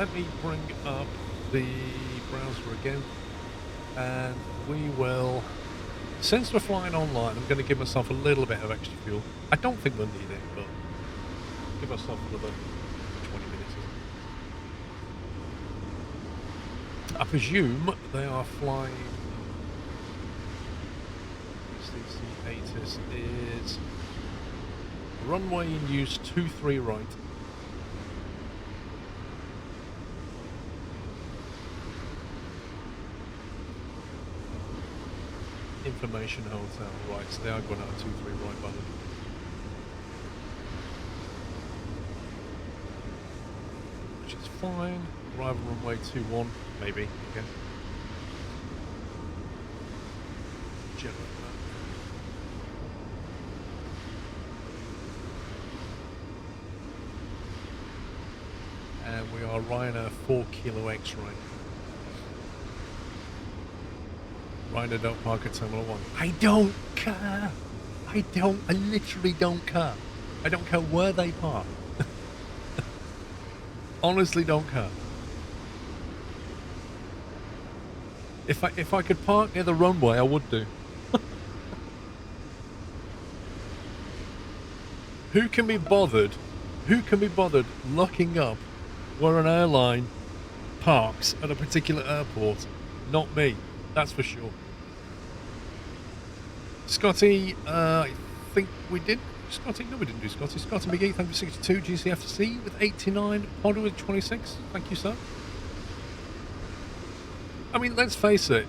let me bring up the browser again, and we will, since we're flying online, I'm going to give myself a little bit of extra fuel. I don't think we'll need it, but give myself another 20 minutes. I presume they are flying. CC8 is runway in use 23 right. Information hotel, right, so they are going out 23 right by the way. Which is fine. Arrival runway 21, maybe, again. Generate that. And we are Ryanair 4 Kilo X-ray. Ryanair don't park at Terminal 1. I don't care! I literally don't care. I don't care where they park. Honestly don't care. If I could park near the runway, I would do. Who can be bothered looking up where an airline parks at a particular airport? Not me, that's for sure. Scotty, I think we did. Scotty, no we didn't do Scotty. Scotty McGee, thank you for 62. GCFC with 89. Podder with 26. Thank you, sir. I mean, let's face it.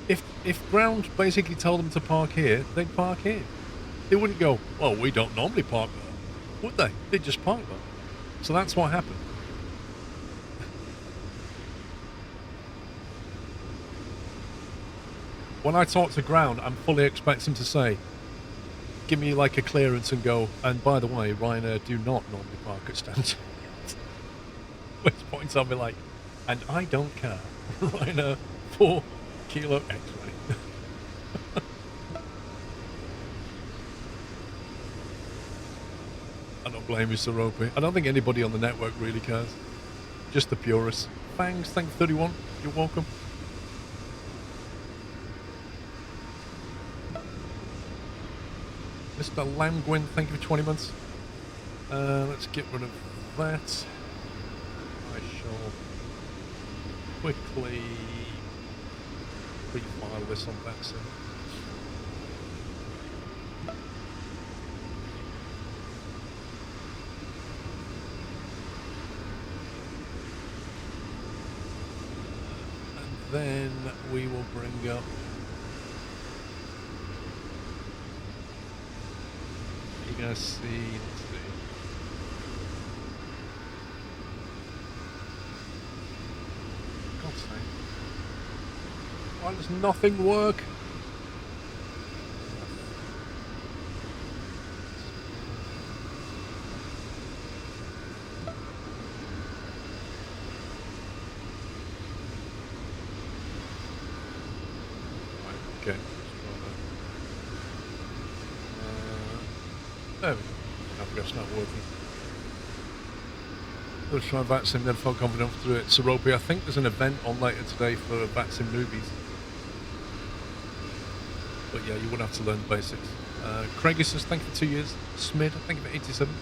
If ground basically told them to park here, they'd park here. They wouldn't go, well, we don't normally park there. Would they? They'd just park there. So that's what happened. When I talk to ground, I'm fully expecting to say, give me like a clearance and go, and by the way, Ryanair do not normally park at Stansted. Which points I'll be like, and I don't care. Ryanair 4 Kilo X-ray. I don't blame you, Sir Opie. I don't think anybody on the network really cares. Just the purists. Fangs, thank you 31. You're welcome. Mr. Lamgwin, thank you for 20 months. Let's get rid of that. I shall quickly pre-file this on that soon. And then we will bring up you're going to see, let's see. God's sake. Why does nothing work? Right, okay. There we go. Navigation's not working. Let's try VATSIM, then felt confident through it. Seropi, I think there's an event on later today for VATSIM newbies. But yeah, you would have to learn the basics. Craig says, thank you for 2 years. Smid, thank you for 87.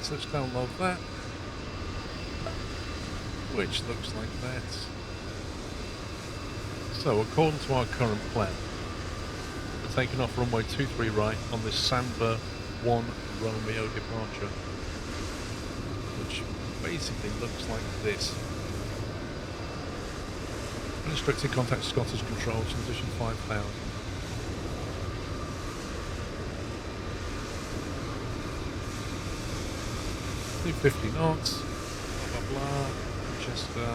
So let's download that. Which looks like that. So, according to our current plan, taking off runway 23 right on this Samba 1 Romeo departure, which basically looks like this. Unrestricted contact Scottish control, transition 5000. Do 50 knots, blah blah blah, Manchester.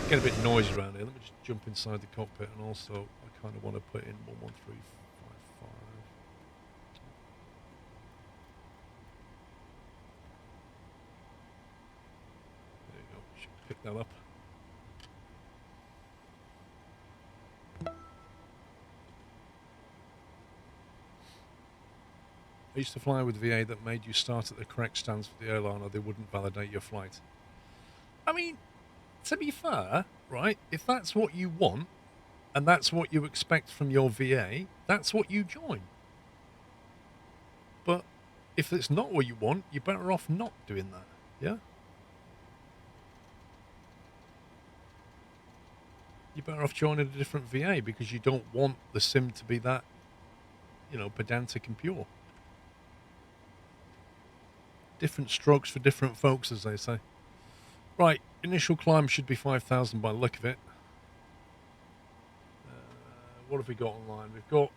Get a bit noisy around here. Let me just jump inside the cockpit, and also I kind of want to put in 11355. There you go. Should pick that up. used to fly with VA that made you start at the correct stance for the airline or they wouldn't validate your flight. I mean, to be fair, right, if that's what you want and that's what you expect from your VA, that's what you join. But if it's not what you want, you're better off not doing that, yeah? You're better off joining a different VA because you don't want the sim to be that, pedantic and pure. Different strokes for different folks, as they say. Right, initial climb should be 5,000 by the look of it. What have we got online? We've got...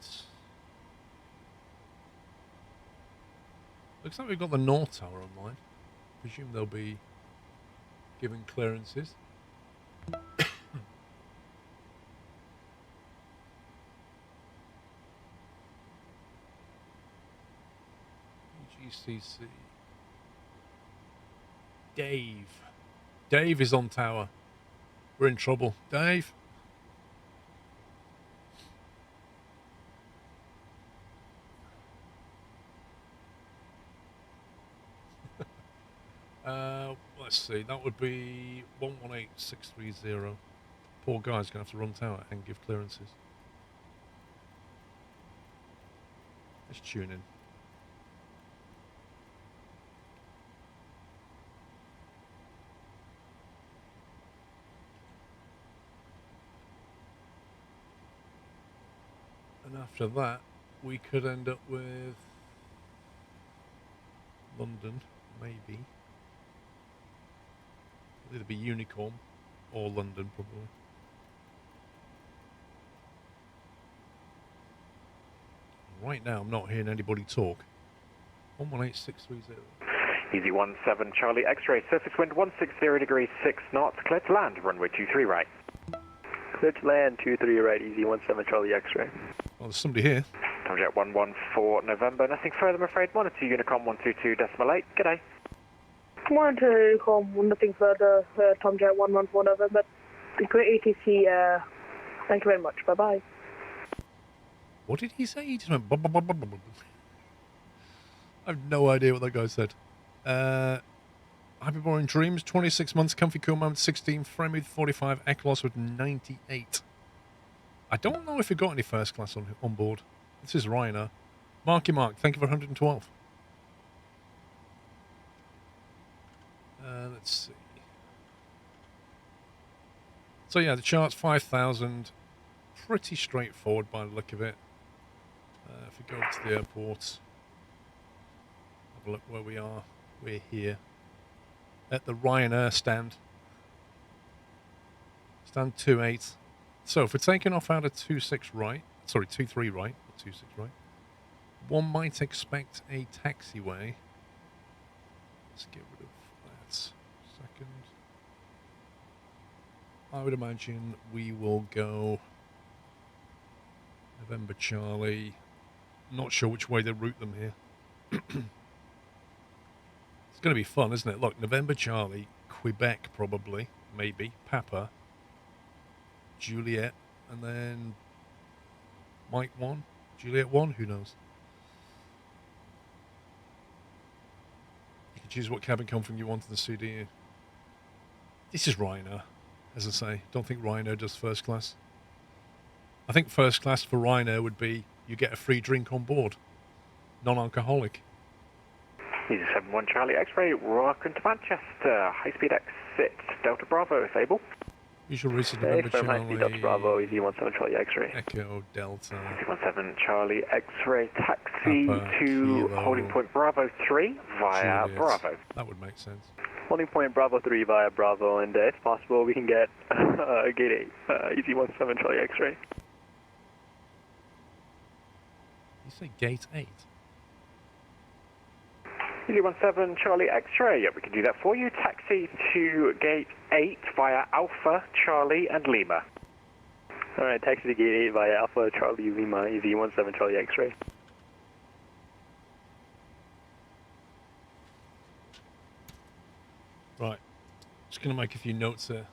Looks like we've got the North Tower online. Presume they'll be giving clearances. GCC. Dave. Dave is on tower. We're in trouble. Dave. Let's see. That would be 118630. Poor guy's going to have to run tower and give clearances. Let's tune in. And after that, we could end up with London, maybe. It'll either be Unicorn or London, probably. Right now, I'm not hearing anybody talk. 118630. Easy 17 Charlie X-ray, surface wind 160 degrees 6 knots, clear to land, runway 23 right. Clear to land 23 right, easy 17 Charlie X-ray. Well, there's somebody here. Tomjet 114 November, nothing further I'm afraid, monitor Unicom 122.8, g'day. Monitor Unicom, nothing further, Tomjet 114 November, great ATC, thank you very much, bye bye. What did he say? He just went... I have no idea what that guy said. Happy Boring Dreams, 26 months, comfy cool moment, 16, frame with 45, Echolos with 98. I don't know if we got any first class on board. This is Ryanair. Marky Mark, thank you for 112. Let's see. So yeah, the chart's 5,000. Pretty straightforward by the look of it. If we go to the airport, have a look where we are. We're here at the Ryanair stand. Stand 28. So if we're taking off out of 26 right, sorry, 23 right, not 26 right, one might expect a taxiway. Let's get rid of that. Second. I would imagine we will go November Charlie. Not sure which way they route them here. It's going to be fun, isn't it? Look, November Charlie, Quebec probably, maybe, Papa, Juliet, and then Mike 1, Juliet 1, who knows? You can choose what cabin comfort you want in the CD. This is Ryanair, as I say. Don't think Ryanair does first class. I think first class for Ryanair would be you get a free drink on board, non-alcoholic. Easy 71 Charlie X-ray, welcome to Manchester, high-speed exit, Delta Bravo if able. Usual route November Charlie. Delta Bravo, easy 17 Charlie X-ray. Echo Delta. Easy 17 Charlie X-ray, taxi Papa, to Kilo, holding point Bravo 3 via Juliet. Bravo. That would make sense. Holding point Bravo 3 via Bravo, and if possible, we can get gate 8, easy 17 Charlie X-ray. You say gate 8? Easy 17 Charlie X-ray, yeah, we can do that for you. Taxi to gate 8 via Alpha, Charlie and Lima. Alright, taxi to gate 8 via Alpha, Charlie, Lima, easy 17 Charlie X-ray. Right, just going to make a few notes here.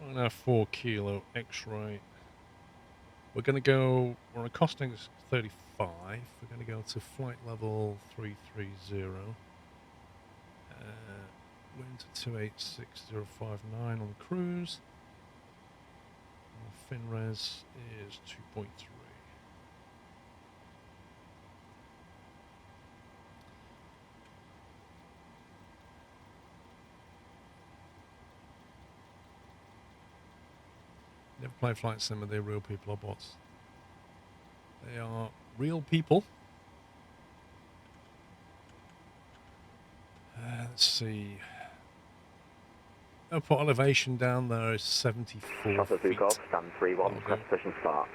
Right now, 4 kilo X-ray. We're going to go, we're on costing 35. We're going to go to flight level 330. Wind to 286059 on cruise. Our fin res is 2.3. Never play Flight Sim, are they real people or bots? They are real people. Let's see. Airport elevation down there is 74 Chopper 2 feet. Golf, stand 3-1, That'll press do. position start.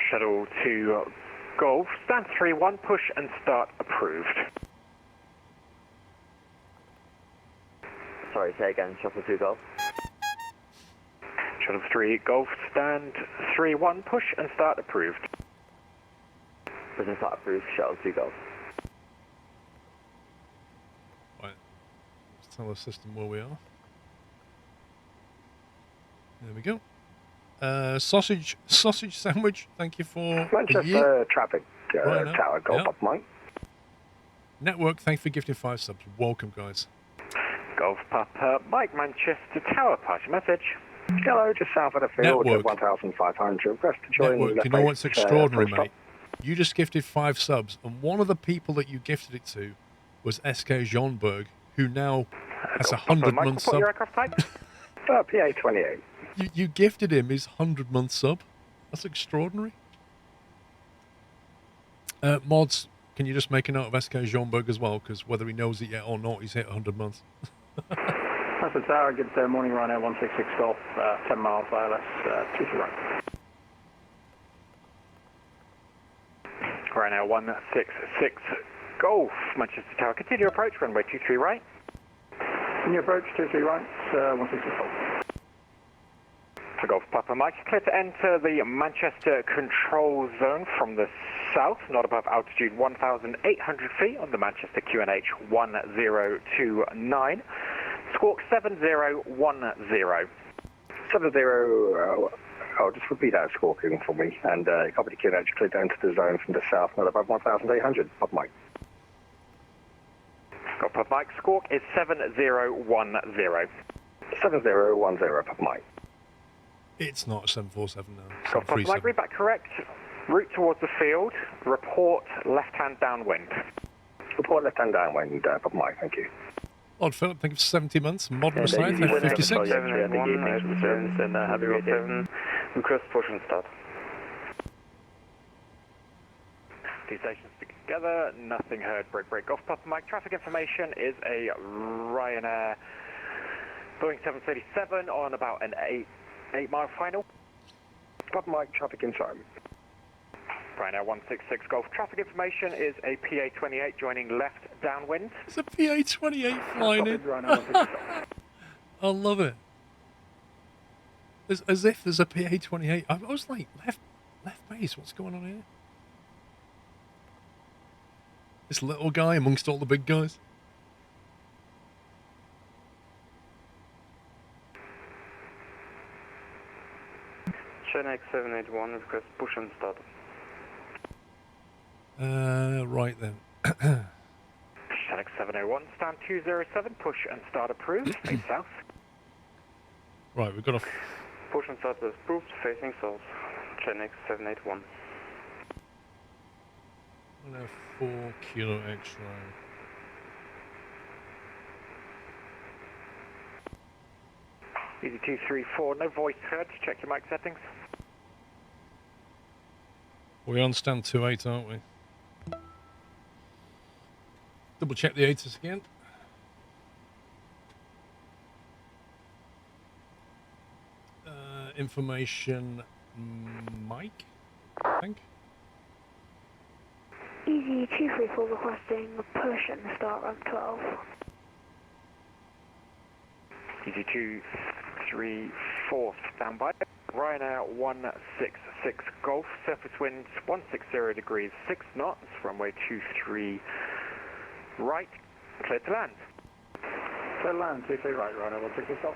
Shuttle 2 Golf, stand 3-1, push and start approved. Sorry, say again, Shuttle 2 Golf. Shuttle 3 Golf, stand 3-1, push and start approved. Push and start approved, Shuttle 2 Golf. Right. Let's tell the system where we are. There we go. Sausage sandwich, thank you for the year. Manchester traffic, Right now. Tower Golf Yep. up Mike. Network, thanks for gifting 5 subs. Welcome, guys. Golf Papa Mike, Manchester Tower, pass your message. Hello, just south of the field Network. at 1,500. Request to join Network, the you know base, what's extraordinary, full stop. mate? You just gifted 5 subs, and one of the people that you gifted it to was SK Jonberg, who now has a Golf Papa 100-month Mike, report sub. your aircraft type. PA-28. You gifted him his 100-month sub. That's extraordinary. Mods, can you just make a note of SK Jonberg as well? Because whether he knows it yet or not, he's hit 100 months. Alpha Tower, good morning, Ryanair 166 Golf, 10 miles ILS, 2 to right. Ryanair 166 Golf, Manchester Tower, continue approach, runway 23 right. Can you approach 23 right, 166 Golf. For Golf Papa Mike, clear to enter the Manchester control zone from the south, not above altitude 1,800 feet on the Manchester QNH 1029. Squawk 7010. 70, just repeat that squawking for me, and copy the QNH clear to enter the zone from the south, not above 1,800, Papa Mike. Golf Papa Mike, squawk is 7010. 7010, Papa Mike. It's not 747 now. Golf Papa Mike, 737. read back correct. Route towards the field. Report left-hand downwind. Report left-hand downwind, Papa Mike, thank you. Lord Philip, thank you for 70 months. Modern Yeah, Messiah, you thank you for went 56. 781, and Heavy Roll 7, request push and start. Two stations together, nothing heard, break, Golf Papa Mike. Traffic information is a Ryanair Boeing 737 on about an 8-mile final. Papa Mike, traffic inside. Ryanair 166 Golf. Traffic information is a PA-28 joining left downwind. There's a PA-28 flying in. I love it. As if there's a PA-28. I was like, left base, what's going on here? This little guy amongst all the big guys. Chennai 781, request push and start. Right then. Chinook 701, stand 207, push and start approved, face south. Right, we've got a... Push and start is approved, facing south. Chennai 781. 4 kilo X-ray. Easy 234, no voice heard, check your mic settings. We're on stand 28, aren't we? Double check the ATIS again. Information Mike, I think. Easy 234 requesting push and start ramp 12. Easy 234, stand by. Ryanair 166 Golf, surface winds 160 degrees 6 knots, runway 23 right, Clear to land. Clear to land, 23 right, Rhino 166 Golf.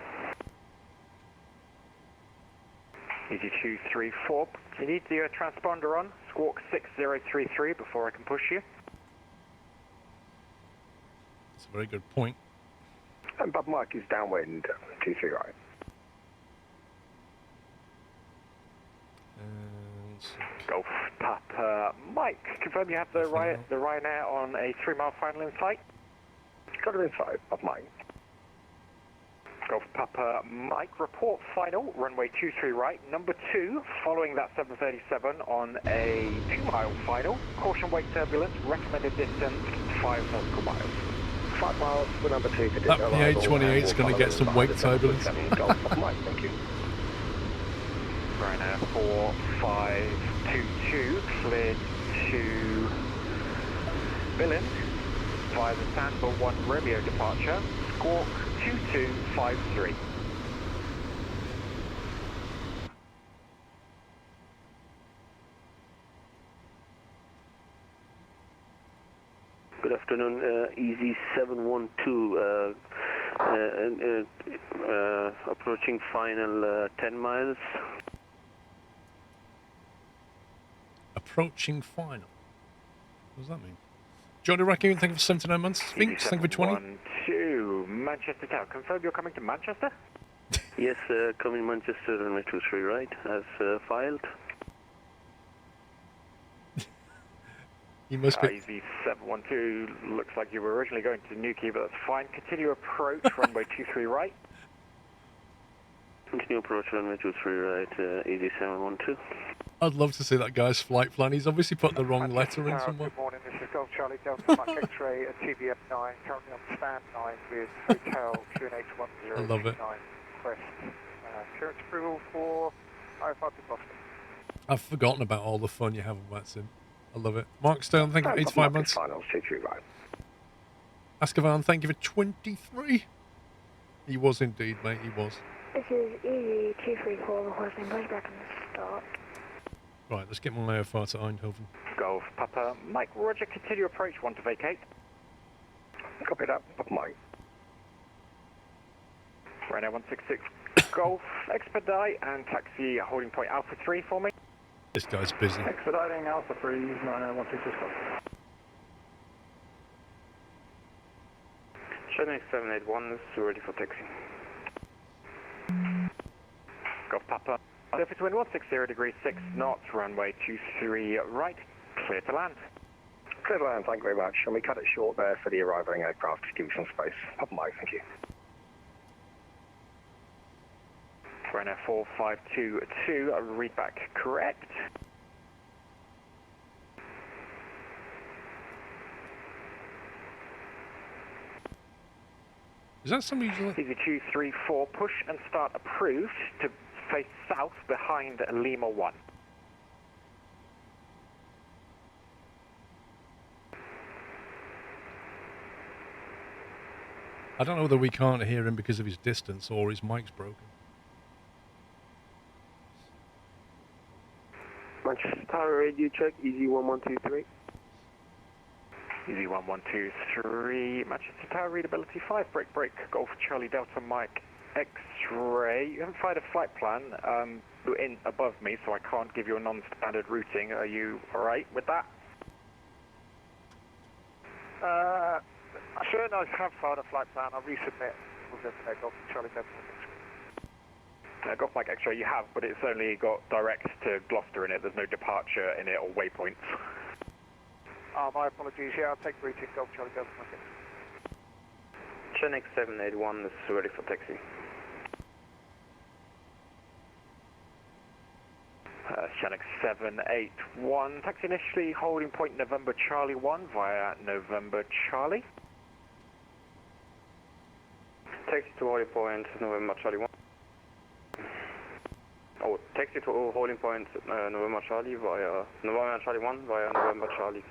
Easy 234. You need the transponder on. Squawk 6033 before I can push you. That's a very good point. And Bob Mike is downwind, 23 right. Golf Papa Mike, confirm you have the Ryanair on a 3-mile final in sight? Got it in sight, Bob Mike. Golf Papa Mike, report final, runway 23 right, number 2, following that 737 on a 2-mile final. Caution wake turbulence, recommended distance 5 nautical miles. 5 miles for number 2 to That PA-28 is going to get some wake turbulence. Golf Papa Mike, thank you. Ryanair 4522, cleared to Billund via the Sandville 1 Romeo departure, squawk 2253. Good afternoon, Easy 712, approaching final 10 miles. Approaching final. What does that mean? Johnny Raccoon, thank you for 79 months. Sphinx, thank you for 20. 712, Manchester Town. Confirm you're coming to Manchester? Yes, coming Manchester, runway 23 right, as filed. You must be. Easy 712, looks like you were originally going to Newquay, but that's fine. Continue approach, runway 23 right. Continue approach, runway 23 right, Easy 712. I'd love to see that guy's flight plan. He's obviously put the wrong letter in somewhere. Good morning, this is Golf Charlie Delta Mike X-ray at TBF 9, currently on stand 9 with Hotel QNH 1029 I love it. Crest. Clearance approval for IFR to Boston. I've forgotten about all the fun you have on that sim. I love it. Mark Stone, thank you for 85 months. Final 23 right. Askavan, thank you for 23. He was indeed, mate, he was. This is Easy 234 requesting pushback on the start. Right, let's get my AFR to Eindhoven. Golf Papa Mike, roger, continue approach, 1 to vacate. Copy that, Bob Mike. Ryanair 166 Golf, expedite and taxi holding point Alpha 3 for me. This guy's busy. Expediting Alpha 3, Rhino 166 Golf. Chennai 781 is ready for taxi. Golf Papa, surface wind 160 degrees 6 knots, runway 23 right, clear to land. Clear to land, thank you very much. And we cut it short there for the arriving aircraft to give you some space. Bob Mike, thank you. Ryanair 4522, read back correct. Is that somebody who's like... Easy 234, push and start approved to face south behind Lima 1. I don't know whether we can't hear him because of his distance or his mic's broken. Manchester Tower radio check, Easy 1123. Easy 1123, Manchester Tower readability 5, break, Golf Charlie Delta Mike X-ray. You haven't fired a flight plan in above me, so I can't give you a non-standard routing. Are you alright with that? Sure, no, I have fired a flight plan. I'll resubmit. We'll go from there, Golf Charlie Delta Mike X-ray. Golf Mike X-ray you have, but it's only got direct to Gloucester in it. There's no departure in it or waypoints. My apologies. Yeah, I'll take routing, Golf Charlie Delta Mike X-ray. Chennai 781 is ready for taxi. Chinook 781, taxi initially holding point November Charlie 1 via November Charlie. Taxi to holding point November Charlie 1. Oh, taxi to holding point November Charlie via November Charlie 1 via November Charlie.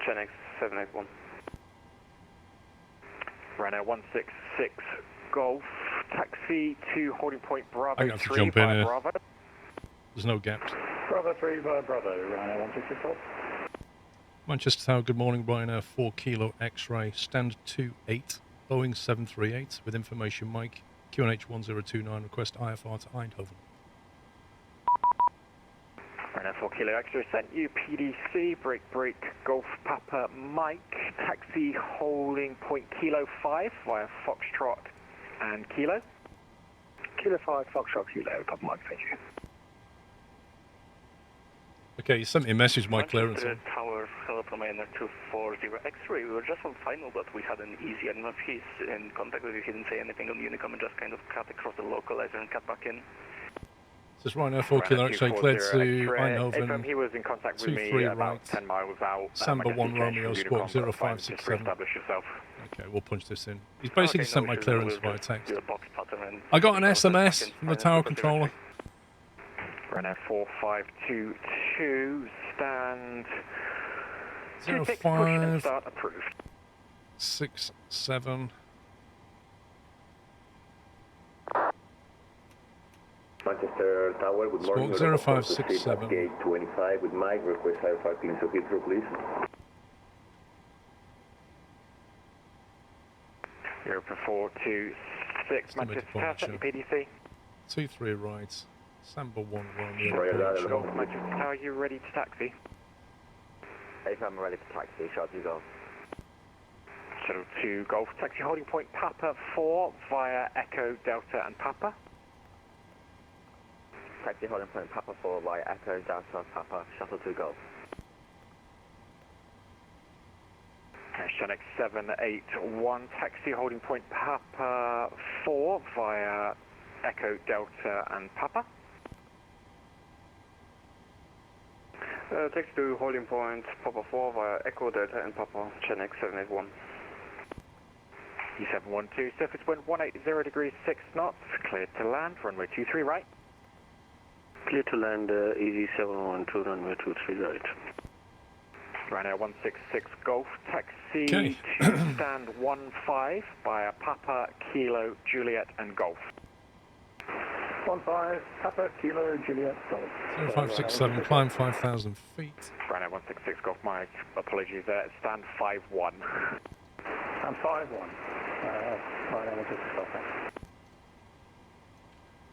Chinook 781. Ryanair 166 Golf, taxi to holding point Bravo I'm going to have to 3 jump in via here. Bravo. There's no gaps. Bravo 3 via Bravo, Rhino 166 Golf. Manchester Tower, good morning, Ryanair 4 Kilo X-ray, stand 28, Boeing 738, with information Mike, QNH 1029, request IFR to Eindhoven. Ryanair 4 Kilo X-ray sent you, PDC, break, Golf Papa Mike, taxi holding point Kilo 5 via Foxtrot and Kilo. Kilo 5, Foxtrot Kilo, Papa Mike, thank you. Okay, you sent me a message, my clearance. Tower, hello from ANR 240 X-ray. We were just on final, but we had an easy. I don't know if he's in contact with you. He didn't say anything on Unicom and just kind of cut across the localizer and cut back in. This is Ryanair 4 Kilo X-ray cleared to Eindhoven. He was in contact with me 23 about right. 10 miles out. Samba 1 Romeo Squawk 0567. Okay, we'll punch this in. He's basically sent my clearance via text. I got an SMS from the tower controller. Ryanair 4522, stand 26, push and start approved. 67. Manchester Tower, good morning. Squawk 0567. Gate 25 with Mike, request IFR clean to Heathrow, please. Europe 426, Manchester Tower, set your PDC. 23 right. Samba 1 Romeo. Golf, Manchester Tower, you ready to taxi? If I'm ready for taxi, shall you go? Shuttle 2 Golf, taxi holding point Papa 4 via Echo, Delta and Papa. Taxi holding point Papa 4 via Echo, Delta, Papa, Shuttle 2 Golf. Shannon 781, taxi holding point Papa 4 via Echo, Delta and Papa. Taxi to holding point Papa 4 via Echo, Delta and Papa, Shannon 781. E712, surface wind 180 degrees 6 knots, cleared to land, runway 23 right. Clear to land, easy 712, runway 23 right. Ryanair 166 Golf, taxi Okay. to stand 15 via Papa, Kilo, Juliet and Golf. 15, Papa, Kilo, Juliet, Golf. 0567, climb 5,000 feet. Ryanair 166 Golf, my apologies there, stand 51. And 5-1. Ryanair 166 Golf, thanks.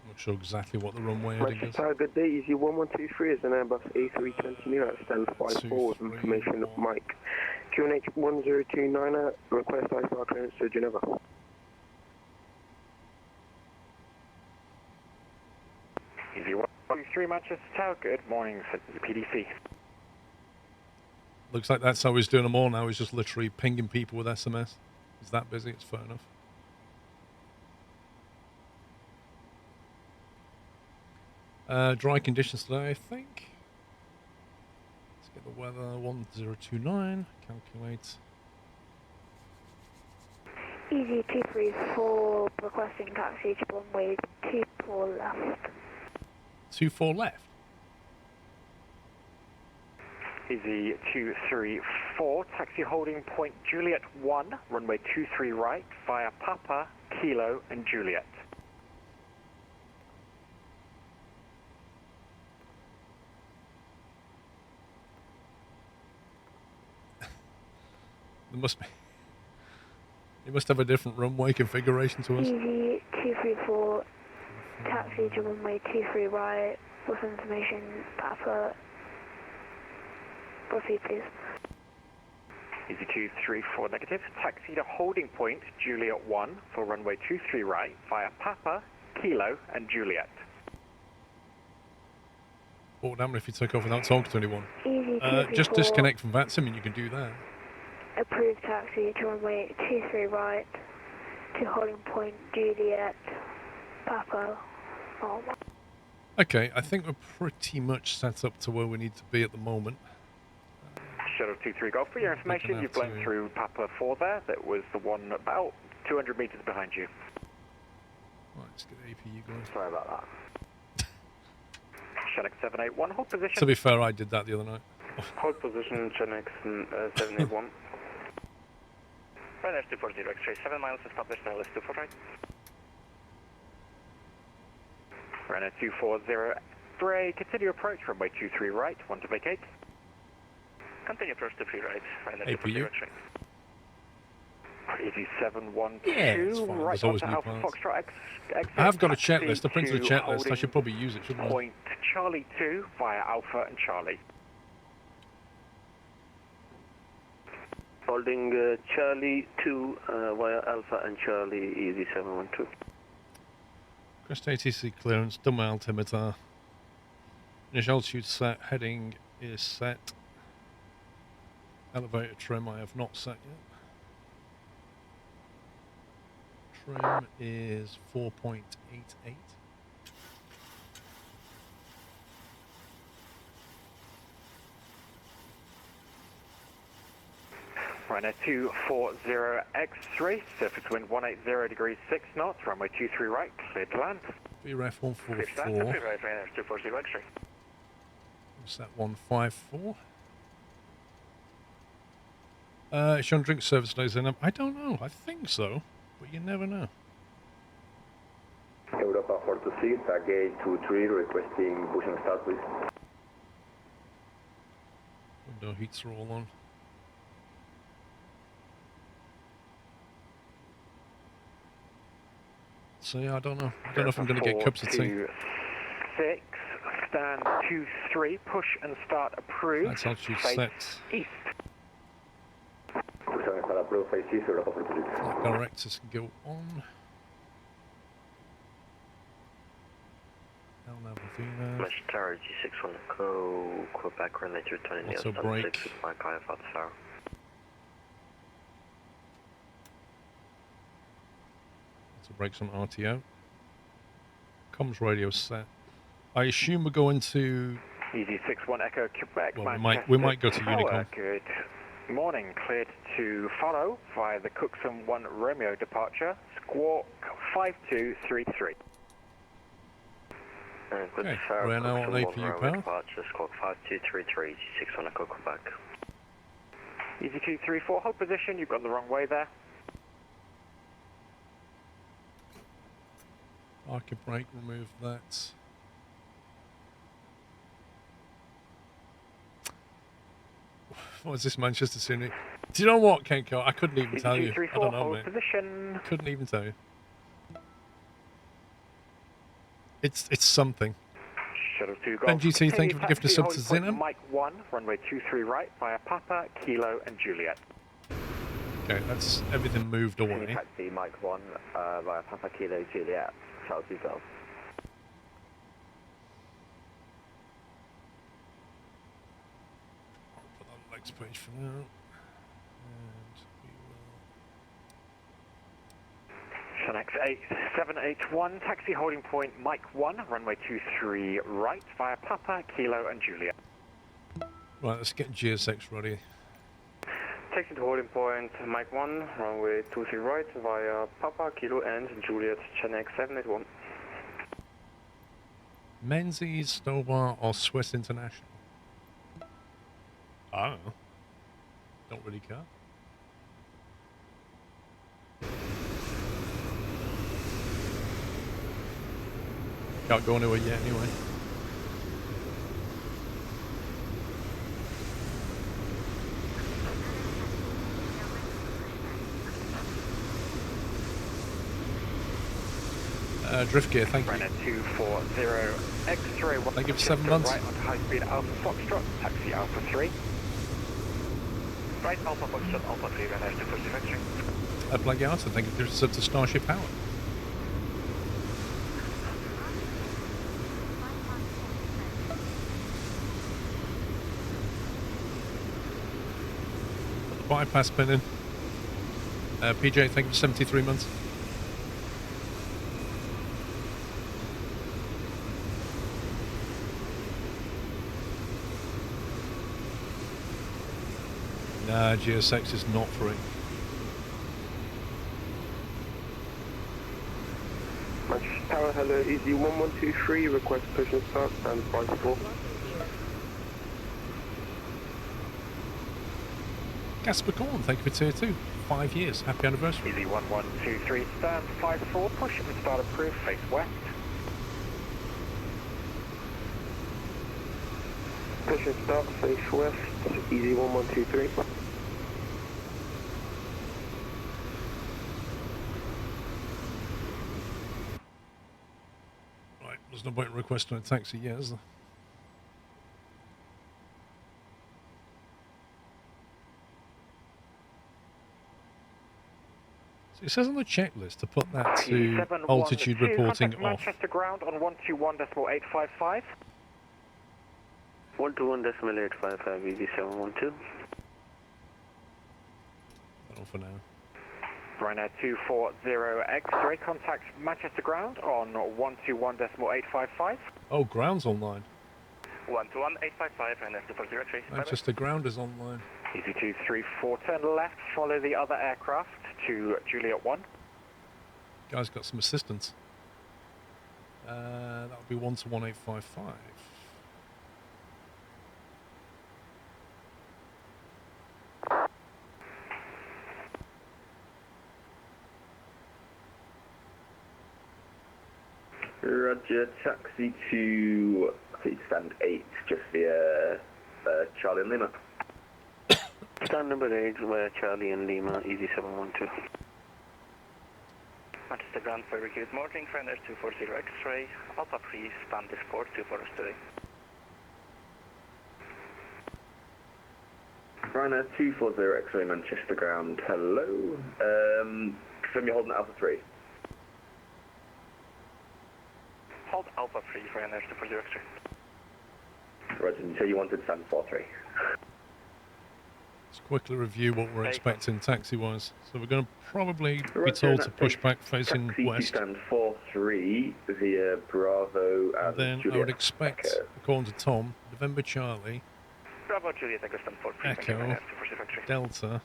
Not sure exactly what the runway heading is. Manchester, good day. Easy 1123 is an Airbus A320 Neo at stand 54 with information of Mike. QNH 1029, request IFR clearance to Geneva. Easy 123 Manchester Tower, good morning, PDC. Looks like that's how he's doing them all now. He's just literally pinging people with SMS. He's that busy, it's fair enough. Dry conditions today, I think. Let's get the weather. 1029. Calculate. Easy 234, requesting taxi to runway 24 left. 24 left. Easy 234, taxi holding point Juliet 1, runway 23 right, via Papa, Kilo and Juliet. There must be. You must have a different runway configuration to us. Easy 234, taxi to runway 23 right, with information Papa. Proceed, please. Easy 234 negative, taxi to holding point Juliet 1 for runway 23 right, via Papa, Kilo and Juliet. What would happen if you took off without talking to anyone? Easy Just disconnect from VATSIM and you can do that. Approved taxi to runway 23 right to holding point Juliet, Papa. Oh. Okay, I think we're pretty much set up to where we need to be at the moment. Shuttle 23 Golf, for your information, you've blown through Papa 4 there. That was the one about 200 meters behind you. Right, let's get APU going. Sorry about that. Shannon 781, hold position. To be fair, I did that the other night. Hold position, Shannon 781. Ryanair 240 X-ray, 7 miles established, now let's 24 right. Ryanair 240, brake, continue approach, runway 23 right, 1 to vacate. Continue approach to free right. APU. Easy 712, Yeah, it's fine. right There's always onto new Alpha parts. Foxtrot exit. I have got a taxi checklist. I printed a to checklist. I holding should probably use it, shouldn't I? Point Charlie 2 via Alpha and Charlie. Holding Charlie 2 via Alpha and Charlie, easy 712. Crest ATC clearance, done my altimeter. Initial altitude set, heading is set. Elevator trim I have not set yet. Trim is 4.88. Runway 240 X3, surface wind 180 degrees 6 knots, runway 23 right, cleared to land. VREF 144. Free right, Ryanair 240 X3. Set 154. Is your drink service days in? I don't know. I think so, but you never know. Europa 426, gate 23, requesting push and start, please. Window heats are all on. So yeah, I don't know. I don't know if I'm going to get cups of tea. 6, stand 23, push and start approved. That's altitude face set. east. Push and start approved, face east, Europa 426. Flight directors can go on. Mesh Tower G61 Co, Quebec, runway 220 near Also stand break. 6 with Mike IF at the tower. So brakes on RTO. Comms radio set. I assume we're going to. Easy 61 Echo Quebec. Well, we might go to Tower. Unicom. Good morning. Cleared to follow via the Cookson 1 Romeo departure. Squawk 5233. Okay, we're now on APU power. Departure, Squawk 5233, G61 Echo Quebec. Easy 234, hold position. You've gone the wrong way there. Arca brake, remove that. What is this Manchester City? Do you know what, Kenko? I couldn't even tell you. I don't know, hold mate. Position. Couldn't even tell you. It's something. Shuttle 2 Ben GT, thank you for the gift of sub to Zinham. Mike 1, runway 23 right via Papa, Kilo and Juliet. Okay, that's everything moved away. Taxi Mike 1 via Papa, Kilo, Juliet, Shuttle 2 Golf. I'll put that on the next page for now. And Shunex 8781, taxi holding point Mike 1, runway 23 right via Papa, Kilo and Juliet. Right, let's get GSX ready. Taxi to holding point Mike 1, runway 23 right via Papa, Kilo and Juliet, Shunex 781. Menzies, Stobar, or Swiss International? I don't know. Don't really care. Can't go anywhere yet anyway. Drift gear, thank you. 240 X-ray. Thank you for 7 months. Right onto high speed Alpha Foxtrot, taxi Alpha 3. Right, Alpha Foxtrot, Alpha 3, Ryanair 240 X-ray. Plug out, thank you for the sub to Starship Power. Put the bypass pin in. PJ, thank you for 73 months. Nah, GSX is not free. Manchester Tower, hello, easy 1123, request push and start, and 54. Casper Corn, thank you for tier 2. 5 years, happy anniversary. Easy 1123, stand 54, push and start approved, face west. Push and start, face west, easy 1123. Right, there's no point in requesting a taxi yet, is there? So it says on the checklist to put that to altitude reporting off. Manchester ground on 121.855. 121.855, easy 712. Not for now. Ryanair 240 X-ray, contact Manchester ground on 121.855. Oh, ground's online. 121.855, Ryanair 240 X-ray. Manchester ground is online. Easy 234, turn left, follow the other aircraft to Juliet 1. Guy's got some assistance. That would be 121.855. Roger, taxi to stand 8, just via Charlie and Lima. Stand number 8 via Charlie and Lima, easy 712. Manchester ground for good morning, Ryanair 240 X-ray, Alpha 3, stand is 42 for us today. Ryanair 240 X-ray, Manchester ground, hello. Confirm you're holding Alpha 3. Hold Alpha 3 for Ryanair 240 X-ray. Roger, you say you wanted stand 43. Let's quickly review what we're expecting taxi-wise. So we're going to probably be told to push back facing west. Stand 43 via Bravo and then Juliet. I would expect, according to Tom, November Charlie, Bravo Juliet, Echo stand 43. Echo, Delta,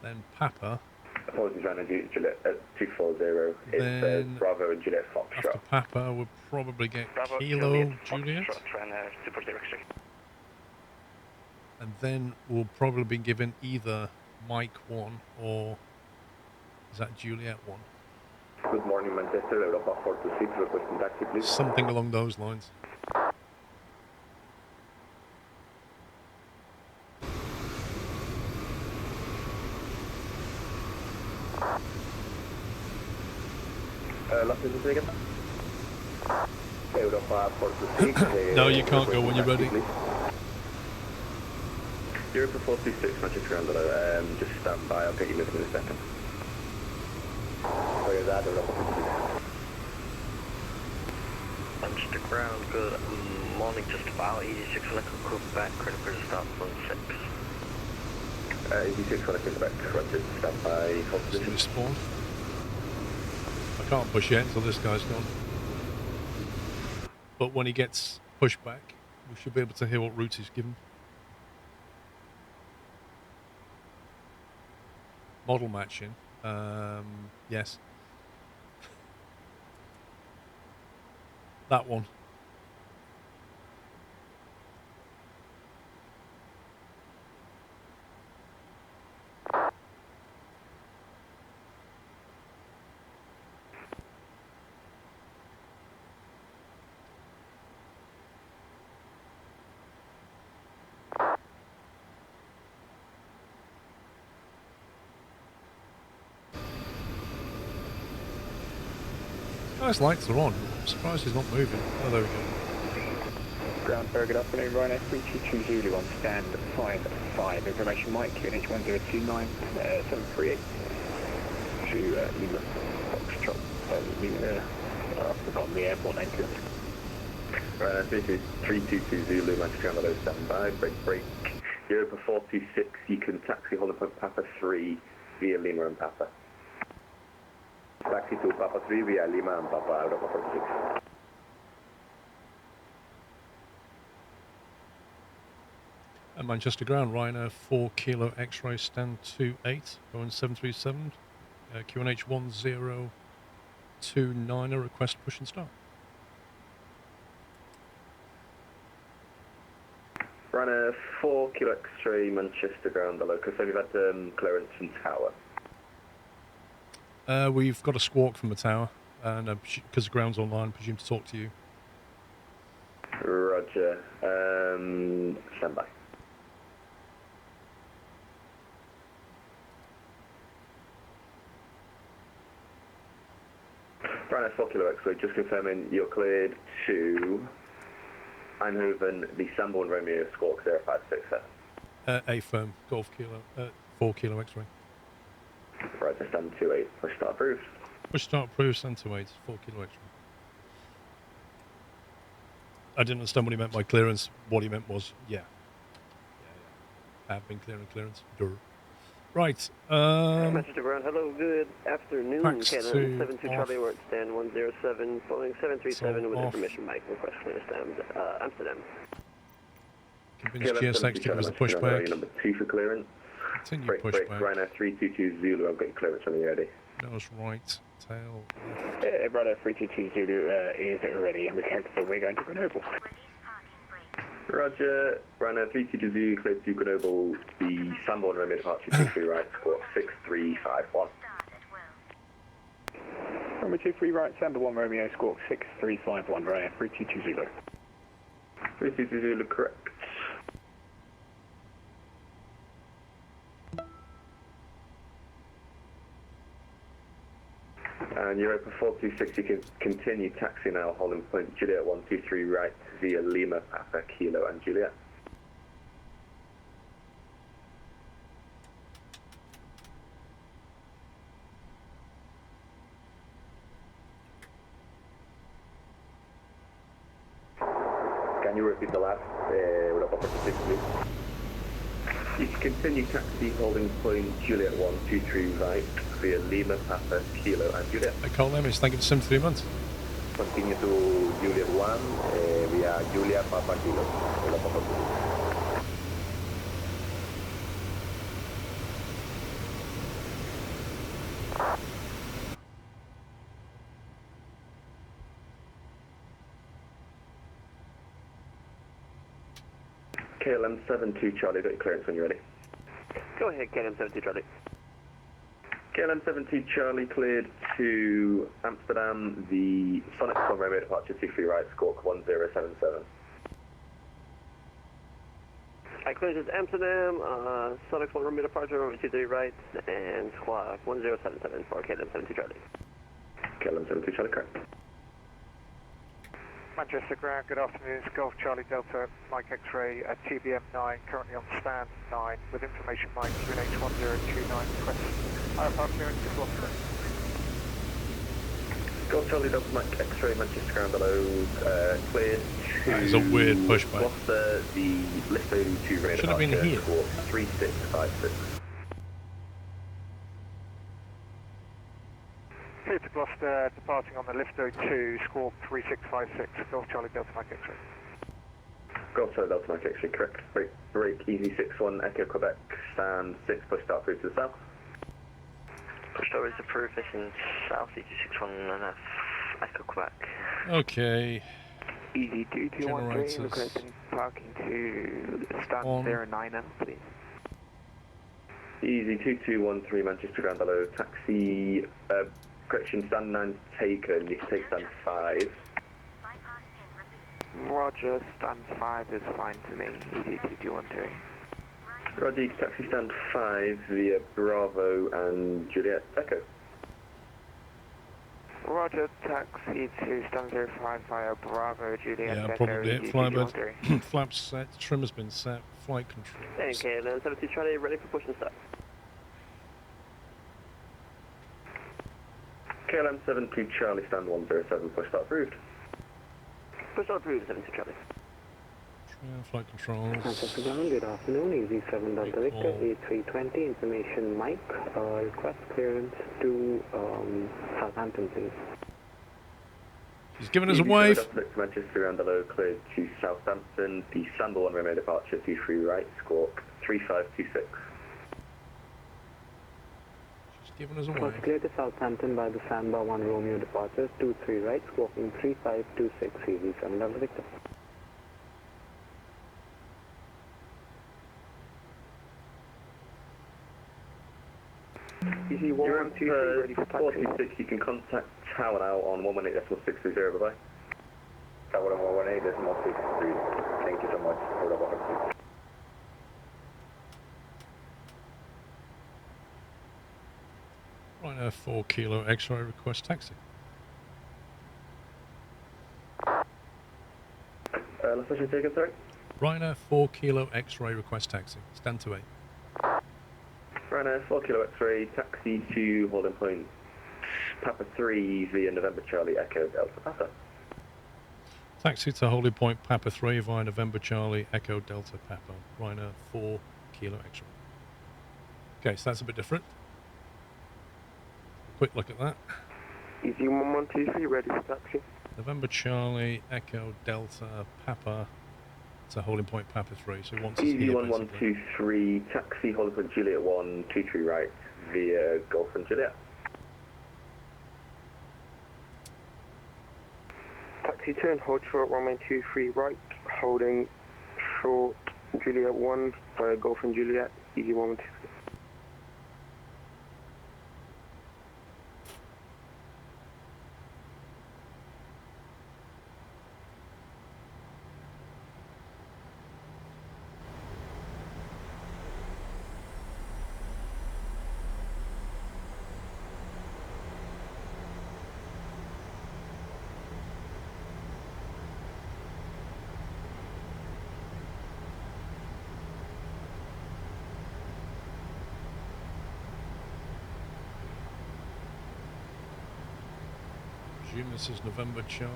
then Papa. Apologies, Ryanair Juliet at 240. It's Bravo and Juliet Foxtrot. After Papa, we'll probably get Bravo, Kilo Juliet. Ryanair 240 X-ray. And then we'll probably be given either Mike 1 or is that Juliet 1? Good morning, Manchester. Europa 426, requesting taxi, please. Something along those lines. Last business again? Europa 426. No, you can't go when you're ready. Europa 426, Manchester ground, just stand by, I'll get you moving in a second. Sorry, that, Europa 426. Manchester ground, good morning, just about, easy 6 on Quebec, critical to start on 6. Easy 6 on Quebec, Roger, stand by, hold position. Respawn. I can't push yet until this guy's gone. But when he gets pushed back, we should be able to hear what route he's given. Model matching. Yes. That one. Guy's lights are on. I'm surprised he's not moving. Oh, there we go. Ground, very good afternoon, Ryanair 322 Zulu on stand 55. Information Mike, QNH 1029, 738 to Lima Foxtrot. I've forgotten the airport name. Ryanair 322 Zulu, Manchester ground, stand by, break. Europa 426, you can taxi hold up Papa 3 via Lima and Papa. Taxi to Papa 3 via Lima and Papa, Europa 426. At Manchester ground, Ryanair 4 Kilo X-ray stand 28, going 737, QNH 1029, a request push and start. Ryanair 4 Kilo X-ray, Manchester ground, hello, confirm you've had clearance from tower. We've got a squawk from the tower, and because the ground's online, I presume to talk to you. Roger. Stand by. Ryanair 4 Kilo X-ray, just confirming you're cleared to Eindhoven, the Sanborn Romeo Squawk 0567. A firm, Golf Kilo, 4 Kilo X-ray. Roger, stand 28, push start approved. Push start approved, stand 28, 4 Kilo X-ray. I didn't understand what he meant by clearance. What he meant was, yeah. I have been clearing clearance. Durr. Right. Message to ground. Hello, good afternoon. Pax KLM to 72 off. Charlie, we're at stand 107, Boeing 737 So with off. information. Mike, request clear stand Amsterdam. Convince GSX to give us a pushback. Number 2 for clearance. Continue break, pushback. Ryanair 322 Zulu, I've got your clearance when you're ready. Nose right, tail left. Ryanair 322 Zulu is ready, and we're going to Grenoble. Roger, Ryanair 322 Zulu, cleared to Grenoble, the Sanborn Romeo departure 23 right, squawk 6351. Runway 23 right, Samba 1 Romeo, squawk 6351, Ryanair 322 Zulu. 322 Zulu, correct. And Europa 426, you can continue taxi now, holding point Juliet 123 right via Lima, Papa, Kilo and Juliet. Can you repeat the last? Europa 426, please. You can continue taxi holding point Juliet 123 right via Lima, Papa, Kilo and Juliet. Cole Lemis, thank you for 73 months. Continue to Juliet 1 via Julia, Papa, Kilo. Europa 426. KLM 72 Charlie, got your clearance when you're ready. Go ahead, KLM 72 Charlie. KLM 72 Charlie cleared to Amsterdam, the Sonic 1 Romeo departure 23 right, squawk 1077. I cleared to Amsterdam, Sonic 1 Romeo departure, Romeo 23 right, and squawk 1077 for KLM 72 Charlie. KLM 72 Charlie, correct. Manchester ground, good afternoon. It's Golf Charlie Delta, Mike X-ray at TBM 9, currently on stand 9, with information Mike QNH 1029, request IFR clearance to Gloucester. Golf Charlie Delta, Mike X-ray, Manchester ground below, cleared to That is a weird pushback. Gloucester, the Listo 2 radar Should have been departure, here. squawk 3656. Clear to Gloucester, departing on the Lifto 2, squawk 3656, Golf Charlie Delta, Mike X-ray. Golf Charlie Delta, Mike X-ray, correct. Break, easy 61, Echo Quebec, stand 6, push start through to the south. Push start is approved, facing south, EG61 and F, Echo Quebec. Okay. Easy 2213, Generators. requesting parking to stand On. 09 please. Easy 2213, Manchester ground below, taxi, correction, stand 9 taken, you can take stand 5. Roger, stand 5 is fine to me, easy 2213. Roger, you can taxi stand 5 via Bravo and Juliet Echo. Roger, taxi to stand 05 via Bravo, Juliet Yeah, Echo, probably it. easy Flybird. 2213. Flaps set, trim has been set, flight control. And KLM 72 Charlie, ready for push and start. KLM 72 Charlie, stand 107, push start approved. Push start approved, 72 Charlie. Flight controls. Manchester ground, good afternoon, easy 7 Delta Victor, 8320, information Mike, request clearance to Southampton please. He's giving us a Easy wave. 7 Delta Manchester ground below, cleared to Southampton, the Samba 1 Romeo departure 23 right, squawk 3526. He's giving us a Was wave. clear to Southampton by the Samba 1 Romeo departure, 23 right, squawking 3526, easy 7 Delta Victor. Easy You're 1123, ready for taxi. 46, you can contact Tower now on 118.630, bye-bye. 1118, decimal 63. Thank you so much for the water. Ryanair 4 Kilo X-ray request taxi. Last question taken, sorry? Ryanair 4 Kilo X-ray request taxi. Stand to 8. Ryanair 4 Kilo X-ray, taxi to holding point Papa 3 via November Charlie Echo Delta Papa. Taxi to holding point Papa 3 via November Charlie Echo Delta Papa. Ryanair 4 Kilo X-ray. Okay, so that's a bit different. Quick look at that. Easy 1123, ready for taxi. November Charlie Echo Delta Papa to holding point Papa 3. So once it's Easy here, 1123, taxi holding point Juliet 1, 23 right via Golf and Juliet. Taxi turn, hold short, runway 23 right, holding short, Juliet 1, via Golf and Juliet, easy 1123. presume this is November Charlie.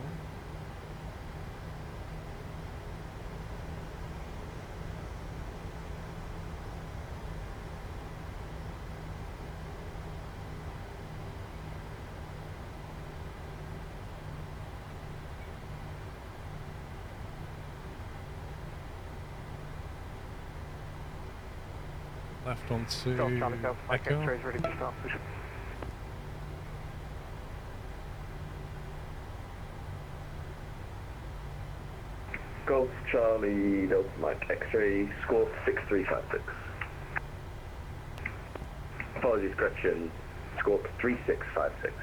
Left onto Echo. Ready to start pushing. Golf Charlie Delta Mike X-ray, score 6356. Apologies, correction, score 3656.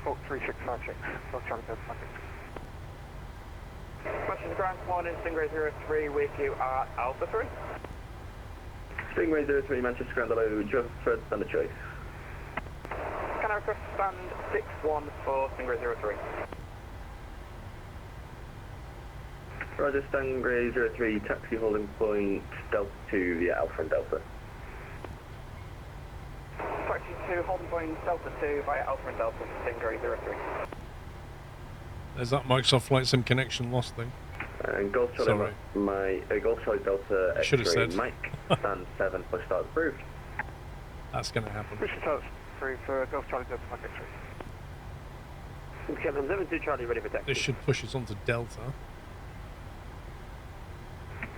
Score 3656. Golf Charlie Delta Mike X-ray. Question ground commandant Stingray 03 with you at Alpha 3. Stingray 03 Manchester Ground Hello, do you have a preferred standard choice? Can I request stand 6-1 for Stingray 03? Roger, Stingray 03, taxi holding point Delta 2 via Alpha and Delta. Taxi 2 holding point Delta 2 via Alpha and Delta, Stingray 03. There's that Microsoft Flight Sim connection lost thing. And Golf Charlie, Golf Charlie Delta X-ray Mike, stand 7, push start approved. That's going to happen. Push start approved for Golf Charlie Delta Mike X-ray. Captain 72 Charlie ready for taxi. This should push us onto Delta.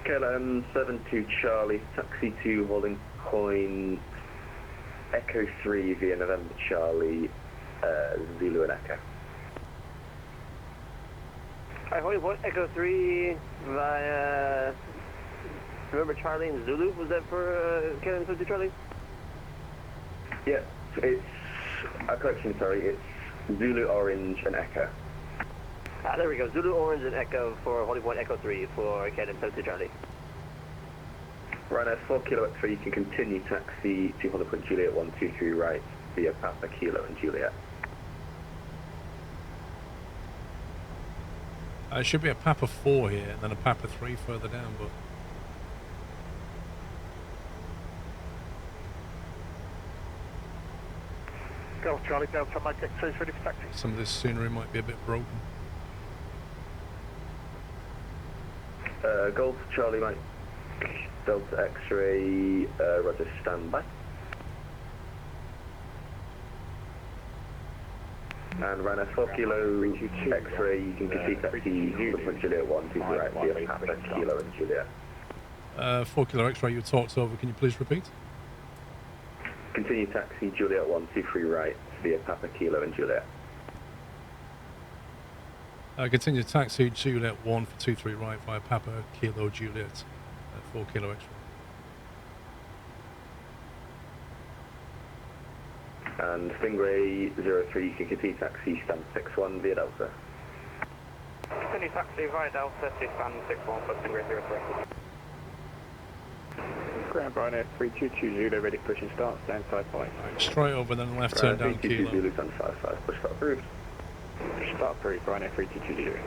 KLM 72 Charlie, taxi 2 holding point Echo 3 via November Charlie, Zulu and Echo. Hi, holding point Echo 3 via November Charlie and Zulu. Was that for KLM 72 Charlie? Yeah, it's a correction, sorry, it's Zulu Orange and Echo. Ah, there we go. Zulu Orange and Echo for holding point Echo 3 for KLM 72 Charlie. Ryanair 4 Kilo X-ray, you can continue taxi to holding point Juliet 123 right via Papa Kilo and Juliet. There should be a Papa 4 here and then a Papa 3 further down, but Golf Charlie Delta Mike X-ray ready for taxi. some of this scenery might be a bit broken. Golf Charlie Mike Delta X-ray, Roger, standby. And Ryanair 4 Kilo X-ray, you can continue taxi holding point Juliet 123 right via Papa Kilo and Juliet. 4 Kilo X-ray, your talk's over. Can you please repeat? Continue taxi Juliet 123 right via Papa Kilo and Juliet. Continue taxi Juliet 1 for 23 right via Papa Kilo Juliet, 4 Kilo X-ray. And Stingray 03, you can continue taxi stand 61 via Delta. Continue taxi via Delta to stand 61 plus 003. Ground Ryanair 322 Zulu, ready push and start, stand 5 point. Right, straight over, then left turn down 322 Kilo. Zulu, stand 55, push start approved. Push start approved, Ryanair 322 Zulu.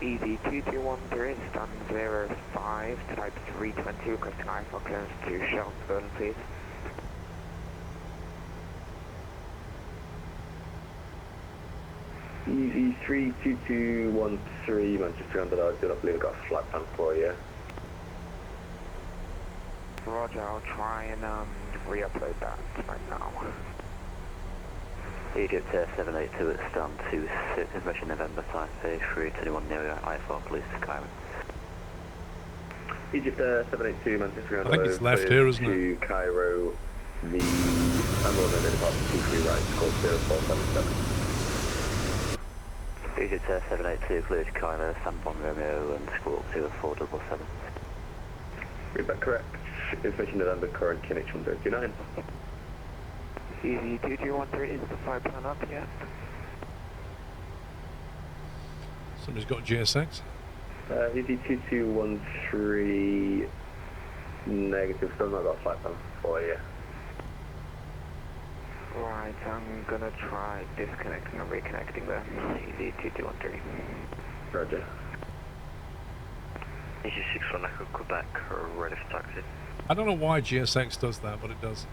Easy 2213, stand 05, type 320, requesting IFR clearance to Shelburne, please. Easy 32213, Manchester 300, I do not believe I've got a flight plan for you. Roger, I'll try and re-upload that right now. Egypt 782 at stand 26, information November, type 321 near IFR, police to Cairo. Egypt 782, Manchester 300, I think it's left here, isn't it? to Cairo, the Amazon and departure 23 right, score 0477. Egypt 782, clear to Cairo, stand 1 Romeo and squawk 0477. Read that correct. Information November, current QNH 1029. Easy 2213, is the flight plan up yet? Somebody's got GSX. Easy 2213, negative, still not got a flight plan for you. Right, I'm gonna try disconnecting and reconnecting then. Easy 2213. Roger. Easy 61 Echo Quebec, ready for taxi. I don't know why GSX does that, but it does.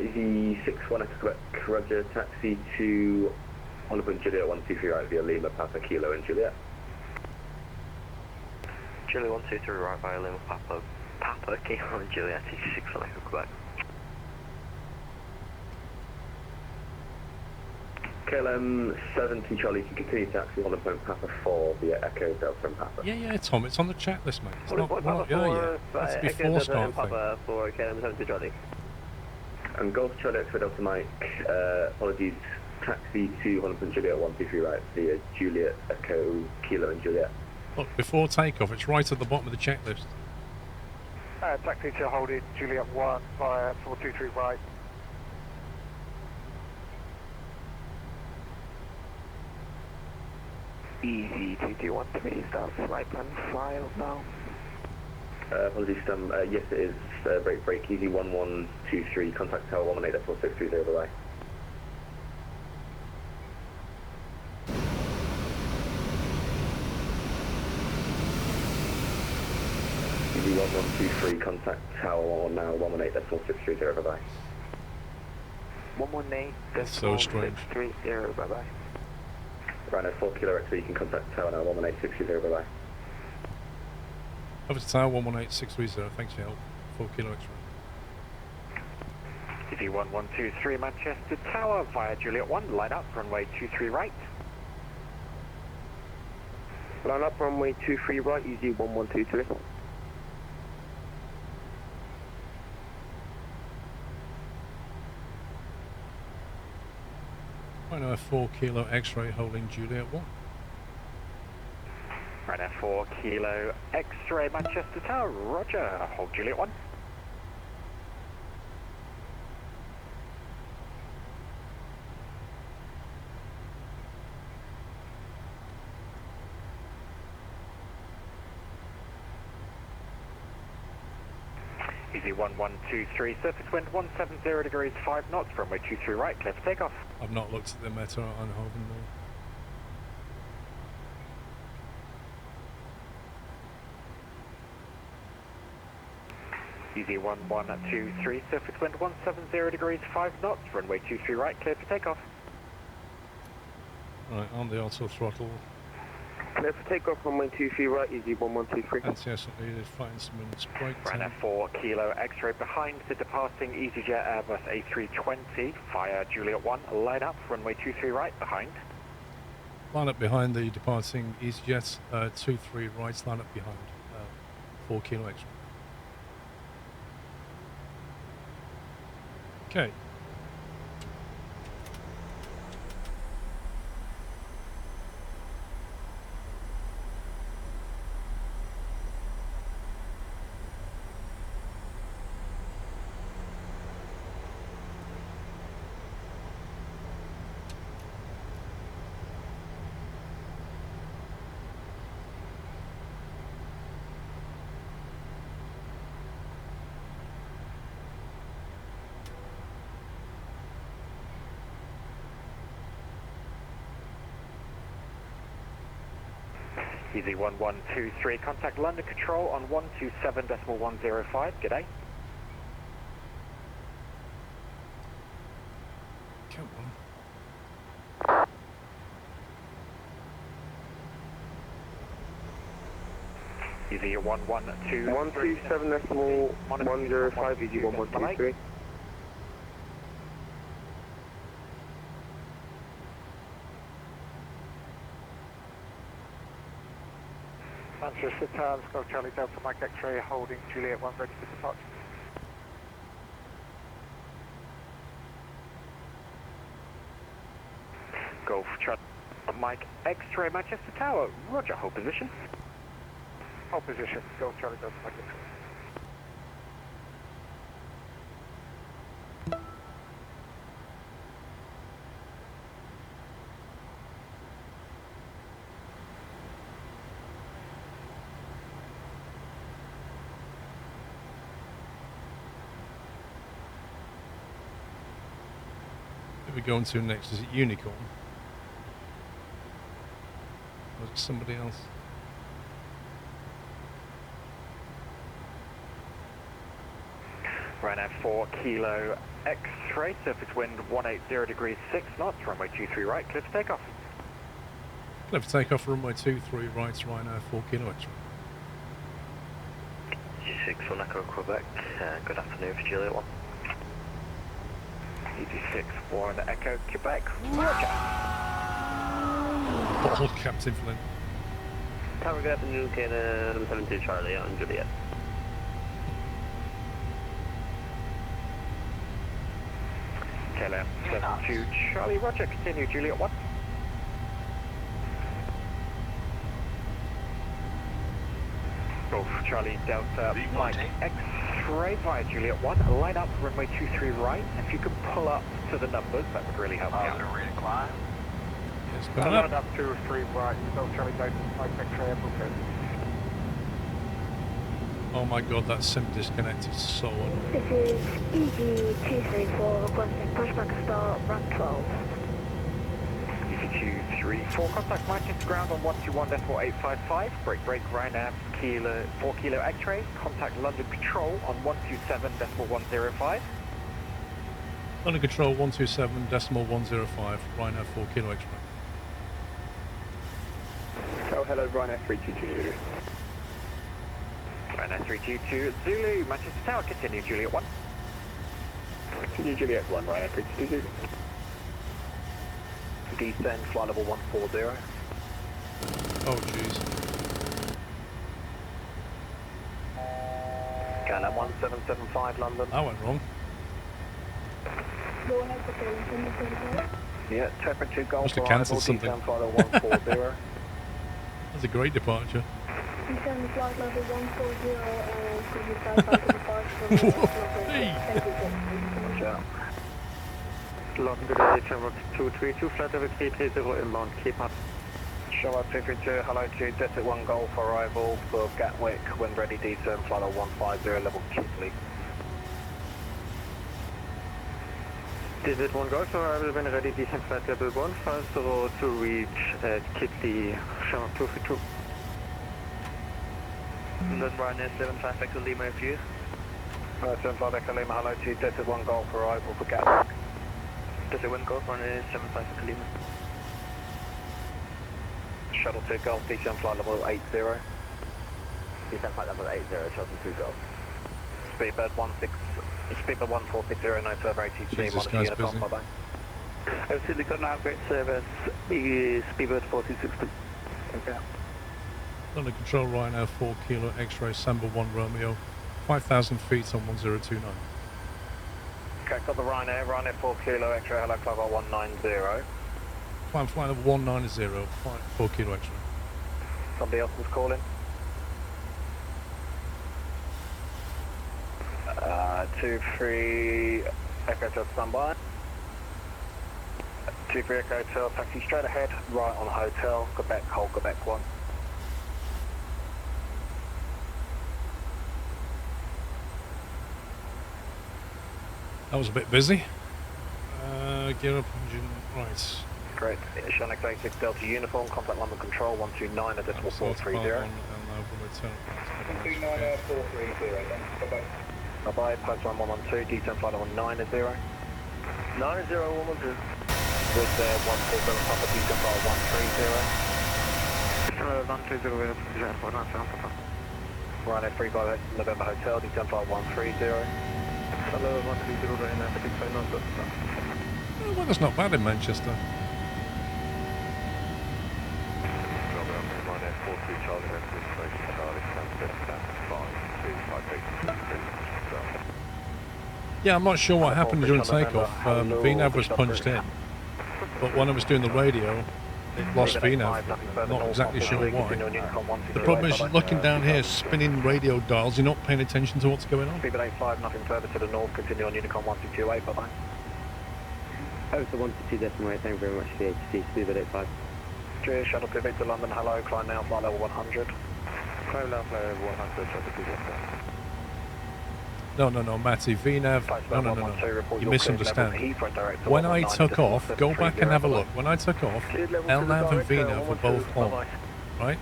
Easy 61 Echo Quebec, Roger, taxi to Honolulu Juliet 123 right via Lima, Papa, Kilo and Juliet. Juliet 123 right via Lima, Papa, Kilo and Juliet, Easy 61 Echo Quebec. KLM 70 Charlie, you can continue taxi Holland Point Papa 4 via Echo Delta and Papa. Yeah, Tom, it's on the checklist, mate. It's not, Papa we're not there 4, yet. That's Echo before Delta start and Papa for KLM 70 Charlie. And Golf Charlie X for Delta Mike, apologies, taxi to Holland Point Juliet 123 right via Juliet, Echo, Kilo and Juliet. Look, before takeoff, it's right at the bottom of the checklist. Taxi to holding Juliet 1 via 423 right. Easy 2213, start flight plan file now. Apologies, yes it is, break, easy 1123, contact tower 118.4630, bye-bye. Easy 1123, contact tower now 118.4630, bye-bye. 118.4630, bye-bye. Rhino 4 Kilo X, you can contact tower now 118.630, bye-bye. Over to tower 118630, thanks for your help. 4 Kilo X-ray. Easy 1123 Manchester Tower via Juliet 1, line up, runway 23 right. Line up, runway 23 right, easy 1123. Right, 4 Kilo X-ray holding Juliet 1. Right now 4 Kilo X-ray Manchester Tower, roger, hold Juliet 1. Easy 1123, surface wind 170 degrees 5 knots, runway 23 right, clear for takeoff. I've not looked at the Meta on Hoven though. Easy 1123, surface wind 170 degrees 5 knots, runway 23 right, clear for takeoff. Right, on the auto throttle. Clear for takeoff, runway 23 right, easy 1123. NCS needed, find some minutes break Right now 4 Kilo X-ray behind the departing EasyJet Airbus A320 via Juliet 1, line up, runway 23 right, behind. Line up behind the departing EasyJet, 23 right, line up behind 4 Kilo X-ray. Okay. Easy 1123, contact London Control on 127.105, g'day. Come on. Easy 112. 127.105, easy 1123. Manchester Tower, Golf Charlie Delta Mike X-ray, holding Juliet 1, ready for departure. Golf Charlie Mike X-ray, Manchester Tower, roger, hold position. Hold position, Golf Charlie Delta Mike X-ray. Who are we going to next? Is it Unicorn? Or is it somebody else? Ryanair 4 Kilo X-ray, surface wind 180 degrees 6 knots, runway 23 right, clear for takeoff. Clear for takeoff, runway 23 right, Ryanair 4 Kilo X-ray. G6 1 Echo Quebec, good afternoon for Juliet 1. EG6 1 Echo Quebec, roger. Ball, Captain Flynn. Tower, good afternoon, Canada 72 Charlie on Juliet. KLM 72 Charlie, roger, continue Juliet 1. Golf Charlie Delta Mike X-ray via Juliet 1, line up runway 23 right. If you can pull up to the numbers, that would really help me out. Yes, Line up 23 right, Golf Charlie Delta Mike X-ray, Apple Code. Oh my god, that sim disconnect is so annoying. This is EG234 requesting pushback start, run 12. EG234, contact Manchester ground on 121.855, break Ryanair Kilo, 4 Kilo X-ray, contact London Control on 127.105. London Control 127.105, Ryanair 4 Kilo X-ray. Oh, hello, Ryanair 322. Ryanair 322 Zulu, Manchester Tower, continue Juliet 1. Continue Juliet 1, Ryanair 322. Descend, flight level 140. Oh jeez. KLM 1775 London. That went wrong. Yeah, temperature Golf Must have arrival, cancelled something. descend flight level 140. That's a great departure. Descend flight level 140 and could you fly back to the park from the Roger. London good day, Channel 232, flight level 330 inbound, Cape Town. Charlotte 232, hello to Desert 1 Golf arrival for Gatwick, when ready descend flight level 150 level Kitley. Desert 1 Golf arrival, when ready descend flight level 150 to reach Kitley, Channel 232. London Ryanair 75 Echo Lima for you. 75 Echo Lima, hello to Desert 1 Golf arrival for Gatwick. Desert 1 Golf Ryanair 75 Echo Lima. Shuttle 2 Golf, descend flight level 80. Descend flight level 80, Shuttle 2 Golf. Speedbird 1460, no further ATC, Jesus, monitor guy's Unicom, busy. bye bye. Absolutely got now great service, Speedbird 1460. Okay. London Control Ryanair 4 Kilo X-ray Samba 1 Romeo, 5,000 feet on 1029. Okay, got the Ryanair 4 Kilo X-ray, hello, climb 190. Climb flight level 190, 4 Kilo X-ray. Somebody else was calling. 23 Echo Hotel standby. 23 Echo Hotel, taxi straight ahead, right on hotel, Quebec, hold Quebec 1. That was a bit busy. Gear up engine, right. correct. Shanix 86 Delta Uniform, contact London Control 129 at decimal 430. 129 430 then. Bye-bye. Bye-bye, post 1112, D10 flight 190. 90 112. With 147 Papa, D10 flight 130. Ryanair 35 November Hotel, D10 flight 130. Hello, 130 Ryanair, Takeoff number. The weather's not bad in Manchester. Yeah, I'm not sure what happened during takeoff. VNAV was punched in, but when I was doing the radio, it lost VNAV. I'm not exactly sure why. The problem is, looking down here, spinning radio dials, you're not paying attention to what's going on. Speedbird 85, nothing further to the north, continue on Unicom 1228, bye-bye. Oh, so 122.8, thank you very much for the HC, Speedbird 85. Cheers, shuttle pivot to London, hello, climb now, flight level 100. Climb now, flight level 100, shuttle pivot. No, Matty, VNAV, no, you misunderstand. When I took off, go back and have a look. When I took off, LNAV and VNAV were both on, right?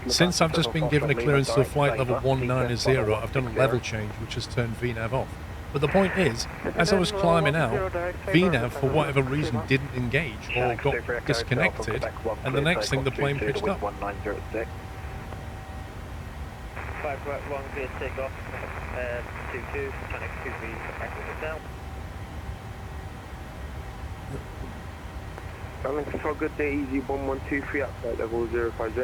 Since I've just been given a clearance to flight level 190, I've done a level change, which has turned VNAV off. But the point is, as I was climbing out, VNAV, for whatever reason, didn't engage or got disconnected, and the next thing, the plane pitched up. 1906. 5 right, 1 clear takeoff, 22, Shanix 23, back to the hotel. For a good day, easy 1123 at flight level 050.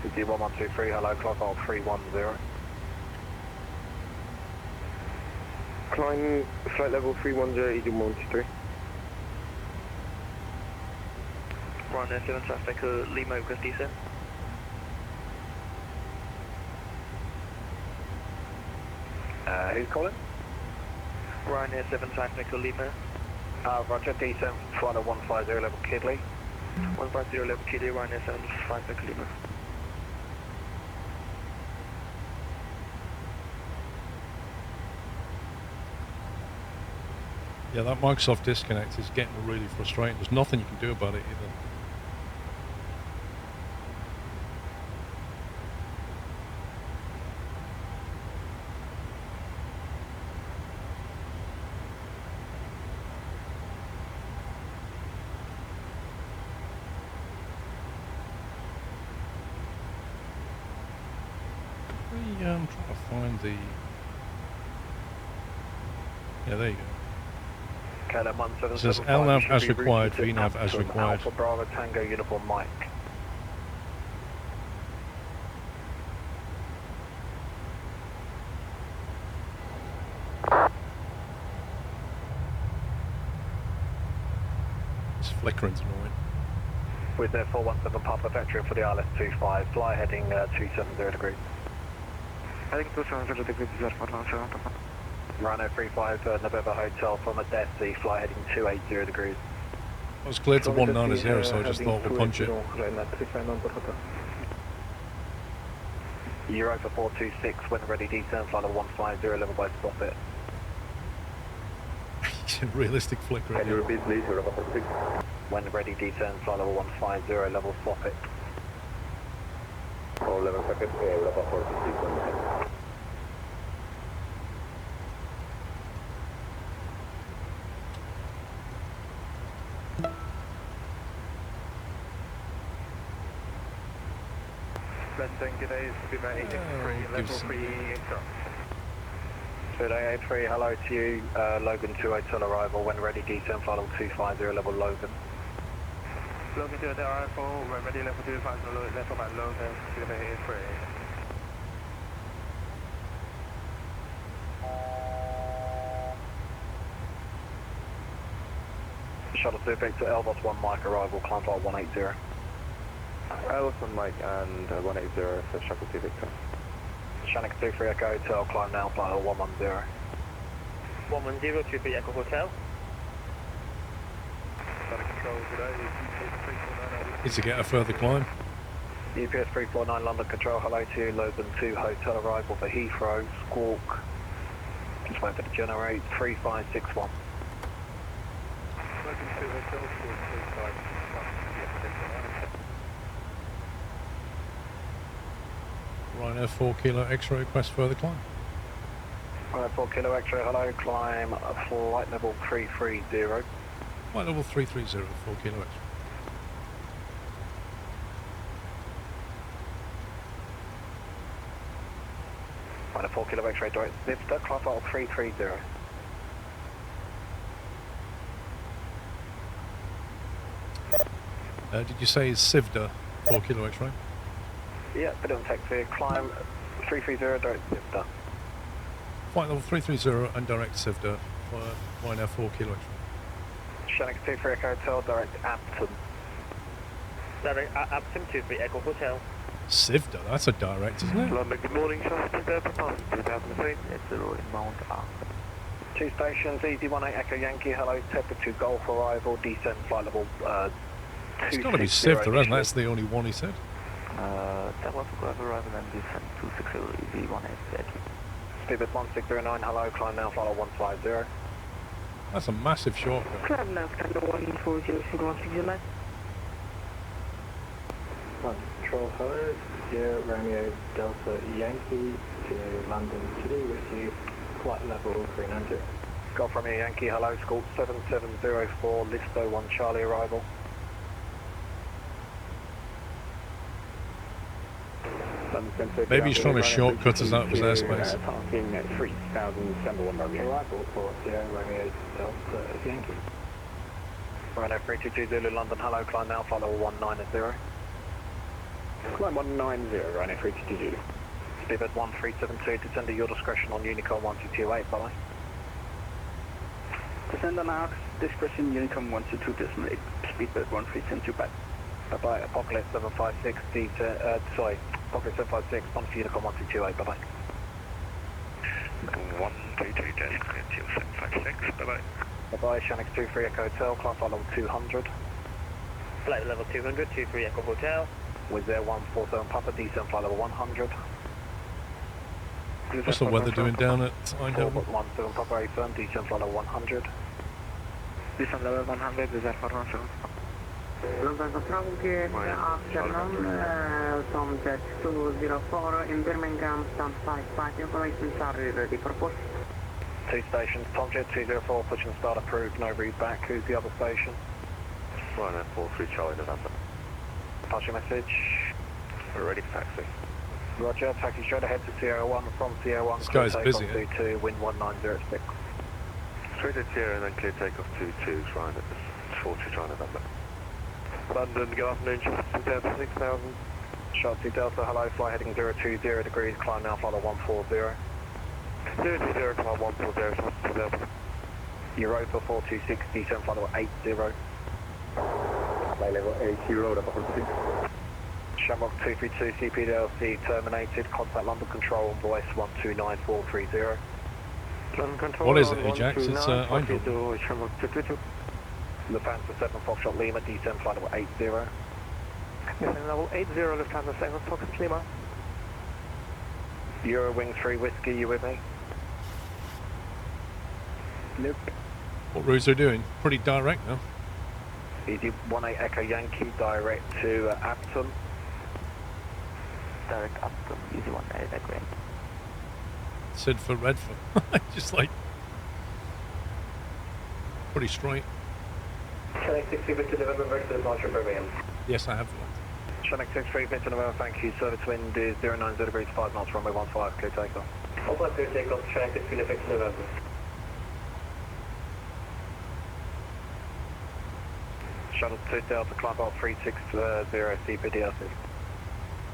Easy 1123, hello, clock all 310. Climb flight level 310, easy 123. Ryanair 7 traffic, Lima, request descent. Who's calling? Ryanair 7 traffic, Lima. Roger, D7, flight 150 level Kidley. 150 level Kidley, Ryanair 7 traffic, Lima. Yeah, that Microsoft disconnect is getting really frustrating. There's nothing you can do about it either. I'm trying to find the... Yeah, there you go. It says LNAV as required, VNAV as required. Alpha Bravo Tango Uniform Mike. It's flickering's annoying. With their 417 Papa Vector for the ILS-25, fly heading 270 degrees. Heading 270 degrees, Ryanair 35 November Hotel from a Death Sea, fly heading 280 degrees. I was cleared to 190, so I just thought we'll punch it. Euro for 426, when ready, descend, flight level 150, level by stop it. Realistic flickering. Can you repeat please, Europa 46? When ready, descend, flight level 150, level stop it. 11 seconds, Europa 46 on the Blending today is Speedbird 83, level 3 interrupt. Speedbird 83, hello to you, Logan 2 hotel arrival, when ready, descend, flight level 250, level Logan. Logan 2 hotel arrival, when ready, level 250, level by Logan, Speedbird 83. Shuttle 2 Victor, Elbos 1 Mike arrival, climb flight 180. Elbos 1 Mike and 180 for Shuttle 2 Victor. Shanix 23 Echo Hotel, climb now, flight level 110. 110, 23 Echo Hotel. Is to get a further climb. UPS 349 London Control, hello to you, Logan 2 hotel arrival for Heathrow, Squawk. Just wait for the generate, 3561. Logan 2 hotel, Squawk 3561. Ryanair 4 Kilo X-ray request further climb. Ryanair 4 Kilo X-ray, hello, climb flight level 330. Flight level 330, 4 Kilo X-ray. Ryanair 4 Kilo X-ray, direct Zipster, climb flight level 330. Did you say Sivda 4 Kilo X-ray? Yeah, but don't taxi, climb 330, direct Zipster. Flight level 330 and direct Sivda for Ryanair 4 Kilo X-ray. Shannon 23 Echo Hotel, direct Abton. Direct Abton 23 Echo Hotel. Sivda, that's a direct, isn't it? London, good morning, Charleston, Delta, 2003. It's the road Mount Ark. 2 stations, Easy 18 Echo Yankee, hello, Tepper 2 Golf arrival, descend flight level It's got to be Sivda, hasn't it? That's the only one he said. Takeoff Golf arrival and descend 260 Easy 18 Yankee. Speedbird 1609, hello, climb now, flight level 150. That's a massive shortcut. Climb left, and 140, Control hello, Sierra Romeo Delta Yankee to London City with you, flight level 300. Golf Romeo Yankee, hello, School 7704, Listo 1 Charlie arrival. Maybe he's trying to shortcut us out of his airspace. Parking at 3000 December 1 Romeo. Arrival for Sierra Romeo Delta Yankee. Ryanair 322 Zulu London, hello, climb now, flight level 190. Climb 190, Ryanair 322 Zulu. Speedbird 1372, descend at your discretion on Unicom 1228, bye-bye. Descend on our discretion, Unicom 122.8, Speedbird 1372, bye. Bye-bye, Apocalypse 756, Apocalypse 756, on for Unicom 1228, bye-bye. 122.756, bye-bye. Bye-bye, Shanix 23 Echo Hotel, climb flight level 200. Flight level 200, 23 Echo Hotel. Wizz Air 147 Papa, descend flight level 100. What's the weather doing down at Eindhoven? 17 Papa, A firm, descend flight level 100. Descend level 100, Wizz Air 417. London Control, good afternoon, Tom Jet 204 in Birmingham, standby, flight information, sorry, ready for push. 2 stations, Tom Jet 204, push and start approved, no read back. Who's the other station? Ryanair 43 Charlie November. Pass your message. We're ready for taxi. Roger, taxi straight ahead to Sierra 1 from Sierra 1. This guy's busy, eh? 22, wind 1906. Straight at Sierra and then clear takeoff 22, Ryan at 40 Charlie November. London, good afternoon, Charlie Delta 6000. Charlie Delta, hello, fly heading 020 degrees, climb now, flight 140. 020, climb 140, Charlie Delta. Europa 4260, 7 flight 80. Flight level 80, road up 46. Shamrock 232, CPDLC terminated, contact London Control on voice 129430. London Control. What is it, Ajax? It's Eindhoven. Shamrock 222. Lufthansa 7 Foxtrot Lima, descend flight level 80. Descend level 80, Lufthansa 7 Foxtrot Lima. Eurowing 3 Whiskey, you with me? Nope. What routes are they doing? Pretty direct now. ED 18 Echo Yankee, direct to Abton. Direct Abton, easy 18 Echo. Sid for Redford. Just like pretty straight. Connect 63 Victor November, ready for departure Birmingham. Yes, I have that. Connect 63 Victor November, thank you. Service wind is 090 degrees, 5 knots, runway 15, clear takeoff. Also clear takeoff, Connect 63 Victor November. Shuttle 2 Delta, climb out 360 CPDLC.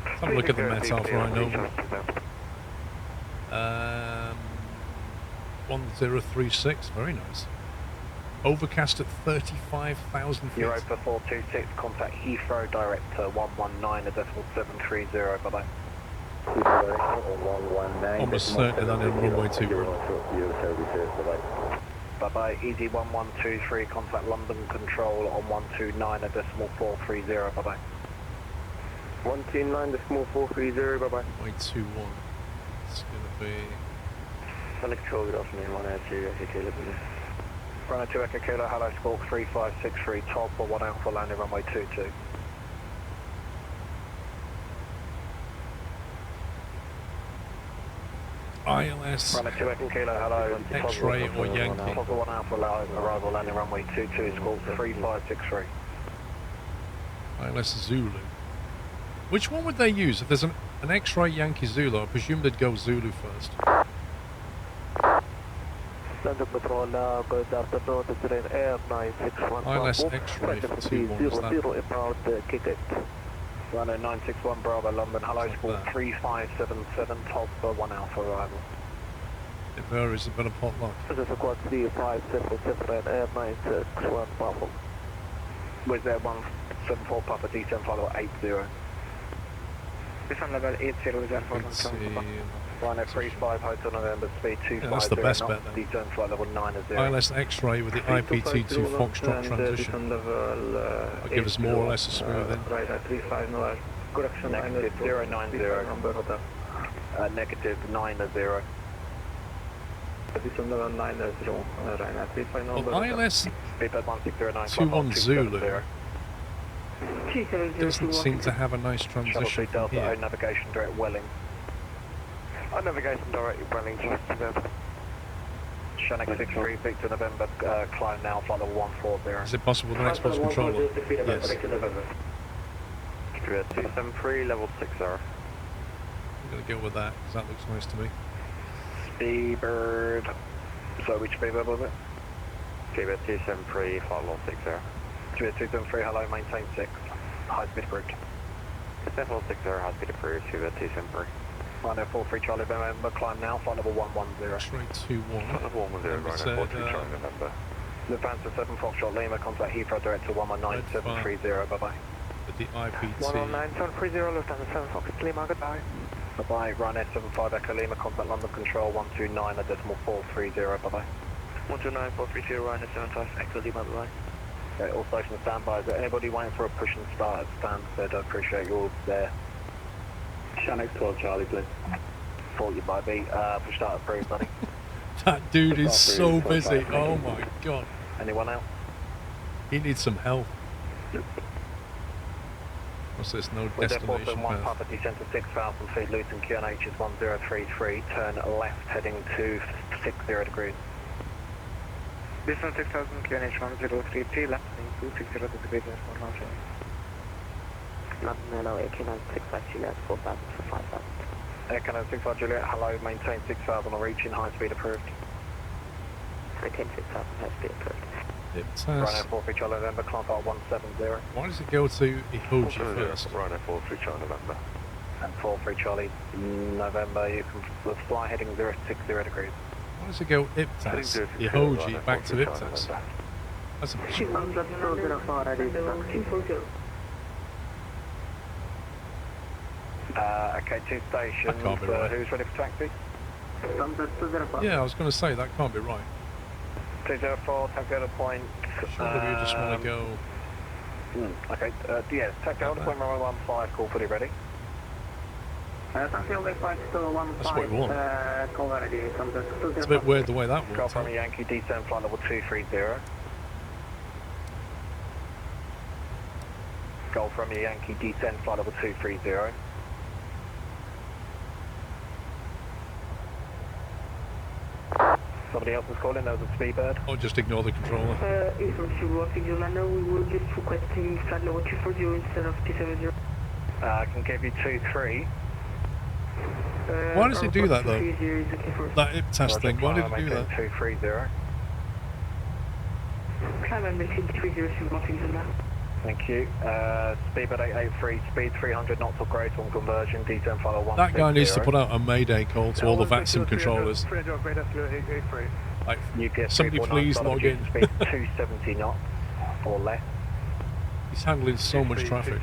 Have a look at the Met Alpha right now. 1036, very nice. Overcast at 35,000 feet. Europa 426, contact Heathrow, direct to 119.730, bye-bye. Almost certain that in runway 2. Bye-bye, easy 1123, contact London Control on 129.430, bye-bye. 129.430, bye-bye. 121. It's going to be... London Control, good afternoon, 192, Echo Kilo. Runway 2 Echo Kilo, hello, Squawk 3563, top for 1 Alpha, landing runway 22. ILS, Runway 2 Echo Kilo, hello. X-ray or Yankee? Positive 1 Alpha, arrival landing runway 22, squawk 3563. ILS Zulu. Which one would they use? If there's an X-ray Yankee Zulu, I presume they'd go Zulu first. London Patrol, good afternoon, this is Air 961. ILS X-ray for 2-1, is that? Inbound, kick it. Runway 961 Bravo, London, hello, squawk 3577, Tulsa 1 Alpha, arrival. It varies a bit of potluck. This is squawk 3577, Air 961 Bravo. With Air 174 Papa D10 follow 80. This on level 80 is Runway 35 Hotel November, speed 250. That's the best bet then. D10 flight level 90. ILS X-ray with the IPT2 Foxtrot transition. That'll give us more or less a smooth in. Right at 35 correction negative 090. Negative 90. Well, ILS 21 Zulu doesn't seem to have a nice transition from here. Navigation direct Welling. Navigation direct Welling, just November. Shannon 63 Victor November, climb now, flight level 140. Is it possible the next one's controller? Yes. 273 level 60. I'm going to go with that because that looks nice to me. Speedbird. So which Speedbird was it? Speedbird 273, flight level 60. Speedbird 273, hello, maintain 6. High speed approved. Level 60, high speed approved, Speedbird 273. Runway 43 Charlie November, climb now, flight level 110. X-ray 21. Level 110, runway 43 Charlie November. Lufthansa 7 Foxtrot Lima, contact Heathrow direct to 119730, bye bye. With the IPT. 119730, Lufthansa 7 Foxtrot Lima, goodbye. Bye bye, Ryanair 75 Echo Lima, contact London Control 129.430, bye bye. 129.430, Ryanair 75 Echo Lima, bye bye. Okay, all stations standby. Is there anybody waiting for a push and start at Stansted? I appreciate you all there. Shannon 12 Charlie, please. 40 by B, push start approved, buddy. That dude is so busy, oh my god. Anyone else? He needs some help. What's this, no destination path? Papa descent to 6,000 feet, Luton QNH is 1033, turn left heading to 60 degrees. Distance 6,000 QNH 1033, left heading to 60 degrees, London LO, Echo 965 Juliet, 4,000 for 5,000. Echo 965 Juliet, hello, maintain 6,000 or reaching high speed approved. Maintain 6,000, high speed approved. It's Ryanair 43 Charlie November, climb flight 170. Why does it go to Ihoji first? Ryanair 43 Charlie November. And 43 Charlie November, you can fly heading 060 degrees. Why does it go IPTAS, Ihoji, back to IPTAS? That's a bit okay, 2 stations. That can't be right. Who's ready for taxi? Yeah, I was going to say, that can't be right. 204, taxi out of point. Surely you just want to go... Okay, yes, taxi out of point, runway 15, call fully ready. That's what you want. It's a bit weird the way that works. Go from Yankee D10 flight level 230. Go from Yankee D10 flight level 230. Somebody else is calling, there was a Speedbird. Or just ignore the controller. We will just requesting flight level 240 instead of 270. I can give you 23. Why does it do that though? That IPTAS thing, why did it do that? 230. Climb and maintain 330, nothing than that. Thank you. Speedbird 883, speed 300 knots or greater on conversion, D10 follow 160. That guy needs to put out a mayday call to all the VATSIM controllers. Like, somebody please log in. Speed 270 knots or less. He's handling so much traffic.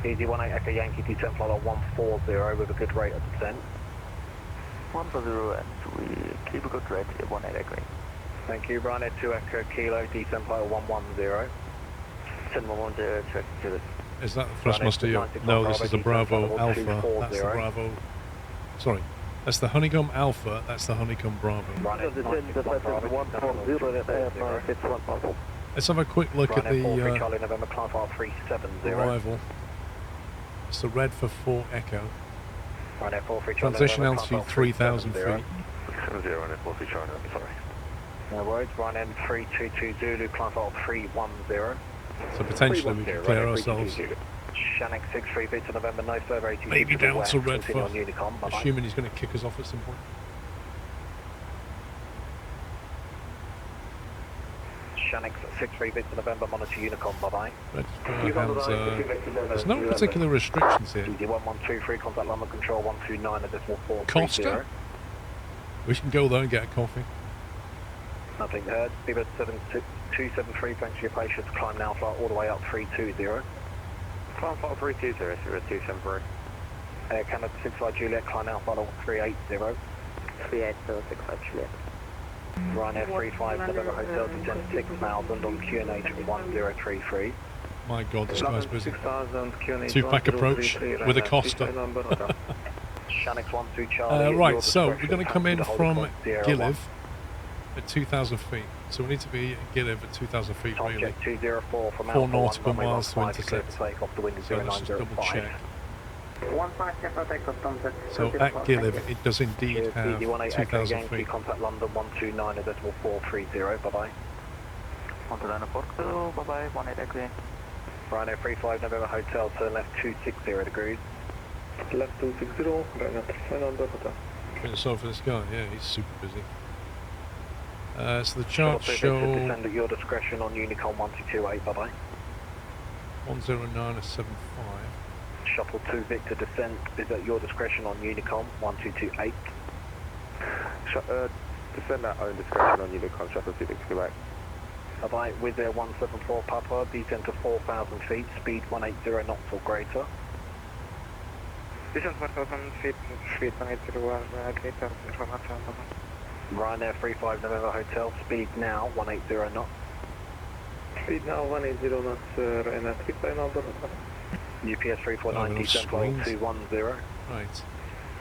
Easy 18 Echo Yankee D10 follow 140 with a good rate of descent. 140 and we keep a good rate at 18 Echo. Thank you, Ryanair 2 Echo Kilo, D10 follow 110. Send 110 check to the... Is that the thrustmaster? No, this is the Bravo Alpha. That's the Bravo. Sorry, that's the Honeycomb Alpha. That's the Honeycomb Bravo. Let's have a quick look at the arrival. It's the red for 4 Echo. Ryanair 43 Transition altitude 3,000 feet. 70 Ryanair 43 China, sorry. No worries, Ryanair 322 Zulu, climb fault 310. So potentially we can clear ourselves. Shannon 63 Victor November, no further 80 Maybe down west, to Red continue for, on Unicom, bye-bye. assuming he's going to kick us off at some point. Shannon 63 Victor November, monitor Unicom, bye-bye. There's no particular restrictions here. DD1123, contact London Control 129 at decimal 430. Costa? We can go there and get a coffee. Nothing heard. Beaver 273, thanks for your patience. Climb now, flight all the way up 320. Climb flight 320, 0273. Air Canada 65 Juliet, climb now, flight 380. 38065 Juliet. Ryanair 35 November Hotel, descend 6,000 on QNH 1033. My God, this guy's busy. Two-pack approach with a Costa. Shanix 12 Charlie. Right, so we're going to come in from Giliv at 2,000 feet. So we need to be at Giliv at 2,000 feet, really. 204 from 4 nautical miles to intercept. So let's just double check. So at Giliv, it does indeed have 2,000 feet. Contact London 129 at decimal 430. Bye-bye. Bye-bye, 18 green. Ryanair 35 November Hotel, turn left 260 degrees. Left 260, Ryanair 35 November Hotel. Feeling sorry for this guy, yeah, he's super busy. So the charts show descend at your discretion on Unicom 1228, bye-bye. 10975. Shuttle 2 Victor descent is at your discretion on Unicom 1228. Descend at own discretion on Unicom, Shuttle 2 Victor, correct. Bye-bye, with their 174 Papa, descend to 4,000 feet, speed 180 knots or greater. Descend 4,000 feet, speed 180 or greater, information. Ryanair 35 November Hotel, speed now 180 knots. Speed now 180 knots, Ryanair 35 November Hotel. UPS 349, descent level 210. Right.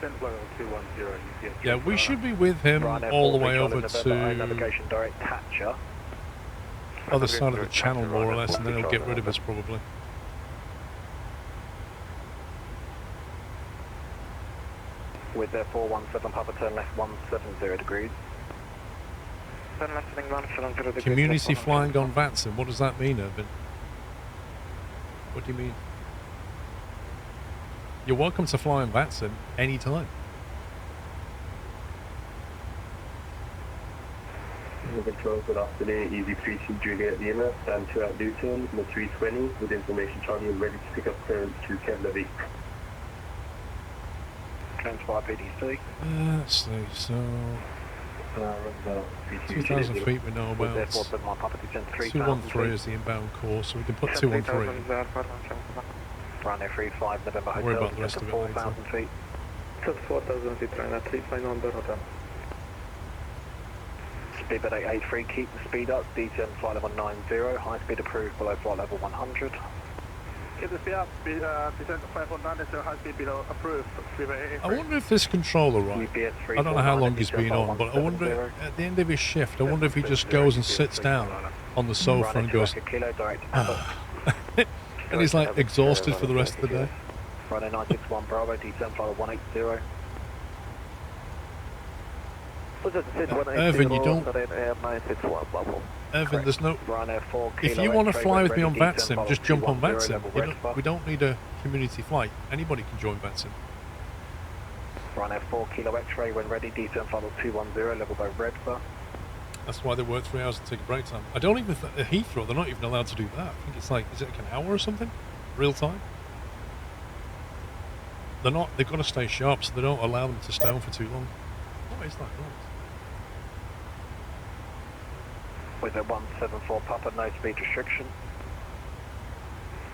Descent level 210, UPS. Yeah, we should be with him Ryanair all the way November, over to navigation direct Thatcher. other side of the channel, more or less, and then he'll get rid of us probably. With their 417 Papa, turn left 170 degrees. Turn left 170 degrees. Community flying on Vatson, what does that mean, Irvin? What do you mean? You're welcome to fly on Vatson anytime. Control, good afternoon, Easy 32 Juliet Lima, stand 2 at Luton, the 320, with information Charlie is ready to pick up clearance to Kevlar. Transpire PDC. Let's see, so 2,000 feet we know about. 213 is the inbound course, so we can put 213. Ryanair 35 November Hotel. Worry about the rest of it later. 4,000 feet. 4,000 feet, Ryanair 35 November Hotel. Speedbird 883, keep the speed up, D10 flight level 90, high speed approved below flight level 100. Keep the speed up, descent 519, so high speed below approved, Speedbird 883. I wonder if this controller, right, I don't know how long he's been on, but I wonder, at the end of his shift, I wonder if he just goes and sits down on the sofa and goes, and he's like exhausted for the rest of the day. Ryanair 961 Bravo, D10 flight level 180. Irvin, you don't. Irvin, there's no. If you want to fly with me on VATSIM, just jump on VATSIM. We don't need a community flight. Anybody can join VATSIM. Ryanair 4 Kilo X-ray when ready. D10 flight level 210, level by red bar. That's why they work 3 hours and take a break time. I don't even at Heathrow. They're not even allowed to do that. I think it's like, is it like an hour or something? Real time. They're not. They've got to stay sharp, so they don't allow them to stay on for too long. What is that noise? With a 174 Papa, no speed restriction.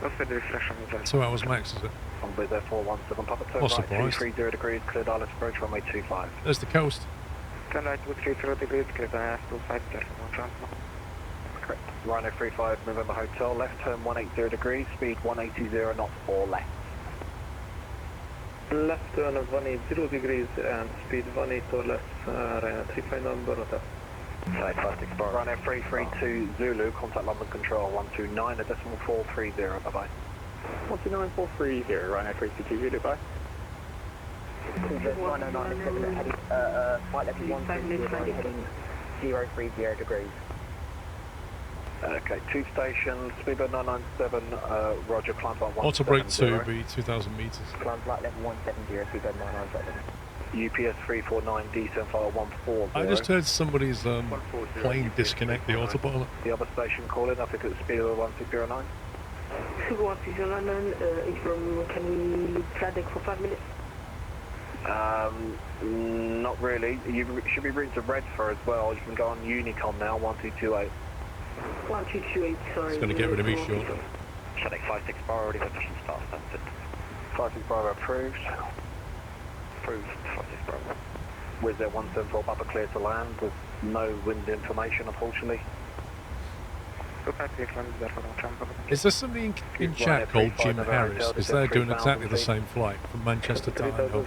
No speed restriction. 2 hours max, is it? And with a 417 Papa, turn Not right surprised. 230 degrees, cleared Islands approach runway 25. There's the coast. Turn right 230 degrees, cleared Islands 25, correct. Ryanair 35 November Hotel, left turn 180 degrees, speed 180 knots or less. Left turn of 180 degrees and speed 180 or less, Ryanair 35 November Hotel. Fantastic spot. Ryanair 332 Zulu, contact London Control 129 at decimal 430, bye bye. 129.430, Ryanair 322 Zulu, bye. Flight level 130, heading 030 degrees. Okay, 2 stations, speedbird 997, roger, climb on 170. Auto brake 2 be 2,000 meters. Climb flight level 170, speedbird 997. UPS 349, descent file 140. I just heard somebody's plane disconnect the autopilot. The other station calling, I think it's speedbird 1609. Sugar 1609, from, can we fly deck for 5 minutes? Not really. You should be routed to Redford as well. You can go on Unicom now, 1228. 1228, sorry. It's going to get rid of me shortly. Sonic 56 bar, already got mission start standard. 56 bar approved. Approved, 56 bar. Wizz Air 174 Papa clear to land with no wind information, unfortunately. Is there somebody in chat called Jim Harris? Because they're doing exactly the same flight from Manchester to Eindhoven.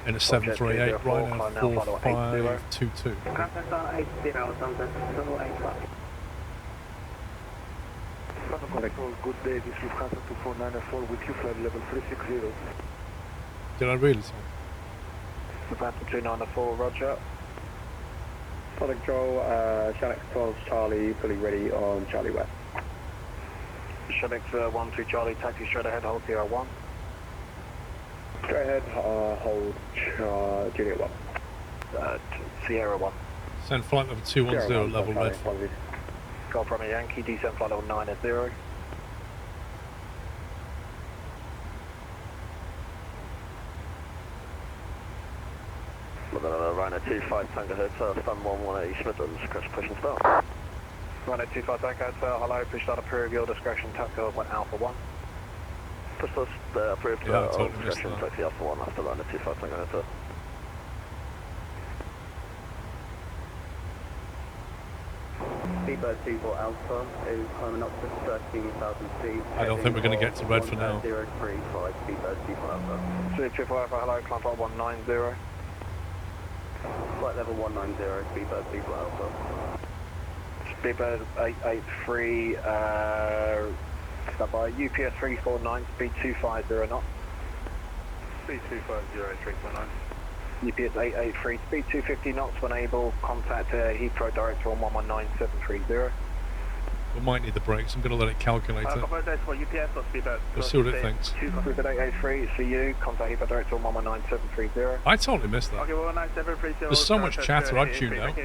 In a 738 Ryanair 4522. Good day, this is Lufthansa 2494 with you, flight level 360. Did I really say? Lufthansa 294, roger. Sonic Control, Shanix 12 Charlie, fully ready on Charlie West. Shanix 12 Charlie, taxi straight ahead, hold Sierra 1. Straight ahead, hold Juliet 1. Sierra 1. Send flight level 210, level red. Golf from a Yankee, descent flight level 90. Ryanair 25 Tango Hotel, stand 118 East Midlands, crash push and start. Ryanair 25 Tango Hotel, hello, push start approved, your discretion, taxi 1 Alpha 1. Push start approved, yeah, totally discretion, taxi Alpha 1 after Ryanair 25 Tango Hotel. Speedbird 24 Alpha is climbing up to 13,000 feet. I don't think we're going to get to red for now. 035 Speedbird 24 Alpha. 324 Alpha, hello, climb flight 190. Flight level 190, Speedbird 24 Alpha. Speedbird 883, stand by, UPS 349, speed 250 knots. Speed 250, 349. UPS 883, speed 250 knots when able, contact Heathrow Director on 119730. We might need the brakes, I'm going to let it calculate it. We'll see what it thinks. Speedbird 883, it's for you, contact Heathrow Director on 119730. I totally missed that. There's so much chatter, I'd tune out.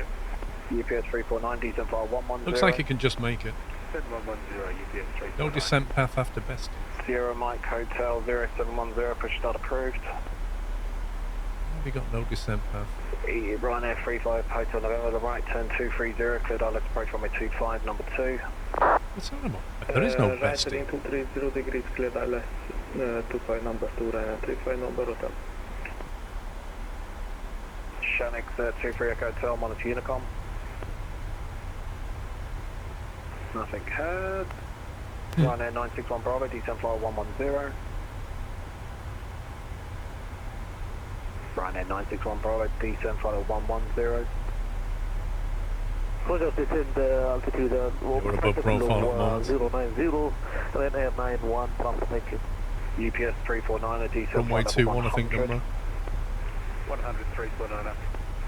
UPS 349, descent file 110. Looks like it can just make it. 110, UPS 349. No descent path after best. Sierra Mike Hotel 0710, push start approved. We got no descent path. Ryanair 35 Hotel November, the right turn 230, cleared island approach runway 25, number 2. What's that about? There is no bestie. 30 degrees, cleared island 25, number 2, Ryanair 35, number hotel. Shanix 23 Echo Hotel, monitor Unicom. Nothing heard. Ryanair 961 Bravo, descent flight 110. Ryanair 961 Bravo, descent flight 110. We'll just descend altitude we're above profile 090, then air 91, thank you. UPS 349, a descent runway flight 21, I think, number. 100, 349.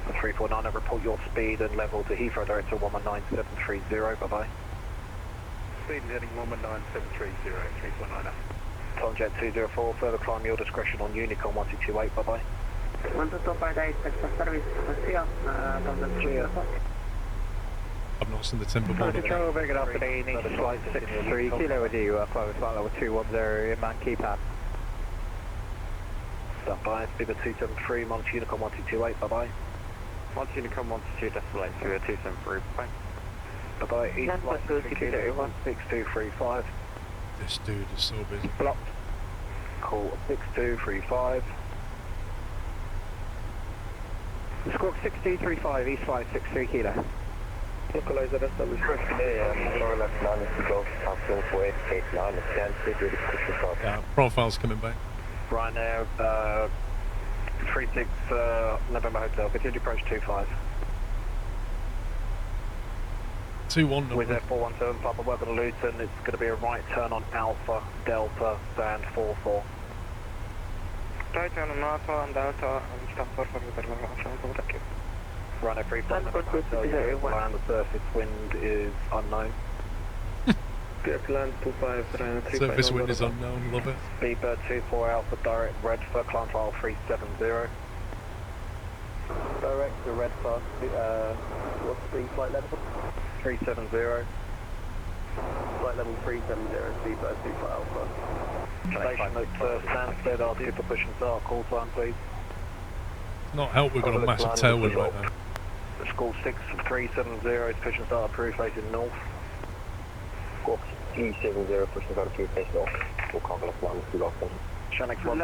349, report your speed and level to Heathrow Director 119730, bye-bye. Speed heading 119730, 349. Tomjet 204, further climb your discretion on Unicom 1228, bye-bye. 1258, extra service, Cheers. I've not seen the timber board. Control, very good afternoon, East Flight 63, Kilo with you, flight level 210, inbound keypad. Stand by, Speedbird 273, monitor Unicom 1228, bye-bye. Monitor Unicom 122, decibel 273, bye. Bye-bye, East Flight 63, 6235. This dude is so busy. Blocked. Call 6235. Squawk 6235, East Flight 63, Kilo. Localizer established. Yeah, profile's coming back. Ryanair 36 November Hotel, continue approach 25. 21 number. Wizz Air 417, Papa Weather Luton, it's going to be a right turn on Alpha, Delta, stand 44. Titan, Martha and Delta, and stand for the thank you. Runway 35, land the surface wind is unknown. Land 25, Ryan 35. Surface wind is unknown, love it. Speedbird 24 Alpha direct red for climb file 370. Direct to red for, what's the flight level? 370. Flight level 370, Speedbird 24 Alpha. Station at Stansted, ask you for push and start, call sign please. It's not help, we've got a massive tailwind right now. School 6370 is push and start approved facing north. Squawk E70, push and start approved facing north. We'll contact us 1 2 lost. Shanix 1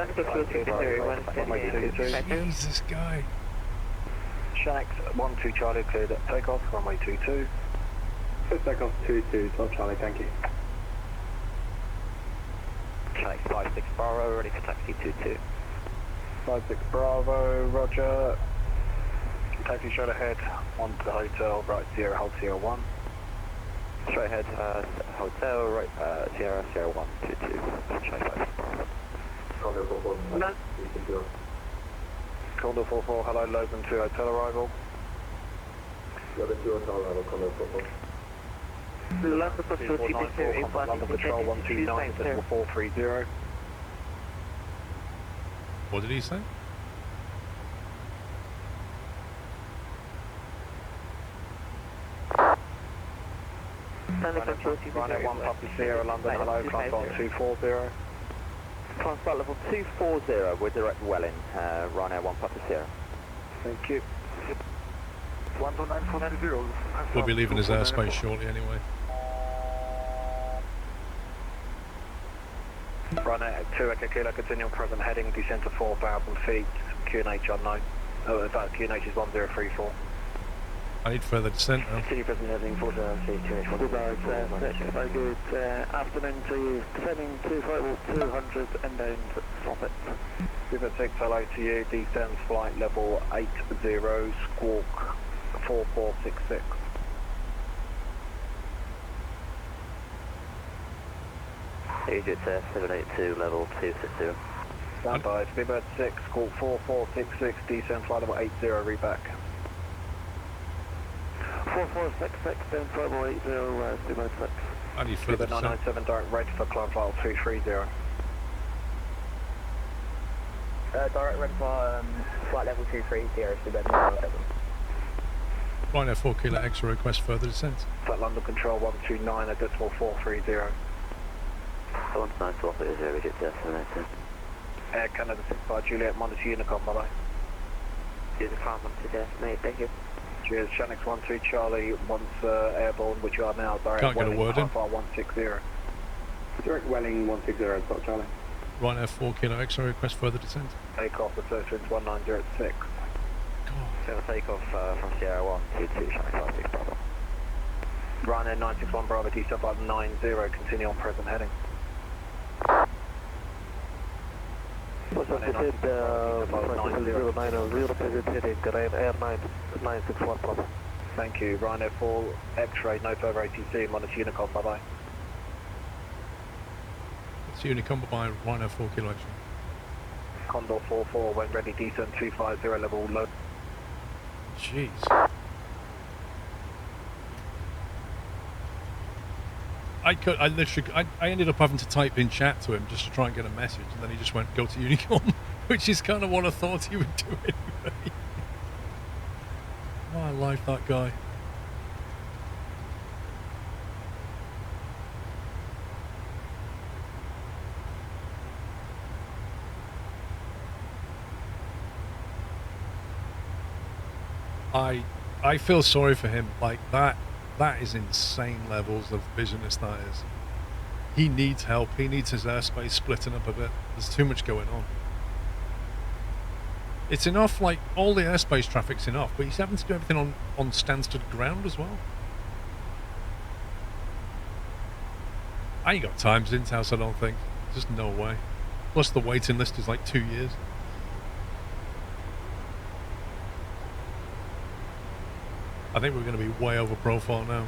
Jesus guy. Shanix 1-2 Charlie cleared at takeoff, runway 22. First takeoff 22, 12 Charlie, thank you. Shanix 56 Bravo, ready for taxi 22. 56 Bravo, roger. Taxi straight ahead, on to the hotel, right Sierra, hold Sierra 1. Straight ahead, hotel, right, Sierra, Sierra 1, 22, Shanix 5. Condor 44, hello, Logan 2 hotel arrival. Logan 2 hotel arrival, Condor 44. London Patrol 129, decimal 430. What did he say? Ryanair 1 Papa Sierra, London, hello, climb flight 240. Climb flight level 240, we're direct Welling, Ryanair 1 Papa Sierra. Thank you. We'll be leaving his airspace shortly anyway. Ryanair 2 Echo Kilo, continuing present heading, descent to 4,000 feet, QNH unknown. Oh, in fact, QNH is 1034. I need further descent now. Continue present heading, 4,000 feet, QNH 1034. Very good afternoon to you. Descending to flight level 200 and down to drop it. River 6, hello to you, descends flight level 80, squawk 4466. Egypt 782, level 260. Stand by, Speedbird 6, squawk 4466, descend flight level 80, reback. 4466, down flight level 80, Speedbird 6. I need further Speedbird 997, direct red for climb flight 230. Direct red for flight level 230, Speedbird 997. Ryanair 4 Kilo X-ray, request further descent. Flight London Control 129, decimal 430. 194 for Israel, Egypt 782. Air Canada 65 Juliet, minus Unicom, bye bye. Unicom, mate, thank you. Cheers, Shanix 1-2 Charlie, once airborne, which you are now, direct Can't get a Welling, word in. 160. Direct Welling 160, 12 Charlie. Ryanair 4 Kilo X-ray, request further descent. Takeoff, the search winds 1906. So takeoff from Sierra 1, 22, Shanix 56 Bravo. Ryanair 961 Bravo, descent flight 90, continue on present heading. What's up, Air 990, present heading, Ryanair 961 Bravo. Thank you, Ryanair 4 X-ray, no further ATC, minus Unicom, bye bye. It's Unicom by Ryanair 4 Kilo X-ray. Condor 44, when ready, descent 250, level low. Jeez. I ended up having to type in chat to him just to try and get a message, and then he just went, go to Unicom, which is kind of what I thought he would do anyway. Oh, I like that guy. I feel sorry for him. Like that is insane levels of business, that is. He needs help. He needs his airspace splitting up a bit. There's too much going on. It's enough, like all the airspace traffic's enough, but he's having to do everything on Stansted ground as well. I ain't got times in house, I don't think. Just no way. Plus the waiting list is like 2 years. I think we're going to be way over profile now.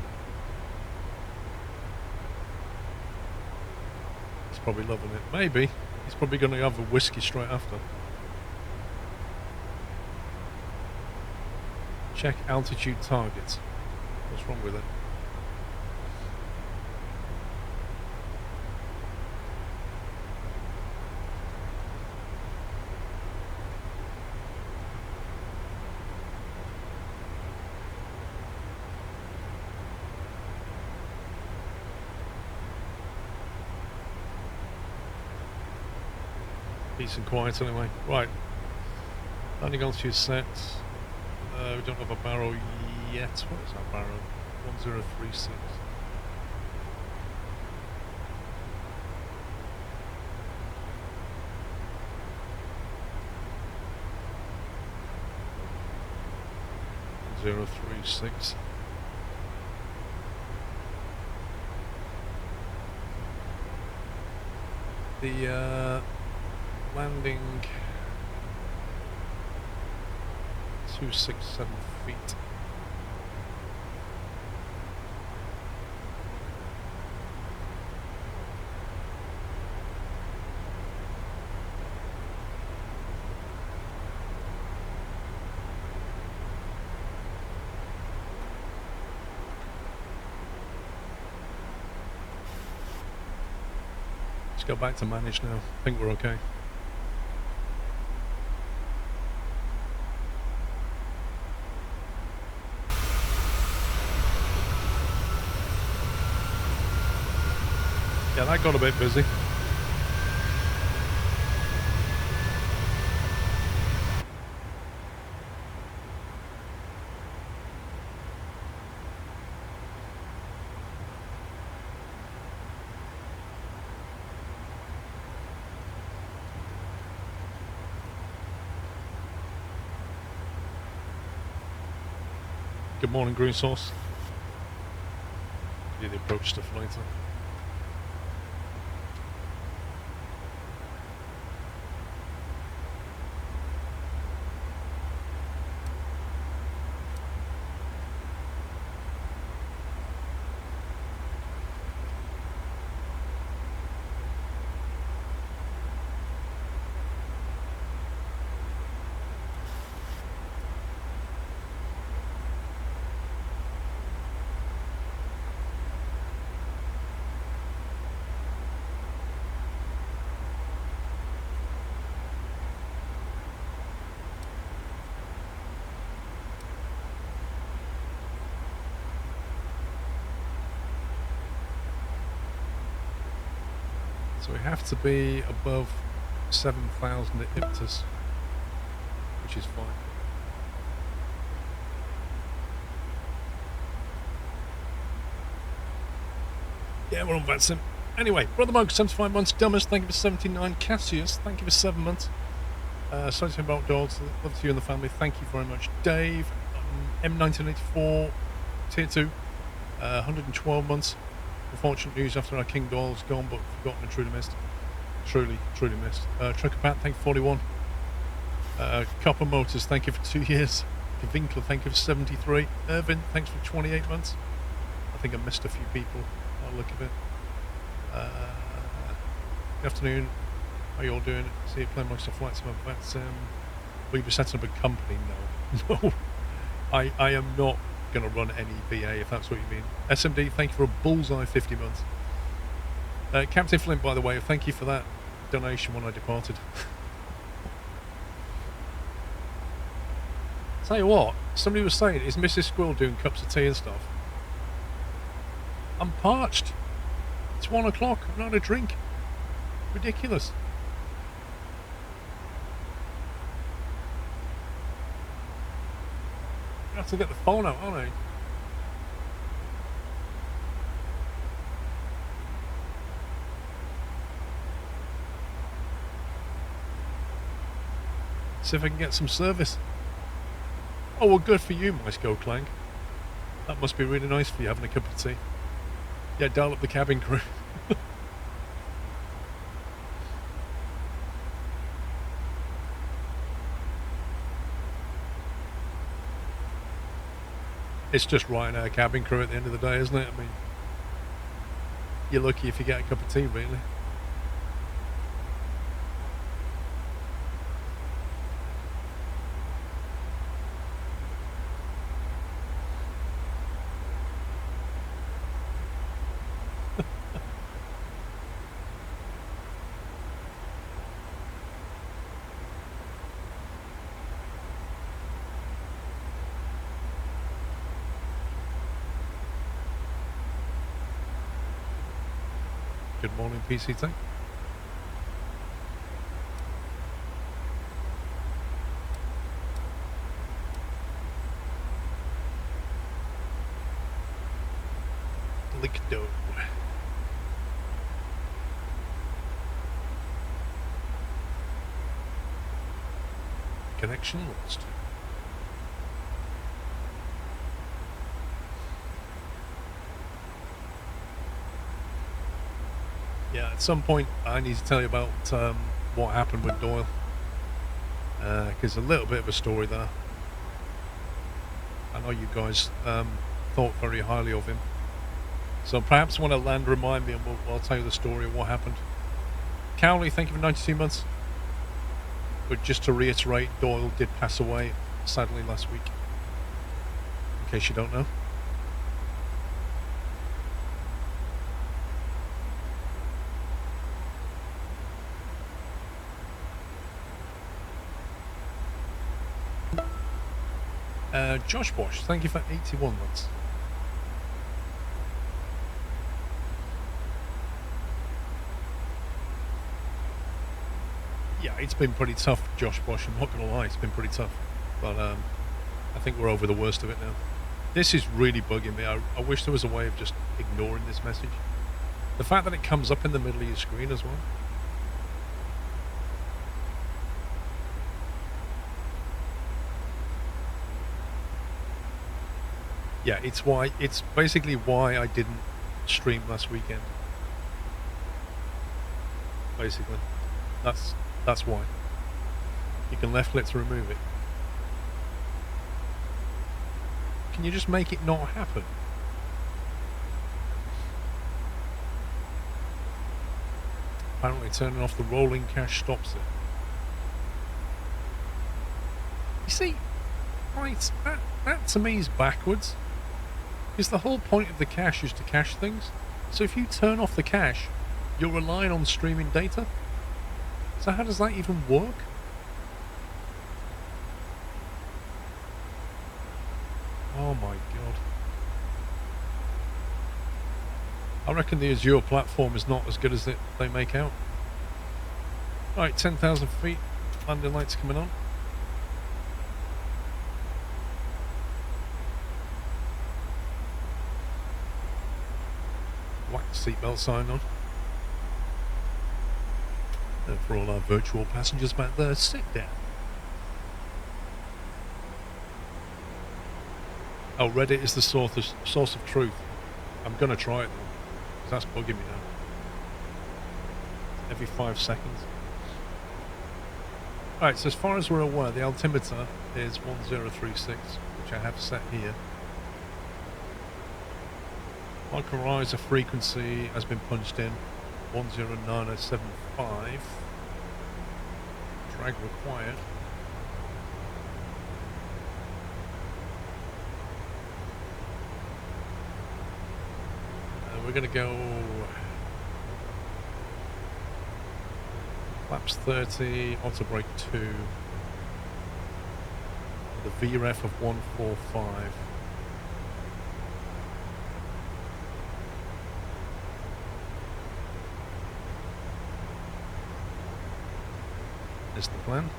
He's probably loving it. Maybe. He's probably going to have a whiskey straight after. Check altitude targets. What's wrong with it? Peace and quiet anyway. Right. Landing onto your set. We don't have a barrow yet. What is our barrow? 1036. Zero 36. The landing 267 feet. Let's go back to manage now. I think we're okay. Yeah, that got a bit busy. Good morning, Green Sauce. Do the approach stuff later. So we have to be above 7,000 at Iptus, which is fine. Yeah, we're on VATSIM. Anyway, Brother Monk, 75 months. Dumbest, thank you for 79. Cassius, thank you for 7 months. Sorry to hear about dogs. Love to you and the family. Thank you very much. Dave, M1984, Tier 2, 112 months. Unfortunate news after our King Doyle's gone, but forgotten and truly missed. Truly missed. Truckerpat, thank you for 41. Copper Motors, thank you for 2 years. Winkler, thank you for 73. Irvin, thanks for 28 months. I think I missed a few people. I'll look at it. Good afternoon. How you all doing? See you playing most of flights about that. Will you be setting up a company? No. No. I am not going to run any VA, if that's what you mean. SMD, thank you for a bullseye 50 months. Captain Flint, by the way, thank you for that donation when I departed. Tell you what, somebody was saying, is Mrs. Squirrel doing cups of tea and stuff? I'm parched. It's 1 o'clock. I've not had a drink. Ridiculous. I have to get the phone out, aren't I? See if I can get some service. Oh, well, good for you, Mice Go Clank. That must be really nice for you, having a cup of tea. Yeah, dial up the cabin crew. It's just Ryanair cabin crew at the end of the day, isn't it? I mean, you're lucky if you get a cup of tea, really. Good morning, PC Tech. Lickdo. Connection lost. Yeah, at some point I need to tell you about what happened with Doyle. Because a little bit of a story there. I know you guys thought very highly of him. So perhaps when I land, remind me and I'll tell you the story of what happened. Cowley, thank you for 92 months. But just to reiterate, Doyle did pass away, sadly, last week. In case you don't know. Josh Bosch, thank you for 81 months. Yeah, it's been pretty tough, Josh Bosch, I'm not going to lie, it's been pretty tough. But I think we're over the worst of it now. This is really bugging me. I wish there was a way of just ignoring this message. The fact that it comes up in the middle of your screen as well. Yeah, it's basically why I didn't stream last weekend. Basically. That's why. You can left click to remove it. Can you just make it not happen? Apparently turning off the rolling cache stops it. You see, right, that to me is backwards. Because the whole point of the cache is to cache things. So if you turn off the cache, you're relying on streaming data. So how does that even work? Oh my god. I reckon the Azure platform is not as good as they make out. Right, 10,000 feet. Landing lights coming on. Whack the seatbelt sign on. And for all our virtual passengers back there, sit down. Oh, Reddit is the source of truth. I'm going to try it though, because that's bugging me now. Every 5 seconds. Alright, so as far as we're aware, the altimeter is 1036, which I have set here. Microrizer frequency has been punched in, 109075. Drag required. We're going to go flaps 30, auto brake 2, the VREF of 145. Is the plan.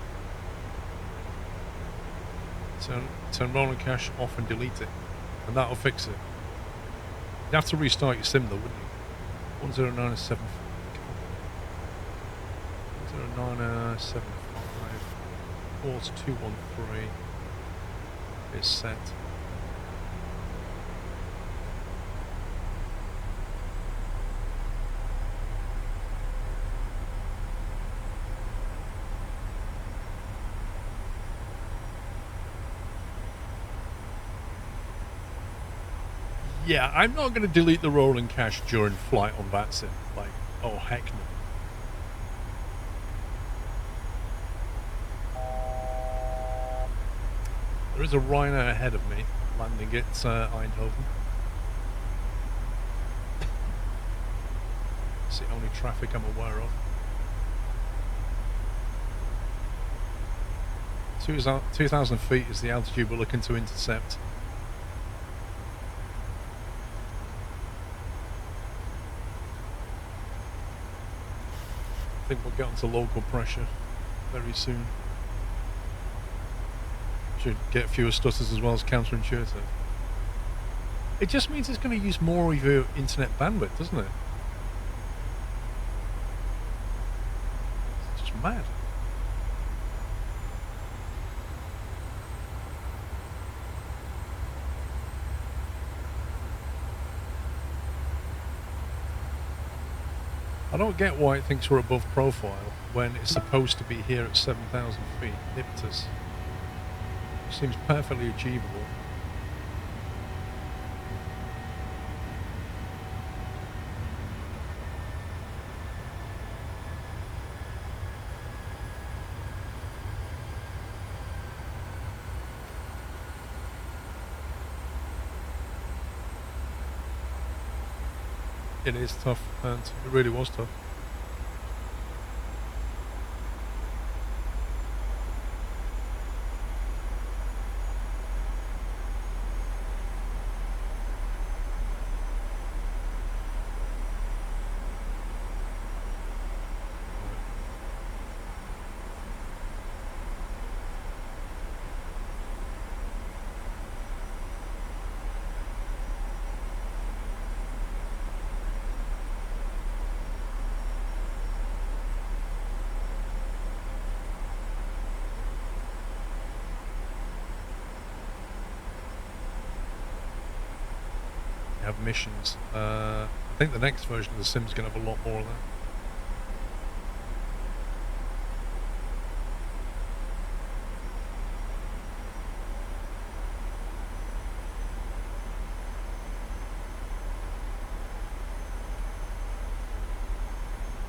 Turn rolling cache off and delete it, and that'll fix it. You'd have to restart your sim though, wouldn't you? 1097. 109075. Port 213 is set. Yeah, I'm not going to delete the rolling cache during flight on that sim. Like, oh heck no. There is a Ryanair ahead of me, landing at Eindhoven. It's the only traffic I'm aware of. 2,000 feet is the altitude we're looking to intercept. think we'll get onto local pressure very soon. Should get fewer stutters as well as counterintuitive. It just means it's going to use more of your internet bandwidth, doesn't it? It's just mad. I don't get why it thinks we're above profile when it's supposed to be here at 7,000 feet. Iptus. Seems perfectly achievable. It is tough, and it really was tough. Have missions. I think the next version of the sim's going to have a lot more of that.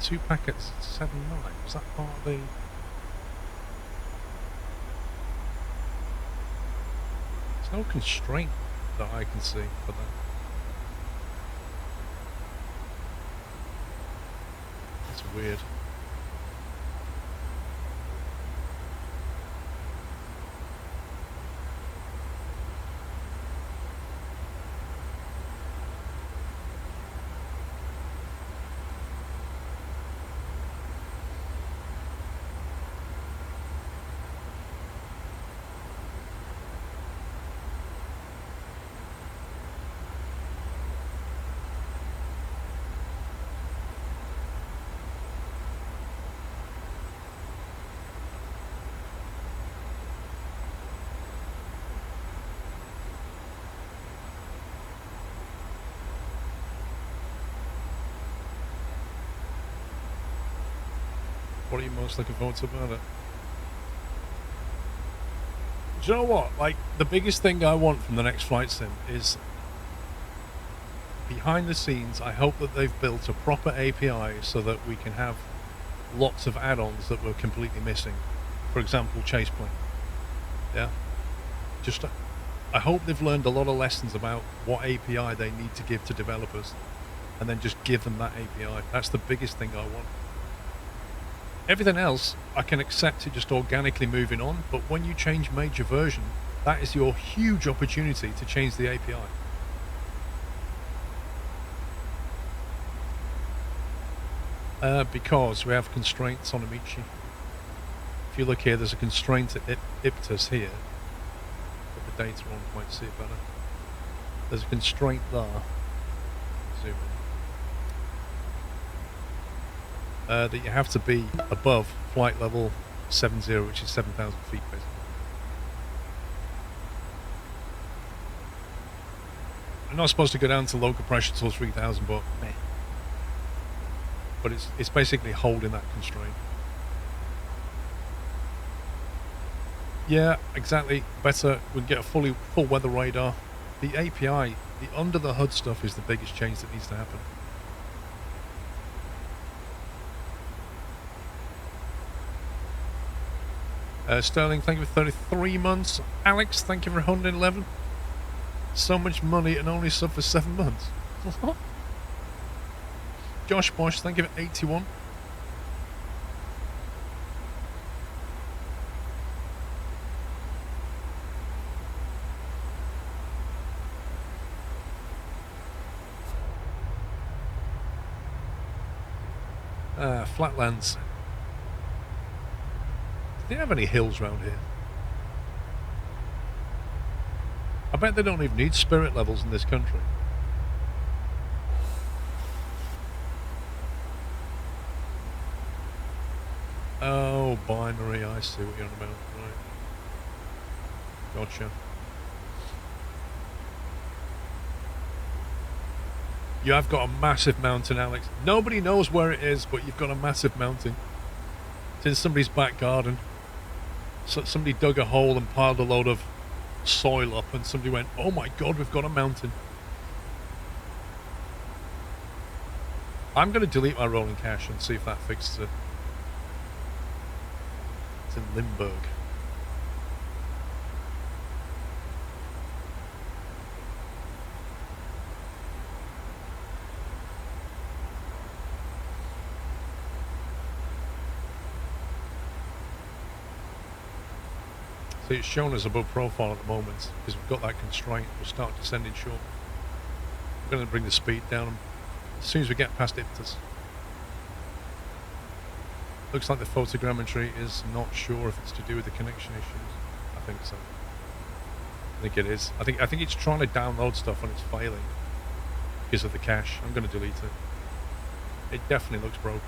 Two packets, 7-9. Was that part of the... There's no constraint that I can see for that. That's weird. What are you most looking forward to about it? Do you know what? Like, the biggest thing I want from the next flight sim is, behind the scenes, I hope that they've built a proper API so that we can have lots of add-ons that we're completely missing. For example, chase plane. Yeah. Just, I hope they've learned a lot of lessons about what API they need to give to developers, and then just give them that API. That's the biggest thing I want. Everything else, I can accept it just organically moving on, but when you change major version, that is your huge opportunity to change the API. Because we have constraints on Amici. If you look here, there's a constraint at Iptus here. Put the data on, you might see it better. There's a constraint there. Zoom in. That you have to be above flight level 70, which is 7,000 feet basically. I'm not supposed to go down to local pressure till 3,000, but meh. But it's basically holding that constraint. Yeah, exactly. Better, we can get a full weather radar. The API, the under the hood stuff is the biggest change that needs to happen. Sterling, thank you for 33 months. Alex, thank you for 111. So much money and only sub for 7 months. Josh Bosch, thank you for 81. Flatlands. Do you have any hills around here? I bet they don't even need spirit levels in this country. Oh, binary, I see what you're on about. Right. Gotcha. You have got a massive mountain, Alex. Nobody knows where it is, but you've got a massive mountain. It's in somebody's back garden. So somebody dug a hole and piled a load of soil up, and somebody went, oh my god, we've got a mountain. I'm going to delete my rolling cache and see if that fixes it. It's in Limburg. See, it's shown as above profile at the moment because we've got that constraint. We'll start descending short. I'm going to bring the speed down as soon as we get past Iptus. Looks like the photogrammetry is not sure if it's to do with the connection issues. I think so. I think it is. I think it's trying to download stuff and it's failing because of the cache. I'm going to delete it. It definitely looks broken.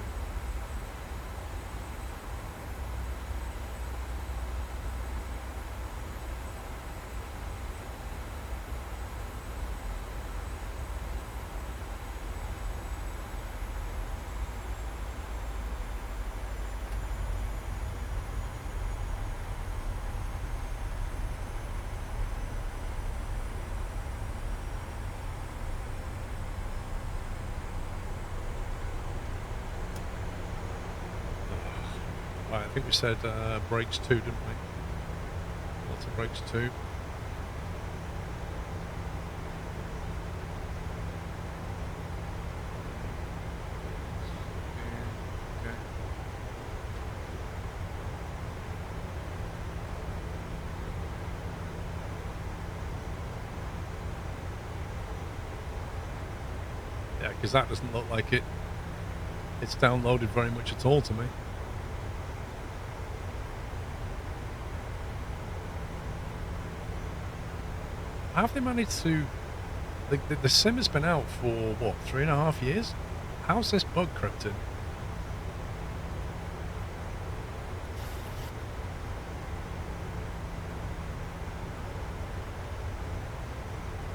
I think we said brakes 2, didn't we? Lots of brakes 2. Okay. Yeah, because that doesn't look like it's downloaded very much at all to me. How have they managed to... The sim has been out for, what, 3.5 years? How's this bug crept in?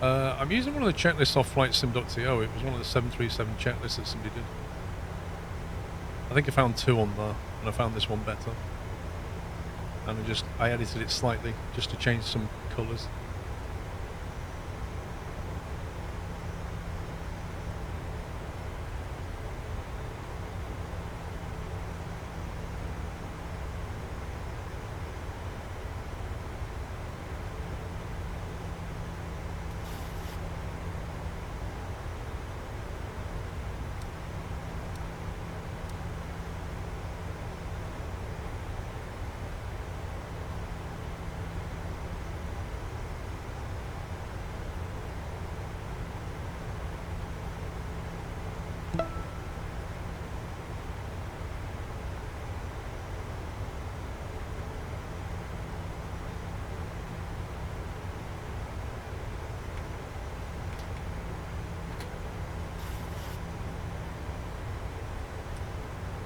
I'm using one of the checklists off flightsim.to. It was one of the 737 checklists that somebody did. I think I found 2 on there, and I found this one better. And I edited it slightly, just to change some colours.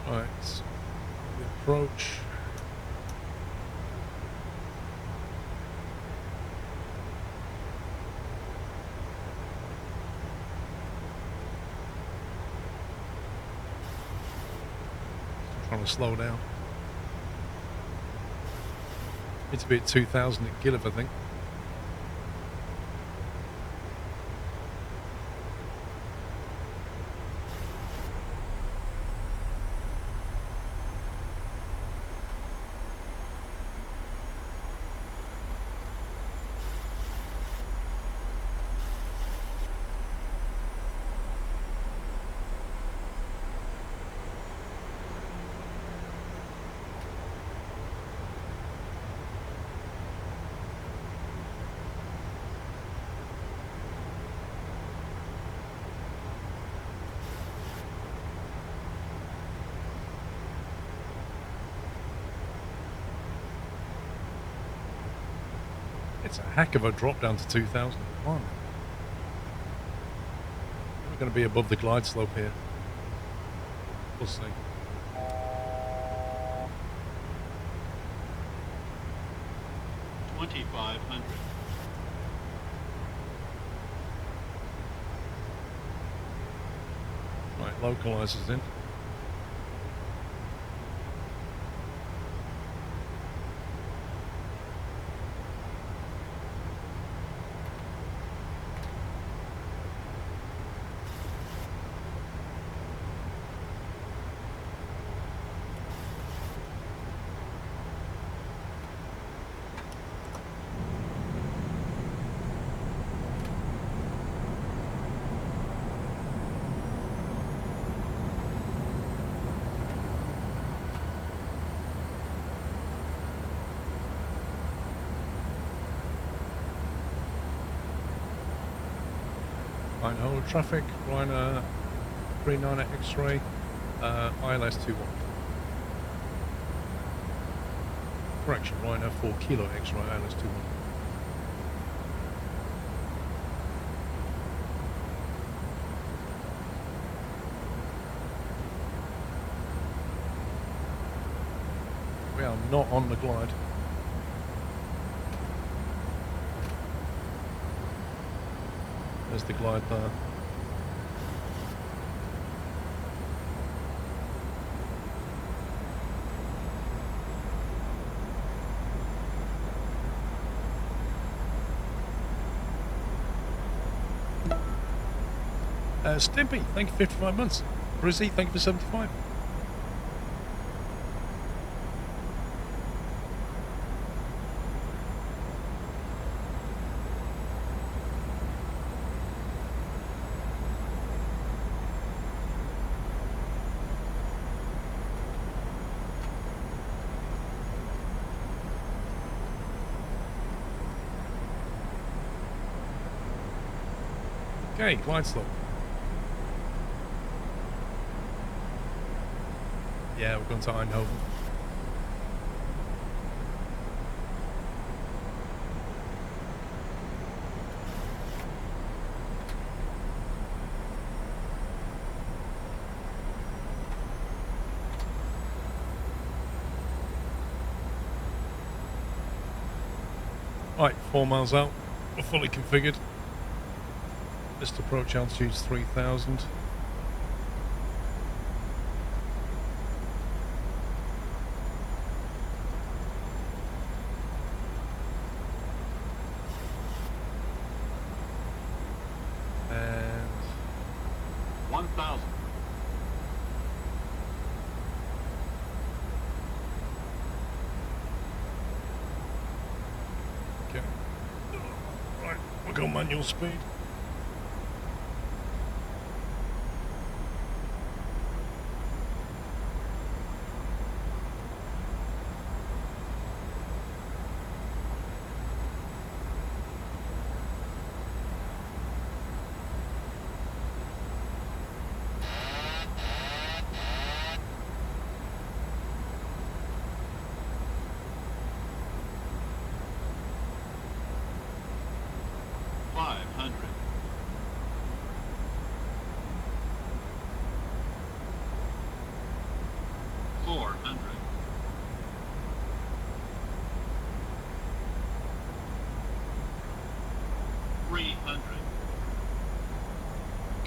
Right, the approach. Still trying to slow down. Need to be at 2,000 at Gillif, I think. That's a heck of a drop down to 2001. We're going to be above the glide slope here. We'll see. Right, localizers in. Fine, hold traffic, Ryanair 39 X-ray, ILS 21. Correction, Ryanair 4 Kilo X-ray, ILS 21. We are not on the glide. There's the glide there. Stimpy, thank you for 55 months. Brizzy, thank you for 75. Okay, glide slope. Yeah, we're going to Eindhoven. Right, 4 miles out. We're fully configured. Missed approach altitude is 3,000. And 1,000. Okay. Right, we'll go manual speed.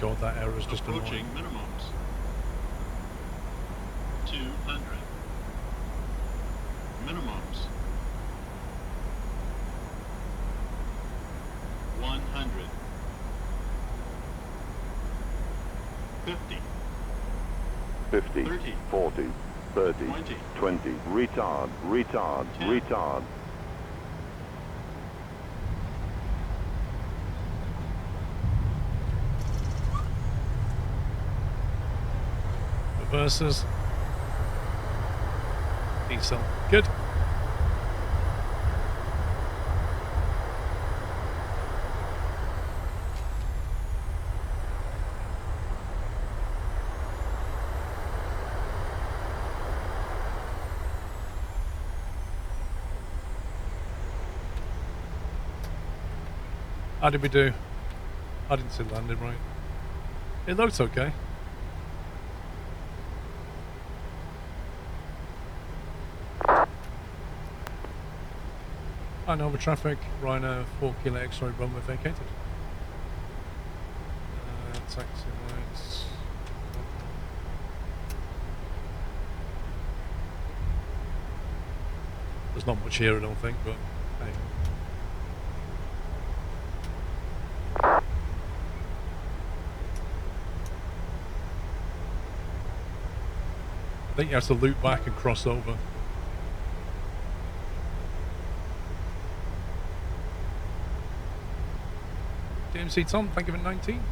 God, that error is just approaching annoying. minimums. 200. Minimums. 100. 50. 50, 30, 40, 30, 20, 20, retard, retard, 10. retard. Reverses. Decel. Good. How did we do? I didn't see landing right. It looked okay. Fine over traffic, Rhino 4 Kilo X-ray runway vacated. Taxi lights. There's not much here I don't think, but hang on. I think you have to loop back and cross over. DMC Tom, thank you for 19.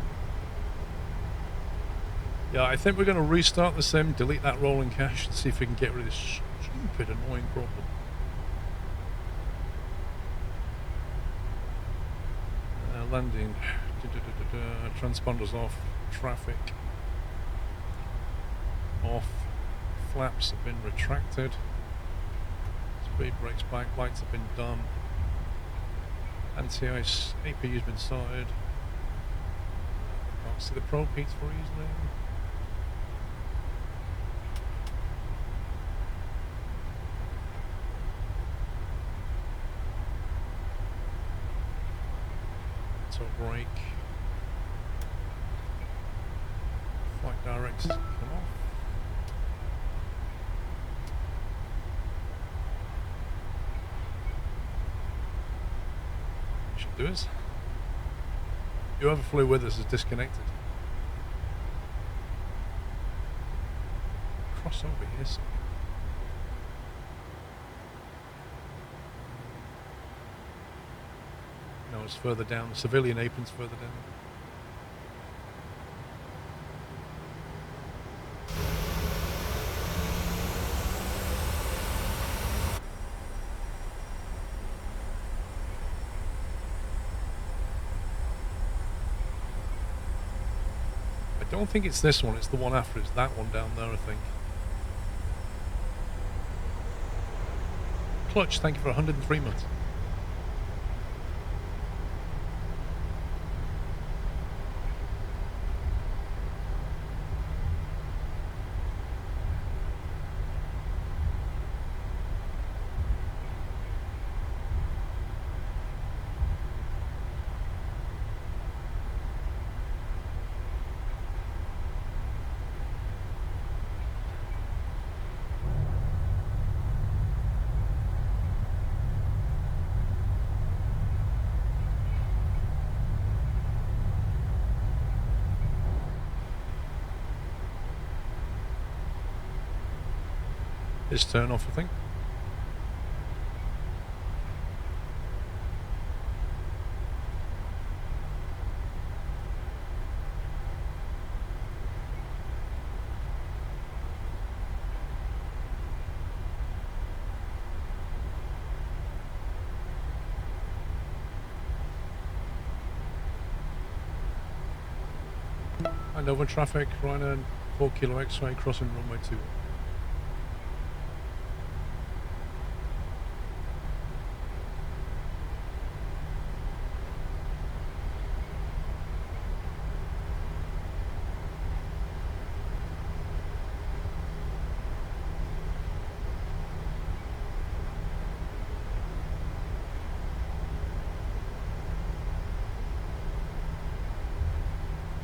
Yeah, I think we're going to restart the sim, delete that rolling cache, and see if we can get rid of this stupid annoying problem. Landing. Transponders off. Traffic off. Flaps have been retracted. Speed brakes back. Lights have been done. Anti-ice APU's been started. Can't see the probe heats very easily. Brake. Flight directs come off. Should do us. Whoever flew with us is disconnected. Cross over here somewhere. No, it's further down. The civilian apron's further down. I don't think it's this one, it's the one after. It's that one down there, I think. Clutch, thank you for 103 months. It's turn off, I think. And over traffic, Rhino 4 Kilo X-ray crossing runway 2.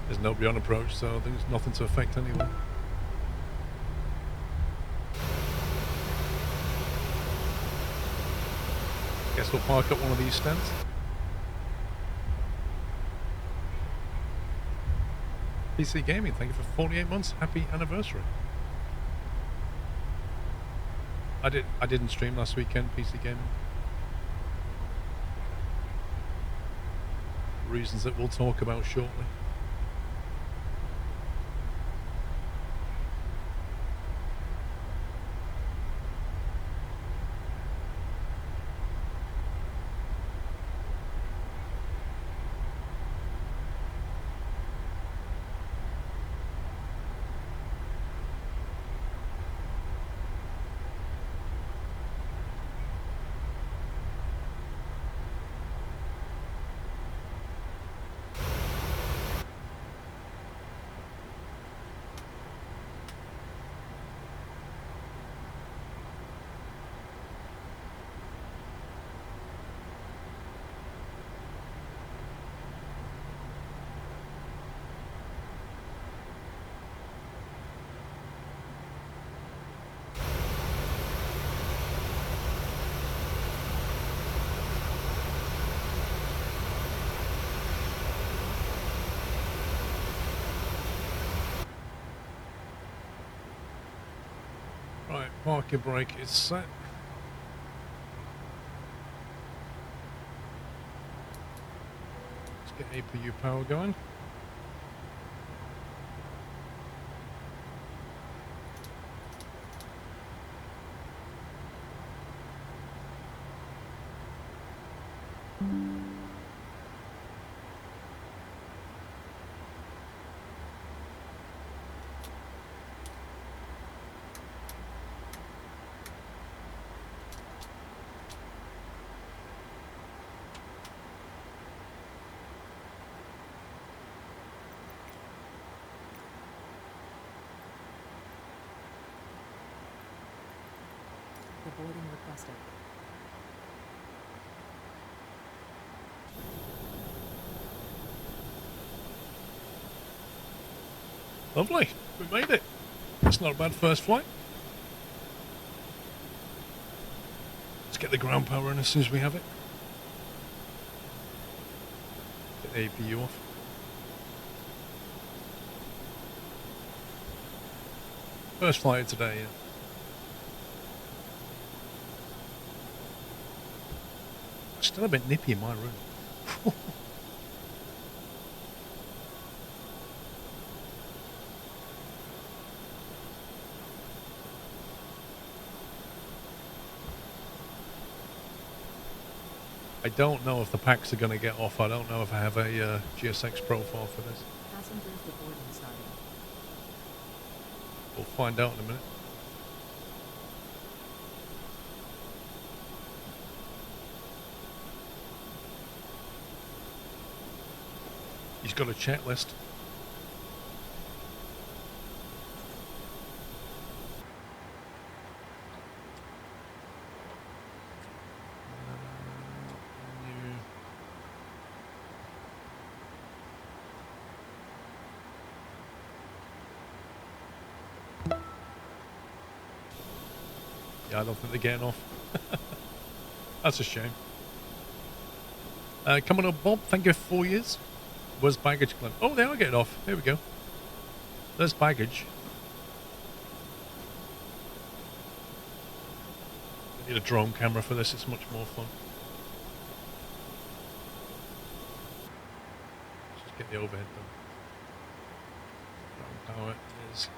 There's nobody on approach, so there's nothing to affect anyway. Guess we'll park up one of these stands. PC Gaming, thank you for 48 months. Happy anniversary. I didn't stream last weekend, PC Gaming. Reasons that we'll talk about shortly. Parking brake is set. Let's get APU power going. Boarding requested. Lovely. We made it. That's not a bad first flight. Let's get the ground power in as soon as we have it. Get the APU off. First flight of today, yeah. Still a bit nippy in my room. I don't know if the packs are going to get off. I don't know if I have a GSX profile for this. Passengers to boarding started. We'll find out in a minute. He's got a checklist. Yeah, I don't think they're getting off. That's a shame. Coming up, Bob. Thank you for 4 years. Where's baggage claim? Oh, they are getting off. Here we go. There's baggage. I need a drone camera for this. It's much more fun. Just get the overhead done. Ground power is...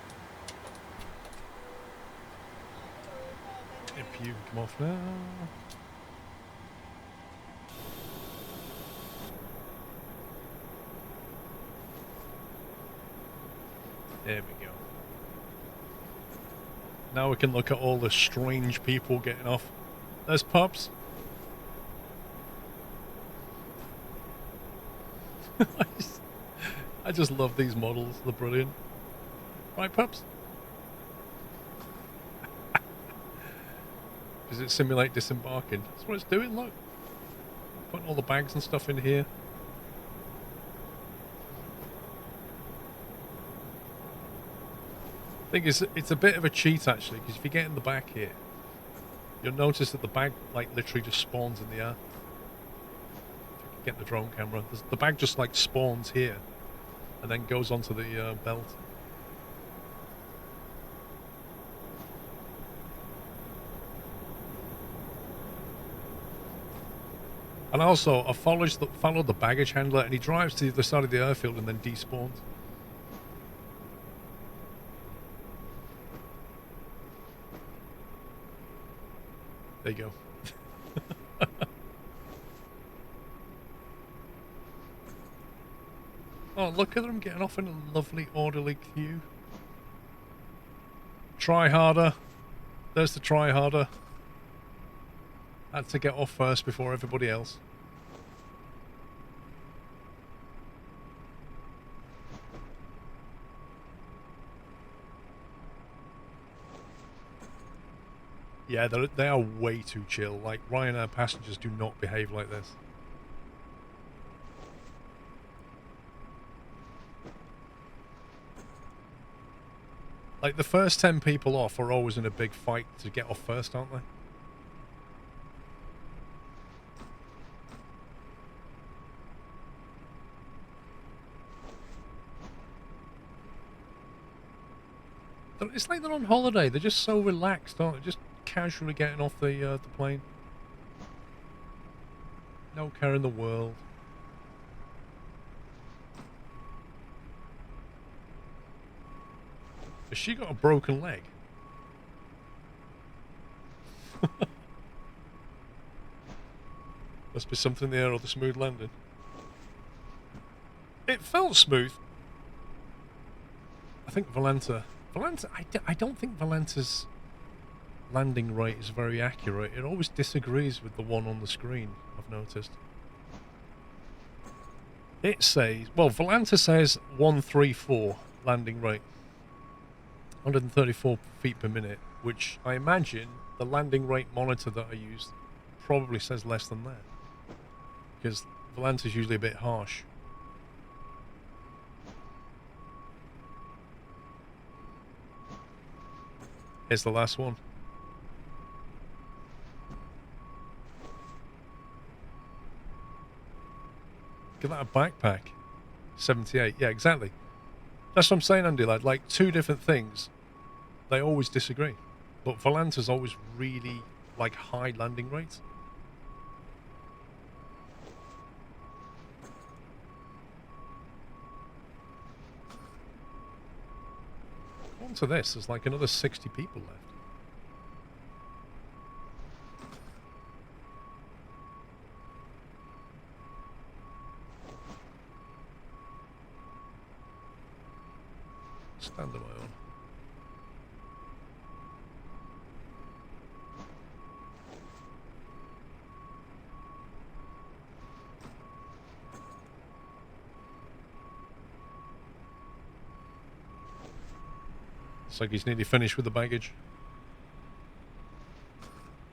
APU can come off now. There we go. Now we can look at all the strange people getting off. There's Pups. I just love these models. They're brilliant. Right, Pups? Does it simulate disembarking? That's what it's doing, look. Putting all the bags and stuff in here. Thing is, it's a bit of a cheat actually, because if you get in the back here, you'll notice that the bag like literally just spawns in the air. If you can get the drone camera, the bag just like spawns here, and then goes onto the belt. And also, I followed the baggage handler, and he drives to the other side of the airfield and then despawns. There you go. Oh, look at them getting off in a lovely orderly queue. Try harder. There's the try harder. Had to get off first before everybody else. Yeah, they are way too chill. Like, Ryanair passengers do not behave like this. Like, the first 10 people off are always in a big fight to get off first, aren't they? It's like they're on holiday. They're just so relaxed, aren't they? Just casually getting off the plane. No care in the world. Has she got a broken leg? Must be something there or the smooth landing. It felt smooth. I think Valenta, I don't think Valenta's landing rate is very accurate. It always disagrees with the one on the screen, I've noticed. It says, well, Valenta says 134 landing rate. 134 feet per minute, which I imagine the landing rate monitor that I use probably says less than that. Because Valenta's usually a bit harsh. Here's the last one. Look at that backpack. 78. Yeah, exactly. That's what I'm saying, Andy, lad. Like, two different things. They always disagree. But Valenta's always really, like, high landing rates. On to this, there's like another 60 people left. Stand on my own. Looks like he's nearly finished with the baggage.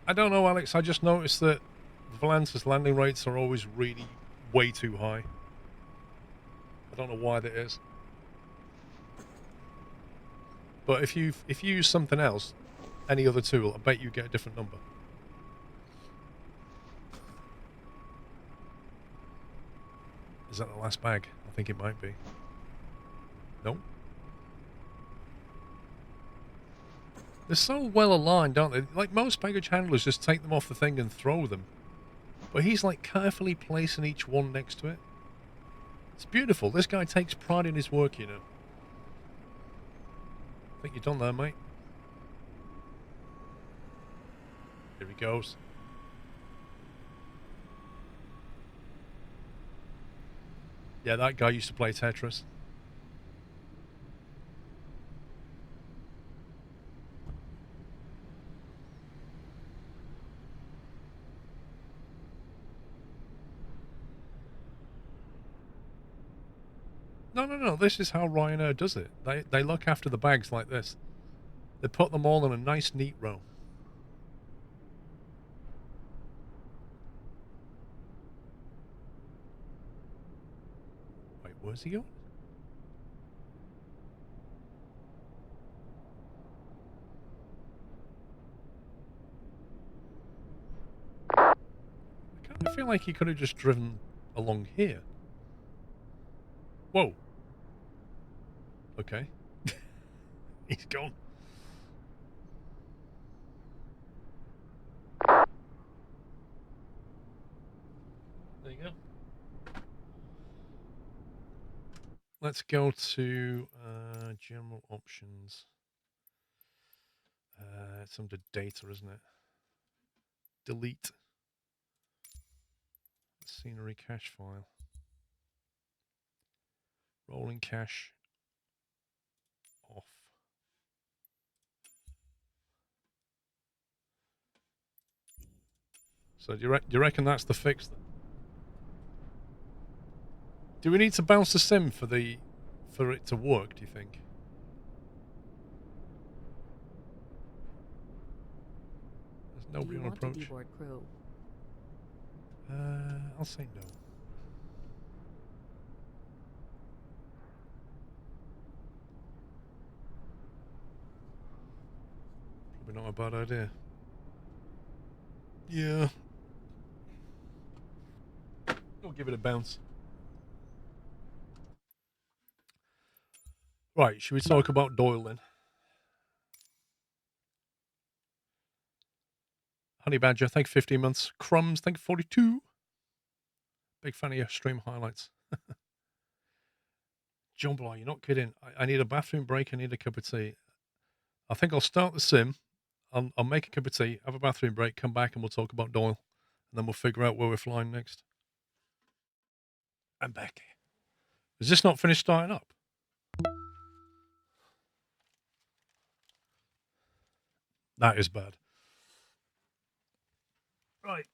I don't know, Alex. I just noticed that Valenta's landing rates are always really way too high. I don't know why that is. But if you use something else, any other tool, I bet you get a different number. Is that the last bag? I think it might be. Nope. They're so well aligned, aren't they? Like, most baggage handlers just take them off the thing and throw them. But he's like carefully placing each one next to it. It's beautiful. This guy takes pride in his work, you know. I think you're done there, mate. Here he goes. Yeah, that guy used to play Tetris. No. This is how Ryanair does it. They look after the bags like this. They put them all in a nice, neat row. Wait, where's he going? I feel like he could have just driven along here. Whoa. Okay. He's gone. There you go. Let's go to general options. It's under data, isn't it? Delete. Scenery cache file. Rolling cache off. So do you reckon that's the fix then? Do we need to bounce the sim for it to work, do you think? There's nobody on approach. To deboard crew? I'll say no. Probably not a bad idea. Yeah. We'll give it a bounce. Right, should we talk about Doyle then? Honey Badger, thank you 15 months. Crumbs, thank you 42. Big fan of your stream highlights. John Bly, you're not kidding. I need a bathroom break. I need a cup of tea. I think I'll start the sim. I'll make a cup of tea, have a bathroom break, come back, and we'll talk about Doyle. And then we'll figure out where we're flying next. I'm back. Is this not finished starting up? That is bad. Right.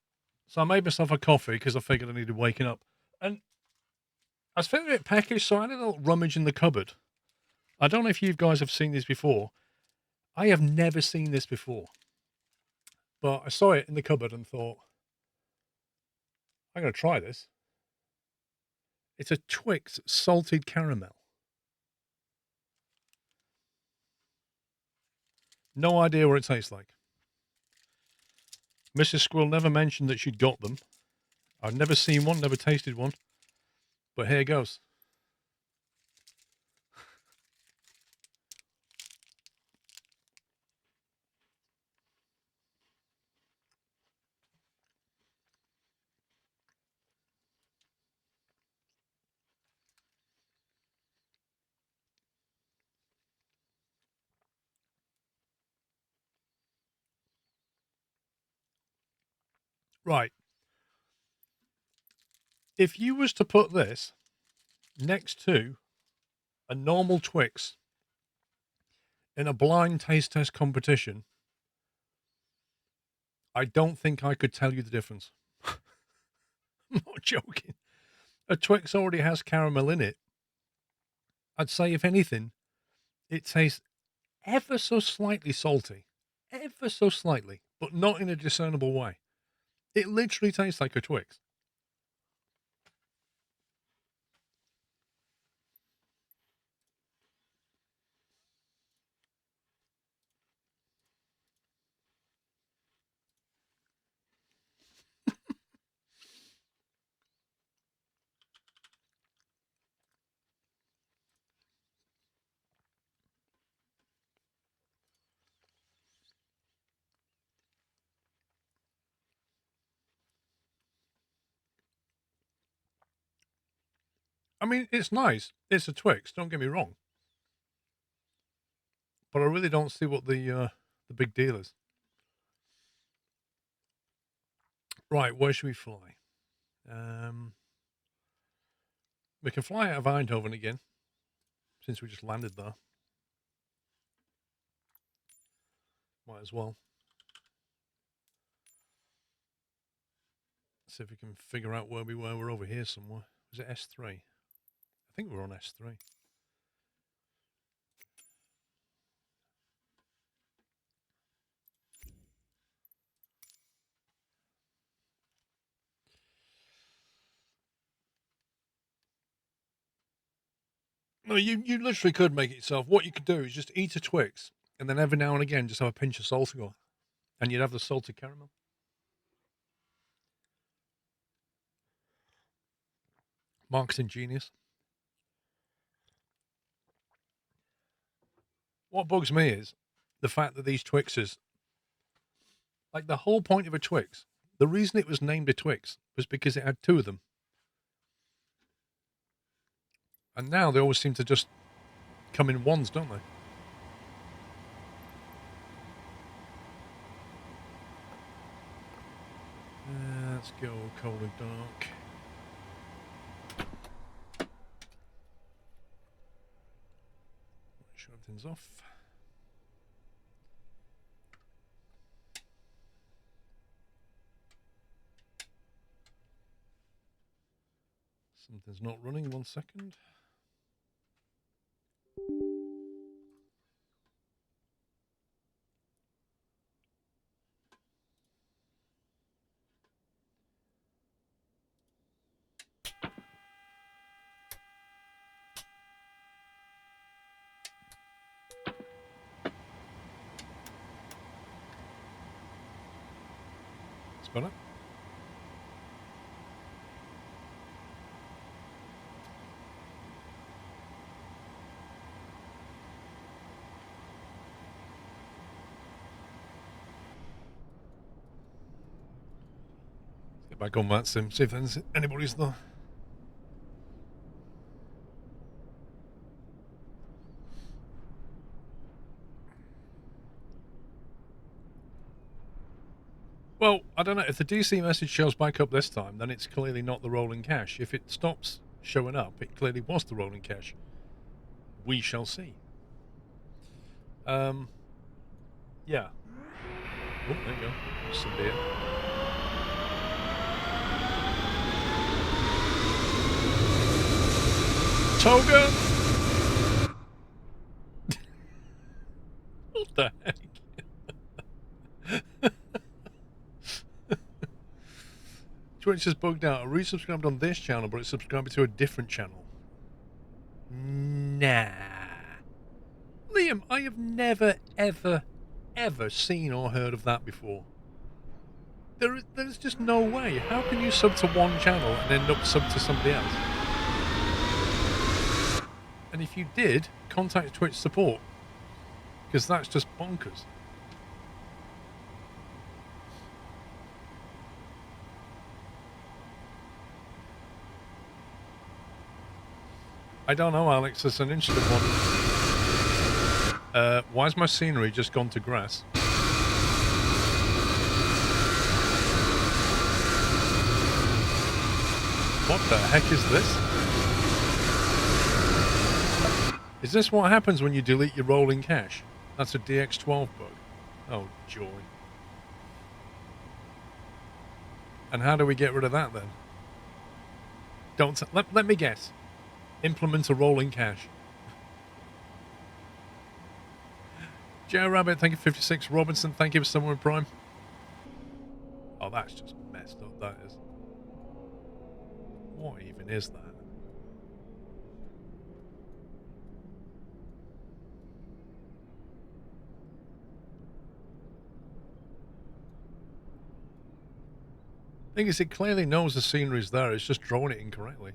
So I made myself a coffee because I figured I needed waking up. And I was feeling a bit peckish, so I had a little rummage in the cupboard. I don't know if you guys have seen this before. I have never seen this before. But I saw it in the cupboard and thought, I'm going to try this. It's a Twix salted caramel. No idea what it tastes like. Mrs. Squirrel never mentioned that she'd got them. I've never seen one, never tasted one. But here goes. Right. If you was to put this next to a normal Twix in a blind taste test competition, I don't think I could tell you the difference. I'm not joking. A Twix already has caramel in it. I'd say, if anything, it tastes ever so slightly salty. Ever so slightly, but not in a discernible way. It literally tastes like a Twix. I mean, it's nice. It's a Twix, don't get me wrong. But I really don't see what the big deal is. Right, where should we fly? We can fly out of Eindhoven again, since we just landed there. Might as well. See if we can figure out where we were. We're over here somewhere. Was it S3? I think we're on S3. No, you literally could make it yourself. What you could do is just eat a Twix, and then every now and again just have a pinch of salt to go, and you'd have the salted caramel. Marketing genius. What bugs me is the fact that these Twixes, like the whole point of a Twix, the reason it was named a Twix was because it had two of them. And now they always seem to just come in ones, don't they? Let's go cold and dark. Make sure everything's off. Something's not running. 1 second. It's better. Get back on that sim, see if there's anybody's there. Well, I don't know. If the DC message shows back up this time, then it's clearly not the rolling cache. If it stops showing up, it clearly was the rolling cache. We shall see. Yeah. Oh, there you go. There's some beer. Toga! What the heck? Twitch is bugged out. I resubscribed on this channel, but it's subscribed to a different channel. Nah. Liam, I have never, ever, ever seen or heard of that before. There's just no way. How can you sub to one channel and end up sub to somebody else? And if you did, contact Twitch support. Because that's just bonkers. I don't know, Alex. It's an interesting one. Why's my scenery just gone to grass? What the heck is this? Is this what happens when you delete your rolling cache? That's a DX12 bug. Oh, joy. And how do we get rid of that then? Let me guess. Implement a rolling cache. Joe Rabbit, thank you 56. Robinson, thank you for Summer in Prime. Oh, that's just messed up, that is. What even is that? Thing is, it clearly knows the scenery's there, it's just drawing it incorrectly.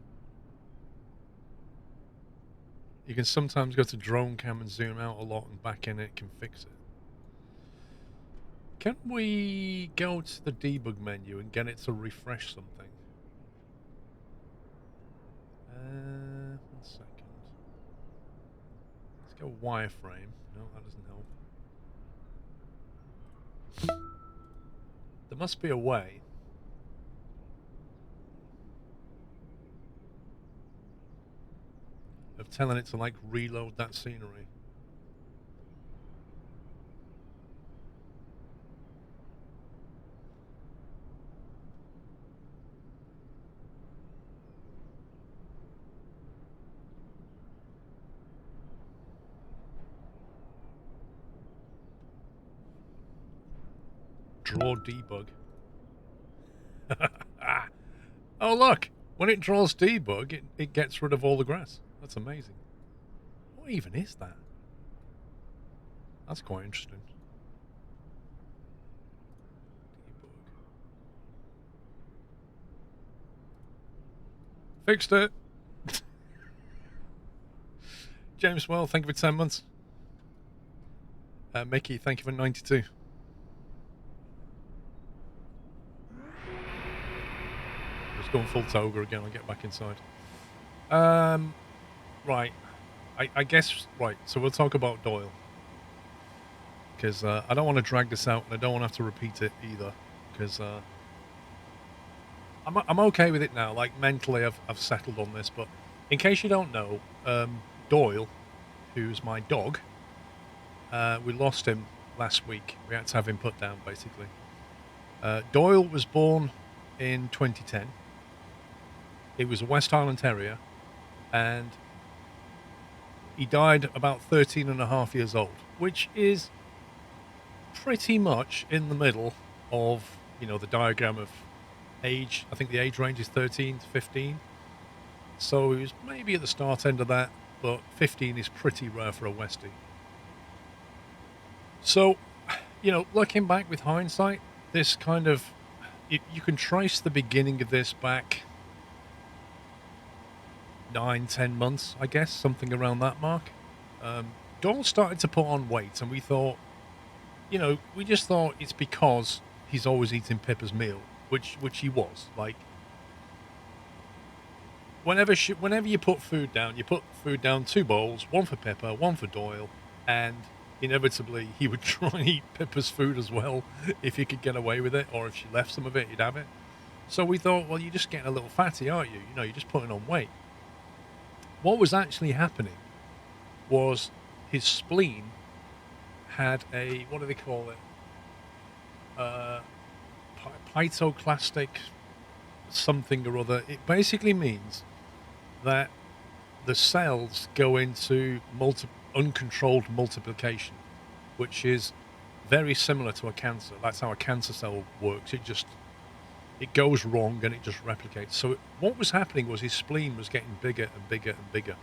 You can sometimes go to drone cam and zoom out a lot and back in it can fix it. Can we go to the debug menu and get it to refresh something? 1 second. Let's go wireframe. No, that doesn't help. There must be a way. Of telling it to like reload that scenery. Draw debug. Oh look! When it draws debug, it gets rid of all the grass. That's amazing. What even is that? That's quite interesting. Debug. Fixed it! James Well, thank you for 10 months. Mickey, thank you for 92. Just going full toga again, I'll get back inside. Right. I guess, right, so we'll talk about Doyle. Because I don't want to drag this out, and I don't want to have to repeat it either. Because I'm okay with it now. Like, mentally, I've settled on this. But in case you don't know, Doyle, who's my dog, we lost him last week. We had to have him put down, basically. Doyle was born in 2010. He was a West Highland Terrier, and he died about 13 and a half years old, which is pretty much in the middle of, you know, the diagram of age. I think the age range is 13 to 15. So he was maybe at the start end of that, but 15 is pretty rare for a Westie. So, you know, looking back with hindsight, this kind of, you can trace the beginning of this back 9-10 months, I guess, something around that mark. Doyle started to put on weight, and we thought, you know, we just thought it's because he's always eating Pippa's meal, which he was. Like, whenever you put food down, you put food down 2 bowls, one for Pippa, one for Doyle, and inevitably he would try and eat Pippa's food as well if he could get away with it, or if she left some of it, he'd have it. So we thought, well, you're just getting a little fatty, aren't you? You know, you're just putting on weight. What was actually happening was his spleen had a, what do they call it? Phytoclastic something or other. It basically means that the cells go into uncontrolled multiplication, which is very similar to a cancer. That's how a cancer cell works. It goes wrong and it just replicates. So what was happening was his spleen was getting bigger and bigger and bigger.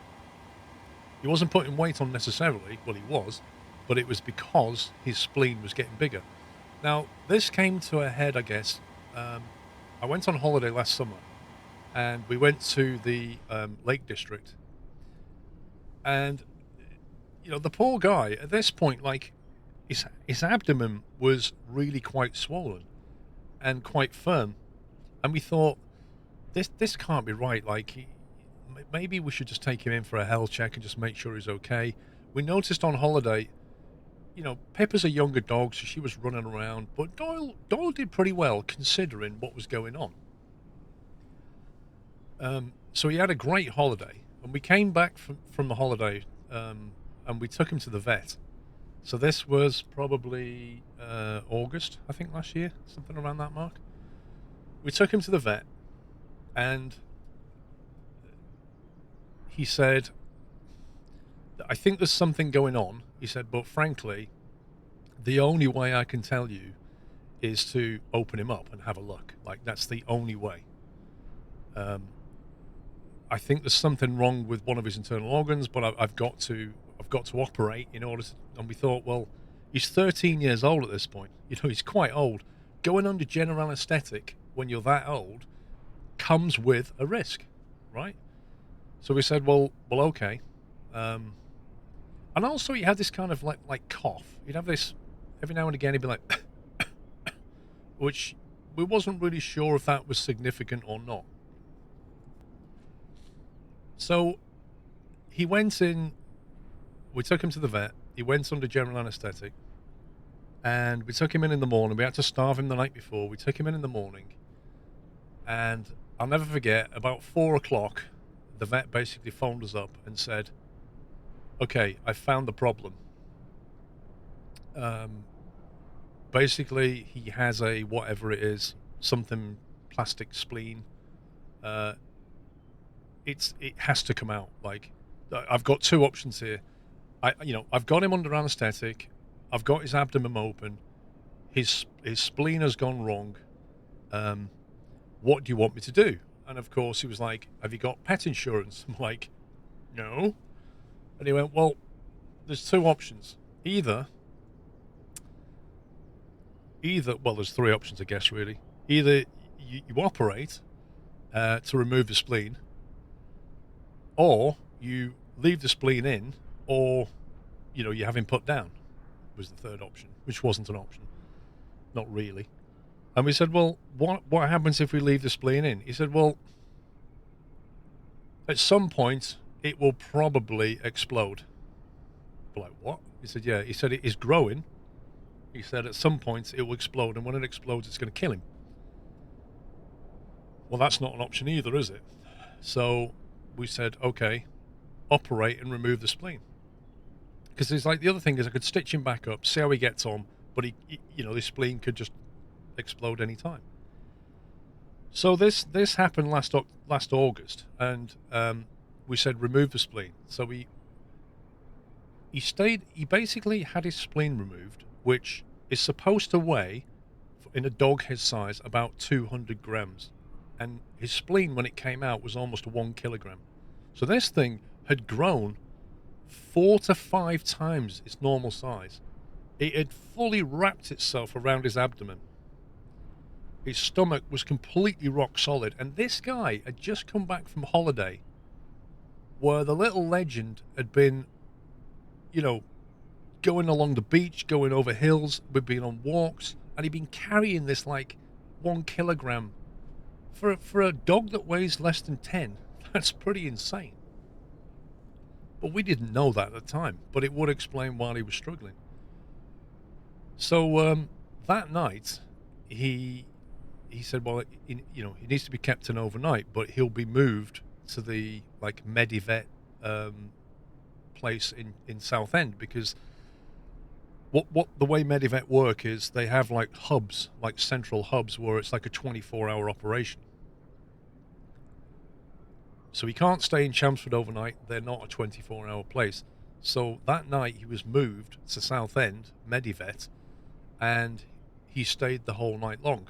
He wasn't putting weight on necessarily, well, he was, but it was because his spleen was getting bigger. Now, this came to a head, I guess. I went on holiday last summer, and we went to the Lake District. And, you know, the poor guy, at this point, like, his abdomen was really quite swollen and quite firm. And we thought, this can't be right. Like, maybe we should just take him in for a health check and just make sure he's okay. We noticed on holiday, you know, Pippa's a younger dog, so she was running around, but Doyle did pretty well considering what was going on. So he had a great holiday, and we came back from the holiday, and we took him to the vet. So this was probably August, I think, last year, something around that mark. We took him to the vet, and he said, I think there's something going on. He said, but frankly, the only way I can tell you is to open him up and have a look. Like, that's the only way. I think there's something wrong with one of his internal organs, but I've got to operate in order to. And we thought, well, he's 13 years old at this point. You know, he's quite old. Going under general anesthetic when you're that old comes with a risk, right? So we said, well, okay. And also he had this kind of like cough. He'd have this every now and again. He'd be like, which we wasn't really sure if that was significant or not. So he went in. We took him to the vet. He went under general anesthetic, and we took him in the morning. We had to starve him the night before. We took him in the morning, and I'll never forget. About 4 o'clock, the vet basically phoned us up and said, okay, I found the problem. Basically, he has a, whatever it is, something plastic spleen. It has to come out. Like, I've got 2 options here. I've got him under anesthetic. I've got his abdomen open. His spleen has gone wrong. What do you want me to do? And of course, he was like, have you got pet insurance? I'm like, no. And he went, well, there's 2 options. Either, well, there's 3 options, I guess, really. Either you operate to remove the spleen, or you leave the spleen in, or, you know, you have him put down, was the 3rd option, which wasn't an option. Not really. And we said, well, what happens if we leave the spleen in? He said, well, at some point, it will probably explode. We're like, what? He said, yeah. He said, it is growing. He said, at some point, it will explode, and when it explodes, it's going to kill him. Well, that's not an option either, is it? So we said, okay, operate and remove the spleen. Because it's like, the other thing is I could stitch him back up, see how he gets on, but he you know, this spleen could just explode any time. So this happened last August, and we said remove the spleen. So he basically had his spleen removed, which is supposed to weigh, in a dog his size, about 200 grams. And his spleen, when it came out, was almost 1 kilogram. So this thing had grown 4 to 5 times its normal size. It had fully wrapped itself around his abdomen. His stomach was completely rock solid. And this guy had just come back from holiday where the little legend had been, you know, going along the beach, going over hills. We'd been on walks, and he'd been carrying this, like, 1 kilogram. For a dog that weighs less than 10, that's pretty insane. But we didn't know that at the time, but it would explain why he was struggling. So that night, he said, well, he needs to be kept in overnight, but he'll be moved to the like Medivet place in Southend, because what the way Medivet work is they have like hubs, like central hubs, where it's like a 24-hour operation. So he can't stay in Chelmsford overnight. They're not a 24-hour place. So that night he was moved to Southend Medivet, and he stayed the whole night long.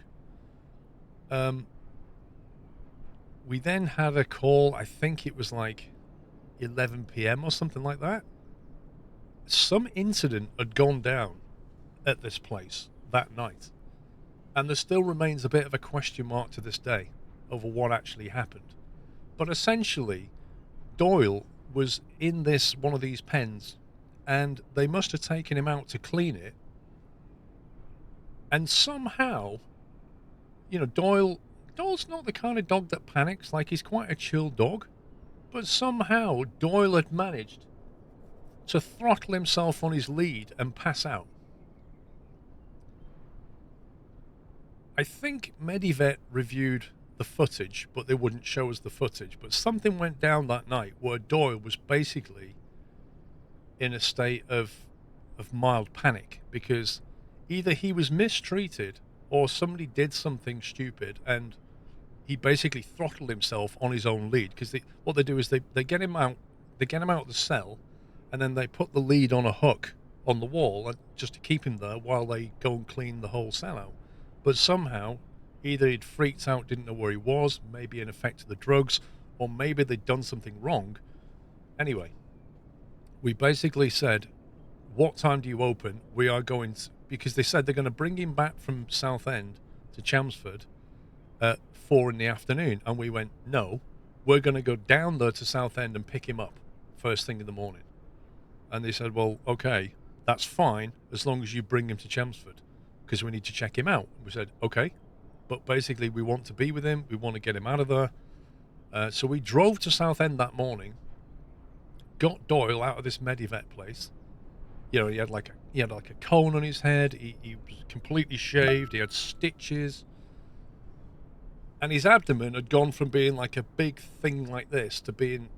We then had a call, I think it was like 11 p.m. or something like that. Some incident had gone down at this place that night, and there still remains a bit of a question mark to this day over what actually happened. But essentially, Doyle was in one of these pens, and they must have taken him out to clean it. And somehow, Doyle's not the kind of dog that panics. Like, he's quite a chill dog. But somehow, Doyle had managed to throttle himself on his lead and pass out. I think Medivet reviewed the footage, but they wouldn't show us the footage. But something went down that night where Doyle was basically in a state of mild panic, because either he was mistreated or somebody did something stupid, and he basically throttled himself on his own lead. Because what they do is they get him out of the cell, and then they put the lead on a hook on the wall just to keep him there while they go and clean the whole cell out. But somehow, either he'd freaked out, didn't know where he was, maybe an effect of the drugs, or maybe they'd done something wrong. Anyway, we basically said, what time do you open? We are going to, because they said they're going to bring him back from Southend to Chelmsford at 4 in the afternoon. And we went, no, we're going to go down there to Southend and pick him up first thing in the morning. And they said, well, okay, that's fine, as long as you bring him to Chelmsford, because we need to check him out. We said, okay, but basically we want to be with him. We want to get him out of there. So we drove to Southend that morning, got Doyle out of this Medivet place. He had like a cone on his head. He was completely shaved. He had stitches. And his abdomen had gone from being like a big thing like this to being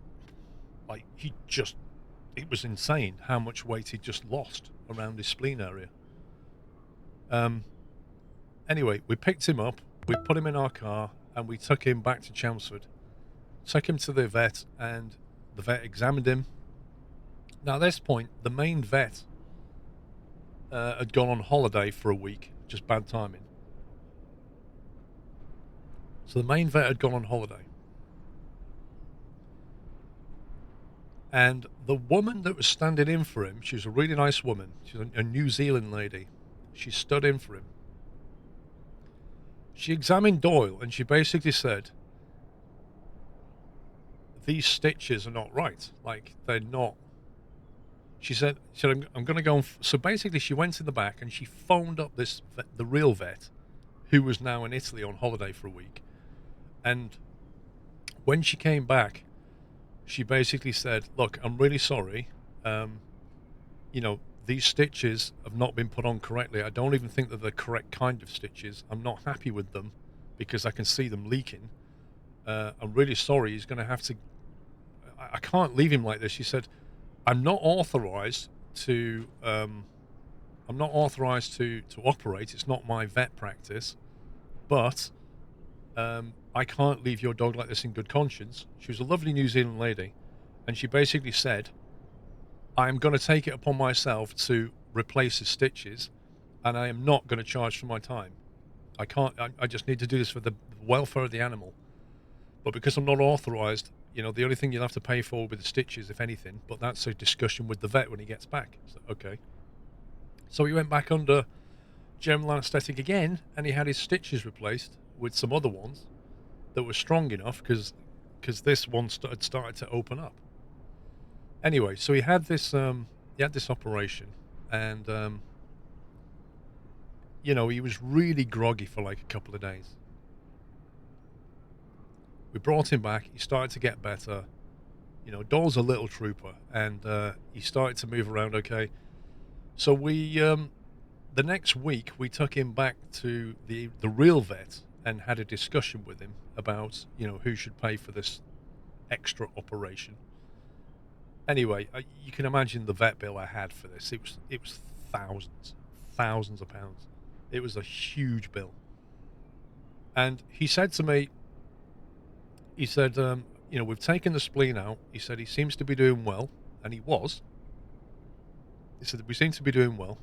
like, it was insane how much weight he'd just lost around his spleen area. Anyway, we picked him up, we put him in our car, and we took him back to Chelmsford. Took him to the vet, and the vet examined him. Now, at this point, the main vet had gone on holiday for a week, just bad timing. So the main vet had gone on holiday. And the woman that was standing in for him, she was a really nice woman. She's a New Zealand lady. She stood in for him. She examined Doyle, and she basically said, these stitches are not right. Like, they're not. She said I'm going to go. So basically, she went in the back and she phoned up the real vet, who was now in Italy on holiday for a week. And when she came back, she basically said, look, I'm really sorry. These stitches have not been put on correctly. I don't even think they're the correct kind of stitches. I'm not happy with them because I can see them leaking. I'm really sorry. He's going to have to. I can't leave him like this. She said, I'm not authorized to operate. It's not my vet practice, but I can't leave your dog like this in good conscience. She was a lovely New Zealand lady, and she basically said, I'm going to take it upon myself to replace his stitches, and I am not going to charge for my time. I just need to do this for the welfare of the animal. But because I'm not authorized, the only thing you'll have to pay for with the stitches, if anything, but that's a discussion with the vet when he gets back. So, okay. So he went back under general anesthetic again, and he had his stitches replaced with some other ones that were strong enough, because this one had started to open up. Anyway, so he had this operation, and you know, he was really groggy for like a couple of days. We brought him back. He started to get better. You know, Doyle's a little trooper, and he started to move around okay. So we, the next week, we took him back to the real vet and had a discussion with him about, you know, who should pay for this extra operation. Anyway, you can imagine the vet bill I had for this. It was thousands of pounds. It was a huge bill. And he said to me, he said, you know, we've taken the spleen out. He said he seems to be doing well, and he was. He said, we seem to be doing well.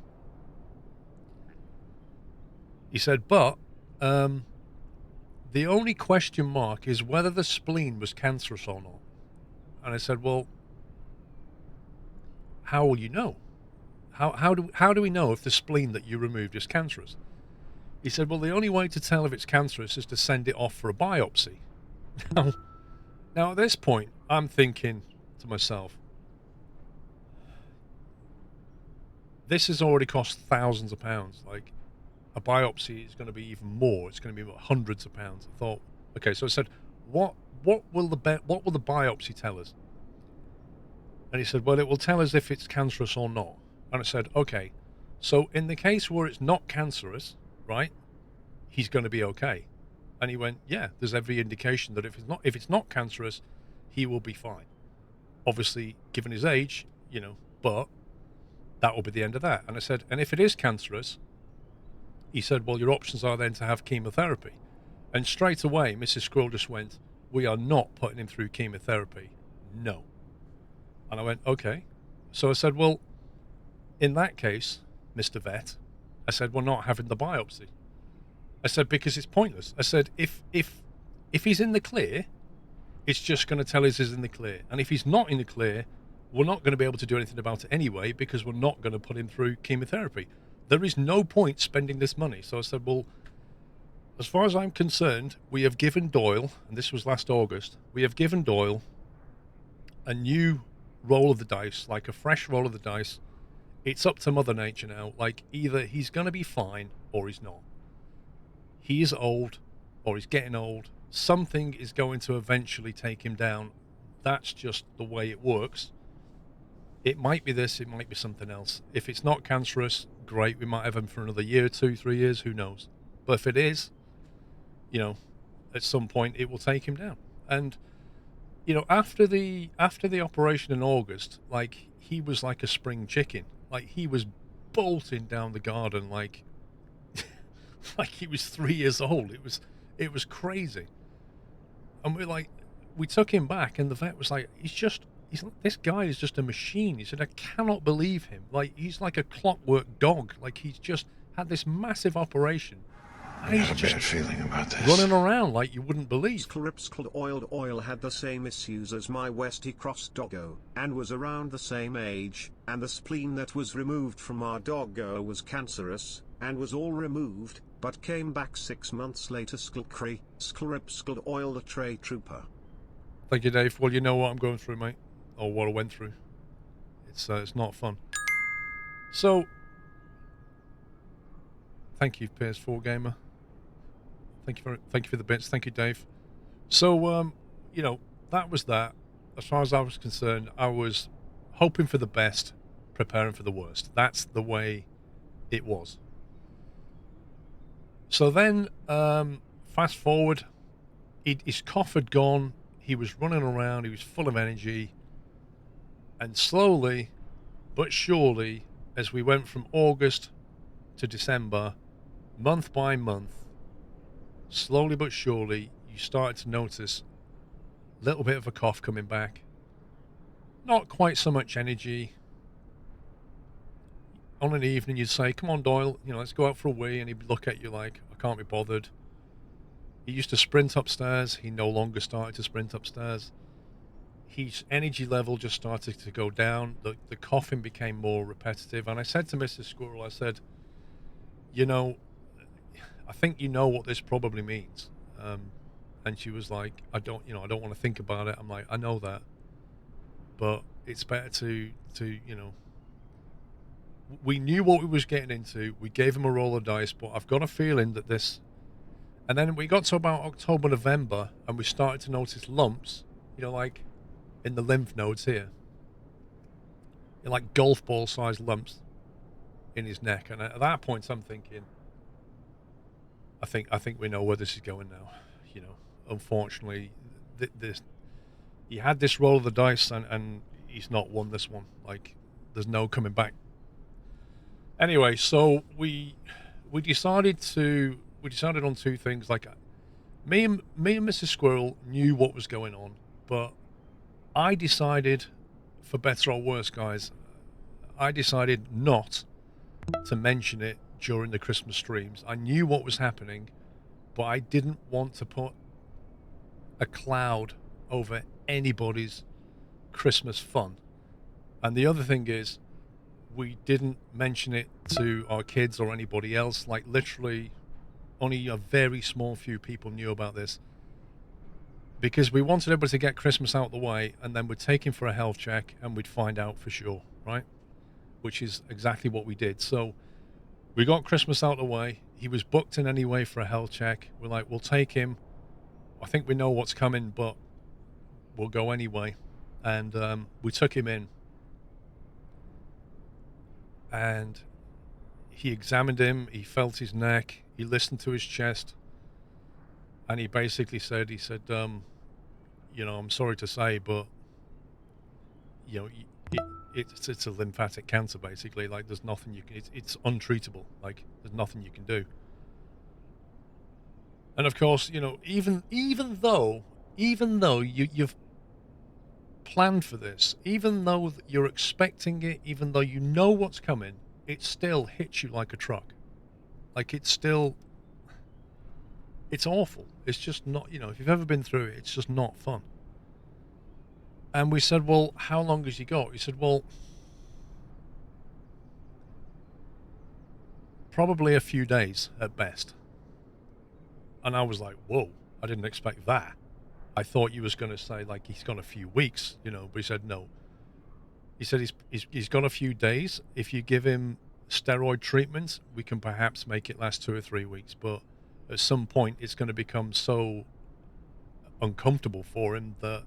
He said, but the only question mark is whether the spleen was cancerous or not. And I said, well, how will you know? How do we know if the spleen that you removed is cancerous? He said, well, the only way to tell if it's cancerous is to send it off for a biopsy. Now at this point, I'm thinking to myself, this has already cost thousands of pounds. Like, a biopsy is going to be even more. It's going to be hundreds of pounds. I thought, okay, so I said, what will the biopsy tell us? And he said, well, it will tell us if it's cancerous or not. And I said, okay, so in the case where it's not cancerous, right, he's going to be okay. And he went, yeah, there's every indication that if it's not cancerous, he will be fine. Obviously, given his age, you know, but that will be the end of that. And I said, and if it is cancerous, he said, well, your options are then to have chemotherapy. And straight away, Mrs. Squirrel just went, we are not putting him through chemotherapy. No. And I went, okay. So I said, well, in that case, Mr. Vet, I said, we're not having the biopsy. I said, because it's pointless. I said, if he's in the clear, it's just going to tell us he's in the clear. And if he's not in the clear, we're not going to be able to do anything about it anyway, because we're not going to put him through chemotherapy. There is no point spending this money. So I said, well, as far as I'm concerned, we have given Doyle, and this was last August, we have given Doyle a new roll of the dice, like a fresh roll of the dice. It's up to Mother Nature now. Like, either he's going to be fine or he's not. He is old, or he's getting old. Something is going to eventually take him down. That's just the way it works. It might be this, it might be something else. If it's not cancerous, great. We might have him for another year, 2, 3 years, who knows. But if it is, you know, at some point it will take him down. And, you know, after the operation in August, like, he was like a spring chicken. Like, he was bolting down the garden like like he was 3 years old. It was crazy. And we took him back, and the vet was like, this guy is just a machine. He said, I cannot believe him. Like, he's like a clockwork dog. Like, he's just had this massive operation. And he's just bad feeling about this. running around like you wouldn't believe. SquirrelPlus oiled oil had the same issues as my Westie Cross doggo, and was around the same age, and the spleen that was removed from our doggo was cancerous, and was all removed, but came back 6 months later. SquirrelPlus oiled a tray trooper. Thank you, Dave. Well, you know what I'm going through, mate, or what I went through. It's not fun. So, thank you, PS4 Gamer. Thank you for the bits. Thank you, Dave. So, you know, that was that. As far as I was concerned, I was hoping for the best, preparing for the worst. That's the way it was. So then, fast forward, his cough had gone. He was running around. He was full of energy. And slowly, but surely, as we went from August to December, month by month, slowly but surely, you started to notice a little bit of a cough coming back. Not quite so much energy. On an evening, you'd say, come on, Doyle, you know, let's go out for a wee. And he'd look at you like, I can't be bothered. He used to sprint upstairs. He no longer started to sprint upstairs. His energy level just started to go down. The coughing became more repetitive. And I said to Mrs. Squirrel, I said, you know, I think you know what this probably means. And she was like, I don't want to think about it. I'm like, I know that, but it's better to you know, we knew what we was getting into. We gave him a roll of dice, but I've got a feeling that this. And then we got to about October, November, and we started to notice lumps, like in the lymph nodes here. Like golf ball sized lumps in his neck. And at that point, I'm thinking, I think we know where this is going now. Unfortunately, he had this roll of the dice, and he's not won this one. Like, there's no coming back. Anyway, so we decided on two things. Like, me and Mrs. Squirrel knew what was going on, but I decided, for better or worse, guys, I decided not to mention it during the Christmas streams. I knew what was happening, but I didn't want to put a cloud over anybody's Christmas fun. And the other thing is, we didn't mention it to our kids or anybody else. Like, literally only a very small few people knew about this, because we wanted everybody to get Christmas out of the way, and then we'd take him for a health check and we'd find out for sure, right? Which is exactly what we did. So we got Christmas out of the way. He was booked in anyway for a health check. We're like, we'll take him. I think we know what's coming, but we'll go anyway. And we took him in, and he examined him. He felt his neck. He listened to his chest, and he basically said, I'm sorry to say, but it's a lymphatic cancer, basically. Like, there's nothing you can. It's untreatable. Like, there's nothing you can do. And of course, even though you've planned for this, even though you're expecting it, even though you know what's coming, it still hits you like a truck. Like, it's awful. It's just not, if you've ever been through it, it's just not fun. And we said, well, how long has he got? He said, well, probably a few days at best. And I was like, whoa, I didn't expect that. I thought you was going to say, like, he's got a few weeks, but he said no. He said he's got a few days. If you give him steroid treatment, we can perhaps make it last 2 or 3 weeks. But at some point, it's going to become so uncomfortable for him that,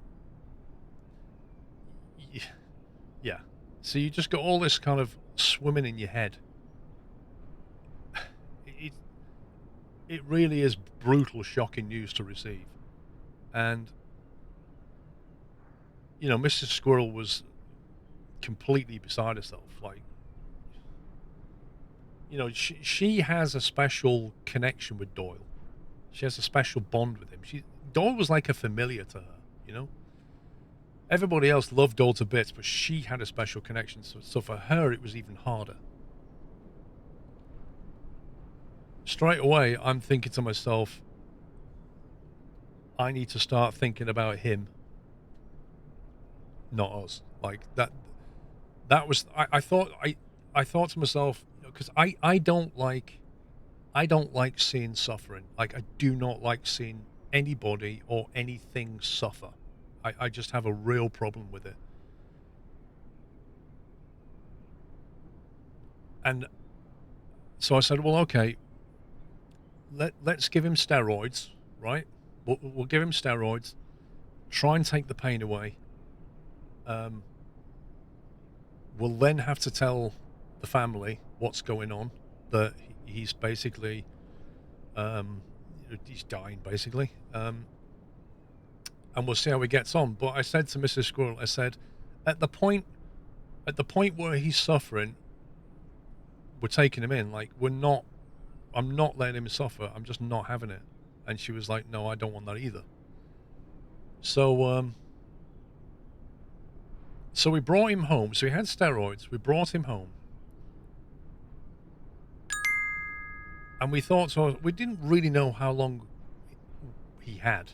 yeah. So you just got all this kind of swimming in your head. It really is brutal, shocking news to receive. And, Mrs. Squirrel was completely beside herself. Like, she has a special connection with Doyle. She has a special bond with him. Doyle was like a familiar to her, Everybody else loved Doyle to bits, but she had a special connection. So for her, it was even harder. Straight away, I'm thinking to myself, I need to start thinking about him, not us. Like, that was, I thought to myself, because I don't like seeing suffering. Like, I do not like seeing anybody or anything suffer. I just have a real problem with it. And so I said, well, okay, let's give him steroids, right? We'll give him steroids, try and take the pain away. We'll then have to tell the family what's going on, that he's basically, he's dying, basically. And we'll see how he gets on. But I said to Mrs. Squirrel, I said, at the point where he's suffering, we're taking him in. Like, I'm not letting him suffer. I'm just not having it. And she was like, no, I don't want that either. So we brought him home. So he had steroids. We brought him home. And we thought, so we didn't really know how long he had.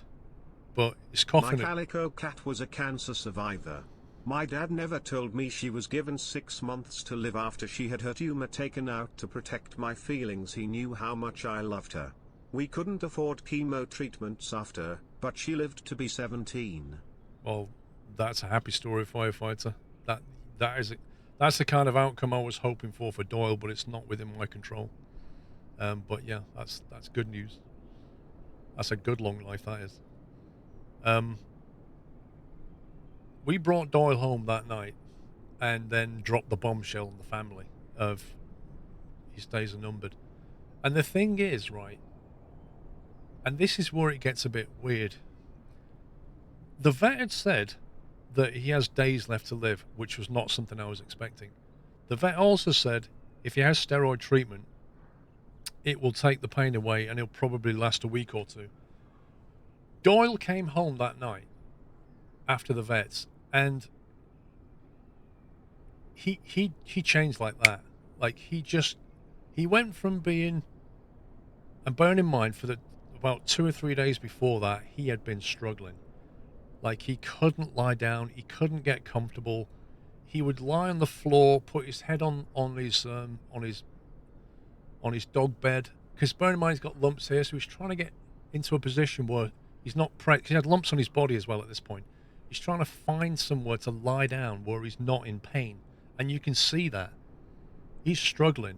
But his coughing... My calico cat was a cancer survivor. My dad never told me she was given 6 months to live after she had her tumor taken out to protect my feelings. He knew how much I loved her. We couldn't afford chemo treatments after, but she lived to be 17. Well, that's a happy story, firefighter. That's the kind of outcome I was hoping for Doyle, but it's not within my control. But yeah, that's good news. That's a good long life, that is. We brought Doyle home that night and then dropped the bombshell on the family of his days are numbered. And the thing is, right, and this is where it gets a bit weird. The vet had said that he has days left to live, which was not something I was expecting. The vet also said if he has steroid treatment, it will take the pain away and it'll probably last a week or two. Doyle came home that night after the vets, and he changed like that. Like he went from being, and bearing in mind for about 2 or 3 days before that, he had been struggling. Like he couldn't lie down, he couldn't get comfortable. He would lie on the floor, put his head on his dog bed, because bear in mind he's got lumps here, so he's trying to get into a position where he's not he had lumps on his body as well at this point. He's trying to find somewhere to lie down where he's not in pain, and you can see that he's struggling.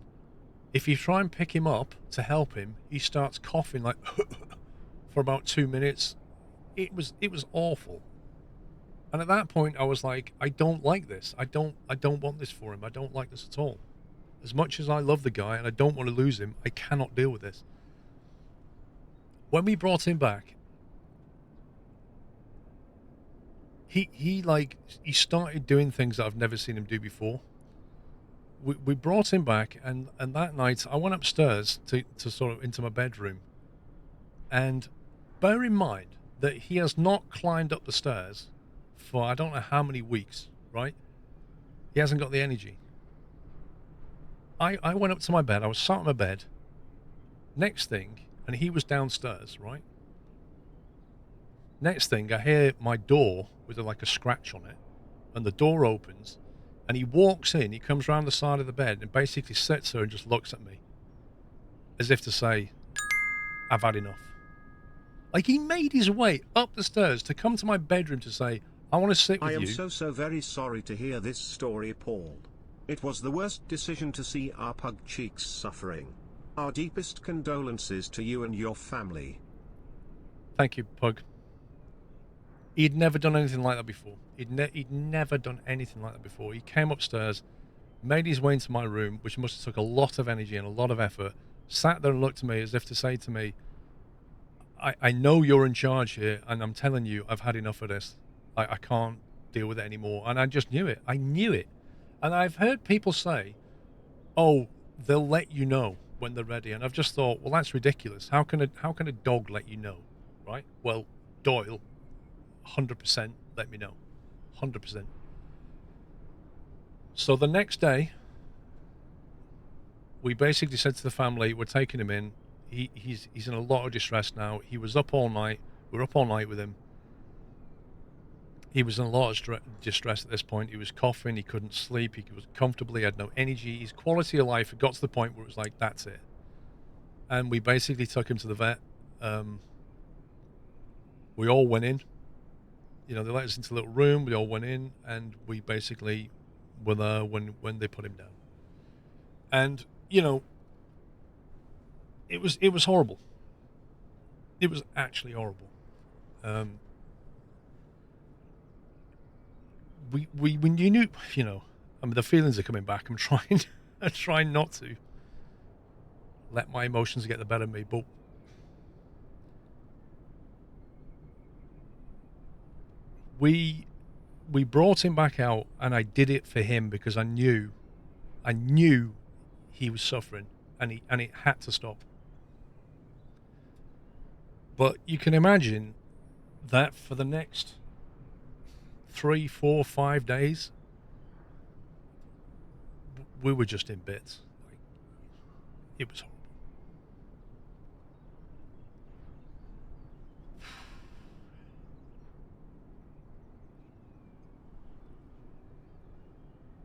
If you try and pick him up to help him, he starts coughing like for about 2 minutes. It was awful. And at that point I was like, I don't like this. I don't want this for him. I don't like this at all. As much as I love the guy and I don't want to lose him, I cannot deal with this. When we brought him back, he started doing things that I've never seen him do before. We brought him back, and that night I went upstairs to sort of into my bedroom. And bear in mind that he has not climbed up the stairs for I don't know how many weeks, right? He hasn't got the energy. I went up to my bed, I was sat on my bed. Next thing, and he was downstairs, right? Next thing, I hear my door with like a scratch on it, and the door opens, and he walks in, he comes around the side of the bed and basically sits there and just looks at me. As if to say, I've had enough. Like he made his way up the stairs to come to my bedroom to say, I want to sit with you. I am so very sorry to hear this story, Paul. It was the worst decision to see our pug cheeks suffering. Our deepest condolences to you and your family. Thank you, Pug. He'd never done anything like that before. He'd never done anything like that before. He came upstairs, made his way into my room, which must have took a lot of energy and a lot of effort, sat there and looked at me as if to say to me, I know you're in charge here, and I'm telling you, I've had enough of this. I can't deal with it anymore. And I just knew it. I knew it. And I've heard people say, oh, they'll let you know when they're ready. And I've just thought, well, that's ridiculous. How can a dog let you know, right? Well, Doyle, 100% let me know. 100%. So the next day, we basically said to the family, we're taking him in. He's in a lot of distress now. He was up all night. We were up all night with him. He was in a lot of distress at this point. He was coughing. He couldn't sleep. He was comfortable. He had no energy. His quality of life had got to the point where it was like, that's it. And we basically took him to the vet. We all went in. You know, they let us into a little room. We all went in, and we basically were there when they put him down. And, you know, it was horrible. It was actually horrible. When you knew, you know, I mean, the feelings are coming back. I'm trying not to let my emotions get the better of me, but we brought him back out, and I did it for him because I knew he was suffering, and it had to stop. But you can imagine that for the next 3, 4, 5 days, we were just in bits. Like, it was horrible.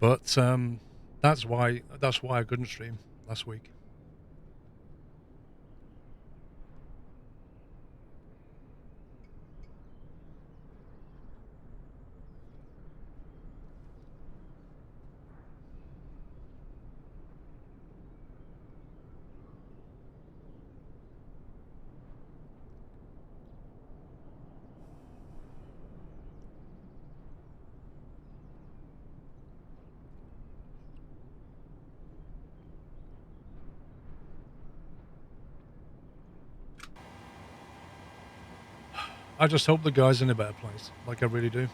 But that's why I couldn't stream last week. I just hope the guy's in a better place. Like I really do.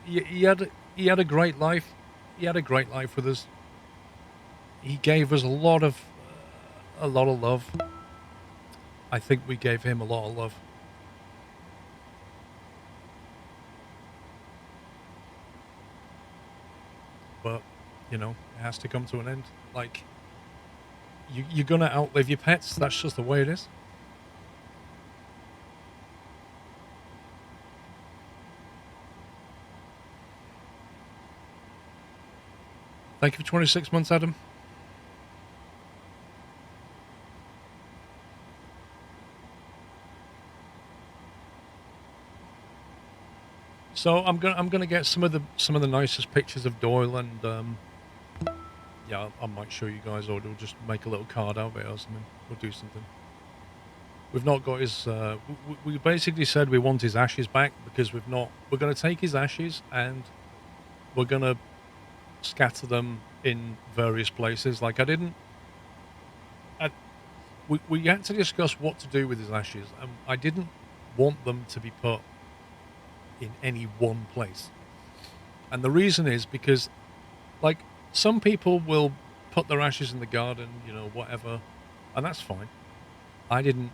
He had a great life. He had a great life with us. He gave us a lot of love. I think we gave him a lot of love. But, you know, it has to come to an end. Like, you're going to outlive your pets. That's just the way it is. Thank you for 26 months, Adam. So I'm gonna get some of the nicest pictures of Doyle, and yeah, I might show you guys, or we'll just make a little card out of it or something. We'll do something. We've not got his. We basically said we want his ashes back because we've not. We're gonna take his ashes and we're gonna scatter them in various places. Like we had to discuss what to do with his ashes, and I didn't want them to be put in any one place. And the reason is because, like, some people will put their ashes in the garden, you know, whatever, and that's fine. I didn't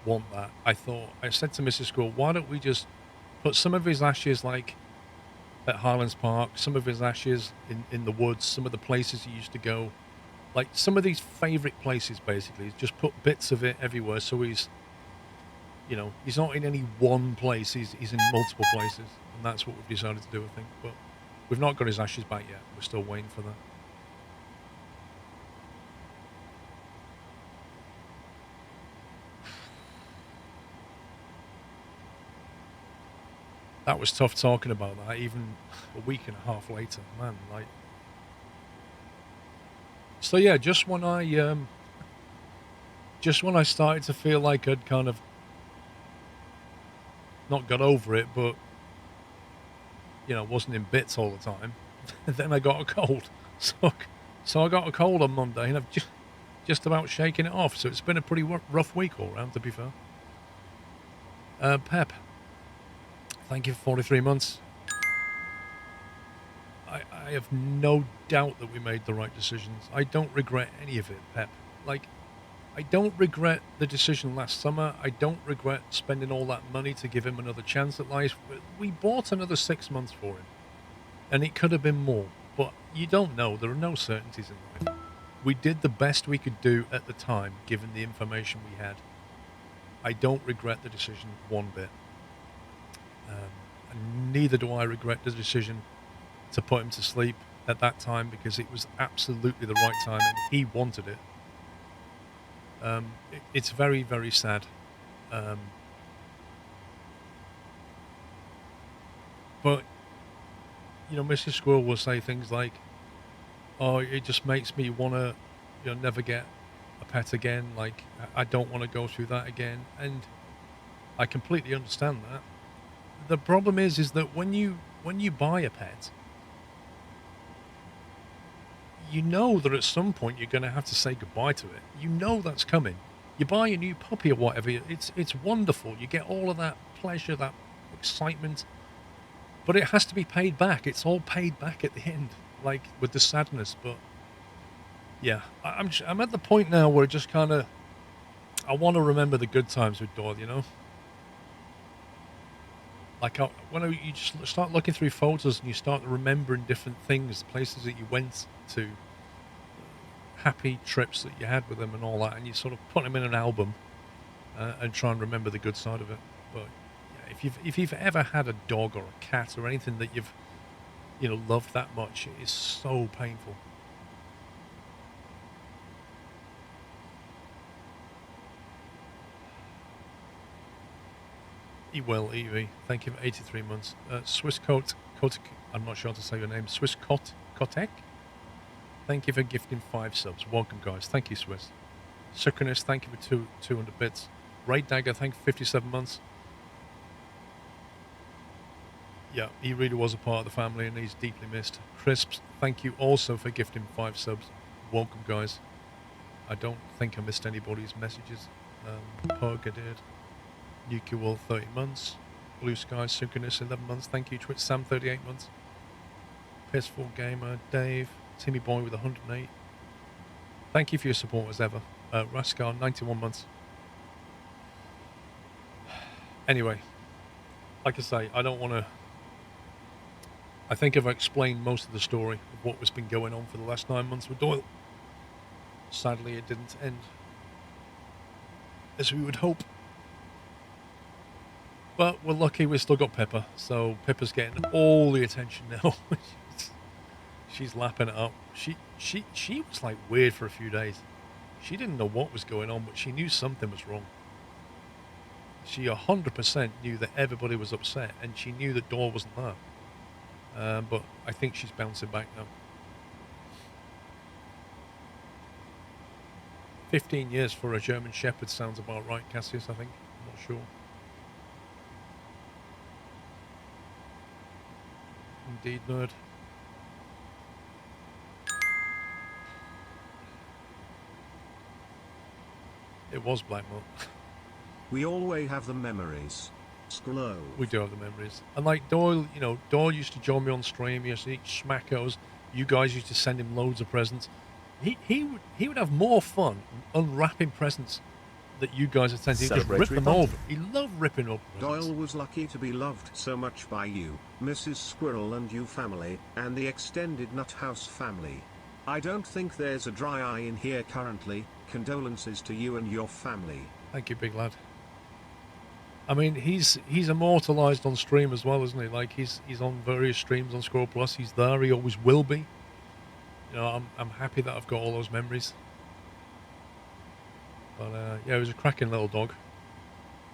want that. I said to Mrs. Squirrel, why don't we just put some of his ashes, like, at Highlands Park, some of his ashes in the woods, some of the places he used to go, like, some of these favourite places, basically. Just put bits of it everywhere, so he's, you know, he's not in any one place, he's in multiple places, and that's what we've decided to do, I think. But we've not got his ashes back yet. We're still waiting for that. That was tough talking about that, even a week and a half later, man. Like, so yeah, just when I started to feel like I'd kind of not got over it, but, you know, wasn't in bits all the time, then I got a cold. So I got a cold on Monday, and I've just about shaken it off. So it's been a pretty rough week all round, to be fair. Pep, thank you for 43 months. I have no doubt that we made the right decisions. I don't regret any of it, Pep. Like, I don't regret the decision last summer. I don't regret spending all that money to give him another chance at life. We bought another 6 months for him, and it could have been more, but you don't know. There are no certainties in life. We did the best we could do at the time, given the information we had. I don't regret the decision one bit. And neither do I regret the decision to put him to sleep at that time, because it was absolutely the right time and he wanted it. It's very, very sad. But, you know, Mrs. Squirrel will say things like, oh, it just makes me want to, you know, never get a pet again. Like, I don't want to go through that again. And I completely understand that. The problem is that when you buy a pet, you know that at some point you're going to have to say goodbye to it. You know that's coming. You buy a new puppy or whatever, it's wonderful. You get all of that pleasure, that excitement, but it has to be paid back. It's all paid back at the end, like with the sadness. But yeah, I'm at the point now where just kind of, I want to remember the good times with Doyle, you know? Like, when you just start looking through photos and you start remembering different things, places that you went to, happy trips that you had with them and all that, and you sort of put them in an album and try and remember the good side of it. But yeah, if you've ever had a dog or a cat or anything that you've, you know, loved that much, it is so painful. He will, Evie. Thank you for 83 months. Swiss Coat, I'm not sure how to say your name. Swiss Kotek? Thank you for gifting 5 subs. Welcome, guys. Thank you, Swiss. Suckiness, thank you for 200 bits. Raid Dagger, thank you for 57 months. Yeah, he really was a part of the family and he's deeply missed. Crisps, thank you also for gifting 5 subs. Welcome, guys. I don't think I missed anybody's messages. Pug, I did. Nuki Wall, 30 months. Blue Sky Synchronous 11 months. Thank you, Twitch Sam 38 months. PS4 Gamer Dave, Timmy Boy with 108. Thank you for your support as ever. Raskar 91 months. Anyway, like I say, I don't want to. I think I've explained most of the story of what has been going on for the last 9 months with Doyle. Sadly, it didn't end as we would hope. But we're lucky we've still got Pippa, so Pippa's getting all the attention now. She's lapping it up. She was like weird for a few days. She didn't know what was going on, but she knew something was wrong. She 100% knew that everybody was upset, and she knew that Doyle wasn't there. But I think she's bouncing back now. 15 years for a German Shepherd sounds about right, Cassius, I think. I'm not sure. Indeed, nerd. It was Blackmore. We always have the memories. Squirrel. We do have the memories. And like Doyle, you know, Doyle used to join me on stream. He used to eat schmackos. You guys used to send him loads of presents. He would have more fun unwrapping presents that you guys had sent him. He just rip them over. He loved ripping up presents. Doyle was lucky to be loved so much by you, Mrs. Squirrel and you family, and the extended Nut House family. I don't think there's a dry eye in here currently. Condolences to you and your family. Thank you, big lad. I mean, he's immortalised on stream as well, isn't he? Like he's on various streams on SquirrelPlus. He's there. He always will be. You know, I'm happy that I've got all those memories. But yeah, he was a cracking little dog.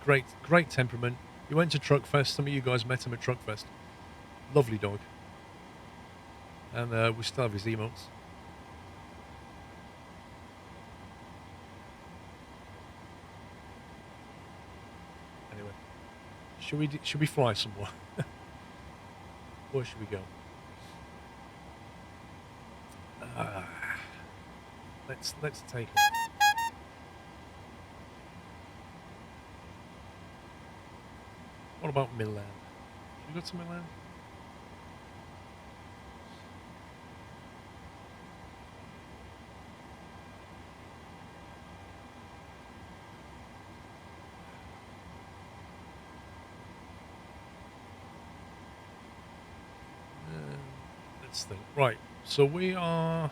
Great temperament. He went to Truckfest. Some of you guys met him at Truckfest. Lovely dog. And we still have his emotes. Should we fly somewhere? Where should we go? Let's take off. What about Milan? Should we go to Milan? Thing. Right, so we are.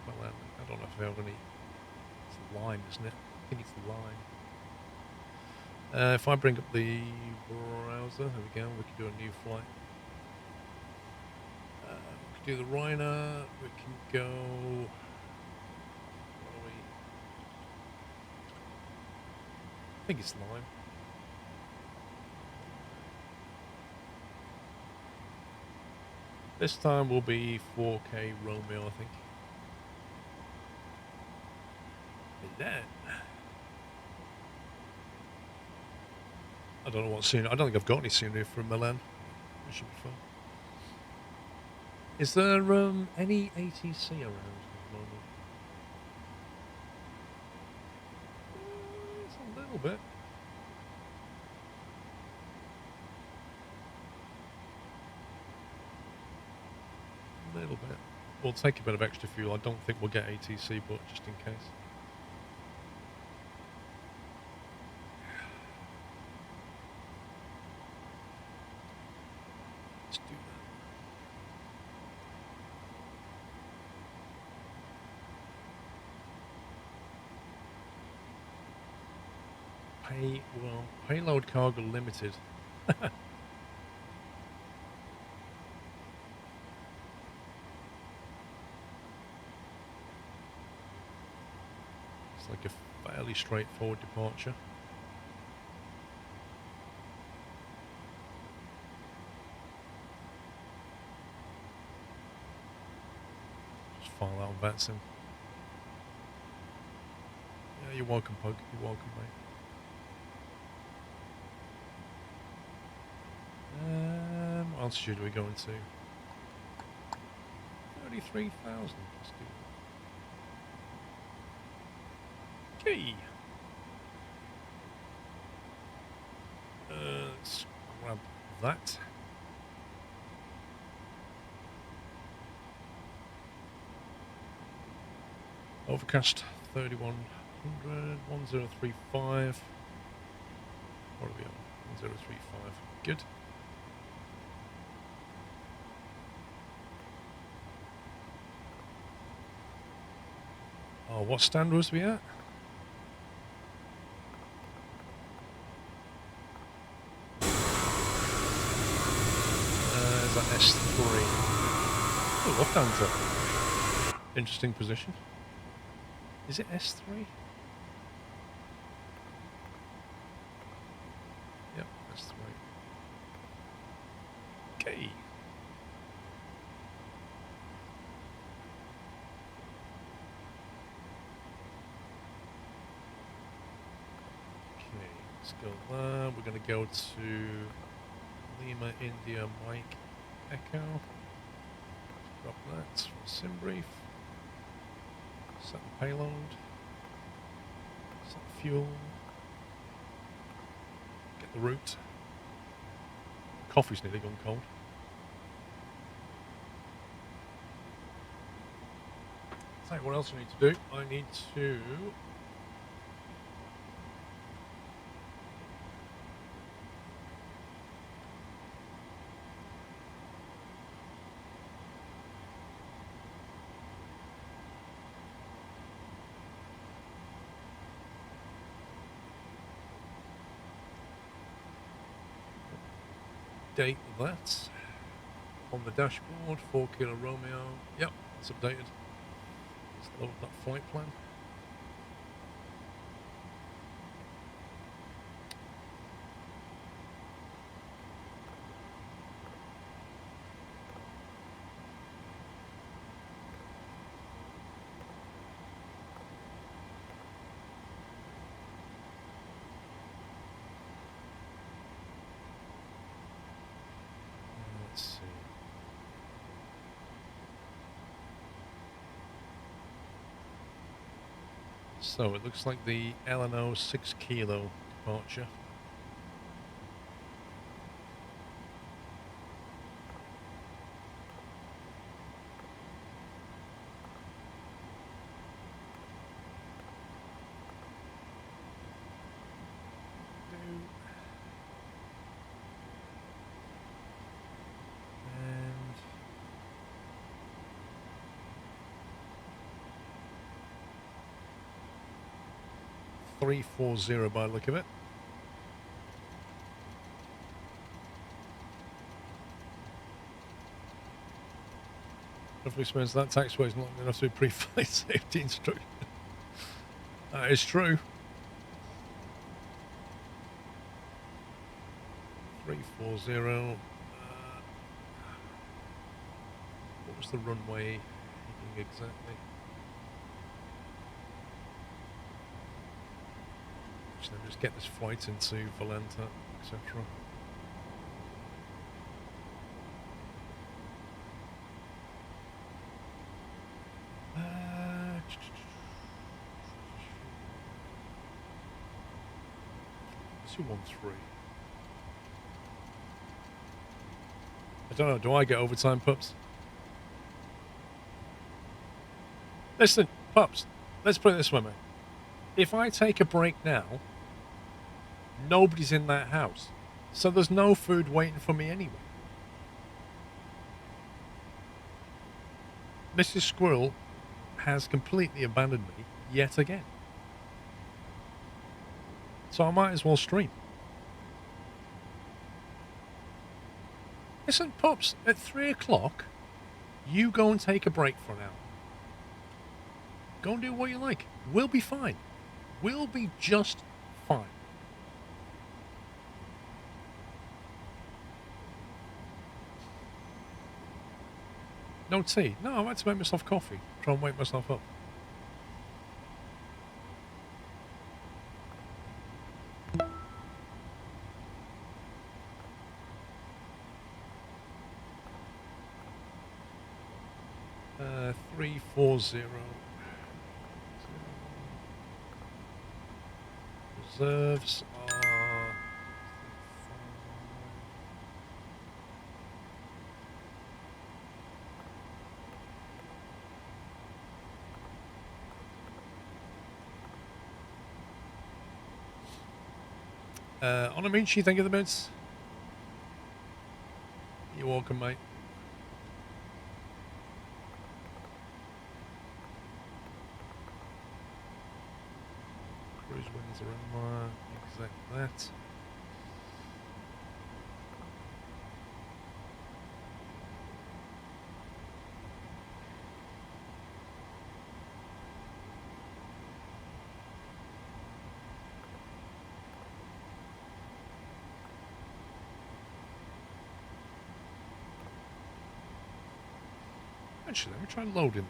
I don't know if we have any. It's the line, isn't it? I think it's the line. If I bring up the browser, there we go. We can do a new flight. We can do the Ryanair. We can go. What are we? I think it's Lime. This time will be 4K Romeo, I think. Milan. I don't know what scenery. I don't think I've got any scenery from Milan. It should be fun. Is there any ATC around at the moment? It's a little bit. A little bit. We'll take a bit of extra fuel. I don't think we'll get ATC, but just in case. Let's do that. Payload cargo limited. Like a fairly straightforward departure. Just file out and vets him. Yeah, you're welcome, Pug. You're welcome, mate. What altitude are we going to? 33,000. Let's do that. Okay. let's grab that. Overcast 3100, 1035. What are we on? 1035. Good. Oh, what stand was we at? Is that S3? Oh, Lufthansa. Interesting position. Is it S3? Yep, S3. Okay. Let's go there. We're going to go to Lima, India, Mike, Echo. Drop that for sim brief. Set the payload. Set the fuel. Get the route. Coffee's nearly gone cold. So what else I need to do? I need to update that on the dashboard. 4 Kilo Romeo. Yep, it's updated. Let's load that flight plan. Let's see. So it looks like the LNO 6 Kilo departure. And 340 by the look of it. Hopefully explains that taxiway is not long enough to be pre-flight safety instruction. That is true. 340. What was the runway heading exactly? Actually, just get this flight into Valenta, etc. Uh, 213. I don't know, do I get overtime, pups? Listen, pups, let's put it this way, mate. If I take a break now, nobody's in that house. So there's no food waiting for me anyway. Mrs. Squirrel has completely abandoned me yet again. So I might as well stream. Listen, pups, at 3 o'clock, you go and take a break for an hour. Go and do what you like. We'll be fine. We'll be just fine. No tea? No, I had to make myself coffee. Try and wake myself up. Uh, 340. Reserves are Onamichi, thank you for the minutes. You're welcome, mate. Cruise winds are in there. Exact that. Actually, let me try loading.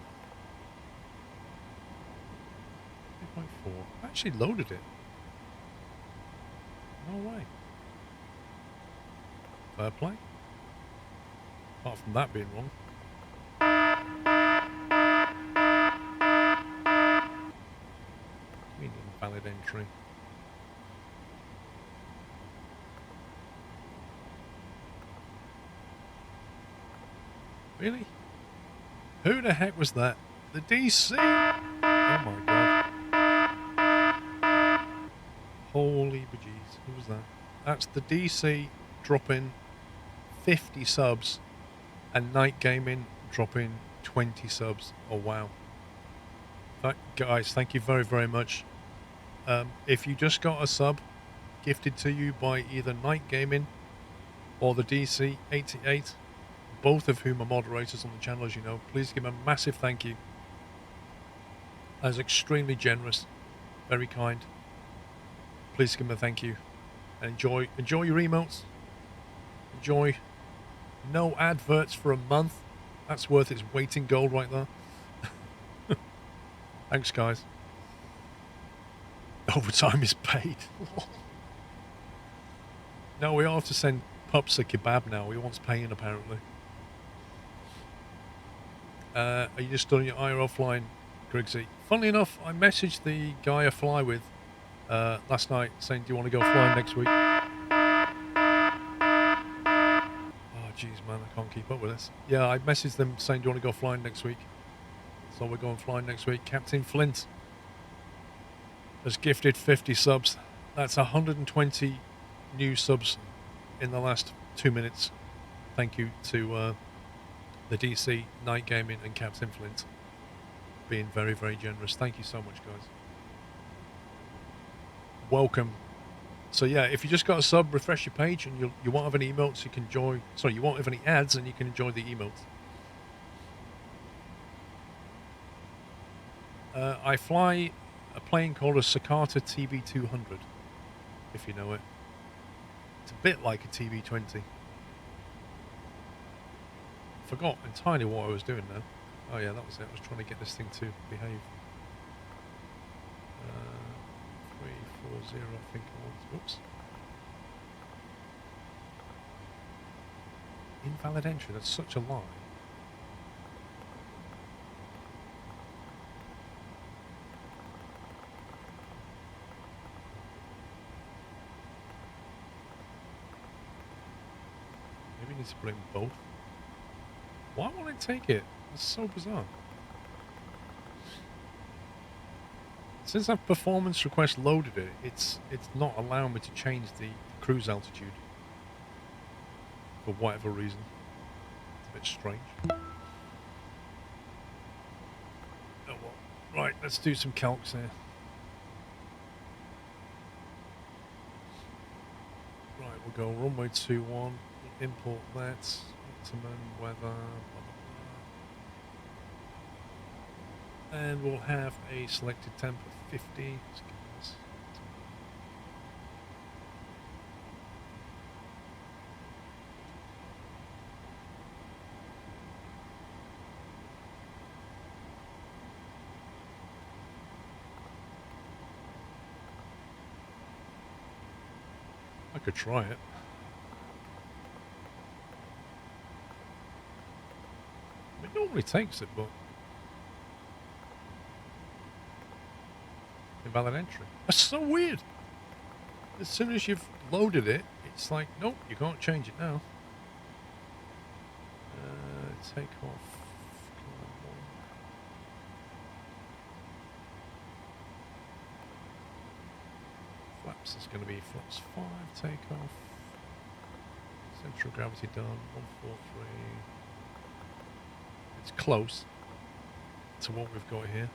3.4. I actually loaded it. No way. Fair play. Apart from that being wrong. We need invalid entry. Really? Who the heck was that? The DC? Oh my god. Holy bejeez. Who was that? That's the DC dropping 50 subs and Night Gaming dropping 20 subs. Oh wow. Guys, thank you very, very much. If you just got a sub gifted to you by either Night Gaming or the DC88, both of whom are moderators on the channel, as you know, please give them a massive thank you. That's extremely generous, very kind. Please give them a thank you. And enjoy your emotes. Enjoy no adverts for a month. That's worth its weight in gold right there. Thanks, guys. Overtime is paid. No, we all have to send Pups a kebab now. He wants paying, apparently. Are you just doing your IRL flying, Griggsy? Funnily enough, I messaged the guy I fly with last night saying, do you want to go flying next week? Oh, jeez, man, I can't keep up with this. Yeah, I messaged them saying, do you want to go flying next week? So we're going flying next week. Captain Flint has gifted 50 subs. That's 120 new subs in the last 2 minutes. Thank you to the DC, Night Gaming, and Captain Flint being very, very generous. Thank you so much, guys. Welcome. So yeah, if you just got a sub, refresh your page, and you won't have any emotes. You can enjoy. Sorry, you won't have any ads, and you can enjoy the emotes. I fly a plane called a Sakata TB200, if you know it. It's a bit like a TB20. Forgot entirely what I was doing now. Oh yeah, that was it. I was trying to get this thing to behave. 340, I think it was. Whoops. Invalid entry. That's such a lie. Maybe I need to bring both. Why won't it take it? It's so bizarre. Since I've performance request loaded it, it's not allowing me to change the cruise altitude. For whatever reason. It's a bit strange. Oh well. Right, let's do some calcs here. Right, we'll go runway 21, import that, optimum weather, blah, blah, blah. And we'll have a selected temp of 50. I could try it. It normally takes it, but invalid entry. That's so weird. As soon as you've loaded it, it's like, nope, you can't change it now. Take off. Flaps flaps is going to be flaps 5, takeoff. Central gravity done, 143. It's close to what we've got here.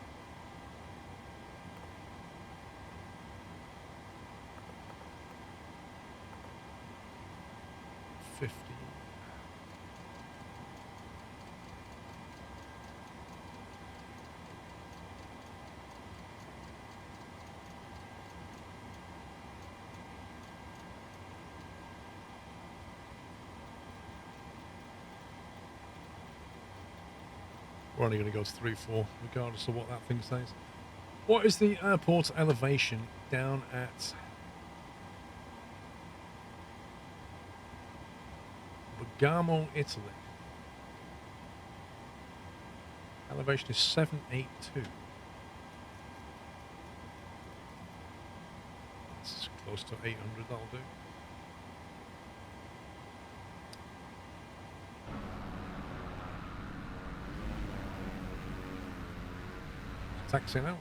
We're only going to go to 3-4, regardless of what that thing says. What is the airport elevation down at Bergamo, Italy? Elevation is 782. That's close to 800, that'll do. Taxi now.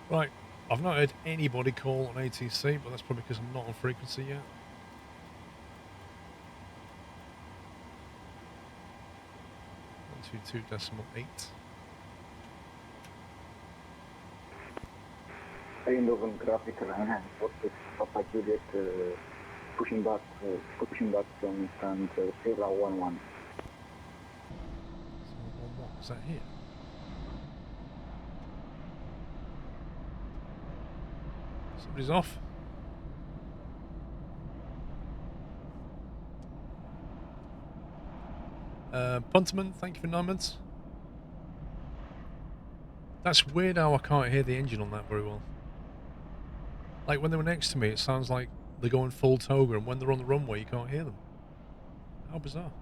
Right, I've not heard anybody call on ATC, but that's probably because I'm not on frequency yet. .8. Eindhoven traffic line and Papa Juliet pushing back from stand Sierra 11. Is that here? Somebody's off. Punterman, thank you for 9 months. That's weird how I can't hear the engine on that very well. Like when they were next to me, it sounds like they're going full toga, and when they're on the runway, you can't hear them. How bizarre.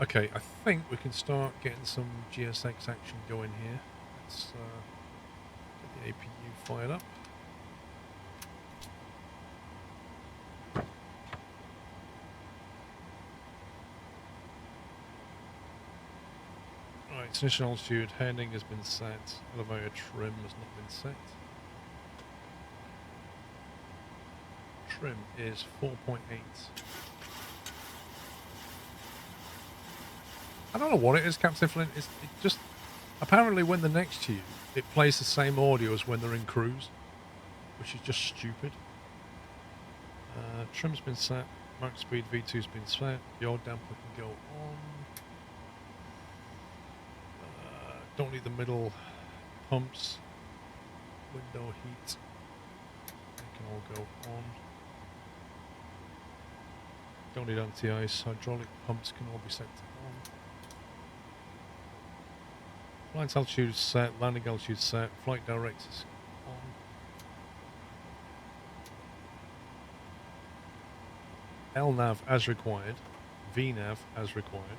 Okay, I think we can start getting some GSX action going here. Let's get the APU fired up. Right, initial altitude, heading has been set, elevator trim has not been set. Trim is 4.8. I don't know what it is, Captain Flint. It just apparently when they're next to you, it plays the same audio as when they're in cruise, which is just stupid. Trim's been set, max speed V2's been set, the oil damper can go on. Don't need the middle pumps, window heat, they can all go on. Don't need anti-ice, hydraulic pumps can all be set to on. Flight altitude is set, landing altitude set, flight directors on. LNAV as required, VNAV as required.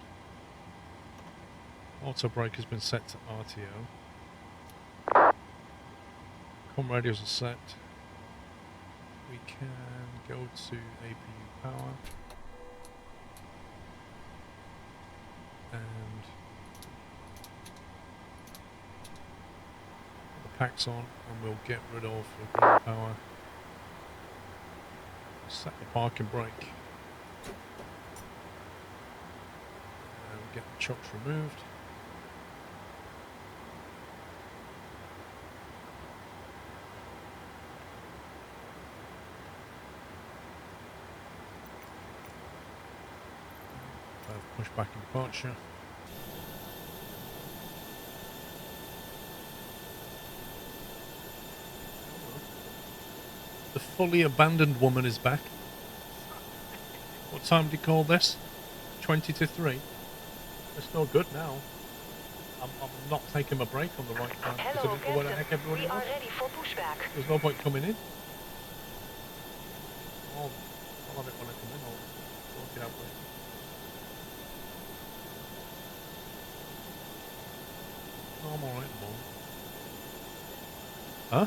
Auto brake has been set to RTO. Com radios are set. We can go to APU power. And the packs on, and we'll get rid of the ground power. Set the parking brake. And get the chocks removed. Pushback and departure. The fully abandoned woman is back. What time did you call this? 20 to 3. It's no good now. I'm not taking my break on the right time. Hello, because where the heck everybody we are was. ready for pushback. There's no point coming in. I'll have it when I come in. I'll work it out later. No, I'm alright at the moment. Huh?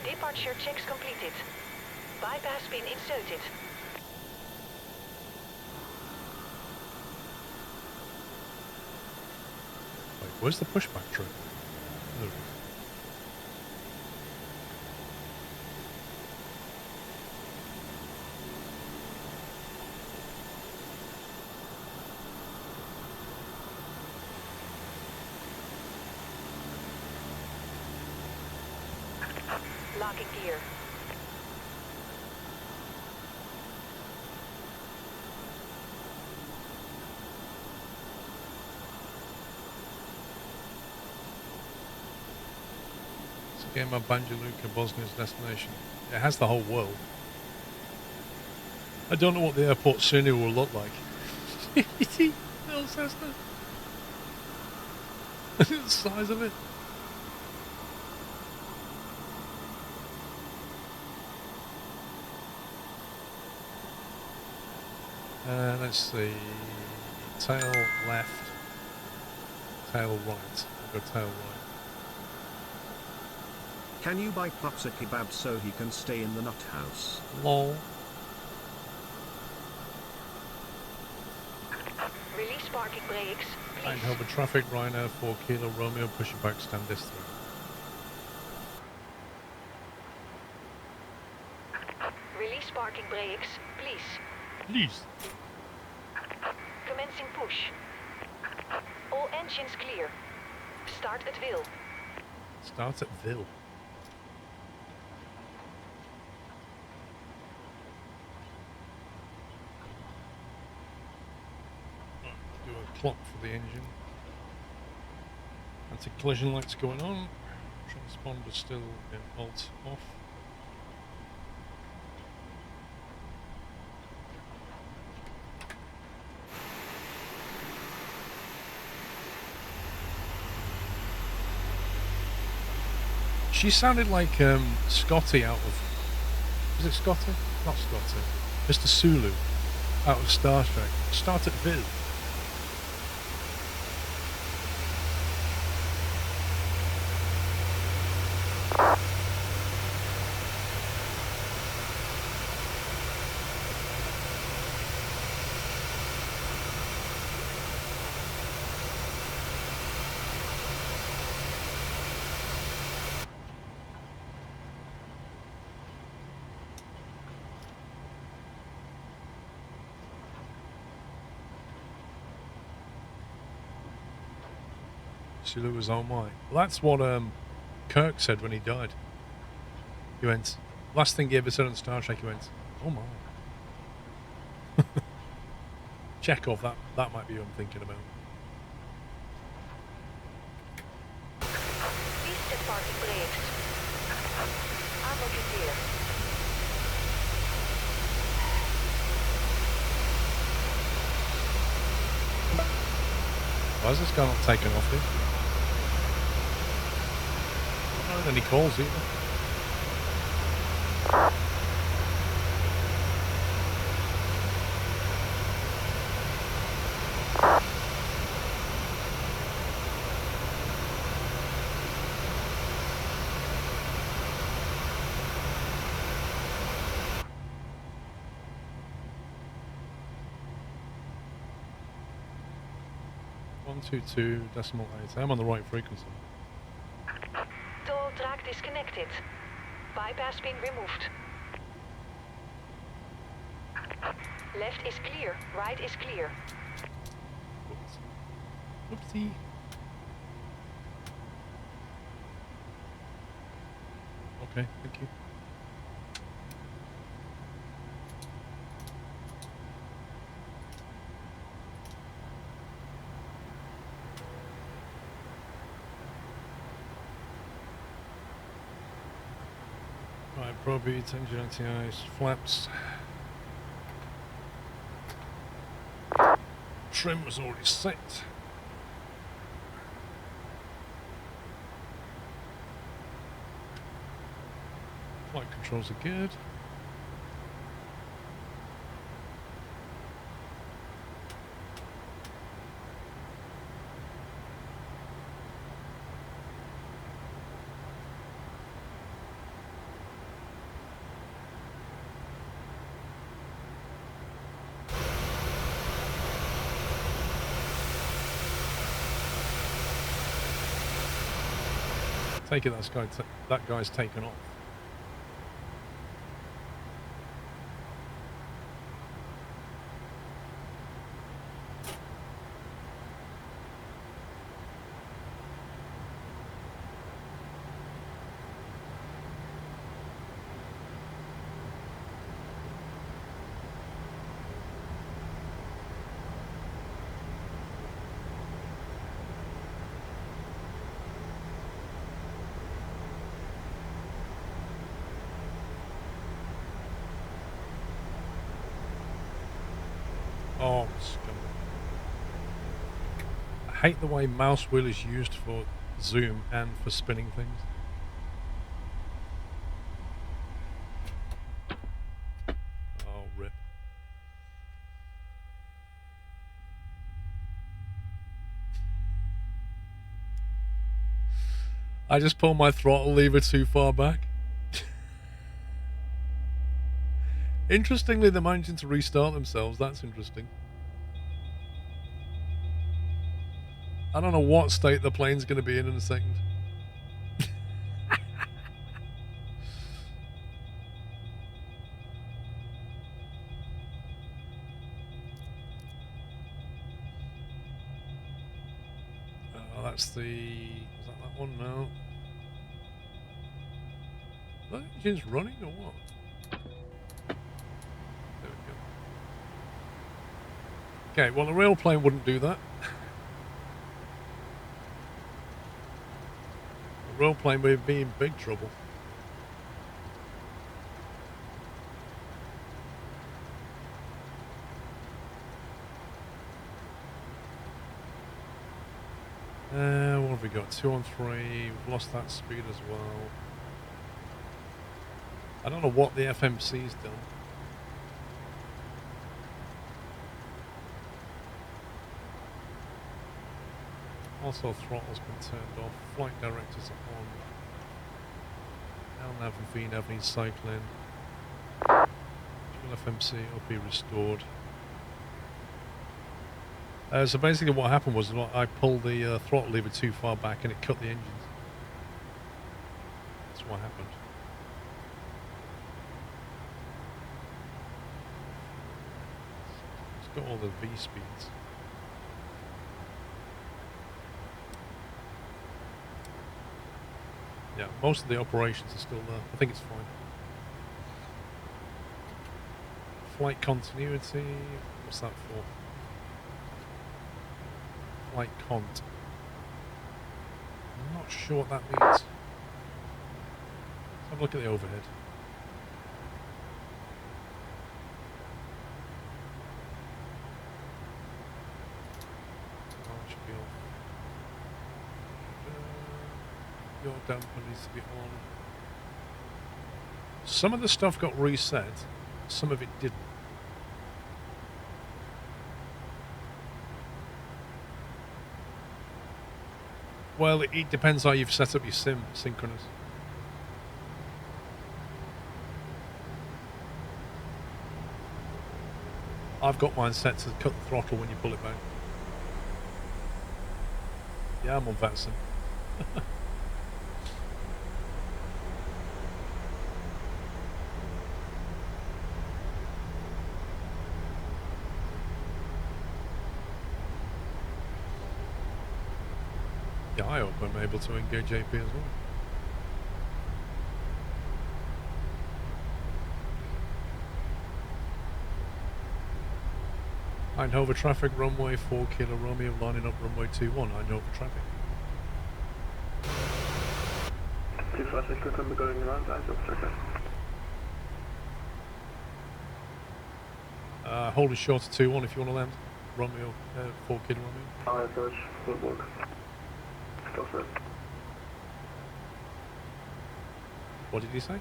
Departure Pressure checks completed. Bypass pin inserted. Wait, where's the pushback truck? There it is. Locking gear. It's a game of Banja Luka, Bosnia's destination. It has the whole world. I don't know what the airport scenery will look like. Little Cessna. The size of it. Let's see. Tail left. Tail right. I'll go tail right. Can you buy Pops a kebab so he can stay in the nut house? Lol. Release parking brakes, please. Eindhoven traffic, Ryanair 4 Kilo Romeo, pushing back, stand this through. Release parking brakes, please. Please. Commencing push. All engines clear. Start at Vil. Start at Vil. Do a clock for the engine. Anti-collision lights going on. Transponder still in alt off. She sounded like Scotty out of... Is it Scotty? Not Scotty. Mr. Sulu out of Star Trek. Start at Viz. Sulu was on my. Well, that's what Kirk said when he died. He went, last thing he ever said on Star Trek, he went, oh my. Chekhov, that might be who I'm thinking about. Please set parking brakes. I'm looking here. Why is this guy not taking off here? I don't know any calls either. .22.8. I'm on the right frequency. Tow track disconnected. Bypass pin removed. Left is clear, right is clear. Oopsie. Okay, thank you. Right, probeat, engine anti-ice, flaps. Trim was already set. Flight controls are good. Take it that guy's taken off. Oh, I hate the way mouse wheel is used for zoom and for spinning things. Oh, rip. I just pulled my throttle lever too far back. Interestingly, they're managing to restart themselves. That's interesting. I don't know what state the plane's going to be in a second. Oh, that's the... Is that one now? That engine's running or what? There we go. Okay, well, a real plane wouldn't do that. A real plane would be in big trouble. What have we got? 2 on 3. We've lost that speed as well. I don't know what the FMC's done. Also, throttle's been turned off. Flight directors are on. LNAV and VNAV needs cycling. Fuel FMC will be restored. So basically what happened was I pulled the throttle lever too far back and it cut the engines. That's what happened. It's got all the V speeds. Yeah, most of the operations are still there. I think it's fine. Flight continuity, what's that for? Flight cont. I'm not sure what that means. Let's have a look at the overhead. Oh, it should be on. Your damper needs to be on. Some of the stuff got reset, some of it didn't. Well, it depends how you've set up your sim synchronous. I've got mine set to cut the throttle when you pull it back. Yeah, I'm on VATSIM. Yeah, I hope I'm able to engage AP as well. Eindhoven traffic, runway 4 Kilo Romeo, lining up runway 21, Eindhoven traffic. 256 could be going around, guys, Holding short of 2-1 if you want to land. Romeo, 4 Kilo Romeo. Alright, George, good work. Go for it. What did you say?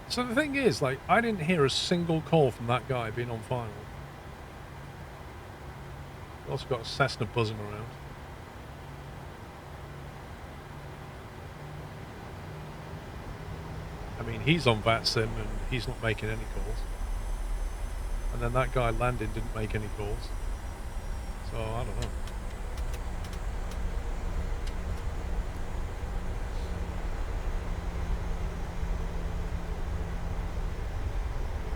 So the thing is, like, I didn't hear a single call from that guy being on final. We've also got a Cessna buzzing around. I mean, he's on VATSIM and he's not making any calls. And then that guy landing didn't make any calls. So, I don't know.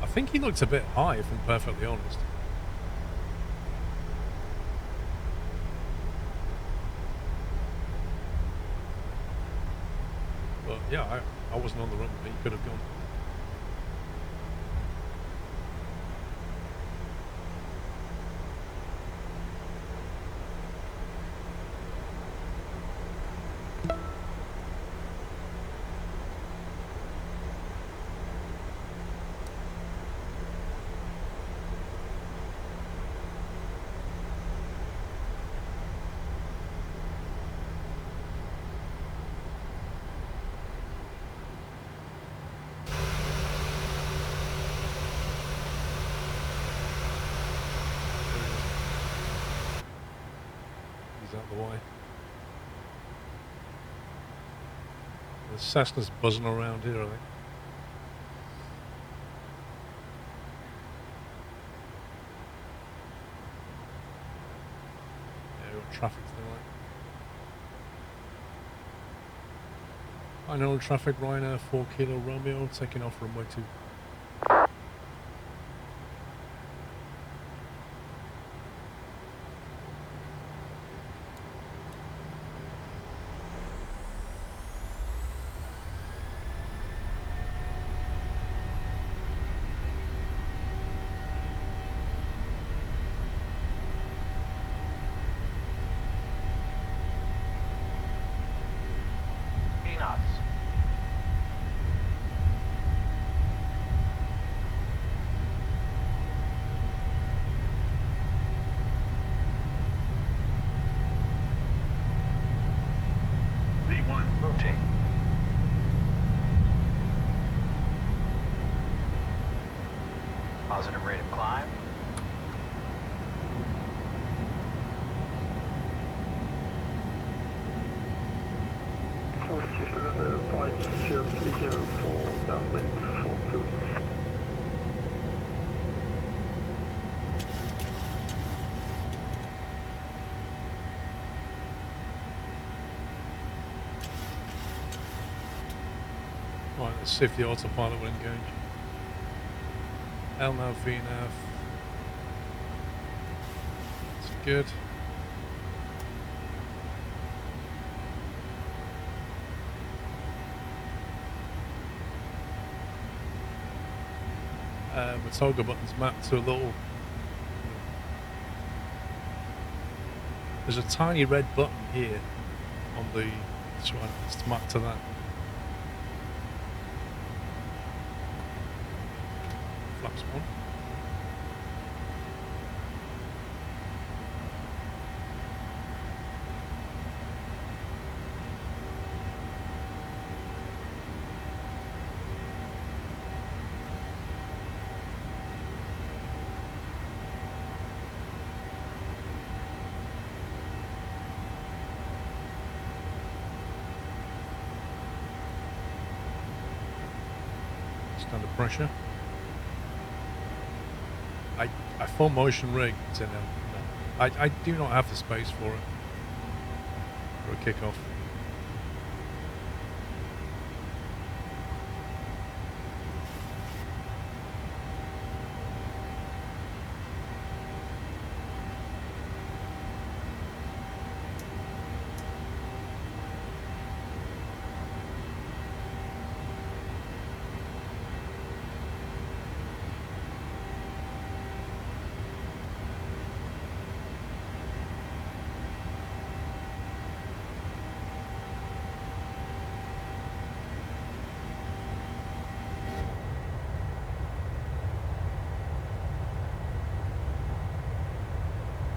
I think he looked a bit high, if I'm perfectly honest. But yeah, I wasn't on the runway. He could have gone. Out the way. The Cessna's buzzing around here, I think. Yeah, we've got traffic tonight. I know traffic, Ryanair 4 Kilo Romeo, taking off runway 2. Rotate. Positive rate of climb. Right, let's see if the autopilot will engage. LNAV, VNAV. It's good. The toggle button's mapped to a little... There's a tiny red button here on the... This one, it's mapped to that. Flaps 1. Under pressure. I full motion rig. So no, I do not have the space for it for a kickoff.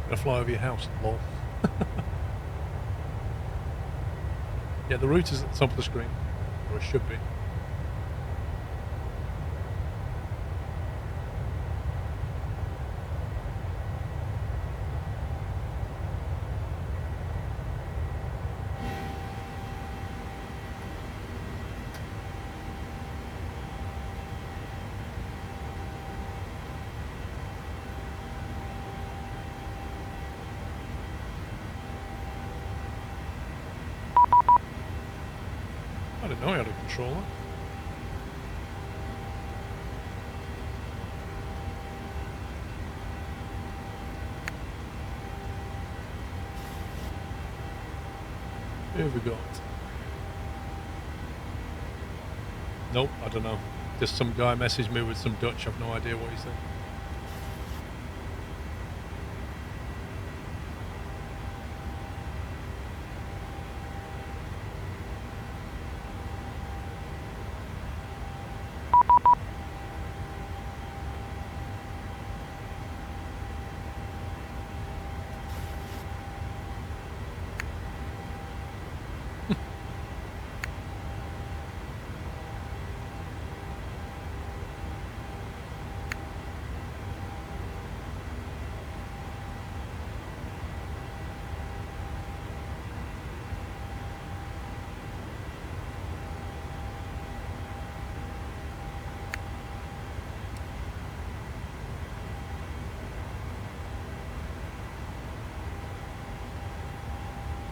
Gonna fly over your house, lol. Yeah, the route is at the top of the screen, or it should be. know he had a controller. Who have we got? Nope, I don't know. Just some guy messaged me with some Dutch. I've no idea what he said.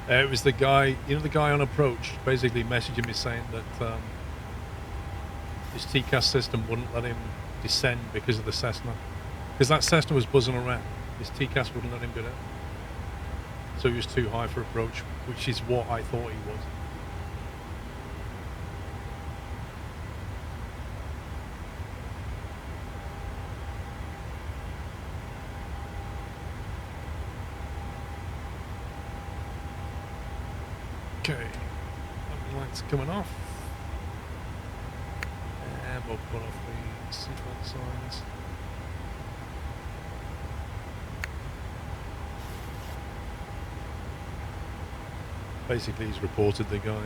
It was the guy, you know, the guy on approach, basically messaging me saying that his TCAS system wouldn't let him descend because of the Cessna. Because that Cessna was buzzing around. His TCAS wouldn't let him go down. So he was too high for approach, which is what I thought he was. Okay, that light's coming off, and we'll put off the seatbelt signs. Basically, he's reported the guy.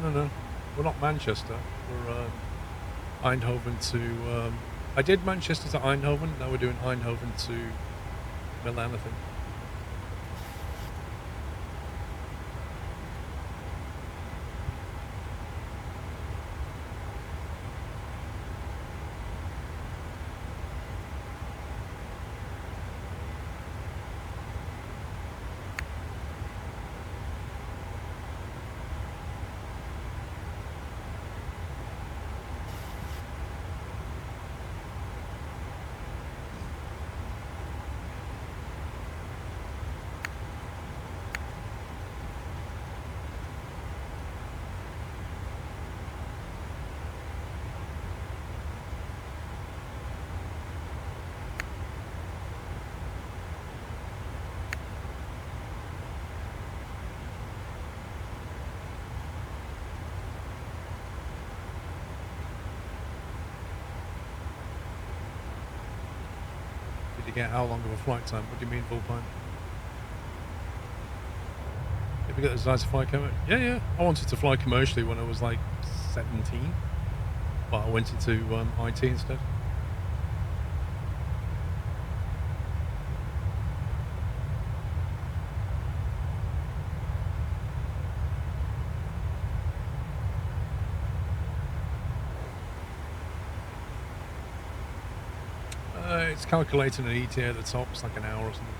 No. We're not Manchester. We're Eindhoven to... I did Manchester to Eindhoven. Now we're doing Eindhoven to Milan, I think. Did you get how long of a flight time? What do you mean full time? Did you get the desire to fly commercially? Yeah. I wanted to fly commercially when I was like 17, but I went into IT instead. It's calculating an ETA at the top. It's like an hour or something.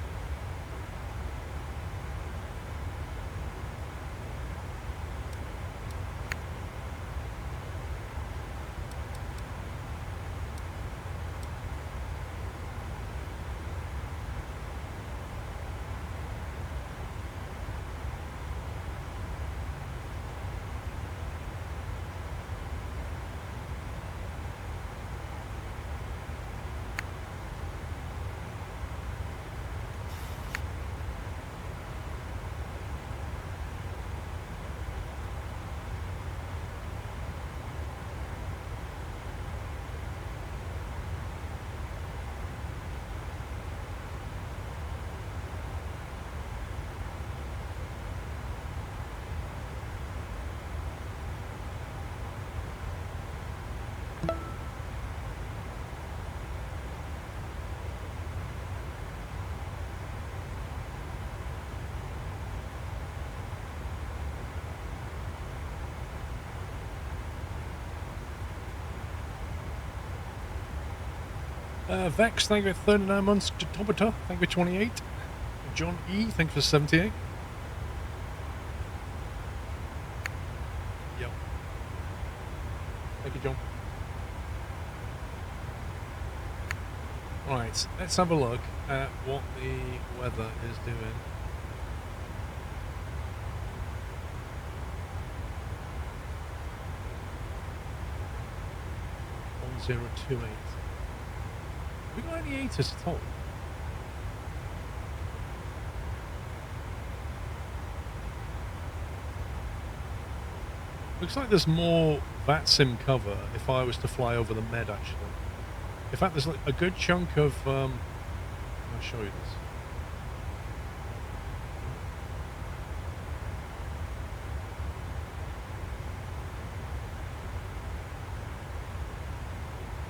Vex, thank you for 39 months. Tobita, thank you for 28. John E, thank you for 78. Yep. Thank you, John. Right, let's have a look at what the weather is doing. .028. Have we got any 8s at all? Looks like there's more VATSIM cover if I was to fly over the Med, actually. In fact, there's like a good chunk of... I'll show you this.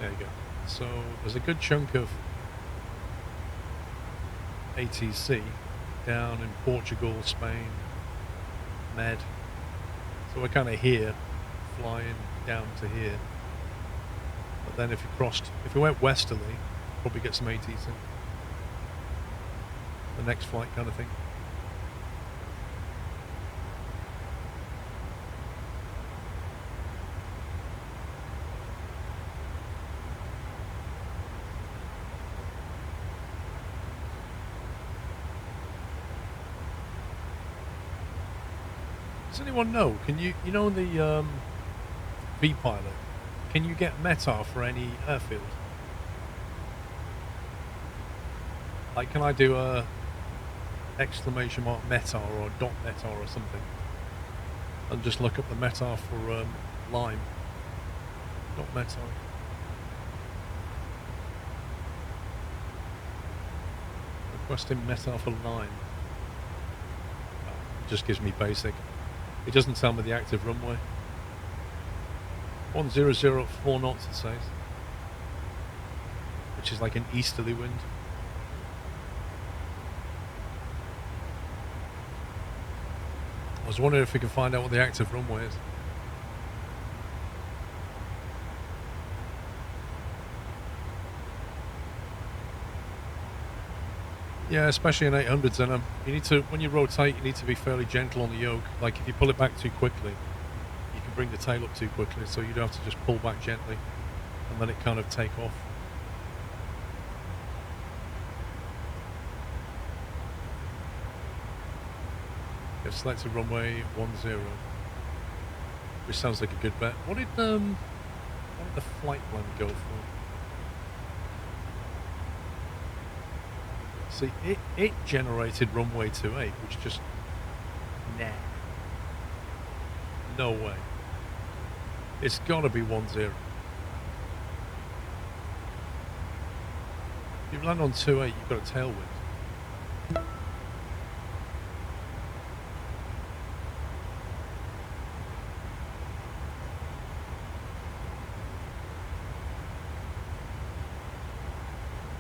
There you go. So there's a good chunk of ATC down in Portugal, Spain, Med. So we're kind of here, flying down to here. But then if we went westerly, probably get some ATC. The next flight kind of thing. Does anyone know? Can you know the V-Pilot? Can you get METAR for any airfield? Like, can I do a exclamation mark METAR or dot METAR or something? And just look up the METAR for Lime. Dot METAR. Requesting METAR for Lime. It just gives me basic. It doesn't tell me the active runway. 100 at 4 knots it says. Which is like an easterly wind. I was wondering if we could find out what the active runway is. Yeah, especially in 800s, and you need to, when you rotate, you need to be fairly gentle on the yoke. Like if you pull it back too quickly, you can bring the tail up too quickly, so you'd have to just pull back gently and let it kind of take off. You've selected runway 10, which sounds like a good bet. What did the flight plan go for? See, it generated runway 28, which just, nah. No way. It's got to be 10. If you land on 28, you've got a tailwind.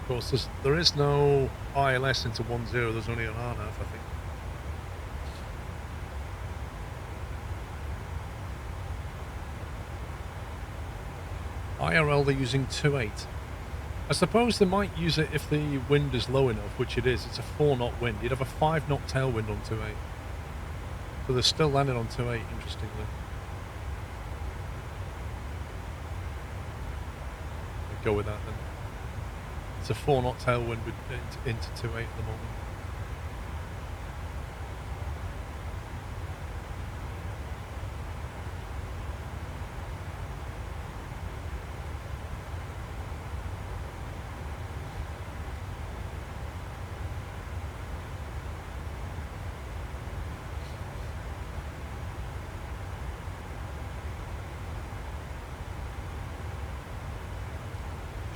Of course, there is no ILS into 10, there's only an RNAV, I think. IRL, they're using 28. I suppose they might use it if the wind is low enough, which it is. It's a 4-knot wind. You'd have a 5-knot tailwind on 28. So they're still landing on 28, interestingly. I'd go with that then. It's a 4-knot tailwind into 28 at the moment.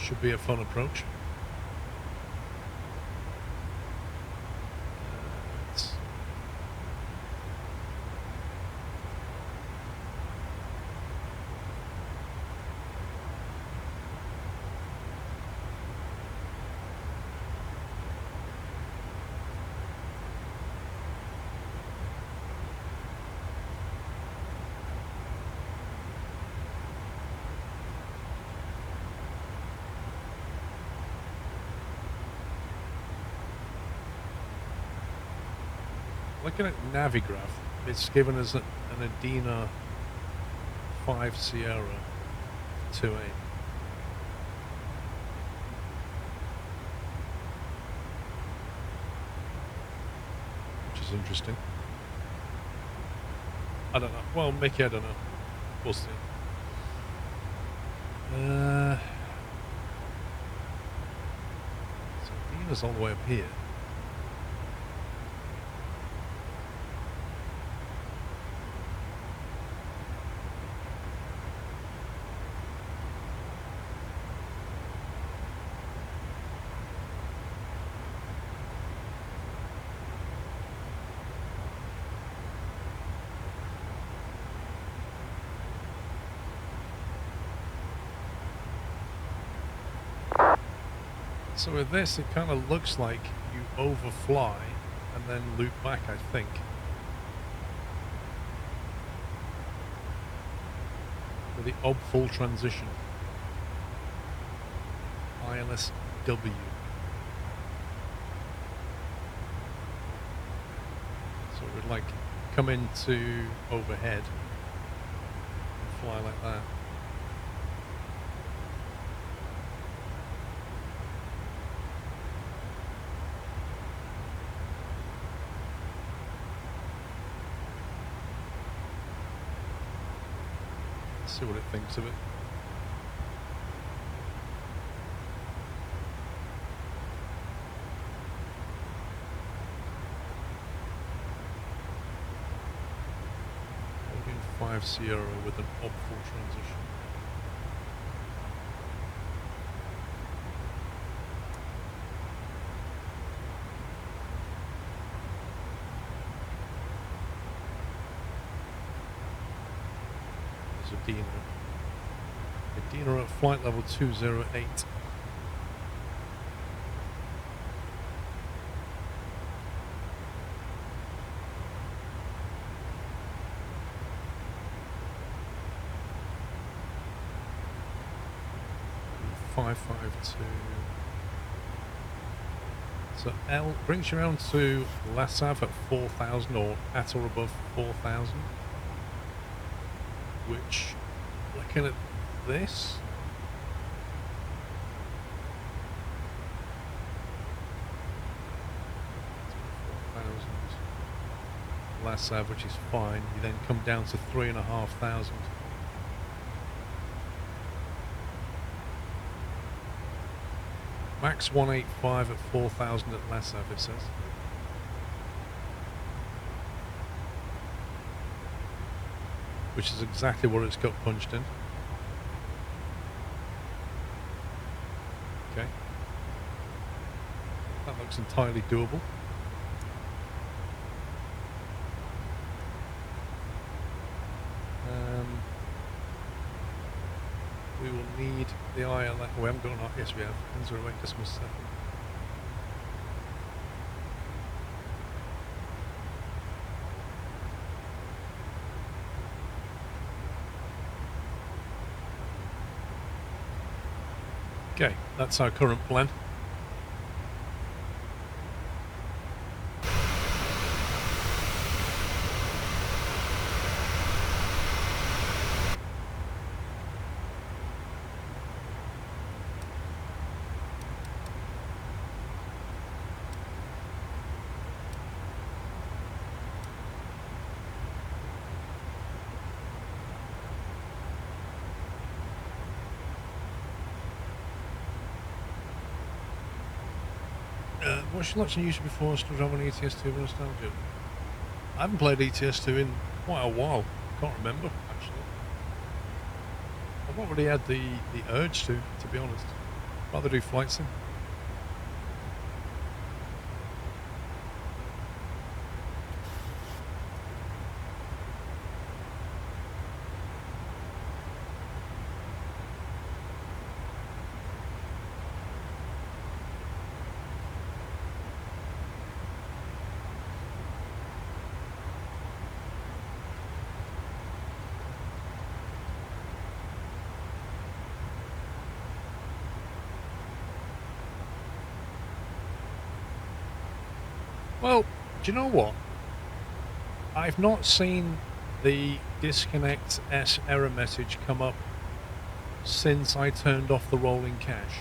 Should be a fun approach. Looking at Navigraph, it's given us an Adina 5 Sierra 2A. Which is interesting. I don't know. Well, Mickey, I don't know. We'll see. So Adina's all the way up here. So with this, it kind of looks like you overfly and then loop back, I think. With the ob full transition. ILSW. So it would like come into overhead and fly like that. See what it thinks of it. Holding 5 Sierra with an ob full transition. Adina at flight level 208. So L brings you around to Lassav at 4,000 or at or above 4,000, which, looking at this, Lassav, which is fine. You then come down to 3,500. Max 185 at 4,000 at Lassav, it says. Which is exactly what it's got punched in. Okay. That looks entirely doable. We will need the ILS. We haven't got an ILS. Yes, we have. 0.8.7. Okay, that's our current plan. What's your selection used before still driving ETS2 with nostalgia? I haven't played ETS2 in quite a while. Can't remember, actually. I've not really had the urge to be honest. Rather do flight sim. Well, do you know what? I've not seen the disconnect S error message come up since I turned off the rolling cache.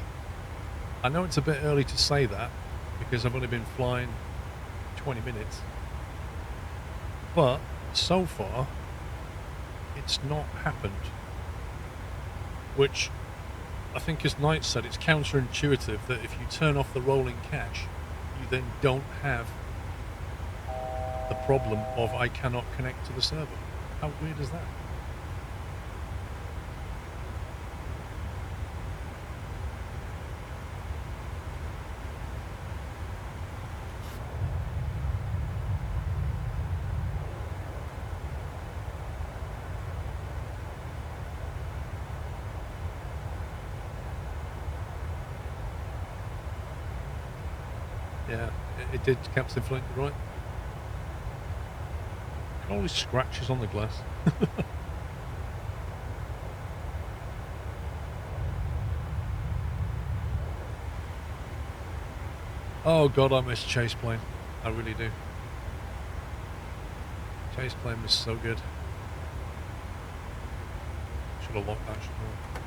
I know it's a bit early to say that because I've only been flying 20 minutes, but so far it's not happened, which I think, as Knight said, it's counterintuitive that if you turn off the rolling cache, you then don't have the problem of I cannot connect to the server. How weird is that? Yeah, it did, Captain Flint, you're right. All these scratches on the glass. Oh god, I miss Chase Plane. I really do. Chase Plane was so good. Should have locked that, shouldn't I?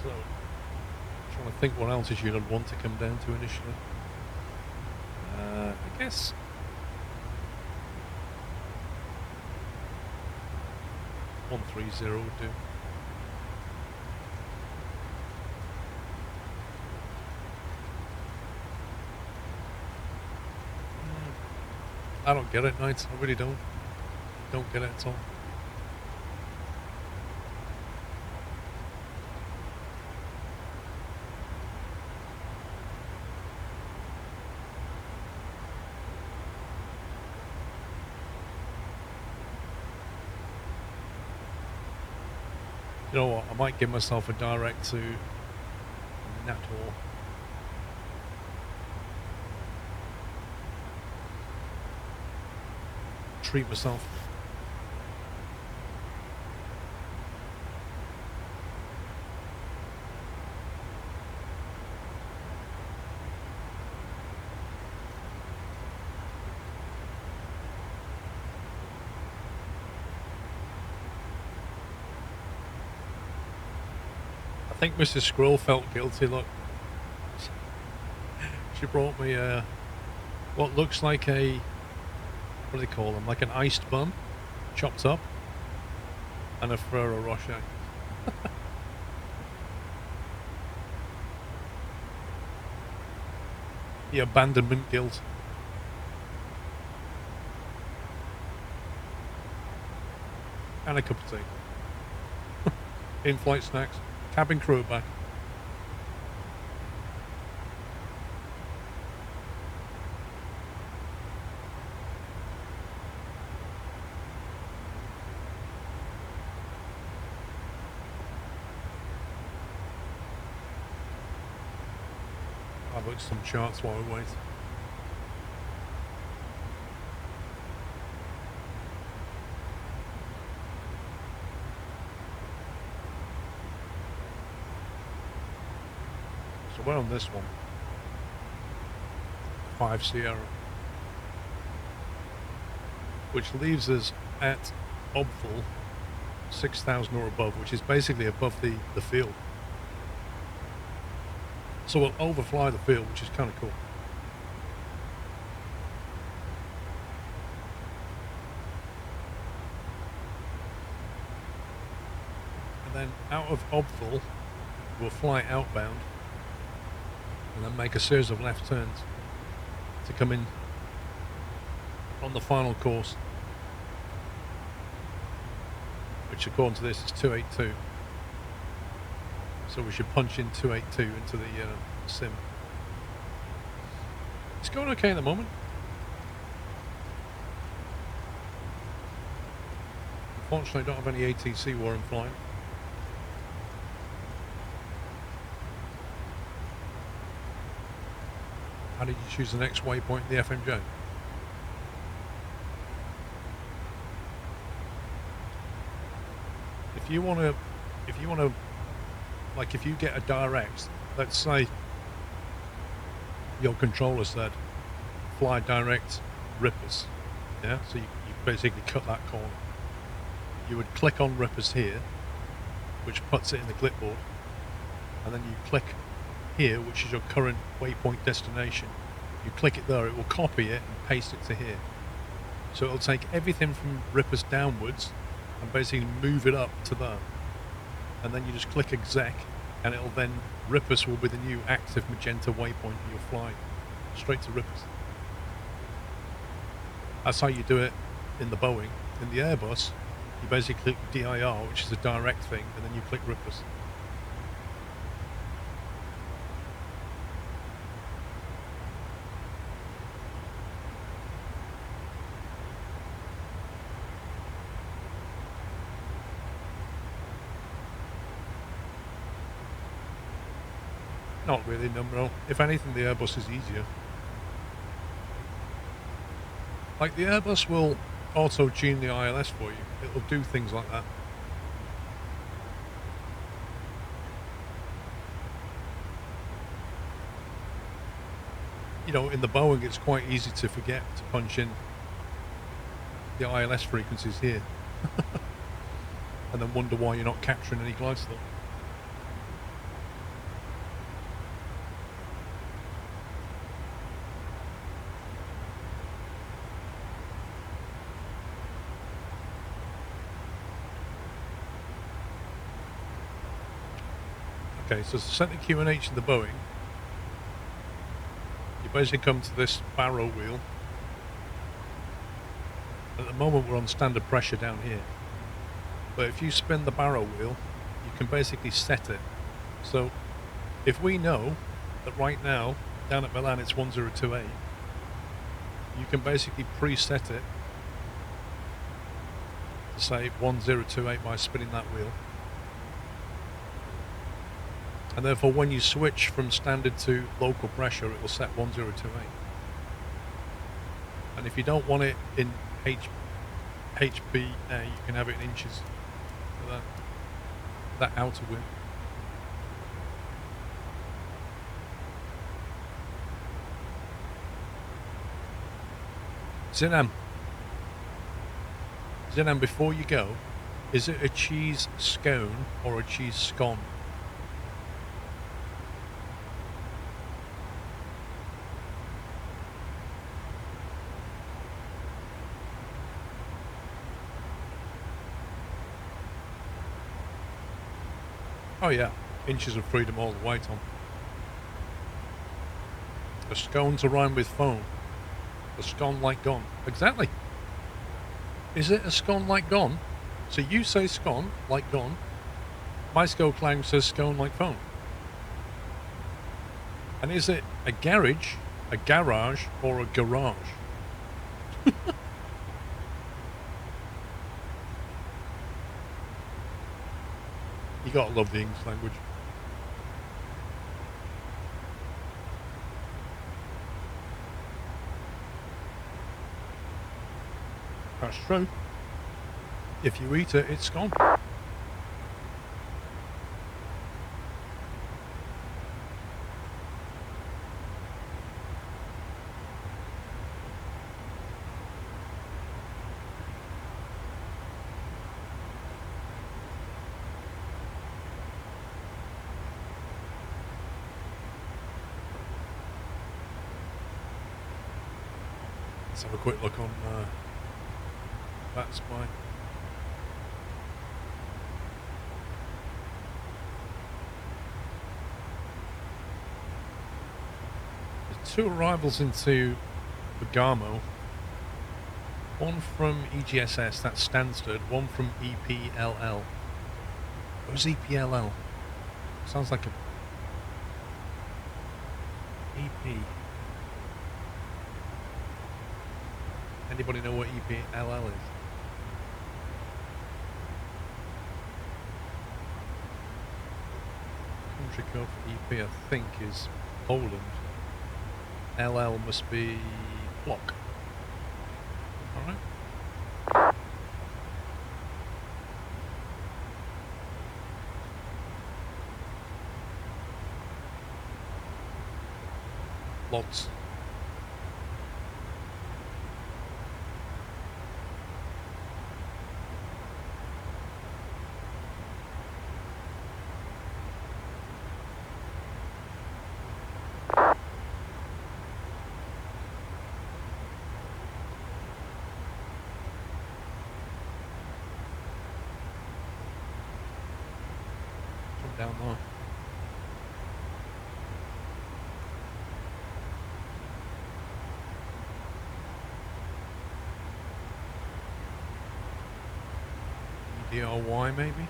So, trying to think what altitude I'd want to come down to initially. I guess 130 would do. I don't get it, Knights. I really don't. Don't get it at all. You know what, I might give myself a direct to Nator. Treat myself. I think Mrs. Squirrel felt guilty, look. She brought me what looks like a, what do they call them, like an iced bun, chopped up, and a Ferrero Rocher. The abandonment guilt. And a cup of tea. In-flight snacks. Cabin crew back. I'll look at some charts while we wait. So we're on this one. 5 Sierra. Which leaves us at Obval 6,000 or above, which is basically above the field. So we'll overfly the field, which is kind of cool. And then out of Obval, we'll fly outbound and then make a series of left turns to come in on the final course, which according to this is 282. So we should punch in 282 into the sim. It's going okay at the moment. Unfortunately, I don't have any ATC while I'm flying. How did you choose the next waypoint in the FMJ? if you want to, like if you get a direct, let's say your controller said, fly direct Rippers, yeah? So you basically cut that corner. You would click on Rippers here, which puts it in the clipboard, and then you click here, which is your current waypoint destination. You click it there, it will copy it and paste it to here. So it'll take everything from Rippers downwards and basically move it up to there. And then you just click exec, and it'll then, Rippers will be the new active magenta waypoint that you'll fly straight to Rippers. That's how you do it in the Boeing. In the Airbus, you basically click DIR, which is a direct thing, and then you click Rippers. Not really, no. If anything, the Airbus is easier. Like, the Airbus will auto-tune the ILS for you. It'll do things like that. You know, in the Boeing, it's quite easy to forget to punch in the ILS frequencies here. And then wonder why you're not capturing any glide slope. Okay, so to set the QNH in the Boeing, you basically come to this barrow wheel. At the moment we're on standard pressure down here. But if you spin the barrow wheel, you can basically set it. So if we know that right now, down at Milan it's 1028, you can basically preset it to say 1028 by spinning that wheel. And therefore when you switch from standard to local pressure, it will set 1028. And if you don't want it in HPA, you can have it in inches for that outer wheel. Zinam, before you go, is it a cheese scone or a cheese scone? Oh yeah, inches of freedom all the way, Tom. A scone to rhyme with phone. A scone like gone. Exactly. Is it a scone like gone? So you say scone like gone. My skull clang says scone like phone. And is it a garage, or a garage? You gotta love the English language. That's true. If you eat it, it's gone. Let's have a quick look on that's mine. There's 2 arrivals into Bergamo. One from EGSS, that's Stansted. One from EPLL. What's EPLL? Sounds like a EP. Anybody know what EPLL is? Country code for EP, I think, is Poland. LL must be block. Alright. Lots. Down there. DIY maybe?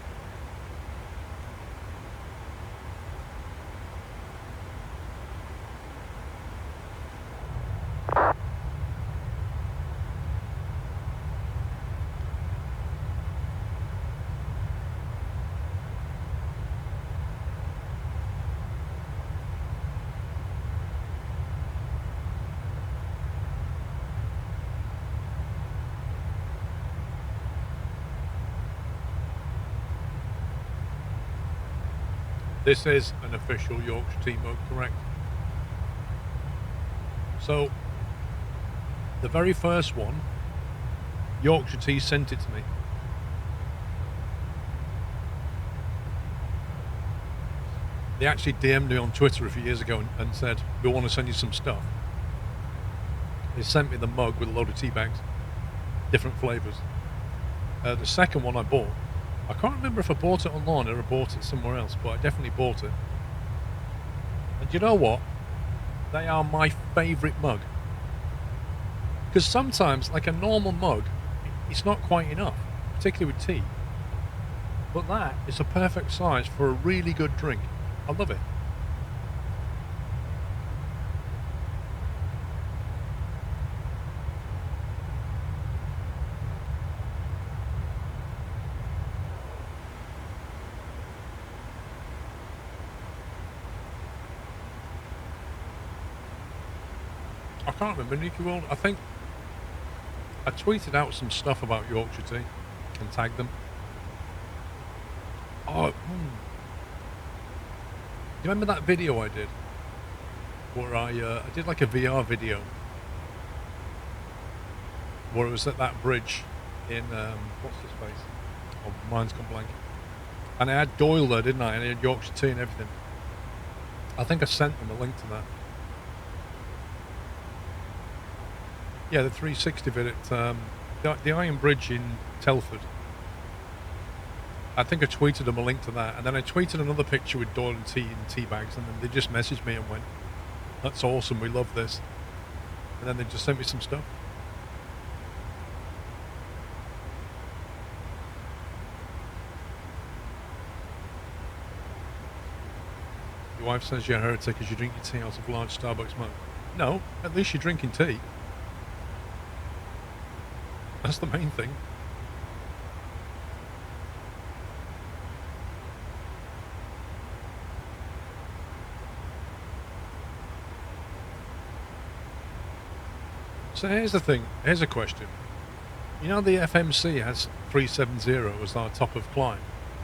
This is an official Yorkshire Tea mug, correct? So, the very first one, Yorkshire Tea sent it to me. They actually DM'd me on Twitter a few years ago and said, we want to send you some stuff. They sent me the mug with a load of tea bags, different flavours. The second one I bought, I can't remember if I bought it online or I bought it somewhere else, but I definitely bought it. And you know what? They are my favourite mug. Because sometimes, like a normal mug, it's not quite enough, particularly with tea. But that is a perfect size for a really good drink. I love it. I can't remember, Nikki World. I think I tweeted out some stuff about Yorkshire Tea and tagged them. Oh, you remember that video I did? Where I did like a VR video. Where it was at that bridge in, what's this place? Oh, mine's gone blank. And I had Doyle there, didn't I? And I had Yorkshire Tea and everything. I think I sent them a link to that. Yeah, the 360 bit at the Iron Bridge in Telford. I think I tweeted them a link to that, and then I tweeted another picture with Doyle and tea and tea bags, and then they just messaged me and went, "That's awesome, we love this." And then they just sent me some stuff. Your wife says you're a heretic because you drink your tea out of large Starbucks mug. No, at least you're drinking tea. That's the main thing. So here's the thing, here's a question. You know the FMC has 370 as our top of climb.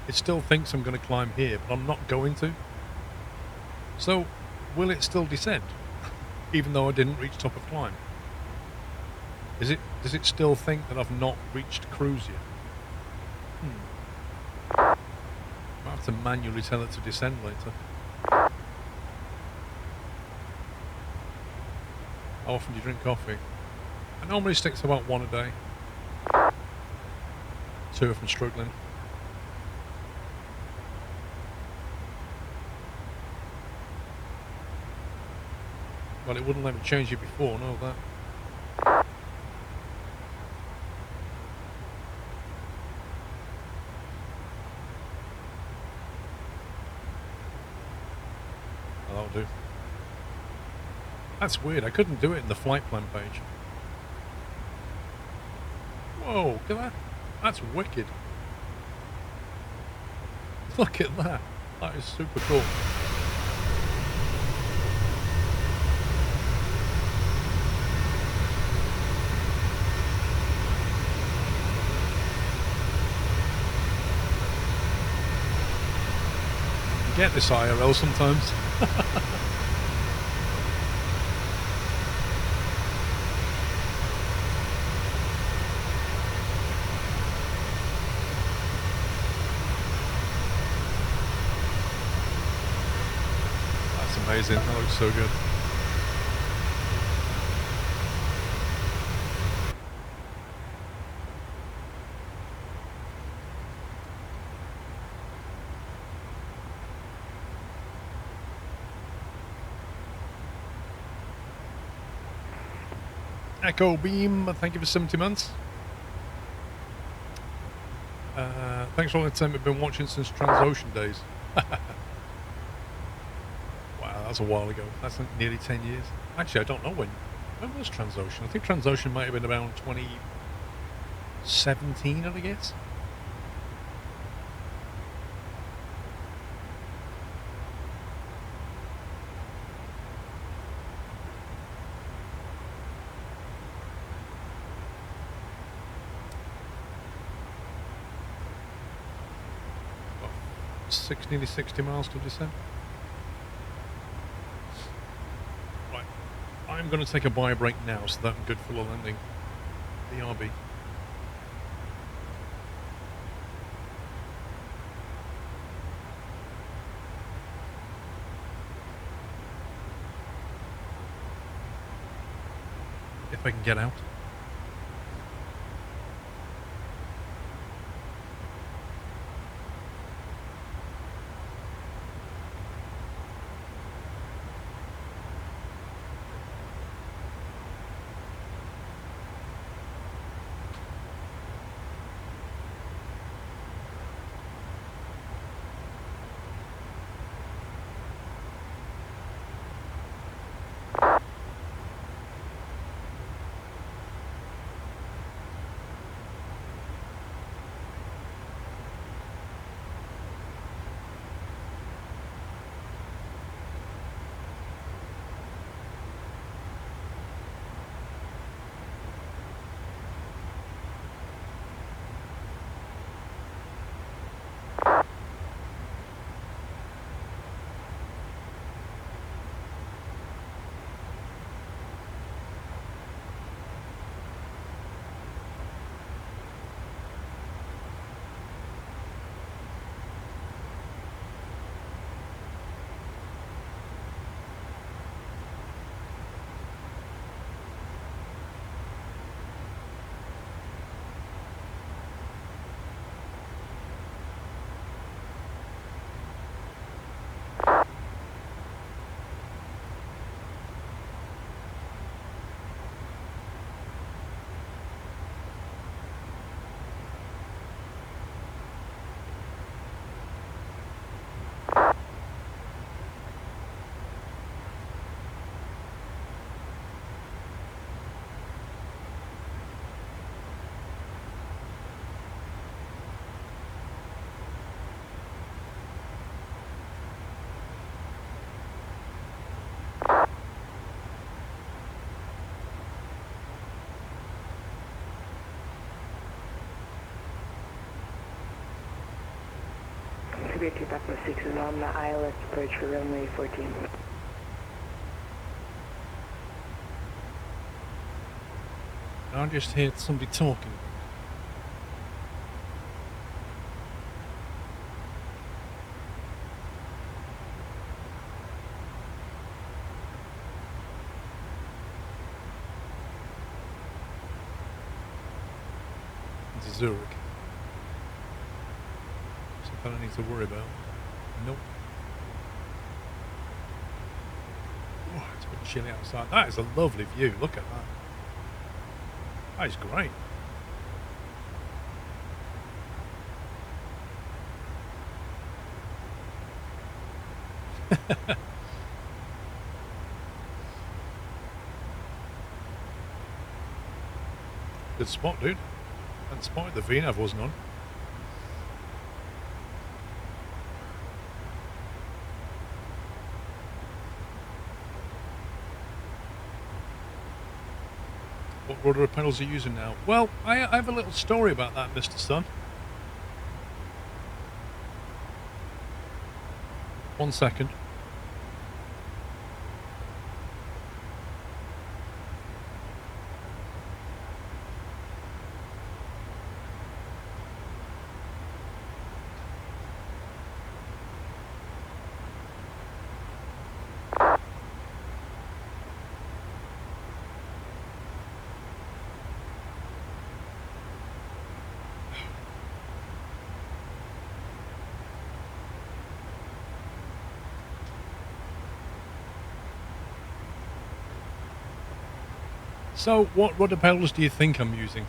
It still thinks I'm going to climb here, but I'm not going to. So, will it still descend? Even though I didn't reach top of climb? Does it still think that I've not reached cruise yet? I'll have to manually tell it to descend later. How often do you drink coffee? I normally stick to about 1 a day. 2 if I'm struggling. Well, it wouldn't let me change it before, know that. That'll do. That's weird, I couldn't do it in the flight plan page. Whoa, look at that. That's wicked. Look at that. That is super cool. You get this IRL sometimes. amazing. That looks so good. Echo Beam, thank you for 70 months. Thanks for all the time we've been watching since Transocean days. Wow, that's a while ago. That's like nearly 10 years. Actually, I don't know when was Transocean? I think Transocean might have been around 2017, I guess. Nearly 60 miles to descent. Right, I'm going to take a bio break now so that I'm good for the landing. BRB. If I can get out. Victor Papa 6 is on the ILS approach for runway 14. I just heard somebody talking. It's Zurich. Something I need to worry about. Nope. Oh, it's a bit chilly outside. That is a lovely view. Look at that. That is great. Good spot, dude. Hadn't spotted the VNAV wasn't on. What rudder pedals are you using now? Well, I have a little story about that, Mr. Sun. 1 second. So, what rudder pedals do you think I'm using?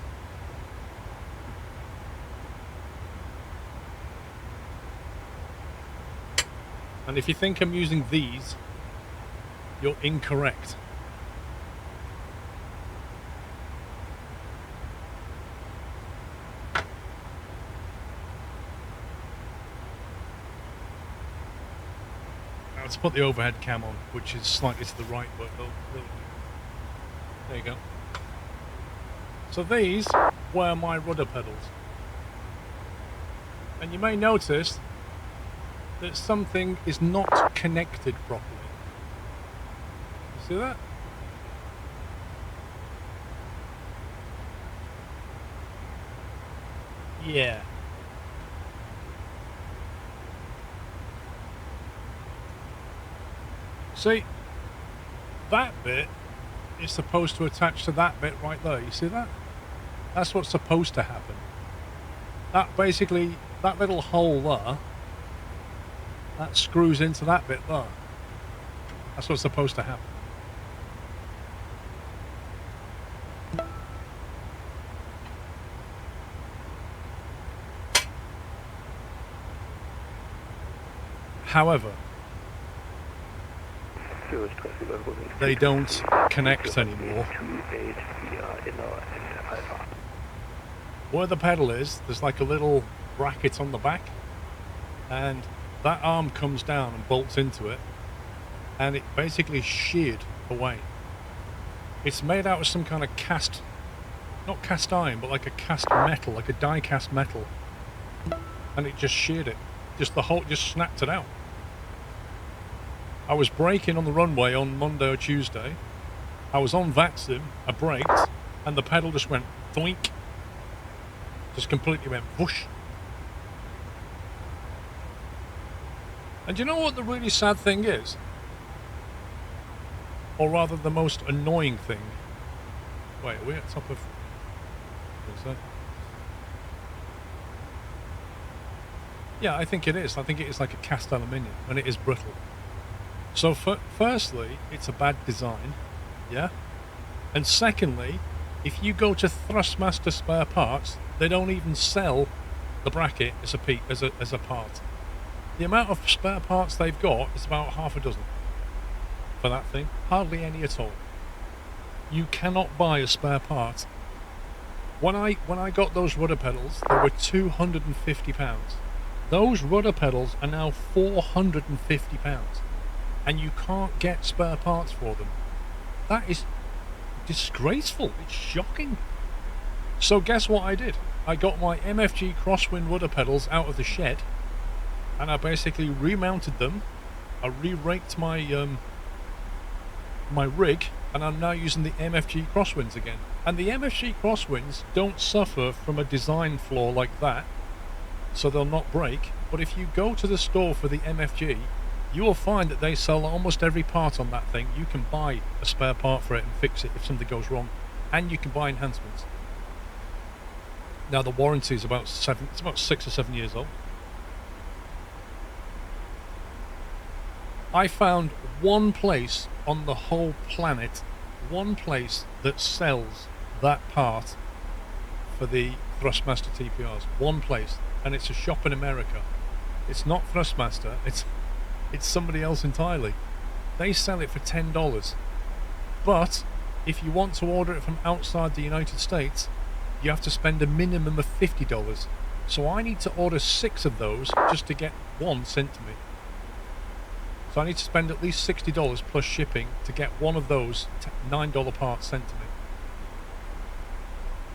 And if you think I'm using these, you're incorrect. Now let's put the overhead cam on, which is slightly to the right, but there you go. So these were my rudder pedals. And you may notice that something is not connected properly. You see that? Yeah. See, that bit is supposed to attach to that bit right there. You see that? That's what's supposed to happen. That basically, that little hole there, that screws into that bit there. That's what's supposed to happen. However, they don't connect anymore. Where the pedal is, there's like a little bracket on the back, and that arm comes down and bolts into it, and it basically sheared away. It's made out of some kind of not cast iron, but like a cast metal, like a die cast metal, and it just sheared it. Just the whole, just snapped it out. I was braking on the runway on Monday or Tuesday. I was on VATSIM, I braked, and the pedal just went doink. Just completely went whoosh. And you know what the really sad thing is? Or rather the most annoying thing. Wait, are we at top of... What's that? Yeah, I think it is. I think it is like a cast aluminium, and it is brittle. So firstly, it's a bad design, yeah? And secondly, if you go to Thrustmaster spare parts, they don't even sell the bracket as a part. The amount of spare parts they've got is about half a dozen for that thing. Hardly any at all. You cannot buy a spare part. When I got those rudder pedals, they were £250. Those rudder pedals are now £450. And you can't get spare parts for them. That is disgraceful. It's shocking. So guess what I did? I got my MFG crosswind rudder pedals out of the shed, and I basically remounted them. I re-raked my my rig, and I'm now using the MFG crosswinds again. And the MFG crosswinds don't suffer from a design flaw like that, so they'll not break. But if you go to the store for the MFG, you will find that they sell almost every part on that thing. You can buy a spare part for it and fix it if something goes wrong, and you can buy enhancements. Now the warranty is about 6 or 7 years old. I found one place on the whole planet, one place that sells that part for the Thrustmaster TPRs. One place, and it's a shop in America. It's not Thrustmaster, it's somebody else entirely. They sell it for $10. But if you want to order it from outside the United States, you have to spend a minimum of $50. So I need to order 6 of those just to get one sent to me. So I need to spend at least $60 plus shipping to get one of those $9 parts sent to me.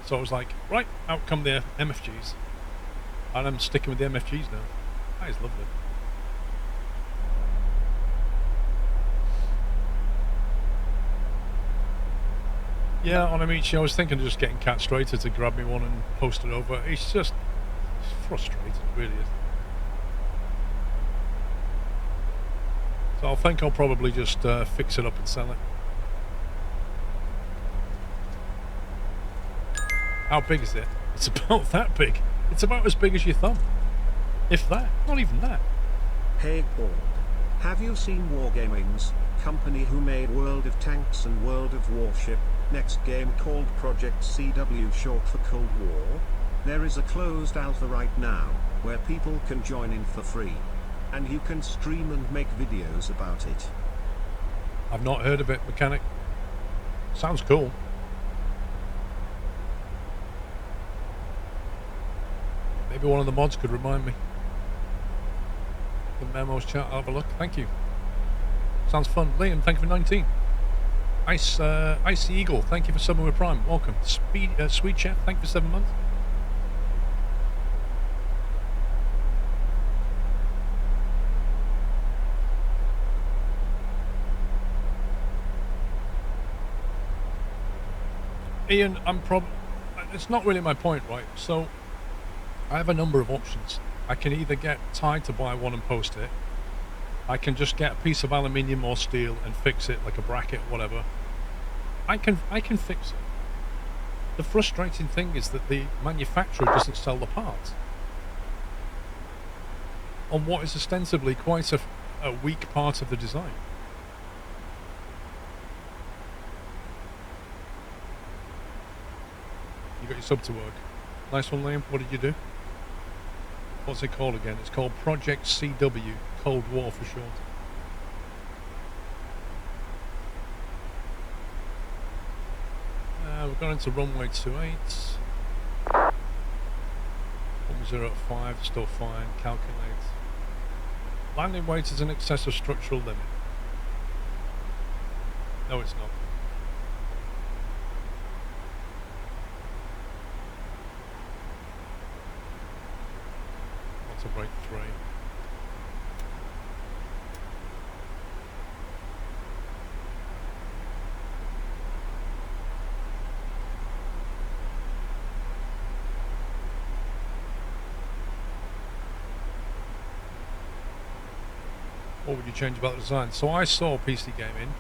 So I was like, right, out come the MFGs. And I'm sticking with the MFGs now. That is lovely. Yeah, on Amici, I was thinking of just getting Cat Strater to grab me one and post it over. It's just frustrating, it really is. So I think I'll probably just fix it up and sell it. How big is it? It's about that big. It's about as big as your thumb. If that. Not even that. Hey Paul. Have you seen Wargaming's company who made World of Tanks and World of Warship, next game called Project CW, short for Cold War? There is a closed alpha right now, where people can join in for free. And you can stream and make videos about it. I've not heard of it, Mechanic. Sounds cool. Maybe one of the mods could remind me. The memos chat, I'll have a look. Thank you. Sounds fun. Liam, thank you for 19. Icy Eagle, thank you for subbing with Prime. Welcome. Sweet Chef, thank you for 7 months. Ian, it's not really my point, right? So, I have a number of options. I can either get Ty to buy one and post it. I can just get a piece of aluminium or steel and fix it, like a bracket, whatever. I can fix it. The frustrating thing is that the manufacturer doesn't sell the parts on what is ostensibly quite a weak part of the design. You got your sub to work. Nice one, Liam. What did you do? What's it called again? It's called Project CW, Cold War for short. We've gone into runway 28. 105, still fine. Calculate. Landing weight is in excess of structural limit. No, it's not. To break 3. What would you change about the design? So I saw PC Gaming.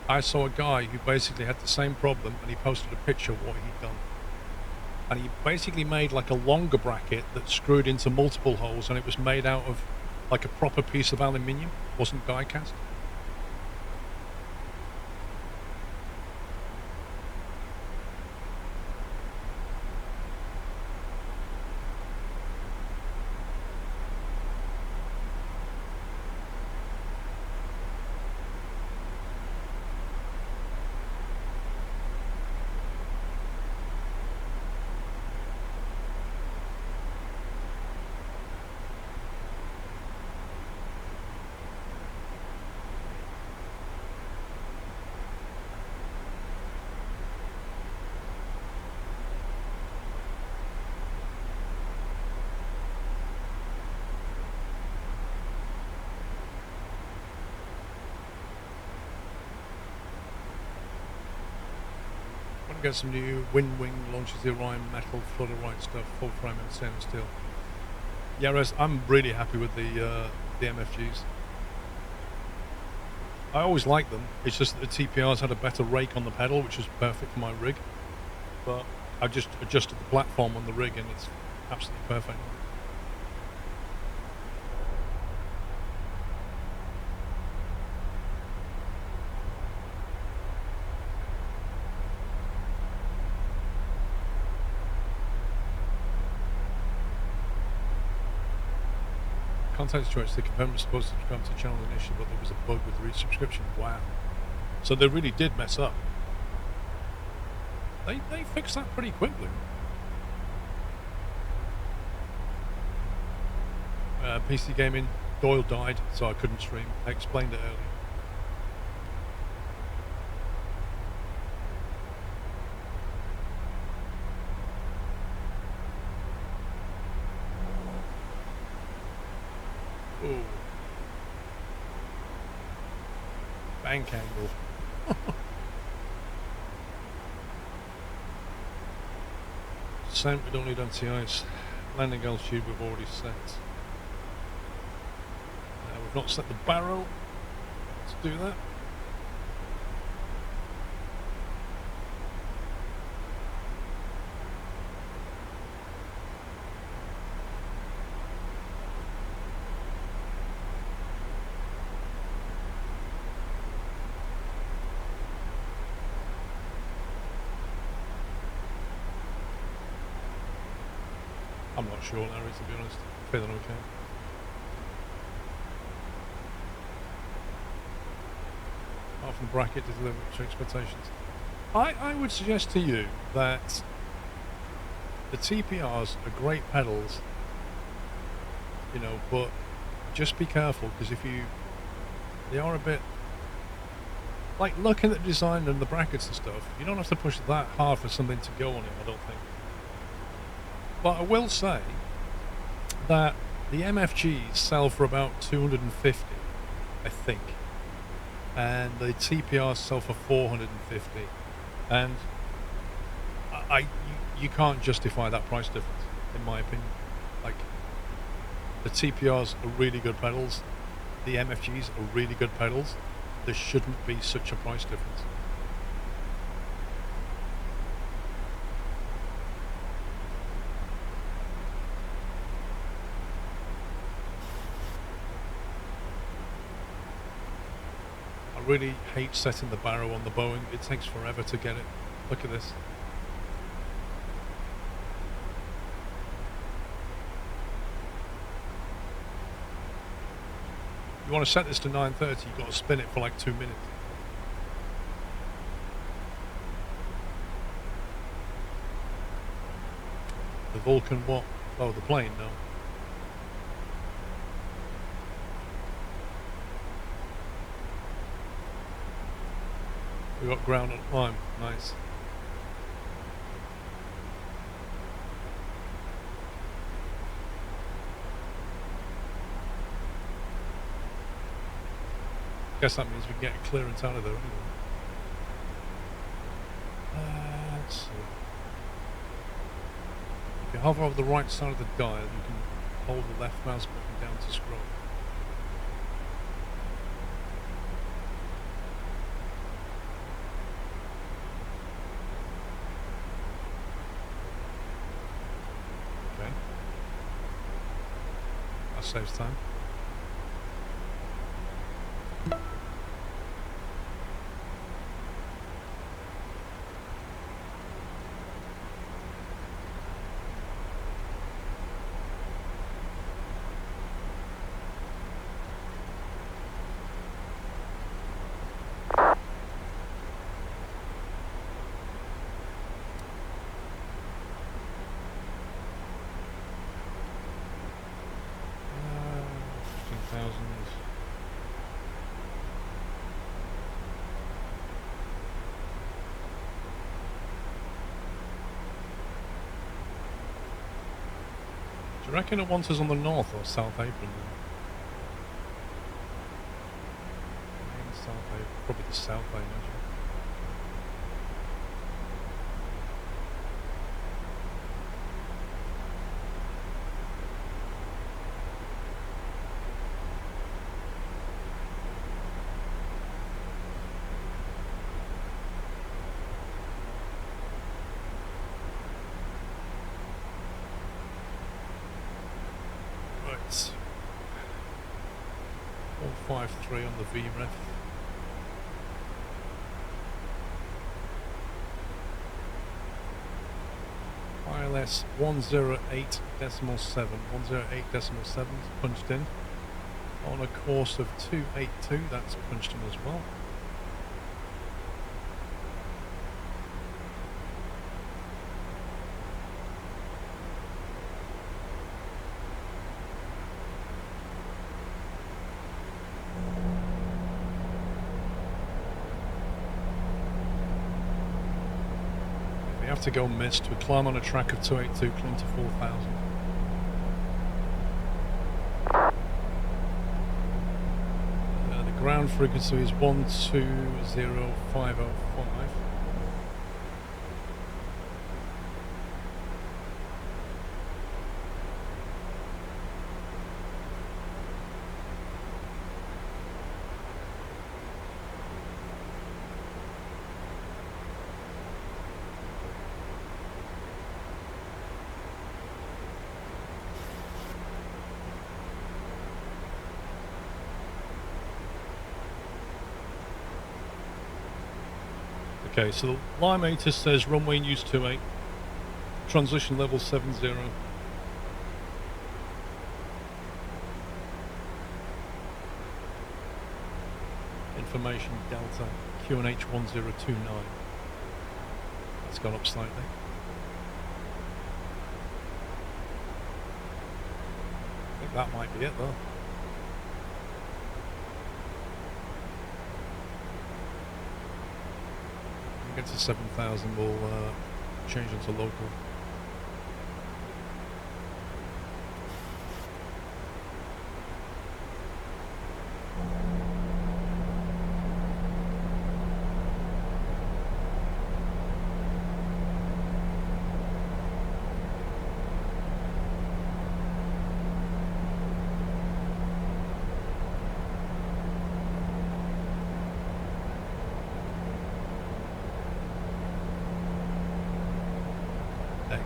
I saw a guy who basically had the same problem, and he posted a picture of what he'd done. And he basically made like a longer bracket that screwed into multiple holes, and it was made out of like a proper piece of aluminium, wasn't die cast. Get some new wind wing launches, the Orion metal, Flutterite stuff, full frame and stainless steel. Yeah, Rez, I'm really happy with the MFGs. I always liked them. It's just that the TPRs had a better rake on the pedal, which was perfect for my rig. But I just adjusted the platform on the rig, and it's absolutely perfect. Contact choice, the confirm was supposed to subscribe to the channel initially, but there was a bug with the resubscription. Wow. So they really did mess up. They fixed that pretty quickly. PC Gaming, Doyle died, so I couldn't stream. I explained it earlier. Ooh. Bank angle. Descent, we don't need anti-ice. Landing altitude we've already set. We've not set the barrel. Let's do that. I'm not sure, Larry, to be honest. Feeling okay. Half the bracket to deliver to expectations. I would suggest to you that the TPRs are great pedals, you know, but just be careful, because they are a bit, like, looking at the design and the brackets and stuff, you don't have to push that hard for something to go on it, I don't think. But I will say that the MFGs sell for about 250, I think, and the TPRs sell for 450, and you can't justify that price difference, in my opinion. Like, the TPRs are really good pedals, the MFGs are really good pedals. There shouldn't be such a price difference. I really hate setting the barrow on the Boeing. It takes forever to get it. Look at this. You want to set this to 930, you've got to spin it for like 2 minutes. The Vulcan what? Oh, the plane, no. We got ground on climb, nice. Guess that means we can get a clearance out of there anyway. Let's see. If you hover over the right side of the dial, you can hold the left mouse button down to scroll. Okay. That saves time. Do you reckon it wants us on the north or south apron now? South apron, probably the south, I imagine. Right. 153 on the VREF. ILS 108.7, 108.7 punched in. On a course of 282, that's punched in as well. To go missed, we climb on a track of 282, climb to 4,000. The ground frequency is 120505. Okay, so the line meter says runway news 28, transition level 70. information Delta QNH 1029. It's gone up slightly. I think that might be it though. When we get to 7,000 we'll change into local.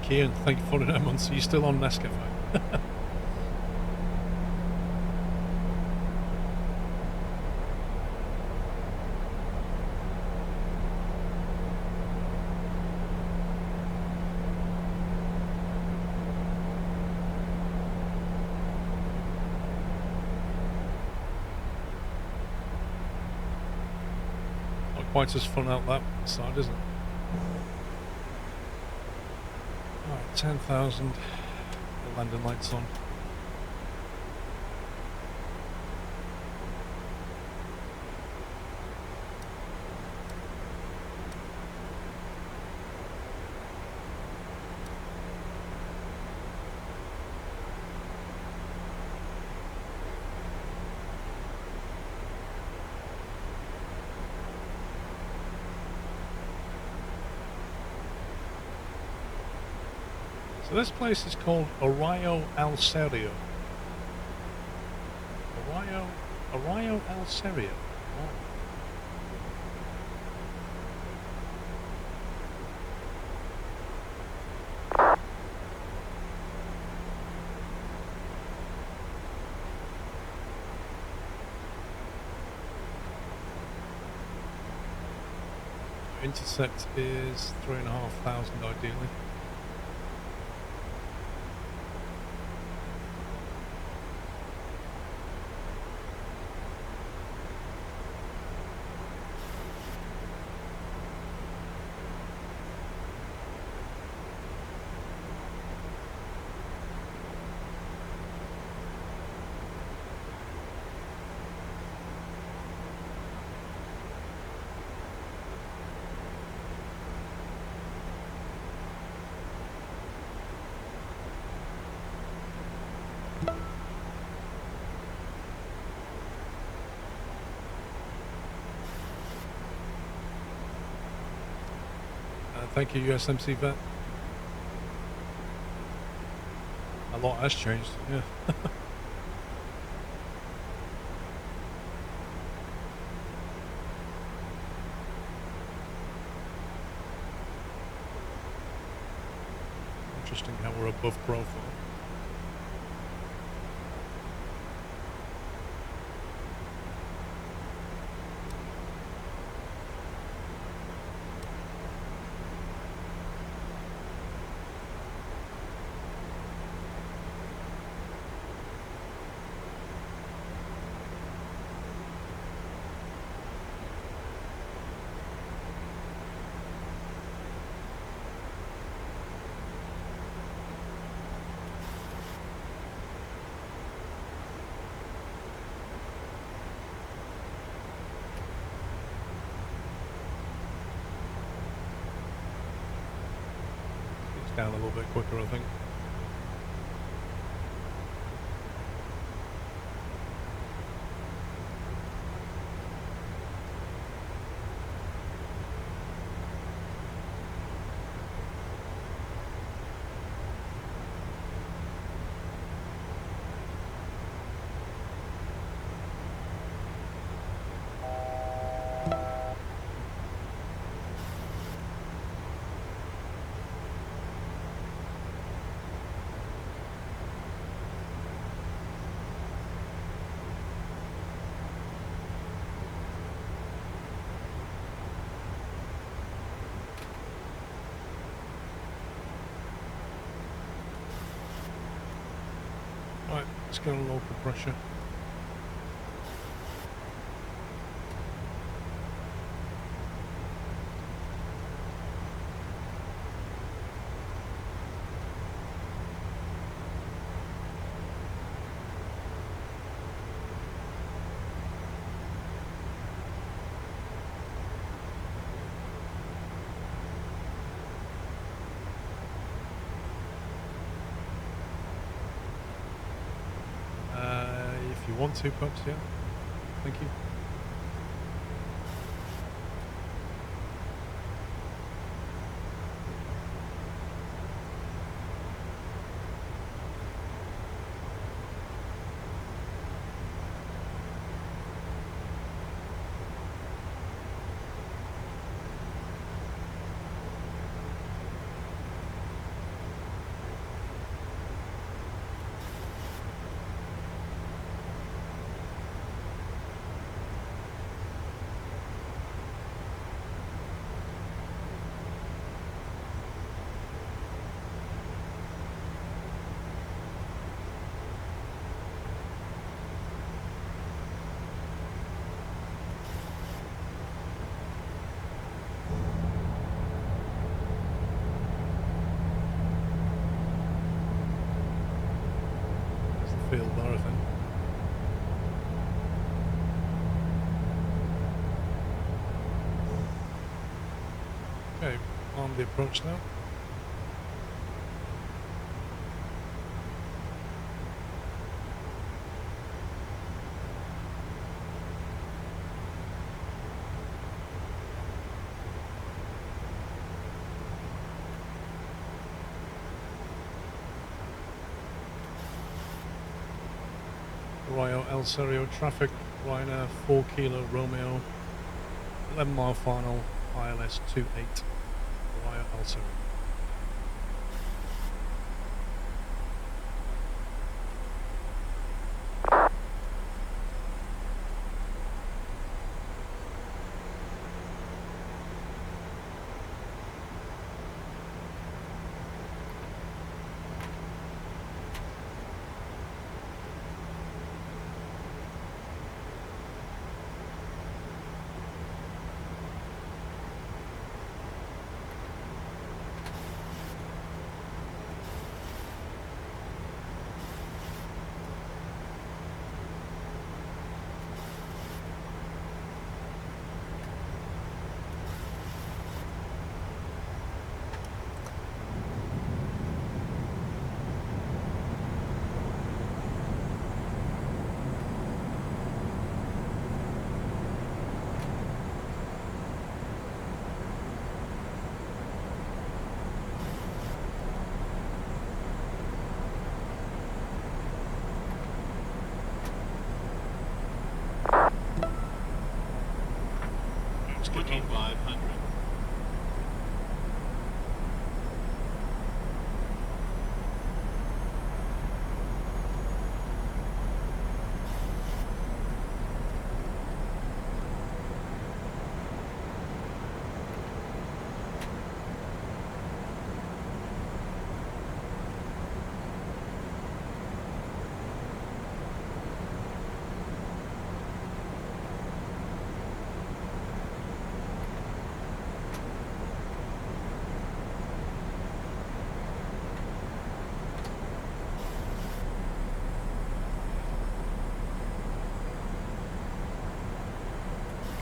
Kian, thank you for following that month. So you're still on Nescafe. Not quite as fun out that side, is it? 10,000, the landing lights on. So this place is called Arroyo Al Serio. Arroyo Al Serio. Oh. Intercept is 3,500 ideally. Thank you, USMC vet. A lot has changed, yeah. Interesting how we're above profile. Down a little bit quicker, I think. Right, let's go to local pressure. want to, perhaps, yeah. Thank you. Field there, I think. Okay, on the approach now. Royal El Serio traffic, Ryanair 4 Kilo Romeo, 11 mile final, ILS 28, Royal El Serio.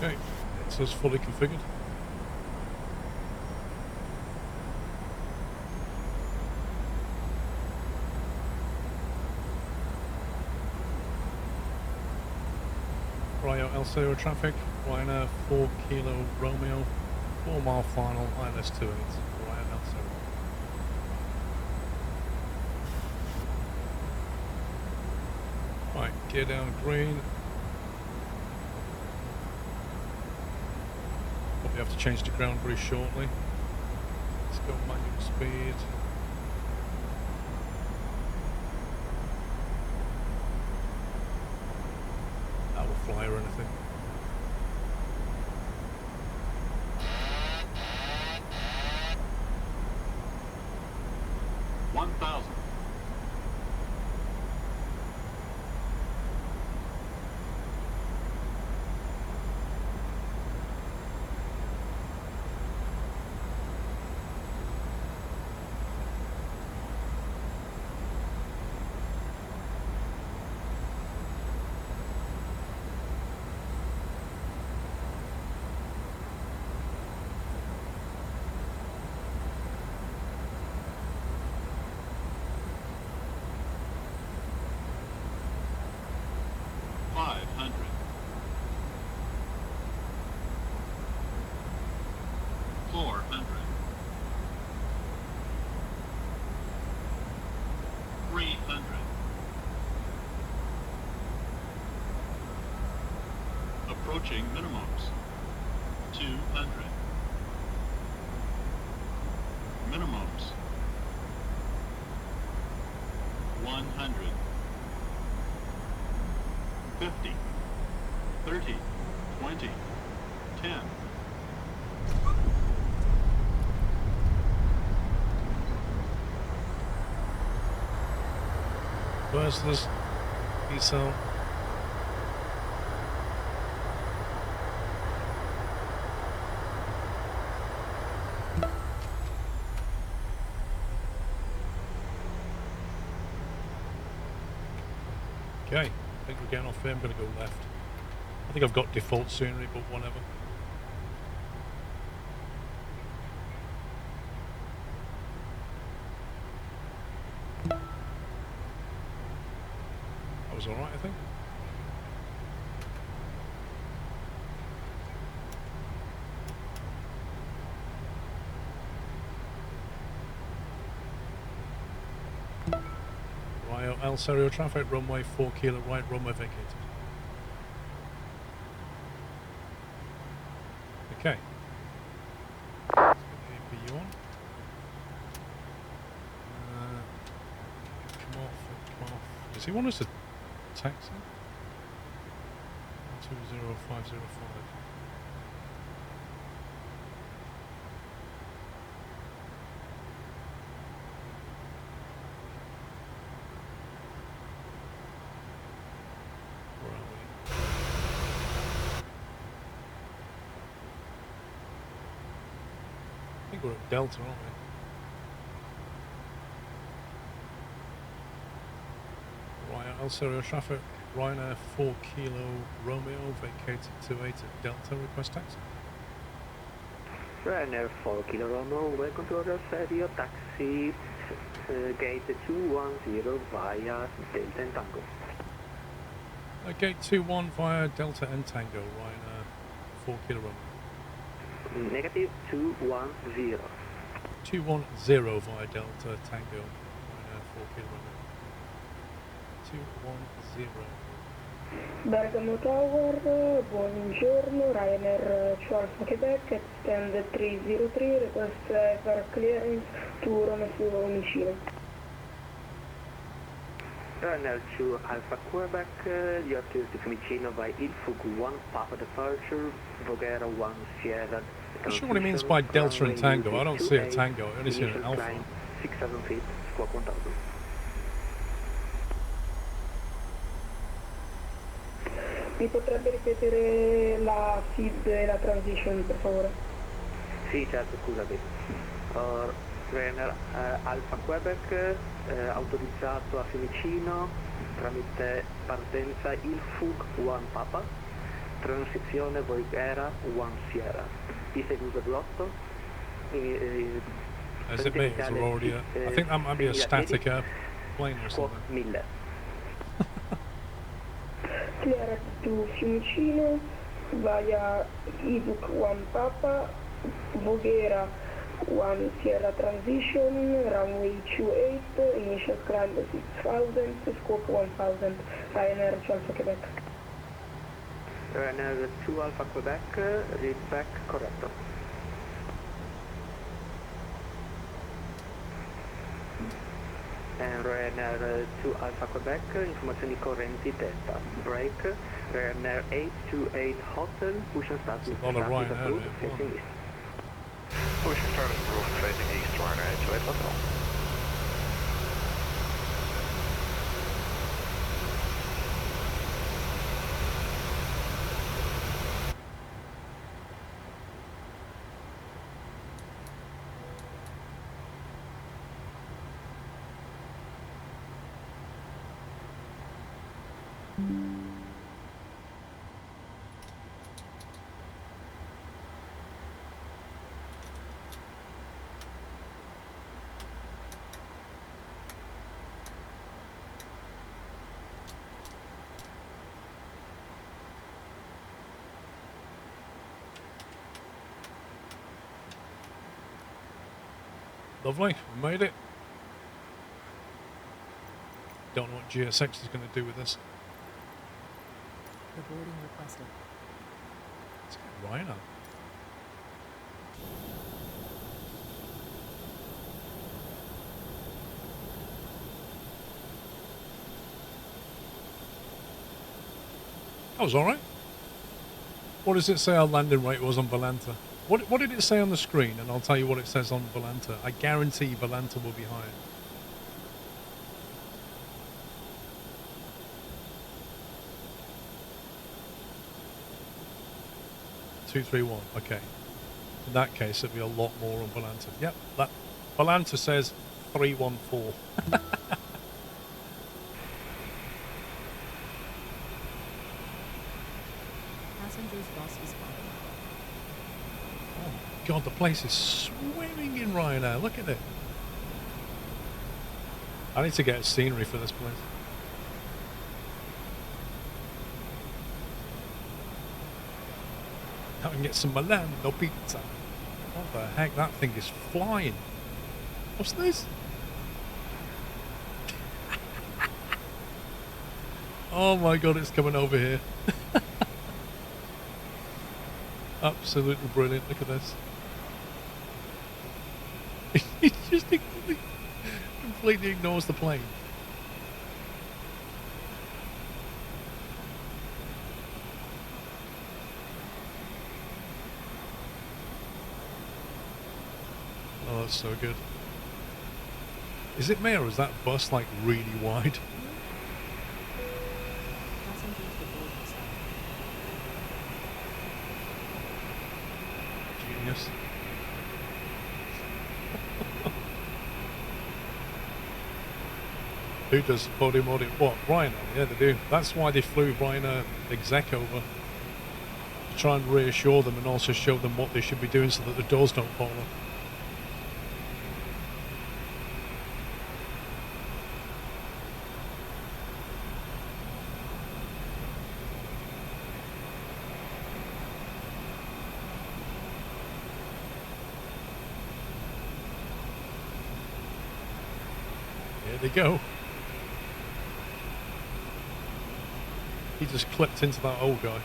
Okay, it says fully configured. Rayo El Serio traffic, Ryanair 4 Kilo Romeo, 4 mile final, ILS 28, Rayo El Serio. Right, gear down green. Probably have to change the ground very shortly. Let's go manual speed. That will fly or anything. Approaching minimums. 200. Minimums. 100. 50. 30. 20. 10. Where's this ESO? Okay, I think we're getting off here. I'm going to go left. I think I've got default scenery, but whatever. That was alright, I think. L stereo traffic, runway 4 kilo right, runway vacated. Okay. Let's get the APU on. Come off. Does he want us to taxi? 20505. I think we're at Delta, aren't we? Ryanair L stereo traffic, Ryanair 4 kilo Romeo, vacated 28 at Delta, request taxi. Ryanair 4 kilo Romeo, welcome to order stereo taxi, gate 210 via Delta and Tango. Gate 21 via Delta and Tango, Ryanair 4 kilo Romeo. Negative 210. 210 via Delta Tango, Ryanair 4 kilo Romeo. 210. Bergamo Tower, buongiorno, Ryanair 12 Quebec, extend 303, request for clearance to Roma Fiumicino. Ryanair 2 Alpha Quebec, you're cleared to Fiumicino by Ilfug 1 Papa departure, Voghera 1 Sierra. I'm not sure what he means by Delta and Tango. I don't see a Tango, I only see an Alpha. 6-7 feet, squawk 1000. Mi potrebbe ripetere la feed e la transition, per favore? Sì, certo, scusami. Ryanair Alpha Quebec, autorizzato a Fiumicino tramite partenza Ilfug 1 Papa, transizione Voghera 1 Sierra. Pista in uso blotto. As it may, it's already I think that might be a static airplane or something. 1000. Clear to Fiumicino via Ilfug 1 Papa, Voghera 1 Sierra transition, runway 28, initial climb 6000, scope 1000, Ryanair 12 Quebec. Ryanair 2 Alpha Quebec, read back corretto. And Ryanair 2 Alpha Quebec, informazioni correnti delta, break, Ryanair 828 Hotel, push and start, a lot of Ryanair facing east. Push and start is roof facing east, Ryanair 828 Hotel. Lovely, we made it. Don't know what GSX is going to do with this. The boarding requested. Ryanair. That was alright. What does it say our landing rate was on Volanta? What did it say on the screen? And I'll tell you what it says on Volanta. I guarantee Volanta will be higher. 231. Okay. In that case, it'll be a lot more on Volanta. Yep, that Volanta says 314. Passengers bus is coming. Oh my god, the place is swimming in Ryanair. Look at it. I need to get scenery for this place. I can get some Milan, no pizza. What the heck? That thing is flying. What's this? Oh my god, it's coming over here. Absolutely brilliant. Look at this. He just completely ignores the plane. Oh, that's so good. Is it me or is that bus like really wide? Genius. Who does body modding? What? Ryanair? Yeah, they do. That's why they flew Ryanair exec over. To try and reassure them and also show them what they should be doing so that the doors don't fall off. There they go. He just clipped into that old guy.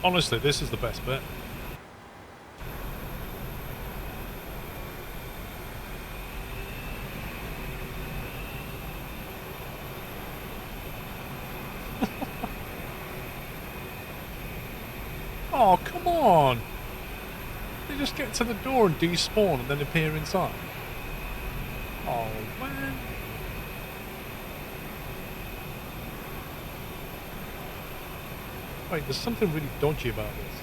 Honestly, this is the best bit. Oh, come on! They just get to the door and despawn and then appear inside. Oh, man. Wait, there's something really dodgy about this.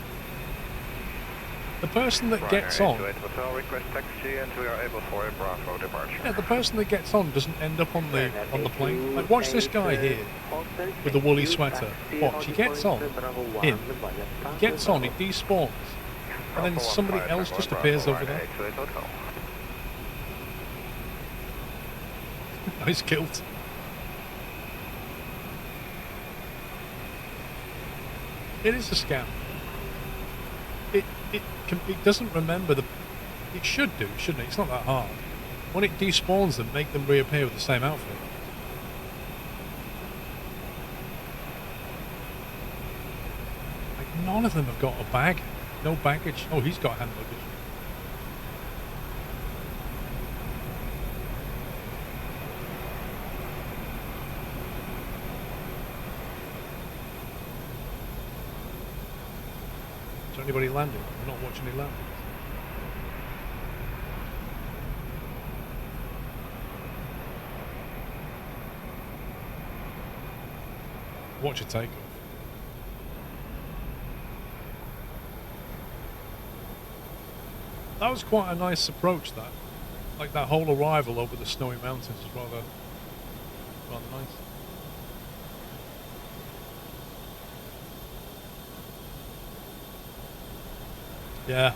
The person that gets on... request taxi and we are able for a Bravo departure. Yeah, the person that gets on doesn't end up on the plane. Like, watch this guy here with the woolly sweater. Watch, he gets on, he gets on, he despawns, and then somebody else just appears over there. Nice kilt. It is a scam. It doesn't remember the... It should do, shouldn't it? It's not that hard. When it despawns them, make them reappear with the same outfit. Like, none of them have got a bag. No baggage. Oh, he's got hand luggage. Is there anybody landing? We're not watching any landings. Watch a takeoff. That was quite a nice approach, that. Like, that whole arrival over the snowy mountains is rather nice. Yeah,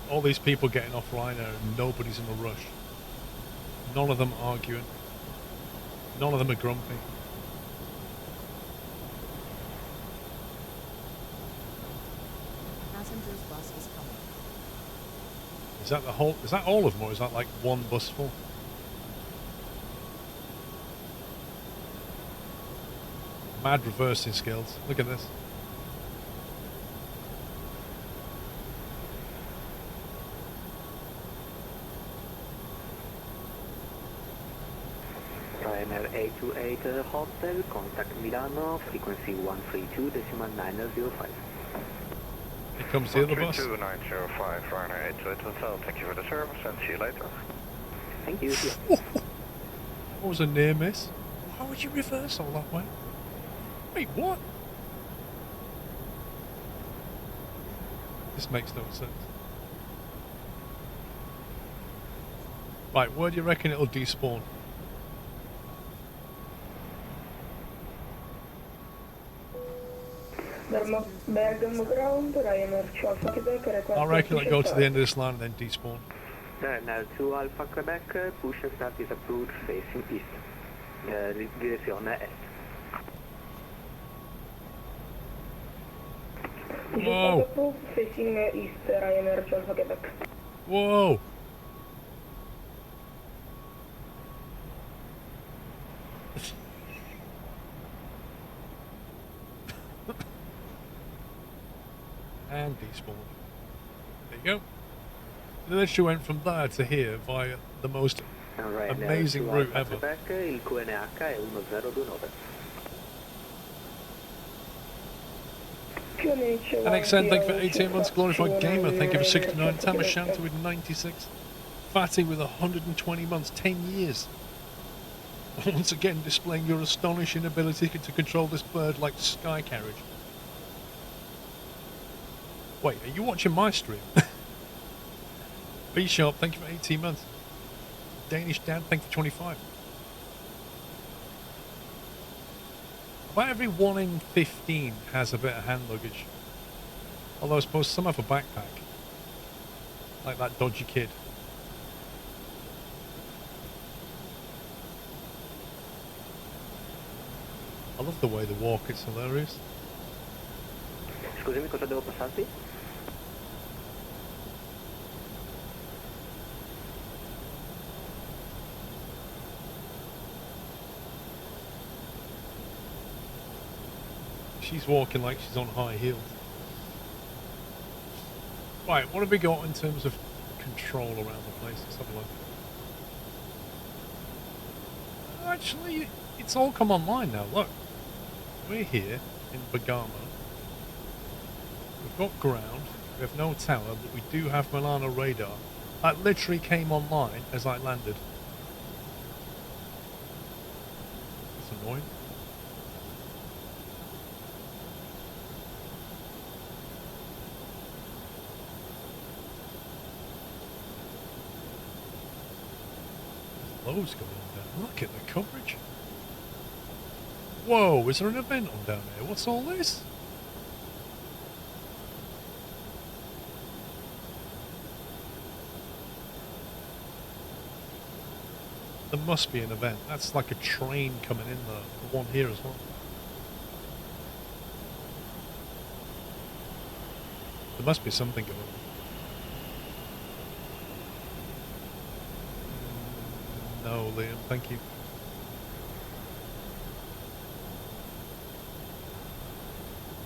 all these people getting off Ryanair and nobody's in a rush. None of them arguing. None of them are grumpy. Passengers bus is coming. Is that the whole? Is that all of them, or is that like one bus full? Mad reversing skills. Look at this. Ryanair 828 Hotel, contact Milano, frequency 132.905. Here comes the other bus. 132.905, Ryanair 828 Hotel, thank you for the service and see you later. Thank you. That was a near miss. Why would you reverse all that way? Wait, what? This makes no sense. Right, where do you reckon it'll despawn? Bergamo ground, Ryanair 2 Alpha Quebec, request. I reckon it'll go to the end of this line and then despawn. Ryanair 2 Alpha Quebec, push and start is approved facing east. Direzione est. Whoa. Approved facing east, Ryanair 2 Alpha Quebec. Whoa. And despawn. There you go. It literally went from there to here via the most amazing route ever. Il QNH è 1029. NXN, thank you for 18 months. Glorified Gamer, thank you for 69. Tamashanta with 96. Fatty with 120 months, 10 years. Once again displaying your astonishing ability to control this bird like sky carriage. Wait, are you watching my stream? B Sharp, thank you for 18 months. Danish Dad, thank you for 25. About every 1 in 15 has a bit of hand luggage. Although I suppose some have a backpack. Like that dodgy kid. I love the way they walk, it's hilarious. Scusami, cosa devo passarti? She's walking like she's on high heels. Right, what have we got in terms of control around the place? Let's have a look. Actually, it's all come online now. Look, we're here in Bergamo. We've got ground. We have no tower, but we do have Milano radar. That literally came online as I landed. That's annoying. Loads going on down. Look at the coverage. Whoa, is there an event on down there? What's all this? There must be an event. That's like a train coming in there. The one here as well. There must be something going on. No, Liam, thank you.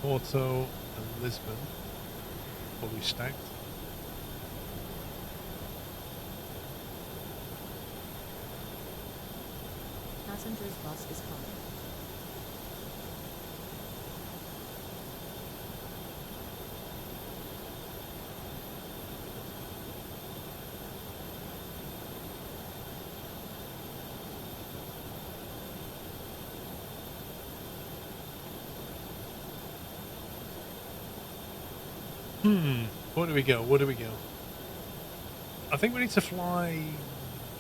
Porto and Lisbon, fully stacked. Passengers bus is coming. Where do we go? Where do we go? I think we need to fly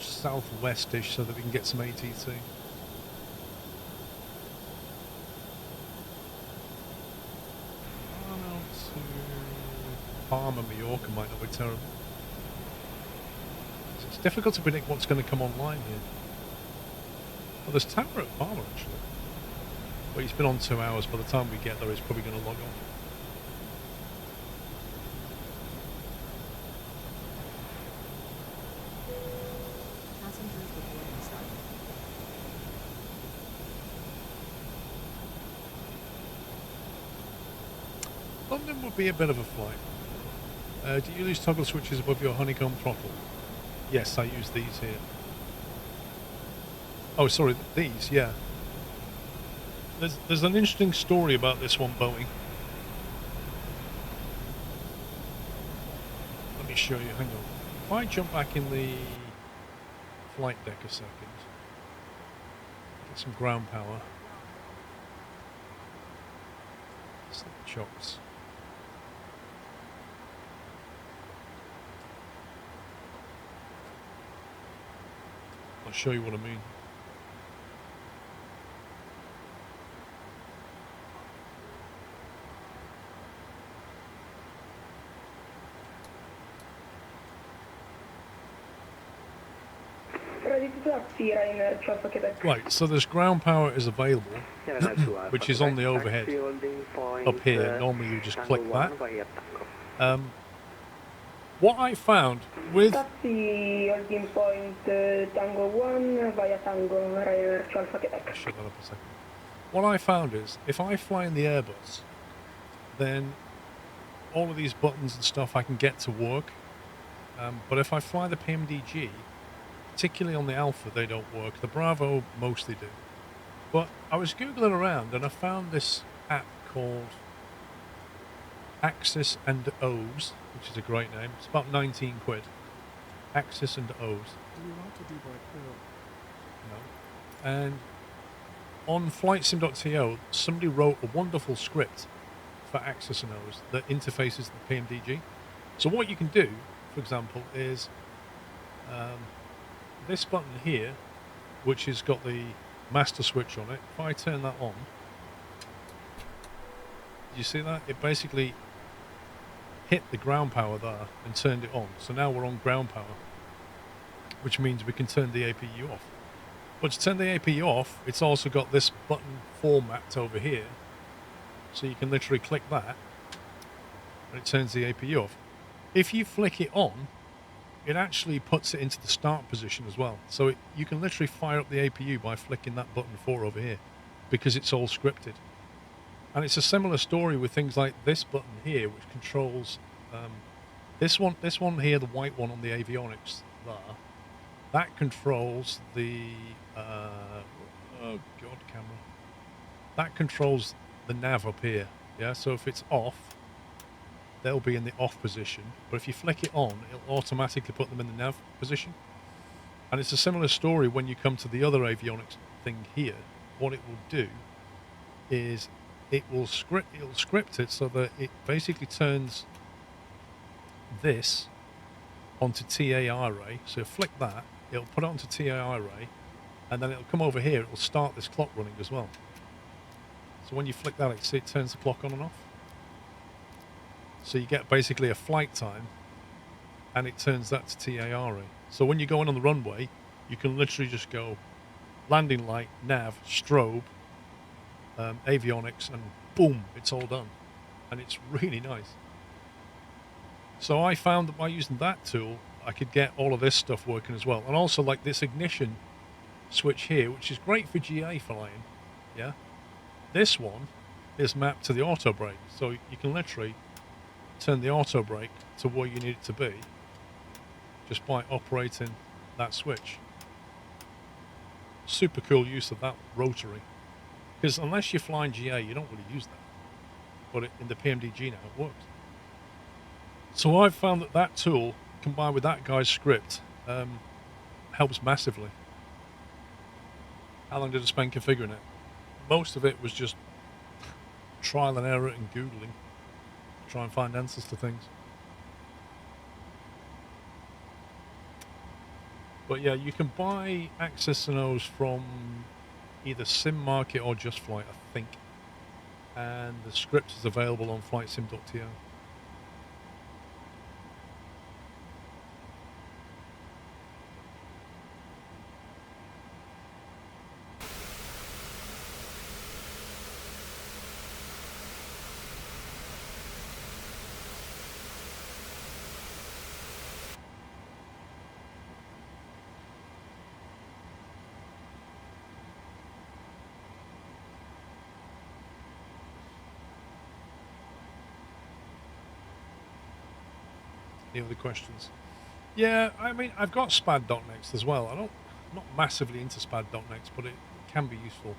southwestish so that we can get some ATC. Palma, Mallorca might not be terrible. So it's difficult to predict what's going to come online here. Well, there's tower at Palma actually. But he's been on 2 hours. By the time we get there, he's probably going to log on. London would be a bit of a flight. Do you use toggle switches above your honeycomb throttle? Yes, I use these here. Oh, sorry, these, yeah. There's an interesting story about this one, Boeing. Let me show you, hang on. If I jump back in the flight deck a second, get some ground power. Slip the chocks. I'll show you what I mean. Ready to taxi, Ryanair, Alpha Quebec. Right, so this ground power is available, which is on the overhead up here. Normally you just click that. What I found with... Taxi, holding point Tango 1 via Tango, Ryanair, Alpha Quebec. Shut that up a second. What I found is, if I fly in the Airbus, then all of these buttons and stuff I can get to work. But if I fly the PMDG, particularly on the Alpha, they don't work. The Bravo mostly do. But I was Googling around and I found this app called Axis and O's, which is a great name. It's about 19 quid. Axis and O's. Do you want to deboard crew? No. And on flightsim.to, somebody wrote a wonderful script for Axis and O's that interfaces the PMDG. So what you can do, for example, is this button here, which has got the master switch on it, if I turn that on, do you see that? It basically hit the ground power there and turned it on. So now we're on ground power, which means we can turn the APU off. But to turn the APU off, it's also got this button format over here. So you can literally click that and it turns the APU off. If you flick it on, it actually puts it into the start position as well. So you can literally fire up the APU by flicking that button 4 over here, because it's all scripted. And it's a similar story with things like this button here, which controls this one here, the white one on the avionics there. That controls the oh god, camera. That controls the nav up here. Yeah, so if it's off, they'll be in the off position, but if you flick it on, it'll automatically put them in the nav position. And it's a similar story when you come to the other avionics thing here. What it will do is it'll script it so that it basically turns this onto TAI array. So flick that, it'll put it onto TAI array, and then it'll come over here, it'll start this clock running as well. So when you flick that, it turns the clock on and off. So you get basically a flight time, and it turns that to TARA. So when you're going on the runway, you can literally just go landing light, nav, strobe, avionics, and boom, it's all done. And it's really nice. So I found that by using that tool, I could get all of this stuff working as well. And also like this ignition switch here, which is great for GA flying. Yeah. This one is mapped to the auto brake. So you can literally turn the auto brake to where you need it to be just by operating that switch. Super cool use of that rotary, because unless you're flying GA you don't really use that, but in the PMDG now it works. So I've found that tool combined with that guy's script helps massively. How long did I spend configuring it? Most of it was just trial and error and Googling. Try and find answers to things. But yeah, you can buy Axis and O's from either Sim Market or Just Flight, I think. And the script is available on flightsim.to. Any other questions? Yeah, I mean, I've got spad.next as well. I'm not massively into spad.next, but it can be useful.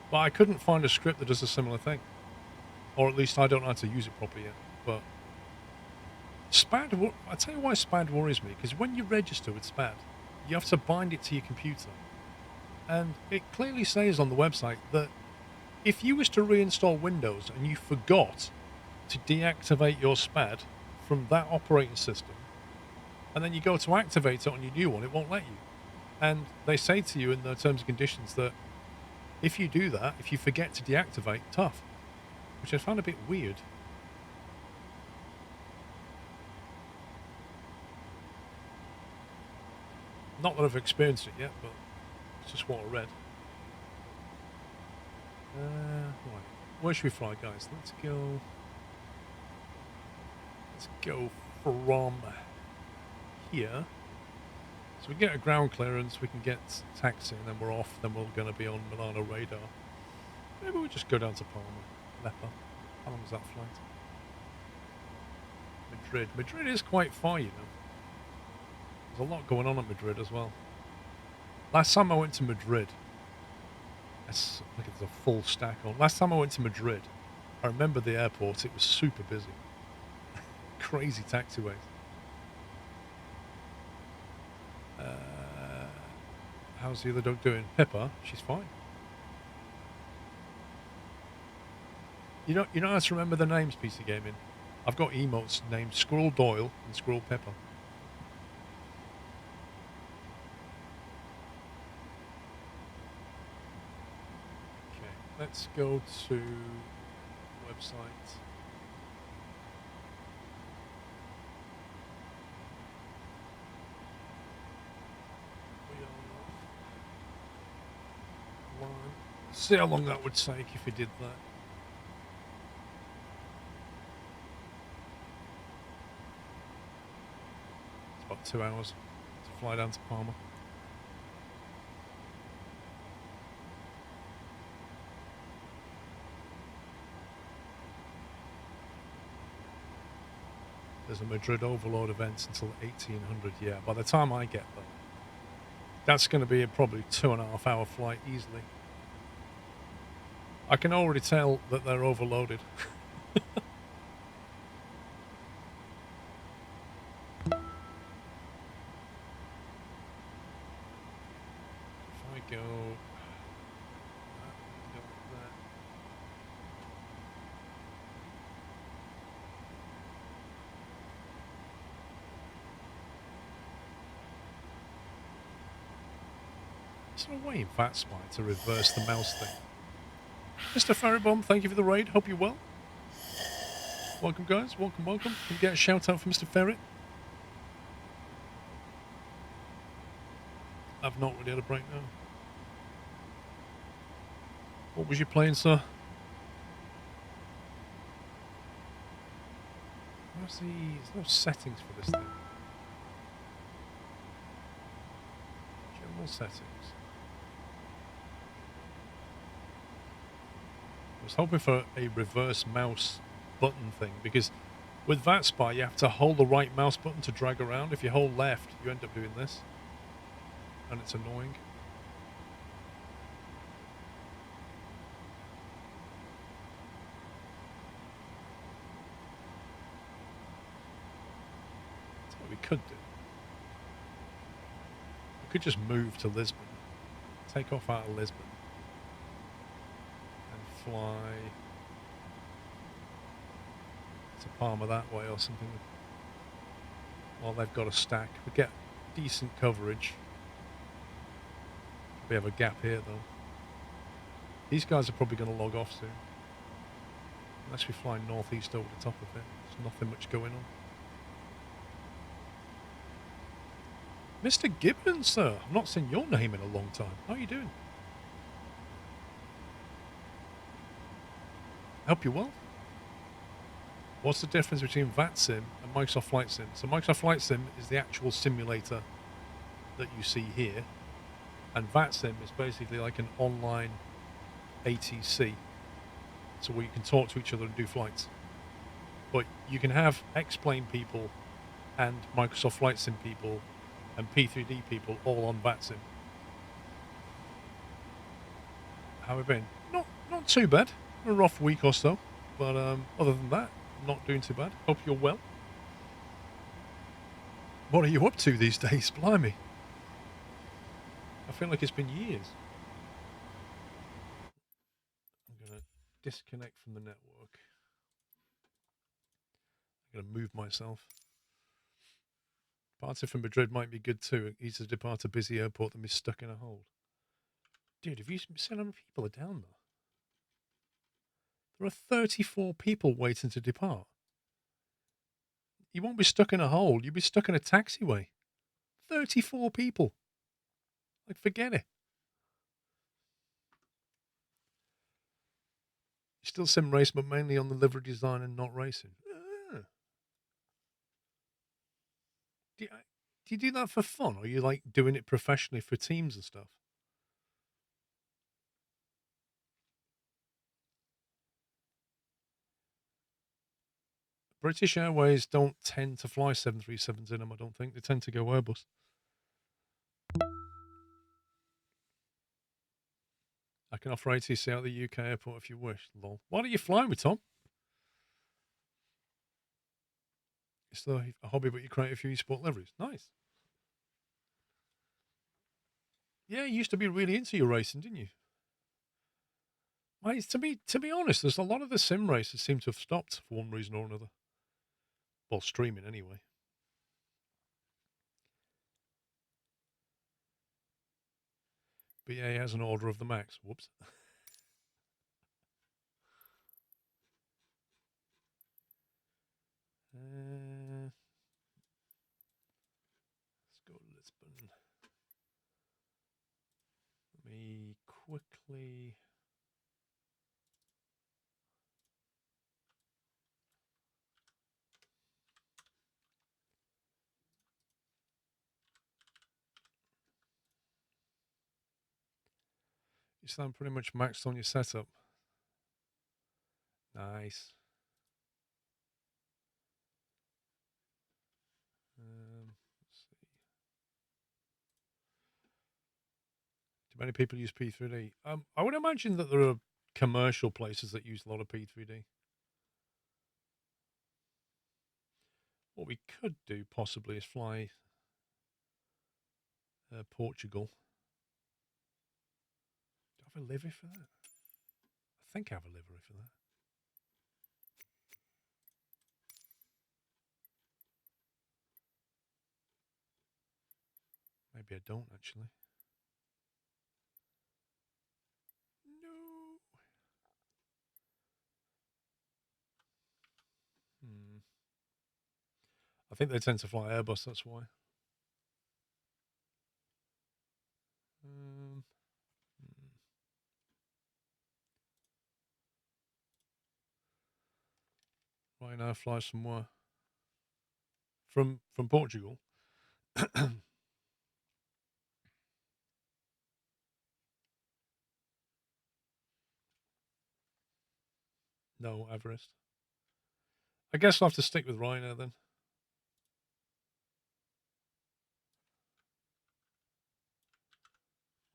But I couldn't find a script that does a similar thing. Or at least I don't know how to use it properly yet. But SPAD, I'll tell you why SPAD worries me, because when you register with SPAD, you have to bind it to your computer. And it clearly says on the website that if you was to reinstall Windows and you forgot to deactivate your SPAD from that operating system, and then you go to activate it on your new one, it won't let you. And they say to you in the terms and conditions that if you do that, if you forget to deactivate, tough. Which I found a bit weird. Not that I've experienced it yet, but it's just what I read. Right. Where should we fly, guys? Let's go from here. So we get a ground clearance, we can get taxi, and then we're off. Then we're going to be on Milano radar. Maybe we just go down to Palma. Lepa. How long is that flight? Madrid. Madrid is quite far, you know. There's a lot going on at Madrid as well. Last time I went to Madrid, look at the full stack on. Last time I went to Madrid, I remember the airport, it was super busy. Crazy taxiways. How's the other dog doing? Pippa, she's fine. You know how to remember the names, PC Gaming? I've got emotes named Squirrel Doyle and Squirrel Pippa. Okay, let's go to website. See how long that would take if we did that. It's about 2 hours to fly down to Palma. There's a Madrid overload event until 1800. Yeah, by the time I get there, that's going to be a probably 2.5 hour flight easily. I can already tell that they're overloaded. If I go that. Is there a way in FatSpy to reverse the mouse thing? Mr. Ferrybomb, thank you for the raid. Hope you're well. Welcome, guys. Welcome, welcome. Can we get a shout out for Mr. Ferret? I've not really had a break now. What was you playing, sir? There's no settings for this thing. General settings. I was hoping for a reverse mouse button thing, because with VatSpy you have to hold the right mouse button to drag around. If you hold left, you end up doing this, and it's annoying. That's what we could do. We could just move to Lisbon, take off out of Lisbon, fly to Palma that way or something. Well, they've got a stack. We get decent coverage. We have a gap here though. These guys are probably going to log off soon. Unless we fly northeast over the top of it. There's nothing much going on. Mr. Gibbons, sir. I've not seen your name in a long time. How are you doing? Hope you're well. What's the difference between VATSIM and Microsoft Flight Sim? So Microsoft Flight Sim is the actual simulator that you see here, and VATSIM is basically like an online ATC, so where you can talk to each other and do flights. But you can have X-plane people and Microsoft Flight Sim people and P3D people all on VATSIM. How have we been? Not too bad. A rough week or so, but other than that, not doing too bad. Hope you're well. What are you up to these days? Blimey. I feel like it's been years. I'm going to disconnect from the network. I'm going to move myself. Departure from Madrid might be good too. Easy to depart a busy airport than be stuck in a hold. Dude, have you seen how many people are down there? There are 34 people waiting to depart. You won't be stuck in a hold. You'll be stuck in a taxiway. 34 people. Like, forget it. You still sim race, but mainly on the livery design and not racing. Do you do that for fun, or are you like doing it professionally for teams and stuff? British Airways don't tend to fly 737s in them, I don't think. They tend to go Airbus. I can offer ATC out the UK airport if you wish. Lol. Why don't you fly with Tom? It's still a hobby, but you create a few sport liveries. Nice. Yeah, you used to be really into your racing, didn't you? Well, to be honest, there's a lot of the sim races seem to have stopped for one reason or another. Well, streaming anyway. BA has an order of the max. Whoops. Let's go to Lisbon. Let me quickly... You sound pretty much maxed on your setup. Nice. Let's see. Do many people use P3D? I would imagine that there are commercial places that use a lot of P3D. What we could do possibly is fly Portugal. Do I have a livery for that? I think I have a livery for that. Maybe I don't actually. No. I think they tend to fly Airbus, that's why. Right now, fly somewhere from Portugal. No, Everest. I guess I'll have to stick with Ryanair then.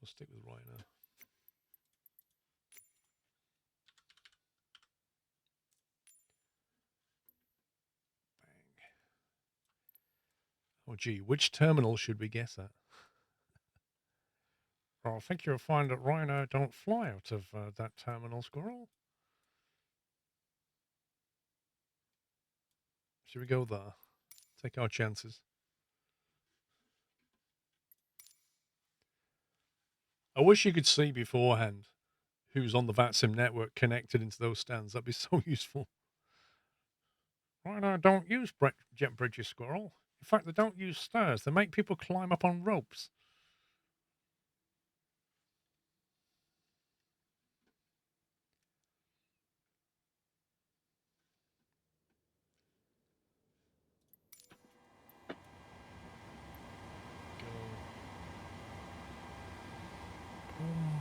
We'll stick with Ryanair. Bang. Oh, gee, which terminal should we guess at? Well, I think you'll find that Ryanair don't fly out of that terminal, Squirrel. Should we go there? Take our chances. I wish you could see beforehand who's on the VATSIM network connected into those stands. That'd be so useful. Ryanair don't use jet bridges, Squirrel. In fact, they don't use stairs. They make people climb up on ropes.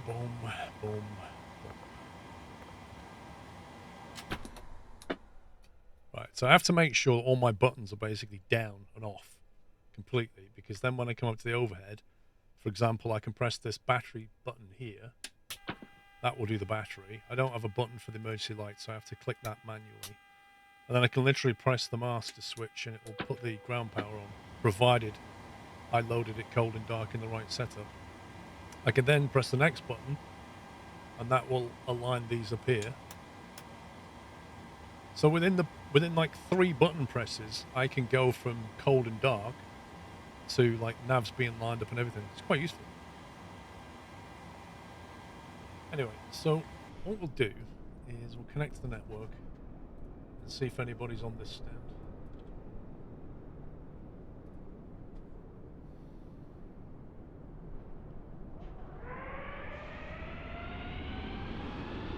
Boom, boom, boom. Right. So I have to make sure all my buttons are basically down and off completely, because then when I come up to the overhead, for example, I can press this battery button here. That will do the battery. I don't have a button for the emergency light, so I have to click that manually. And then I can literally press the master switch and it will put the ground power on, provided I loaded it cold and dark in the right setup. I can then press the next button and that will align these up here. So within like 3 button presses, I can go from cold and dark to like navs being lined up and everything. It's quite useful. Anyway, so what we'll do is we'll connect to the network and see if anybody's on this stand.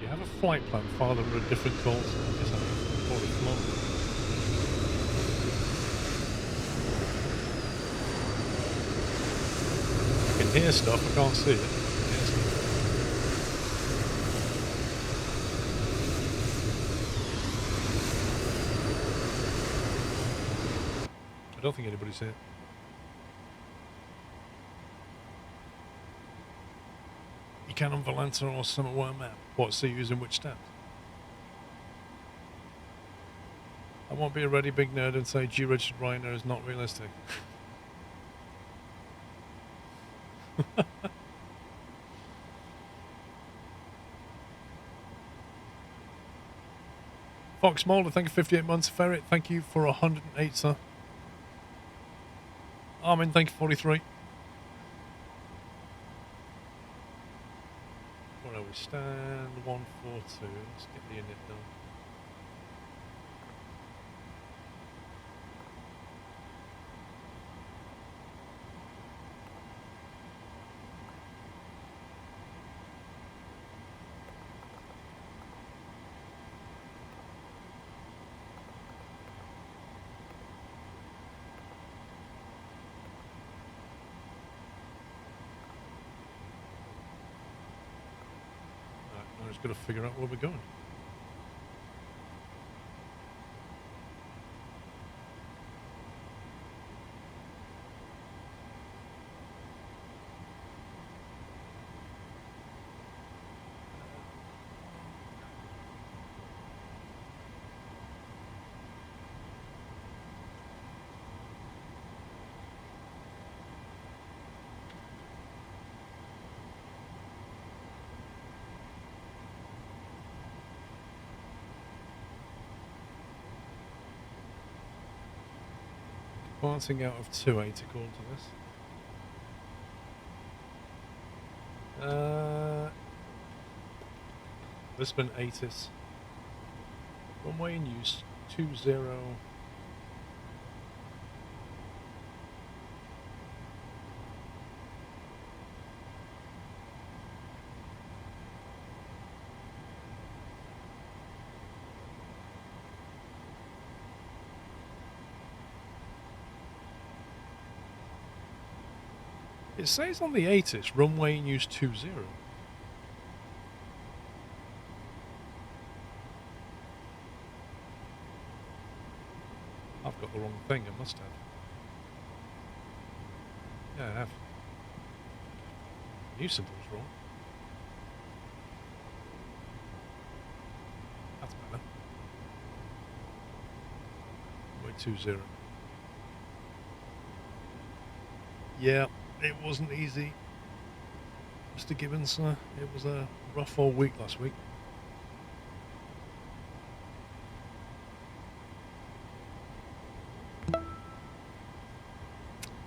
You have a flight plan filed under a different call, so I guess I've already flown. I can hear stuff, I can't see it. I don't think anybody's here. You can on Valenta or somewhere map. What, so you're using which stand? I won't be a ready big nerd and say G-registered Ryanair is not realistic. Fox Mulder, thank you 58 months. Ferret, thank you for 108, sir. Armin, thank you 43. Where are we? Stand 142. Let's get the unit done. Right, just got to figure out where we're going. Departing out of 28 according to this. Brisbane Atis. Runway in use 20. It says on the ATIS, runway in use 20. I've got the wrong thing, I must have. Yeah, I have. New symbol's wrong. That's better. Runway 20. Yeah. It wasn't easy, Mr. Gibbons. It was a rough old week last week.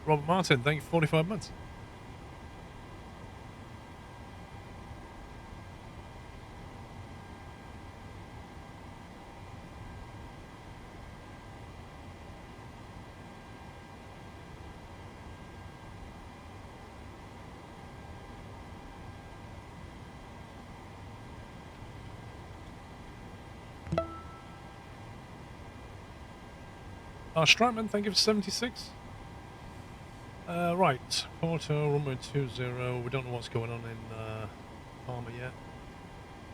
Robert Martin, thank you for 45 months. Strikeman, thank you for 76. Right, Porto, runway 20. We don't know what's going on in Palmer yet.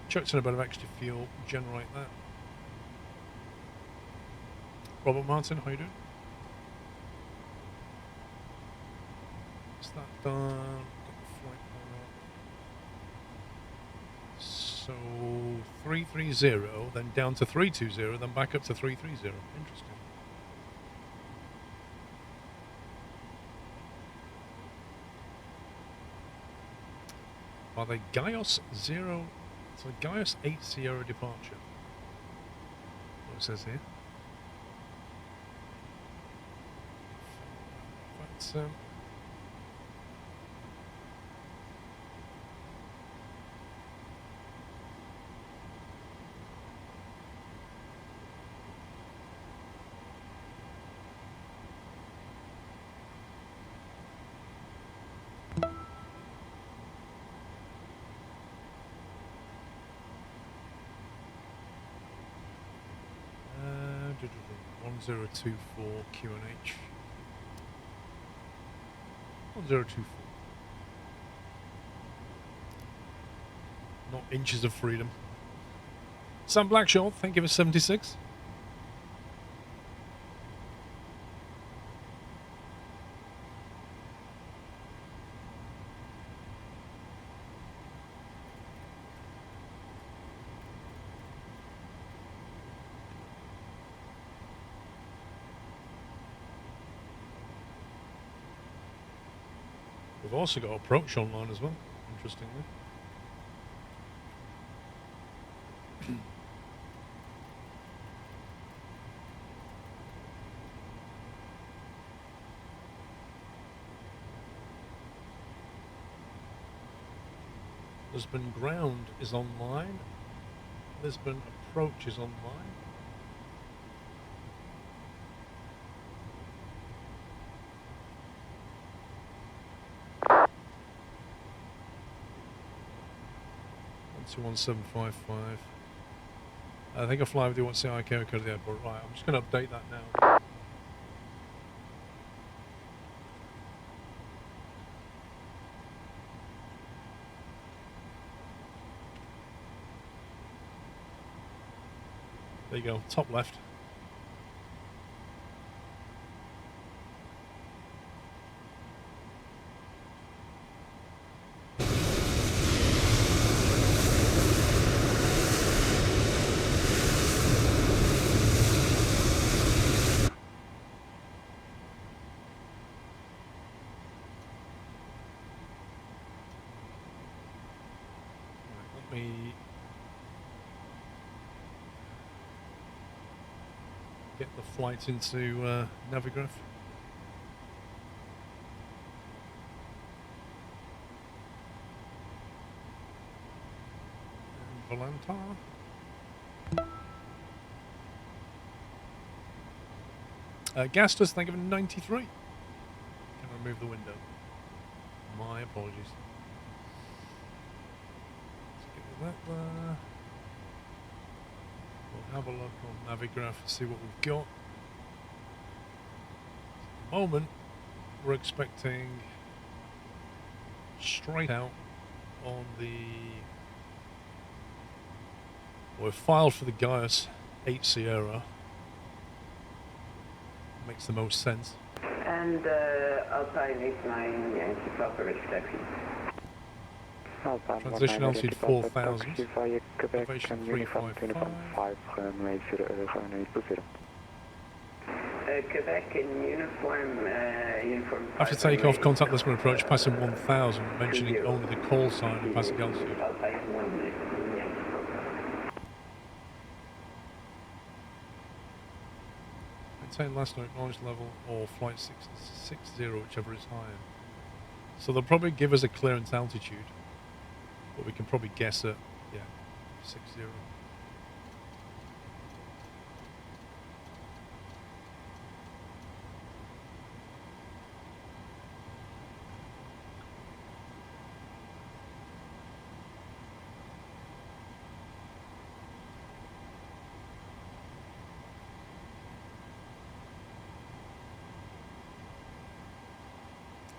Chucked in a bit of extra fuel, generate that. Robert Martin, how you doing? Is that done? Get the flight plan up. So 330, then down to 320, then back up to 330. Interesting. Are they Gaios 0? It's a Gaios 8 Sierra departure. What it says here. That's uh, 1024 QNH. 1024. Not inches of freedom. Sam Blackshaw, thank you for 76. We've also got approach online as well, interestingly. Lisbon ground is online. Lisbon approach is online. To 1755. I think I'll fly with you once the ICAO code of the airport. Right, I'm just going to update that now. There you go, top left. Get the flight into Navigraph. And Volantar. Gastus, thank you for 93. Can I remove the window? My apologies. Let's get that there. We'll have a look on Navigraph and see what we've got. At the moment, we're expecting straight out on the... We're filed for the Gaius 8 Sierra. Makes the most sense. And Alpine 89 Yankee Papa Rich taxi. Transition altitude 4,000. Elevation 355. Runway 080. Quebec in uniform. After takeoff, contact Lisbon approach, passing 1,000, mentioning only the call sign and passing altitude. Maintain last note knowledge level or flight 660, whichever is higher. So they'll probably give us a clearance altitude, but we can probably guess at, yeah, 60.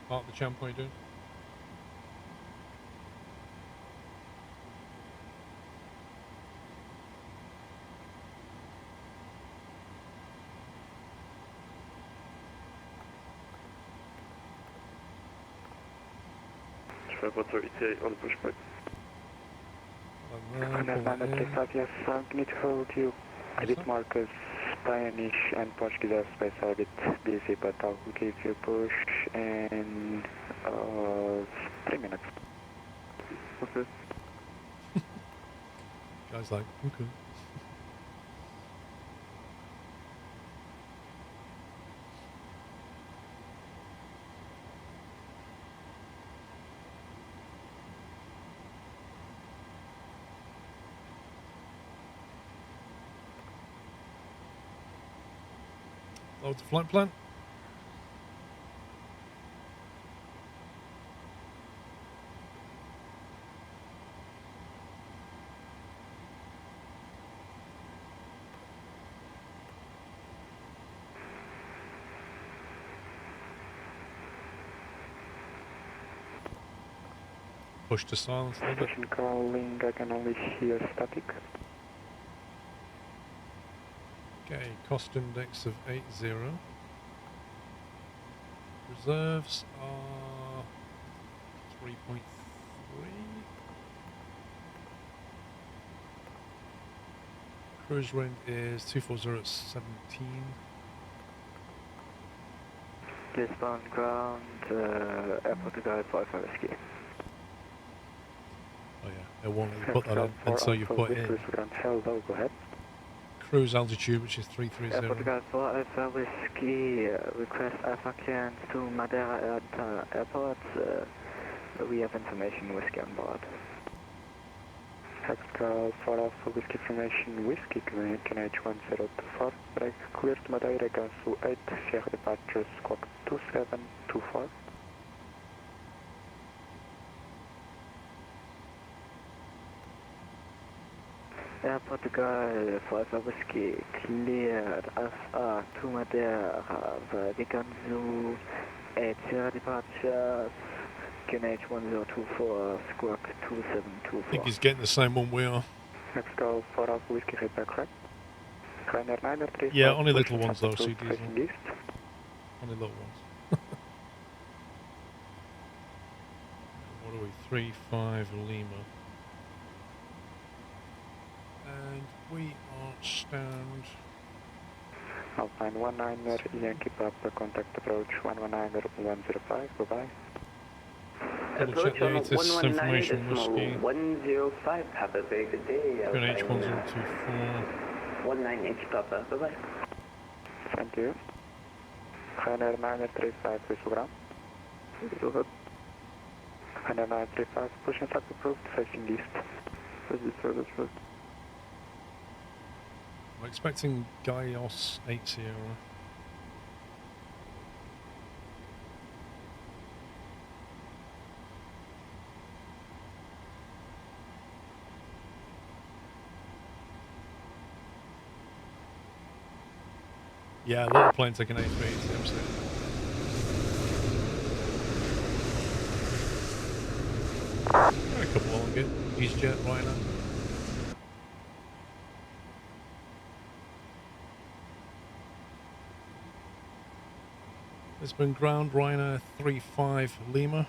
Mark the champ, what are you doing? 538 on pushback. And then pull that in. yes, I need to hold you. Edit markers, Spanish and Portuguese airspace are a bit busy, but I'll give you a push in 3 minutes. Okay. Guy's like, okay. Load the flight plan. Push to silence a little bit. Station calling, I can only hear static. Okay, cost index of 80. Reserves are 3.3. Cruise range is 240 at 17. Eastbound ground, airport guide 55 whiskey. Oh yeah, it won't let you put that in until you put in Hello, go ahead. cruise altitude, which is 330. Airport guide 55 whiskey, request Alpha clearance to Madeira Airport. We have information whiskey on board. Hex-Cal for Alpha Whiskey Formation Whiskey, QNH 1024, break clear to Madeira, Gansu 8, Sierra departure, squawk 2724. Airport guide for Alpha Whiskey, cleared Alpha to Madeira, Gansu 8, Sierra departure, QNH 1024, squawk 2724. I think he's getting the same one we are. Next call for Alpha Whiskey, hit back right. Rainer 935. Yeah, only little ones though, see diesel. East. Only little ones. What are we? 3-5 Lima. And we are stand. Alpine 19 Yankee Papa, contact approach 119.105, bye-bye. Double check the latest information whiskey. 105, have a very good day. QNH 1024. 19 Yankee Papa, bye-bye. Thank you. Rainer 935, whistle ground. Go ahead. Rainer 935, push inside approved, facing east. Register, that's right. I'm expecting Gaios 8 Sierra. Yeah, little plane taking 8 feet, absolutely. Got a couple on it. EasyJet, Ryanair. Lisbon ground, Ryanair 35 Lima.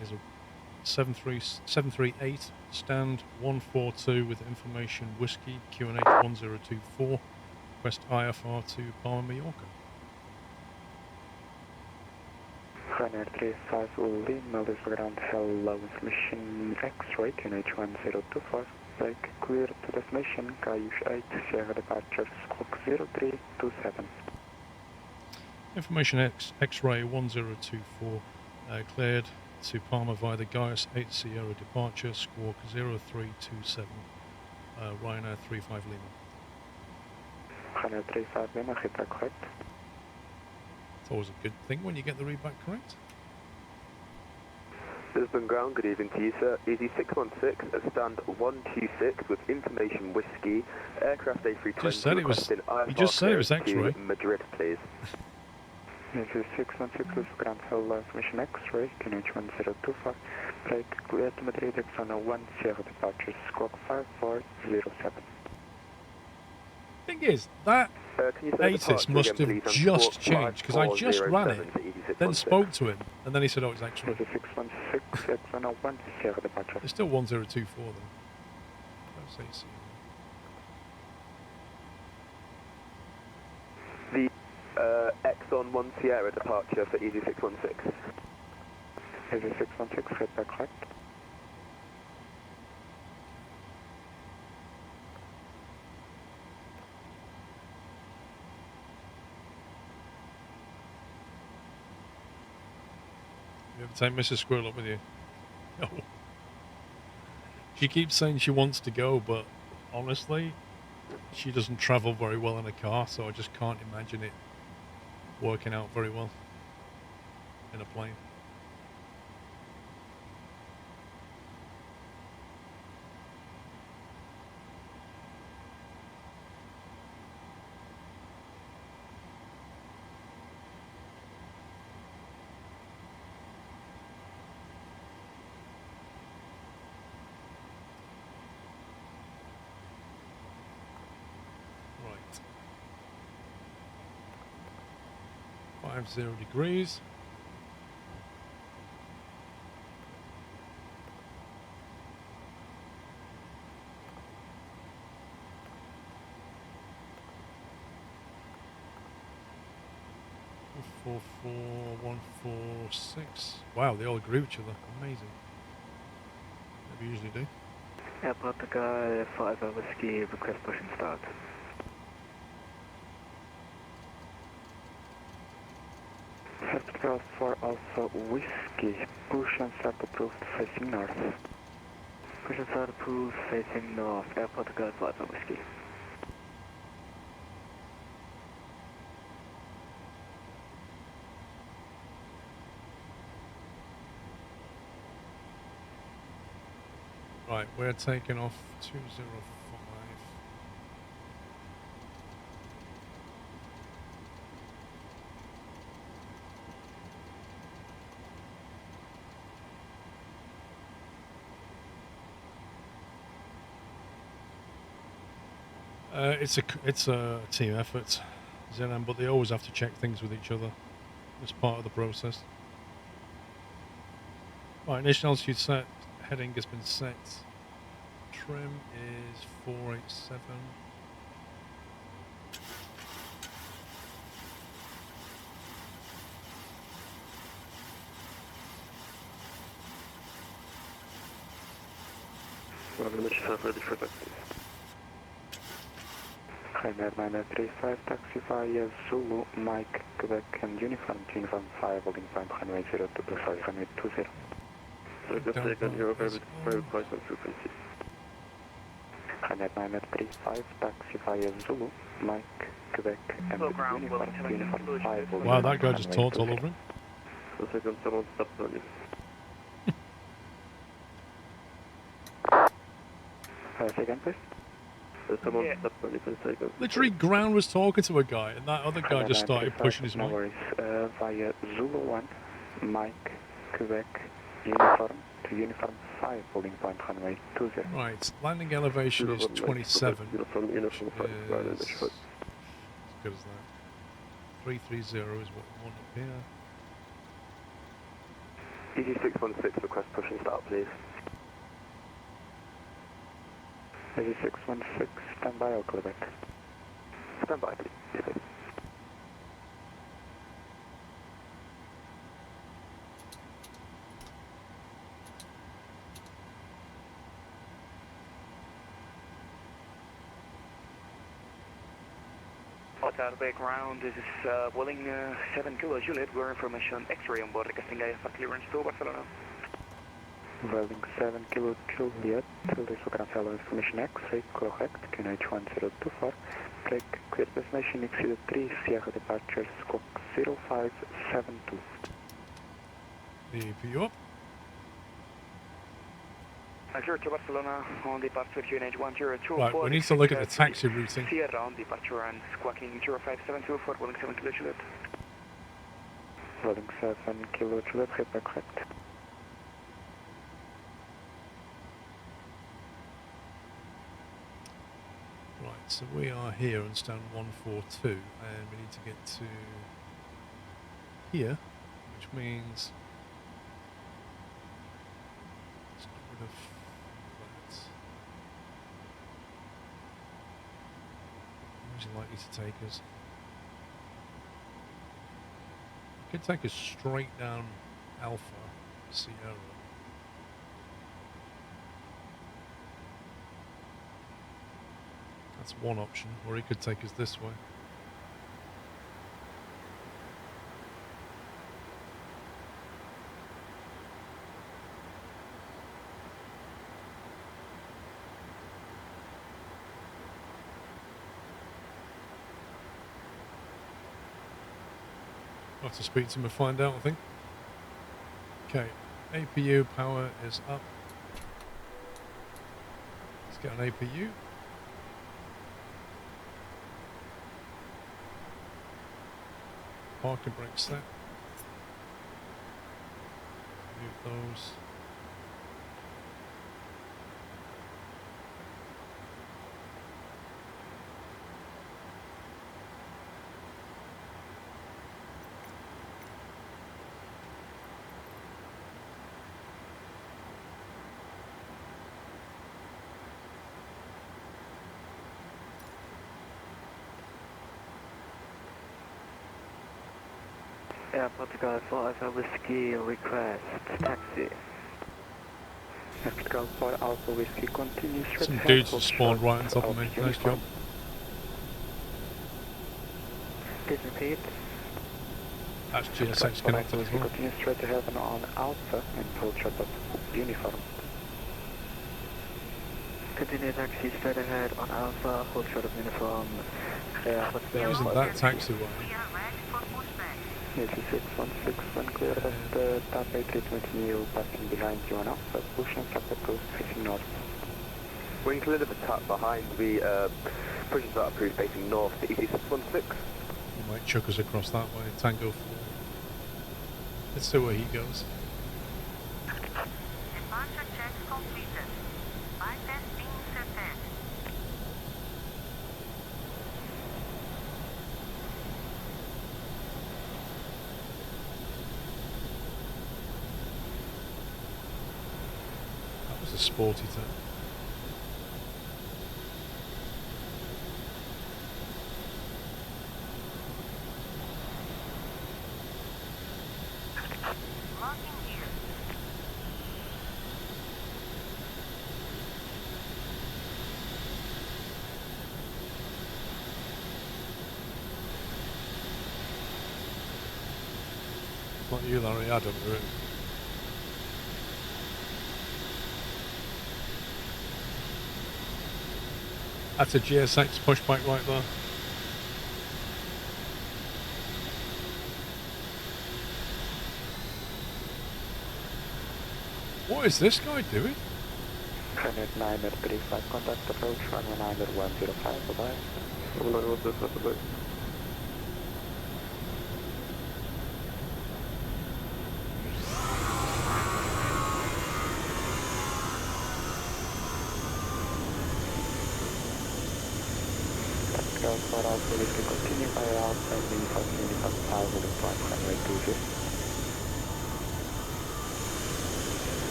Is a 738, stand 142 with information whiskey, QNH 1024. Request IFR to Palma, Mallorca. Ryanair 35 Lima, Lisbon ground, hello, information X-ray, QNH 1024. Break clear to destination, Gaius 8, Sierra departure, squawk 0327. Information X-ray 1024, cleared to Palma via the Gaius 8 Sierra departure, squawk 0327, Ryanair 35 Lima. Ryanair 35 Lima, hit that correct. It's always a good thing when you get the readback correct. Lisbon ground, good evening to you, sir. Easy 616 at stand 126 with information whiskey, aircraft A320. Just said it was. You just said it was X-ray. Madrid, please. Easy 616 Lisbon ground, hello, information X-ray, QNH 1024. Break clear to Madrid, 1 Sierra departure, squawk 5407. Information X-ray 1024, cleared to Palma via the Gaius 8 Sierra departure, squawk 0327, Ryanair 35 Lima. Ryanair 35 Lima, hit that correct. It's always a good thing when you get the readback correct. Lisbon ground, good evening to you, sir. Easy 616 at stand 126 with information whiskey, aircraft A320. Thing is, that can you say ATIS departure must again, have please, just on changed, because I just ran it, 5407 to then 8616. spoke to him, and then he said, oh, it's X-ray. 616, X101, Sierra departure. It's still 1024 though. Don't say C. The Exxon 1 Sierra departure for Easy 616. Easy 616, feedback correct. You ever take Mrs. Squirrel up with you? No. She keeps saying she wants to go, but honestly, she doesn't travel very well in a car, so I just can't imagine it working out very well in a plane. Right. 50 degrees. Four, 146. Wow, they all agree with each other. Amazing. Never usually do. Airport guy 5 Whiskey, request push and start. First cross for Alpha Whiskey, push and start approved facing north. Push and start approved facing north, airport guy 5 Whiskey. Right, we're taking off 205. It's a team effort, Zenan, but they always have to check things with each other as part of the process. Right, initial altitude set, heading has been set. Trim is 487. Ready for taxi. Hymer 935, taxi via Zulu, Mike, Quebec, and Uniform 5, holding point runway 02 to sorry, runway 20. So just taken your very close on frequency. Hymer 935, taxi via Zulu, Mike, Quebec, and Uniform 5, holding wow, that guy just talked all over him. So second, someone stopped on you. Second, please. Someone stopped on you for a second. Literally, Ground was talking to a guy, and that other guy just started pushing his no mic. worries. Via Zulu 1, Mike, Quebec, Uniform to Uniform 5, holding point runway 20. Right, landing elevation is 27. Uniform 5, right in the short. As good as that. 330 is what we want up here. EG 616, request push and start, please. EG 616, stand by or Quebec. Stand by, please. Hotel ground, this is Welling 7 Kilo Juliet, we're information X-ray on board, requesting IFA clearance to Barcelona. Welling 7 Kilo Juliet, till this will cancel information X-ray, correct, QNH 1024, break, clear destination exceeded 3, Sierra departure, squawk 0572. The APU up. Clear to Barcelona on departure QNH 1024. Right, we need to look at the taxi routing. Sierra on departure and squawking 0572 for Welling 7 Kilo Juliet. Welling 7 Kilo Juliet, feedback correct. Right, So we are here on stand 142, and we need to get to here, which means let's get rid of that. Where's it likely to take us? It could take us straight down Alpha Sierra. That's one option, or he could take us this way. I'll have to speak to him and find out, I think. Okay, APU power is up. Let's get an APU. Parking brake set. Move those. Airport Golf 4 Alpha Whiskey request taxi. Airport Golf 4 Alpha Whiskey continues straight Some ahead. dudes just spawned right on top of me. Nice job. Please repeat. That's GSX connected as well. Continue straight ahead and on Alpha and full shot of uniform. Continue taxi straight ahead on Alpha, hold shot of uniform. What's the Using that taxiway. This is 616, clear of the top 83 continue passing behind you on Alpha, push and cap approach facing north. When clear of the top behind, we pushing that approved facing north to ET616. He might chuck us across that way, Tango 4. Let's see where he goes. Departure checks completed. Bypass being surpassed. That was a sporty turn. Not you, Larry, I don't do it. That's a GSX pushback right there. What is this guy doing? 9 at 35, contact approach, runway 9 at 105, bye-bye. For Alpha, we can continue by Alpha and uniform 1000 and point runway 20.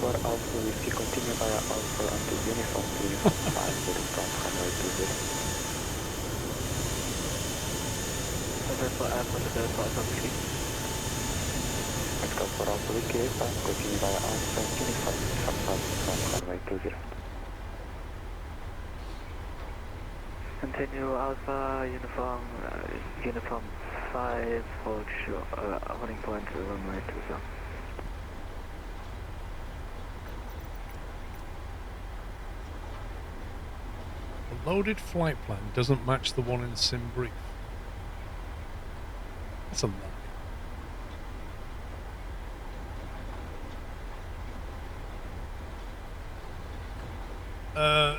For Alpha, we can continue by Alpha until uniform 5 with point runway 20. For Alpha to the Alpha Whiskey. Let's go for Alpha Whiskey, continue by Alpha uniform 5 runway 20. Continue Alpha uniform 5 holding point to runway 20. The loaded flight plan doesn't match the one in Sim Brief. That's a lie.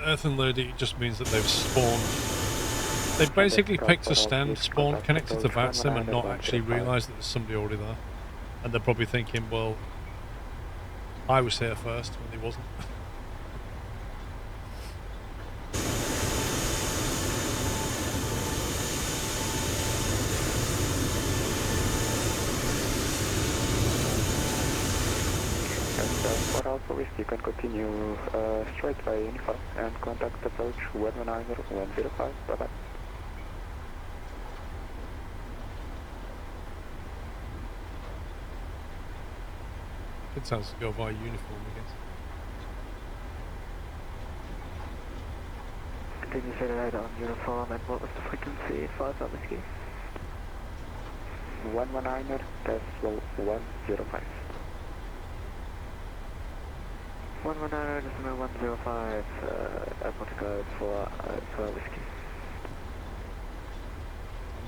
Earth and Lady just means that they've spawned. They've basically picked a stand, spawned, connected to VATSIM and not actually realised that there's somebody already there. And they're probably thinking, well, I was here first when he wasn't. For Alpha Whiskey, you can continue straight by uniform and contact approach 119-105. Bye-bye. Good chance to go by uniform, I guess. Continue straight ahead on uniform, and what was the frequency? 5 Alpha Whiskey. 119, decimal 105. 119.105, airport code for Whiskey.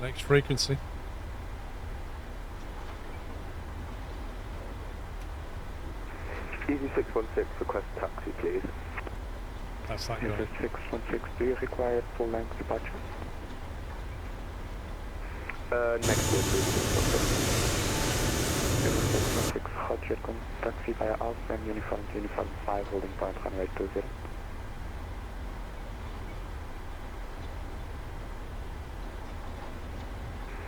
Next frequency. Easy 616, request taxi, please. That's that guy. Easy 616, do you require full-length departure? Next year, please. 616, Roger, taxi via Alpha and uniform to uniform 5, holding point runway 20.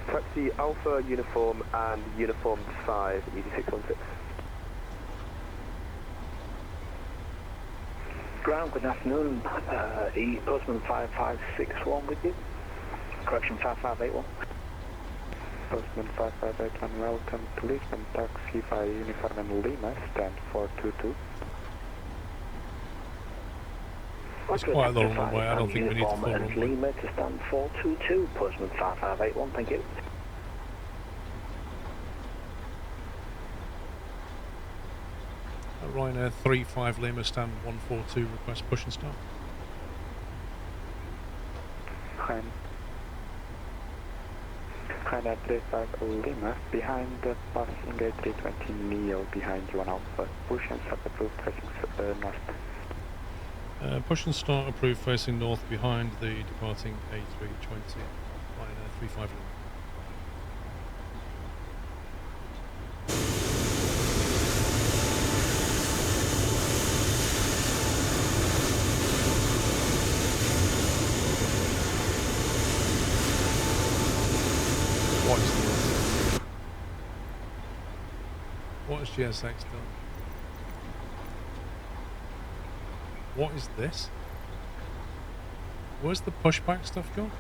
Taxi Alpha, uniform and uniform 5, easy 616. Ground, good afternoon. Postman 5561 with you. Correction 5581. Postman 5581, welcome to Lisbon. Taxi via uniform and Lima, stand 422. It's quite a long runway, I don't think we need to follow runway. Lima to stand 422, Postman 5581, thank you. Ryanair 35 Lima stand 142, request push and start. Ryanair 35 Lima, behind the passing gate 320 Neo, behind you on Alpha. Push and start approved facing north. Push and start approved facing north behind the departing A320, Ryanair 35 Lima. What has GSX done? What is this? Where's the pushback stuff gone?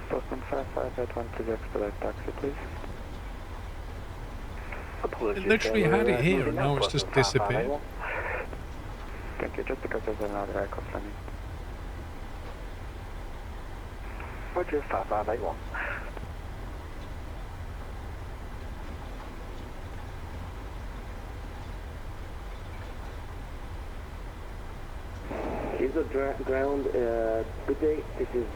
Postman 5581 to the expedite taxi, please. It literally had it here and now it's just disappeared. Thank you, just because there's another aircraft landing. Roger 5581. Here's the ground. Good day. This is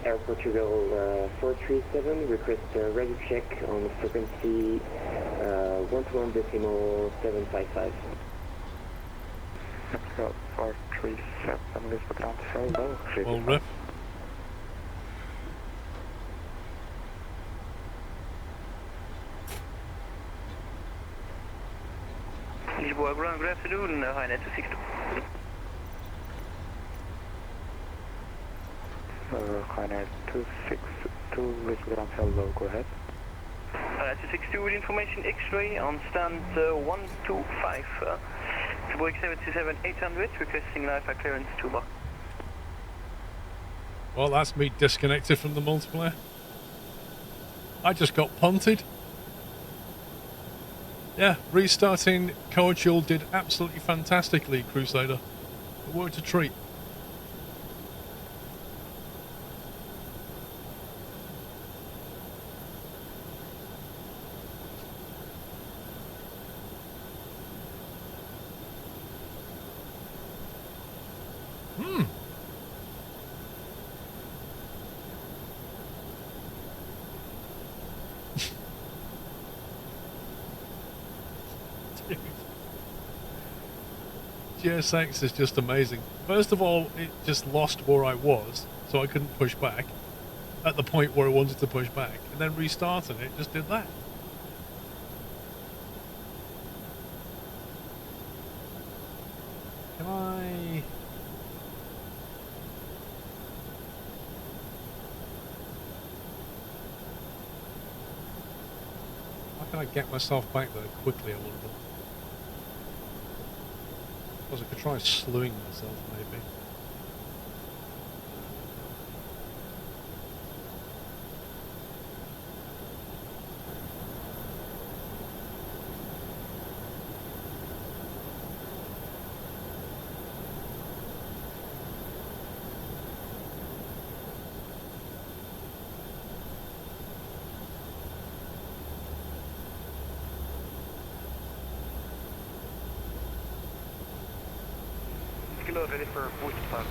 Air Portugal 437. Request ready check on frequency 121.755. Let's 437. Leave the ground so low. Well, rip. Lisboa ground, good afternoon, Ryanair 262. Ryanair 262, Lisboa ground, hello, go ahead. 262 with information X-ray on stand 125. To Boeing 737-800, requesting live clearance to box. Well, that's me disconnected from the multiplayer. I just got punted. Yeah, restarting Cordial did absolutely fantastically, Crusader. It worked a treat. GSX is just amazing. First of all, it just lost where I was, so I couldn't push back at the point where I wanted to push back, and then restarting it just did that. Can I... How can I get myself back there quickly, I wonder? I suppose I could try slewing myself, maybe. Ready for Pushback.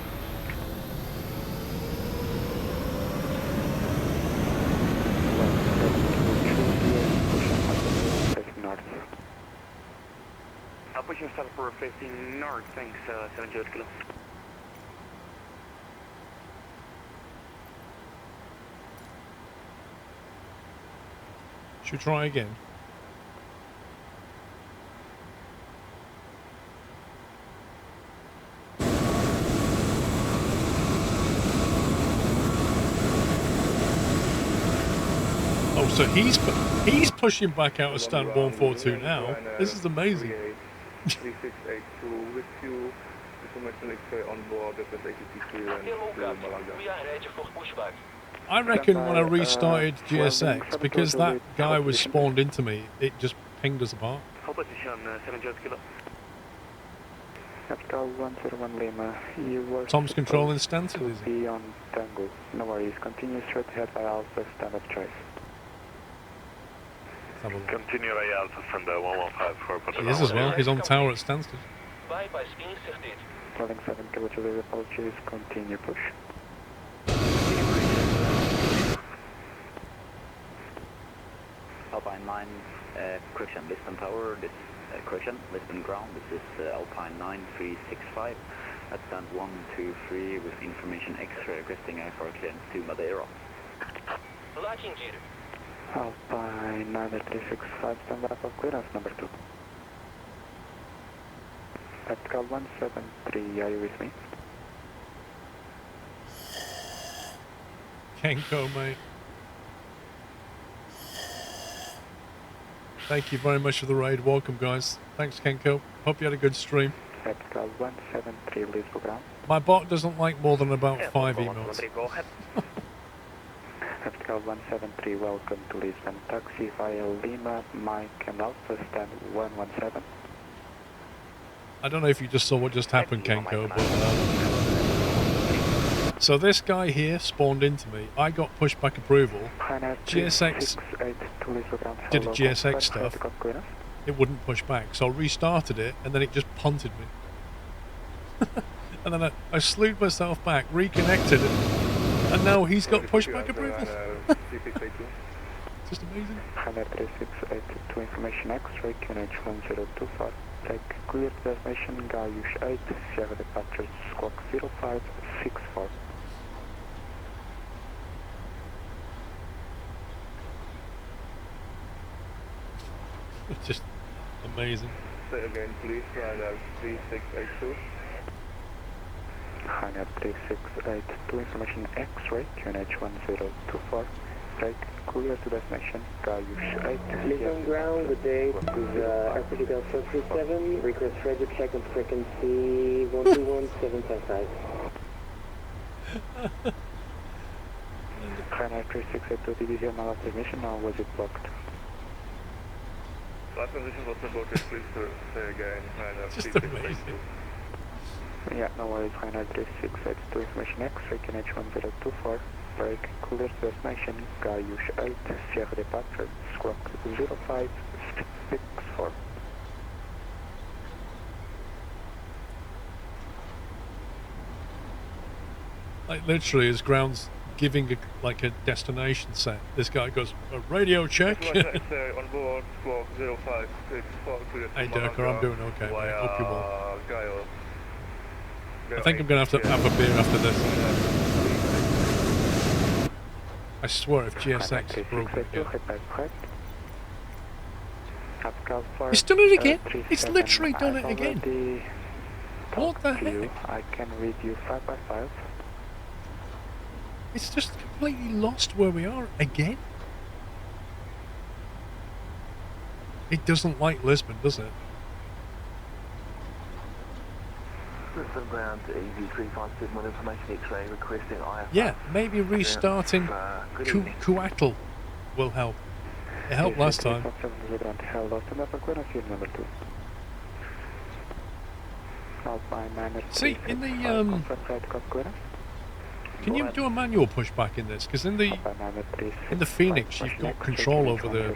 Pushing start for facing north, thanks, 78 kilo. Should we try again? Oh, so he's pushing back out of stand 142 now. This is amazing. 3682 with you. Information is on board at 82 and I reckon when I restarted GSX, because that guy was spawned into me, it just pinged us apart. Position 78 kilo. Capital 101 Lima, you were Tom's controlling Stanton, is he? Be on Tango. No worries, continue straight ahead by Alpha, standard choice. Continue by Alpha from the 115 He is as well, he's on tower at Stansted. Bye bye, spin 15. Rolling 7 kilo to the apologies, continue push. Alpine 9, correction, Lisbon Tower, this correction, Lisbon Ground, this is Alpine 9365, at stand 123 with information X-ray requesting IFR clearance to Madeira. Locking gear. Alpine 9365, stand by for clearance number 2. Tactical 173, are you with me? Kenko, mate. Thank you very much for the raid. Welcome, guys. Thanks, Kenko. Hope you had a good stream. Tactical 173, Lisbon Ground. My bot doesn't like more than about 5 emails. Go ahead. Tactical 173, welcome to Lisbon. Taxi via Lima, Mike and Alpha, stand 117. I don't know if you just saw what just happened, Kenko, but so this guy here spawned into me. I got pushback approval. GSX did a GSX stuff. It wouldn't push back, so I restarted it, and then it just punted me. And then I slewed myself back, reconnected, and now he's got pushback approval. Just amazing. 3682 information X-ray, QNH 1025. Take clear destination, Gayush 8, Sierra departure, squawk 0564. Just amazing. Say again, please, Ryanair 3682. Ryanair 3682, information X-ray, QNH 1024. Take clear to destination, Gayush 8. Lisbon Ground, good day. This is Air Portugal 437. Request radio check on frequency 121755. Ryanair 3682, did you hear my last transmission or was it blocked? Last transition was about it, please say again, Ryanair 3682. Yeah, no worries, Ryanair 3682, information X-ray, QNH 1024. Break clear destination, Gayush 8, Sierra departure, squawk 0564. Like literally, as ground's giving like a destination set, this guy goes, a radio check. on board, squawk 0564. Hey Durker, I'm doing okay, mate. Hope you well. Gaio. I think I'm going to have a beer after this. I swear if GSX is broken again. It's done it again. It's literally done it again. What the heck? I can read you 5 by 5. It's just completely lost where we are again. It doesn't like Lisbon, does it? Lisbon ground, EV357 with information X-ray requesting IFR. Yeah, maybe restarting Coatl will help. It helped last time. See, in the can you do a manual pushback in this? Because in the Phoenix, you've got control over the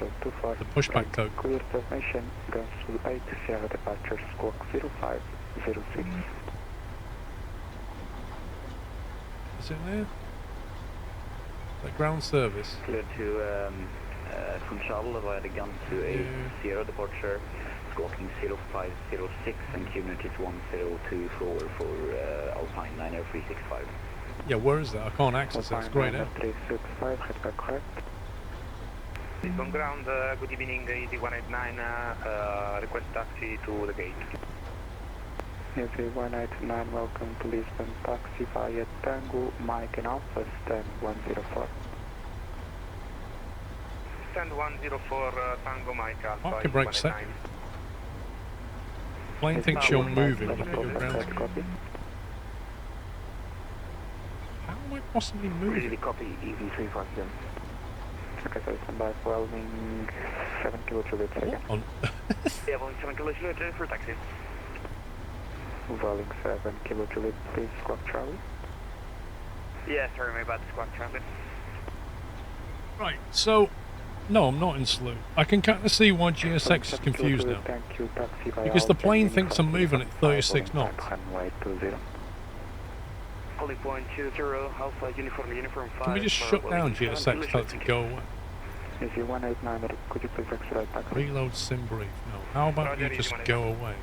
pushback tug. Clear transmission, guns to 8, Sierra departure, squawk 0506. Is it there? Like ground service. Clear to Funchal via the gun to 8, Sierra departure, squawking 0506, and unit is 1024 for Alpine 90365. Yeah, where is that? I can't access it. It's greyed out. 365, head back correct. Lisbon ground, good evening, EZ189, request taxi to the gate. EZ189, welcome to Lisbon, taxi via Tango, Mike and Alpha, stand 104. Stand 104, Tango, Mike, Alpha. Market brake set. Plane thinks you're moving. Look at your ground. How am I possibly moving? Really copy, EV357. Okay, so stand by for Welling 7 kilo Juliet second. On. Yeah, Welling 7 kilo Juliet for taxi. Welling 7 kilo Juliet, please squawk Charlie. Yeah, sorry, my bad, squawk Charlie. Right, so no, I'm not in salute. I can kind of see why GSX is confused now. Because the plane thinks I'm moving at 36 knots. Holy point 20, Alpha uniform 5. Can we just shut down GSX, tell it to go away? EZ189, could you please accelerate back? Reload sim brief. No. How about you just go away?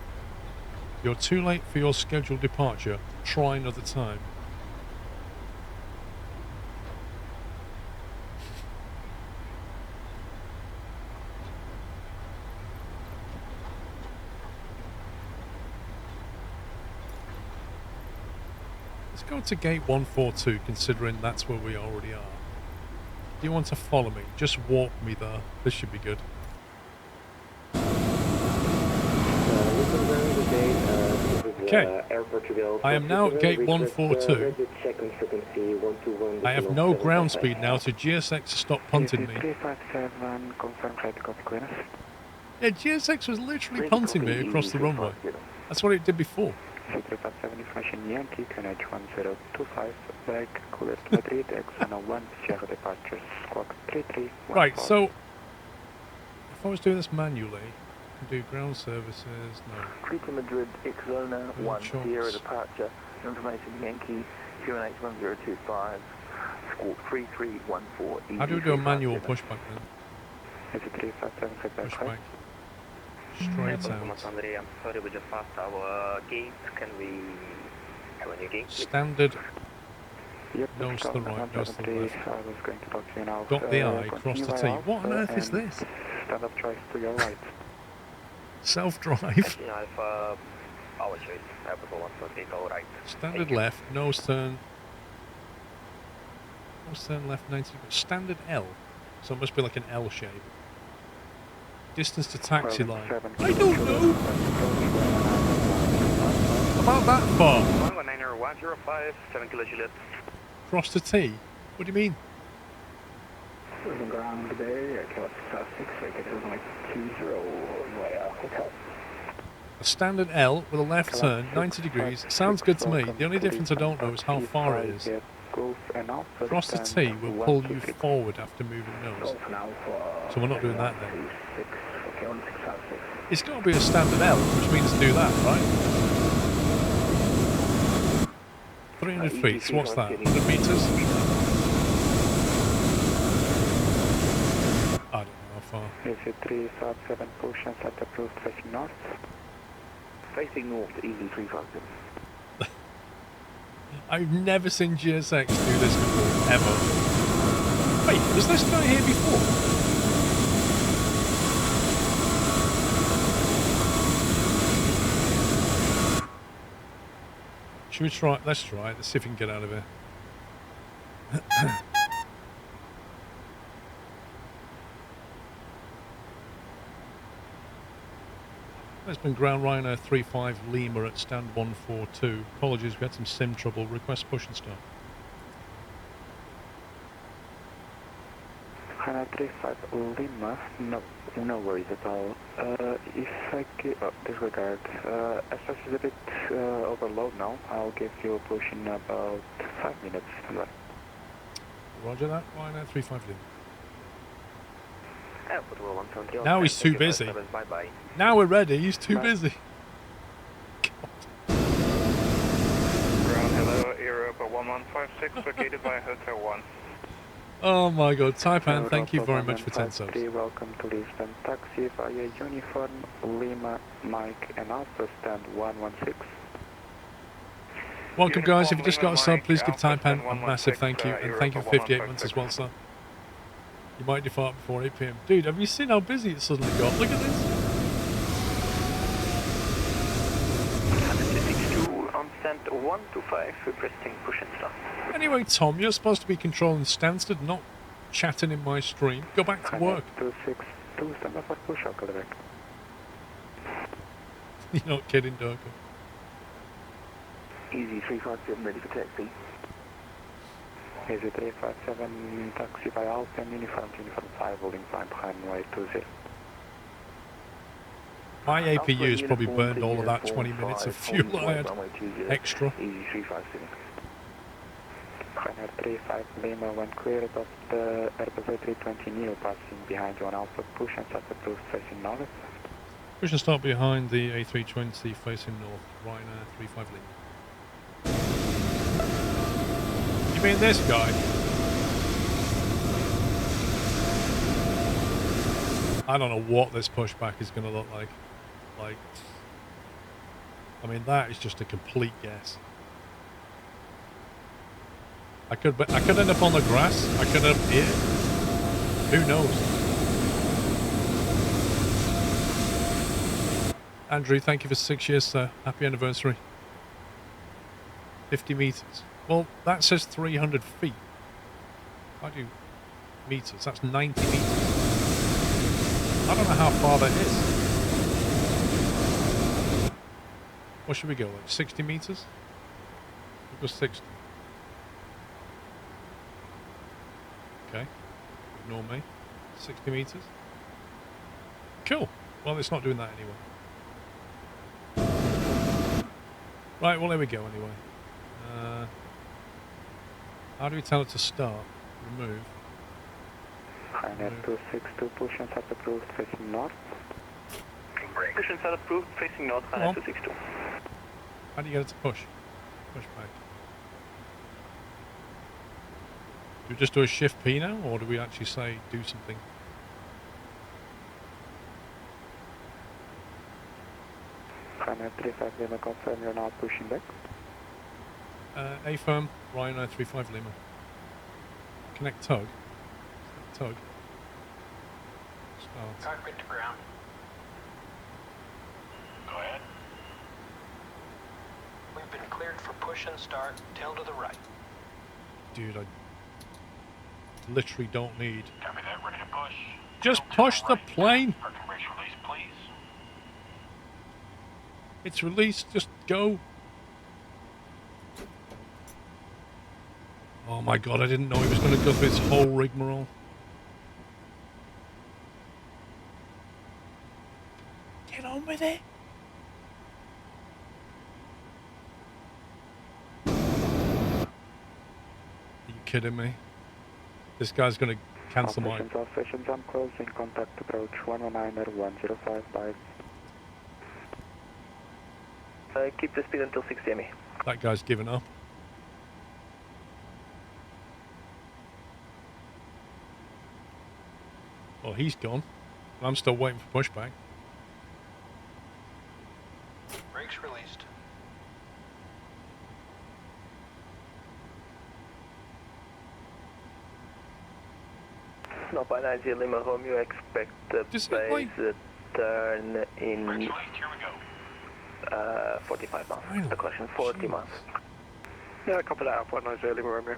You're too late for your scheduled departure. Try another time. Let's go to gate 142, considering that's where we already are. Do you want to follow me? Just walk me there. This should be good. Okay. I am now at gate 142. I have no ground speed now, so GSX to stop punting me. Yeah, GSX was literally punting me across the runway. That's what it did before. 357 information Yankee, QNH 1025, back, clear to Madrid, X101, Sierra departure, squawk 33. Right, so if I was doing this manually, I could do ground services, no. Clear to Madrid, X-Zona 1, Sierra departure, information Yankee, QNH 1025, squawk 3314. How do we do a manual pushback then? Is it 357, head back, pushback. Straight out. I'm sorry, we just passed our gate. Can we have a new gate? Standard. Yep, nose to the right, nose to the left. I was going to talk to you now. Dot the I, cross the T. What on earth is this? Stand up choice to your right. Self-drive. Alpha, our choice. Alpha 148, all right. Standard left, nose turn. Nose turn left 90 degrees. Standard L. So it must be like an L shape. Distance to taxi line. I don't know. About that far. 119.105, 7 kilo Juliet. Cross the T? What do you mean? Ground today, South 6, it is like 20 hotel. A standard L with a left turn, 90 degrees. Sounds good to me. The only difference I don't know is how far it is. Cross the T will pull you forward after moving nose. So we're not doing that then. It's got to be a standard L, which means do that, right? 300 feet, so what's that? 100 meters? I don't know how far. Is it 357 push and set approved facing north? Facing north, EZ357. I've never seen GSX do this before, ever. Wait, was this guy here before? Should we try it? Let's try it. Let's see if we can get out of here. There's been ground Rhino 35 Lima at stand 142. Apologies, we had some sim trouble. Request push and start. Hana 35 Lima, no worries at all. If I could, disregard. SS is a bit overload now. I'll give you a push in about 5 minutes. Roger that, Rhino 35 Lima. Now he's too busy. Bye-bye. Now we're ready, he's too busy. Ground, hello, Europe 1156, located by Hotel 1. Oh my god, Taipan, thank you very much for 10 subs. Welcome to Lisbon. Taxi via Uniform, Lima, Mike, and Alpha stand 116. Welcome guys, if you just got a sub, please give Taipan a massive thank you, and thank you for 58 months as well, sir. You might depart before 8 PM. Dude, have you seen how busy it suddenly got? Look at this. 162 on stand 125, requesting push and start. Anyway, Tom, you're supposed to be controlling Stansted, not chatting in my stream. Go back to work. 262, stand up for push, I'll call it back. You're not kidding, Durko. Easy 357 ready for taxi. Easy 357, taxi by Alpha, uniform 5, holding climb runway 20. My APU has probably burned all of that 20 minutes of fuel I had extra. Easy 357. Runway 35 Lima, when cleared of the Airbus A320 Neo passing behind you on Alpha, push and start approved facing north. Push and start behind the A320 facing north, Ryanair 35 Lima. You mean this guy? I don't know what this pushback is going to look like. I mean, that is just a complete guess. I could end up on the grass. I could end up here. Who knows? Andrew, thank you for 6 years, sir. Happy anniversary. 50 meters. Well, that says 300 feet. I do meters. That's 90 meters. I don't know how far that is. What should we go, like 60 meters? We'll go 60. Okay. Ignore me. 60 meters. Cool. Well, it's not doing that anyway. Right, well, there we go anyway. How do we tell it to start? Remove. Ryanair 262, push and start approved facing north. Push and start approved, facing north, Ryanair 262. How do you get it to push? Push back. Do we just do a shift P now, or do we actually say do something? Ryanair 35 Lima, confirm you're now pushing back. A firm, Ryanair 35 Lima. Connect tug. Tug. Start. Cockpit to ground. Go ahead. We've been cleared for push and start, tail to the right. Dude, I literally don't need. Copy that, ready to push. Just push the plane. Parking brakes release, please. It's released, just go. Oh my god, I didn't know he was going to go through his whole rigmarole. Get on with it. Are you kidding me? This guy's going to cancel my... Operations on closing, contact approach 119 Keep the speed until 60 ME. That guy's given up. Well, he's gone. I'm still waiting for pushback. Brakes released. No, by 90 Lima home, you expect the base turn in 45 miles. The question 40 miles. Yeah, copy that out, 190 Lima Romeo.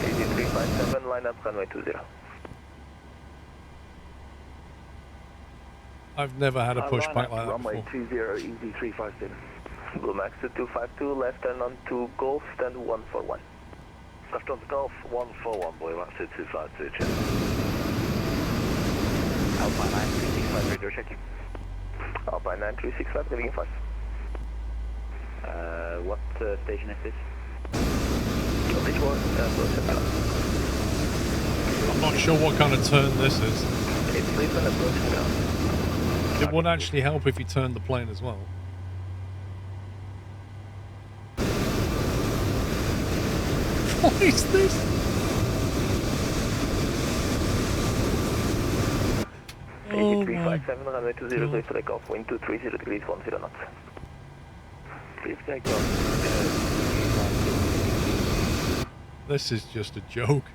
Easy 357, line up runway 20. I've never had a pushback like that runway before. 20, easy 357. Blue Max to 252, left turn on to Golf, stand 141. Left on to Golf, 141, Blue Max to 252, check. Alpine 9365, radar checking. Alpine 9365, leaving 5. What station is this? This one, I'm not sure what kind of turn this is. It's Lisbon approaching now. It would actually help if you turned the plane as well. What is this? Oh 357, runway 20, clear to take off, wind 230 degrees, 10 knots. Please take off. This is just a joke.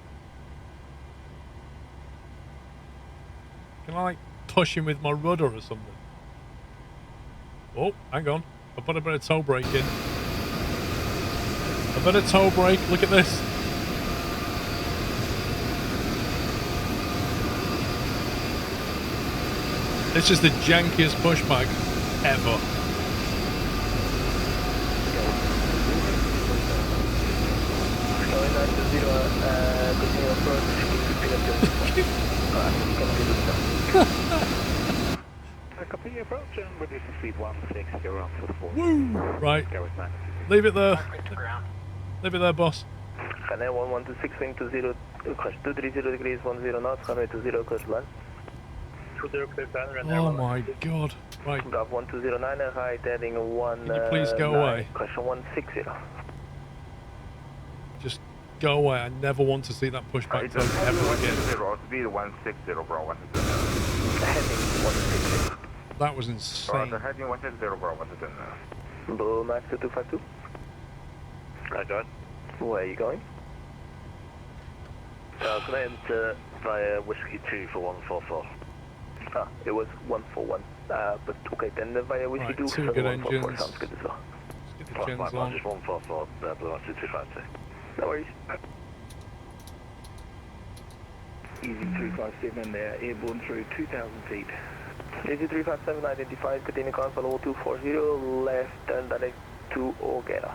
Can I like push him with my rudder or something? Oh, hang on. I put a bit of toe brake in. A bit of toe brake, look at this. This is the jankiest pushback ever. Copy approach and reduce the speed 160 around for the 4. Woo! Right. Leave it there. Leave it there, boss. Runway 1126, wing 20, crash 230 degrees, 10 knots, runway 20, crash land. 20 clear down, Oh my god. Right. Drop 1209, height heading 1. Can you please go away? Crash 160. Just go away. I never want to see that pushback turn ever again. Speed 160, bro. Heading 160. That was insane. Heading 160, bro. Blue Max to 252. Right, John. Where are you going? Command via Whiskey 2 for 144. Ah, it was 141. But okay, then via Whiskey Right, 2 two for good 144 engines. sounds good as well. Let's get the gens on. Just 144, Blue Max to 252. No worries. Easy 357 there, airborne through 2,000 feet. Easy 357 identified, continue console 0240, left turn direct to Ogera.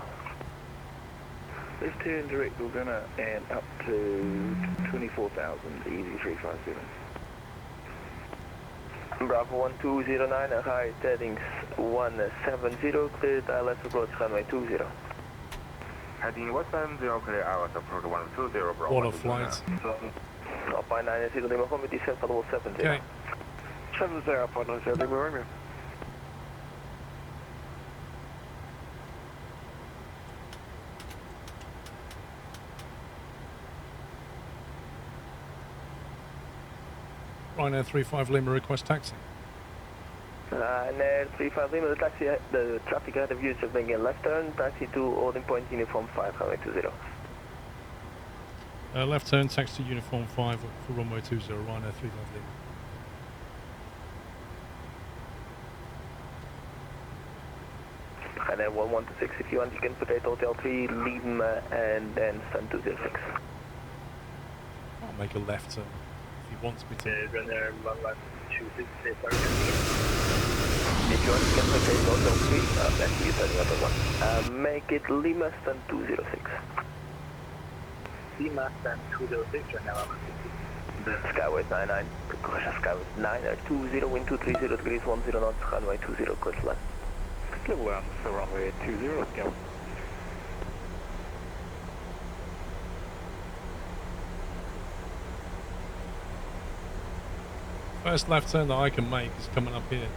Left turn direct Ogera and up to 24,000, easy 357. Bravo 1209, high headings 170, clear ILS approach runway 20. Heading 170, clear hours approach 120, bro. What a flight. Alpine 90 Lima home with descent follow 70. Okay. 70, Alpine 90 Lima Romeo. Ryanair 35 Lima request taxi. Ryanair 35 Lima, the traffic ahead of you is just making a left turn, taxi to holding point uniform 5, runway 20. Left turn, taxi to uniform 5 for runway 20, Ryanair 35 Lima. Ryanair 1126, if you want you can put at Hotel 3, Lima, and then stand 206. I'll make a left turn if he wants me to. Ryanair 1126, if you want you can put at Hotel 3, then you turn the other one. Make it Lima, stand 206. Lima, stand 206 right now. Skyway 99, Skyway 920, wind 230 degrees, 10 knots, runway 20, course line. Level 1, so runway 20, go. First left turn that I can make is coming up here.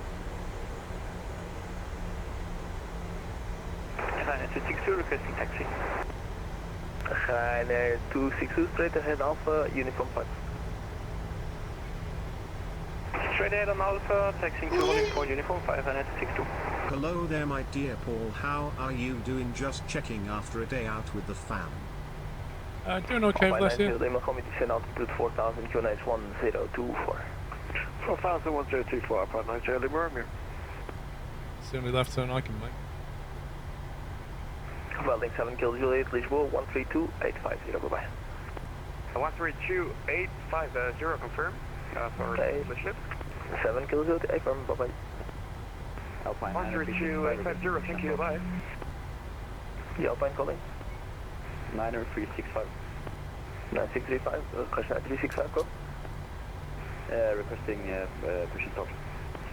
Ryanair 262 requesting taxi. Ryanair 262 straight ahead Alpha, uniform 5. Straight ahead on Alpha, taxiing to holding point uniform 5, Ryanair 262. Hello there my dear Paul, how are you doing? Just checking after a day out with the fam. Doing okay with this here. Lima coming descend altitude 4000 QNH 1024. 4000 1024, Alpine 9 Charlie Romeo. It's the only left turn I can make. Welding 7 Kill Juliet, Lisboa 132850, bye bye. 132850, confirm. For English lift. 7 Kill Juliet, affirm, bye bye. Alpine 132850, thank you, bye. The Alpine calling. 90365. 9635, question 365, go. Requesting push and start.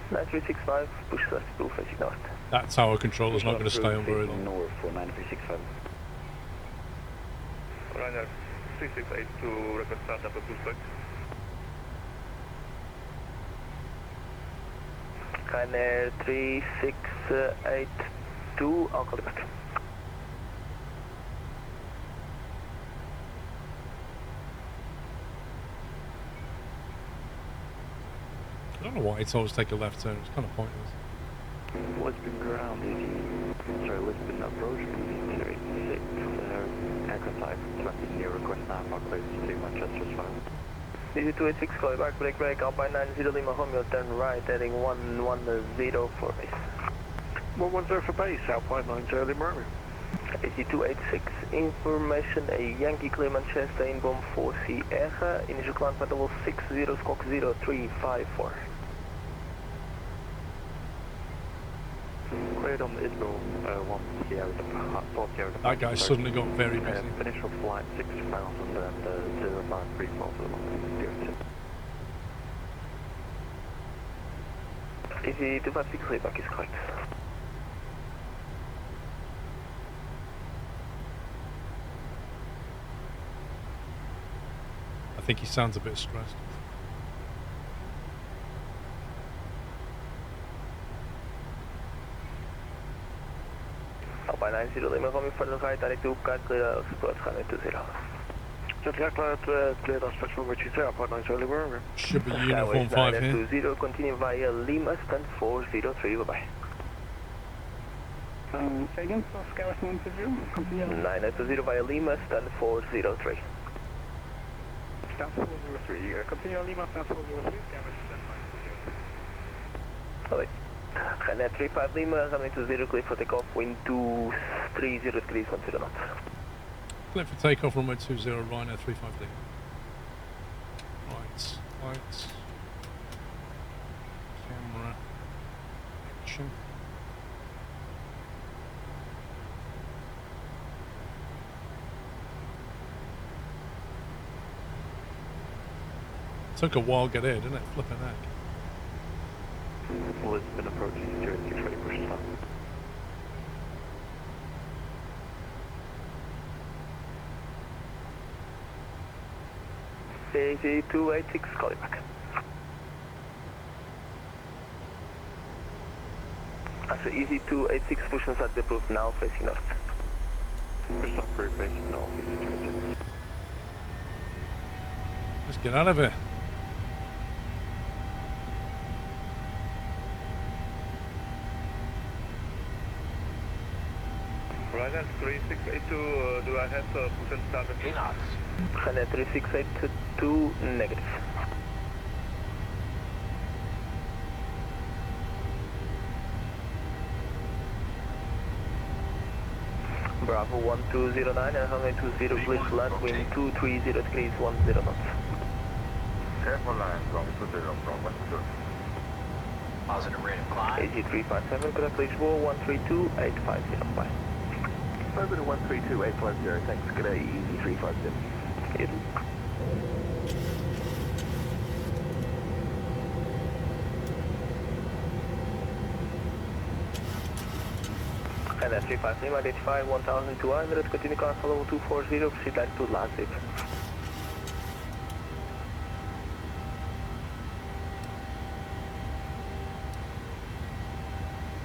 9365, push thrust 2 facing north. That tower controller's not going to stay on very long. North for 9365. Ryanair 368 to request start up at Pushback. Ryanair 3682, I'll call you back. I don't know why it's always take a left turn, it's kind of pointless. Lisbon ground, Lisbon approach, 086, aircraft type 20 near request now, close to Manchester's 5. Easy 286, call you back, break, Alpine 90 Lima Romeo, turn right, heading 110 for base. 110 for base, Alpine 90 Lima Romeo. Easy 286, information, a Yankee clear Manchester, inbound 4CR, initial climb at level 60, squawk 0354. Cleared on the Israel 1 Sierra, 4 Sierra. That guy suddenly got very busy. Initial flight 6000 and 0534 for the moment. Easy 256, playback is correct. I think he sounds a bit stressed. Alpine 90 Lima Romeo, further right, direct to Cat, clear approach, Ghana 20. Jetlag cleared on spectrum number 20, Alpine 90 Lima Romeo. Should be uniform 5 here. 20, continue via Lima, stand 403, bye-bye. Say again, so Skywest 120, 920 via Lima, stand 403. Stand 403, continue Lima, stand 403, Skywest stand 920. Alright. Ryanair 35 Lima, coming to 0, clear for takeoff, wind 230 degrees, 10 knots. Clear for takeoff, runway 20, Ryanair 35 Lima. Right, lights. Camera. Action. Took a while to get here, didn't it? Flipping heck. Lisbon approaching 06 ready, push stop. Easy 286, call you back. After easy 286, push and start the approved now, facing north. Push stop, facing north, easy 286. Let's get out of here. Ryanair 3682, do I have push and start at 2 knots? Ryanair 3682, negative. Bravo 1209 and runway 20, please land, wind 230 degrees, 10 knots. Careful line, going to 0 from 12. Positive rate of climb. AG 357, correct, Lisboa 132850, bye. Over to 132850, thanks, good day, easy 357. Yes. And that's 359, identify 1200, continue car follow 240, proceed back to last zip.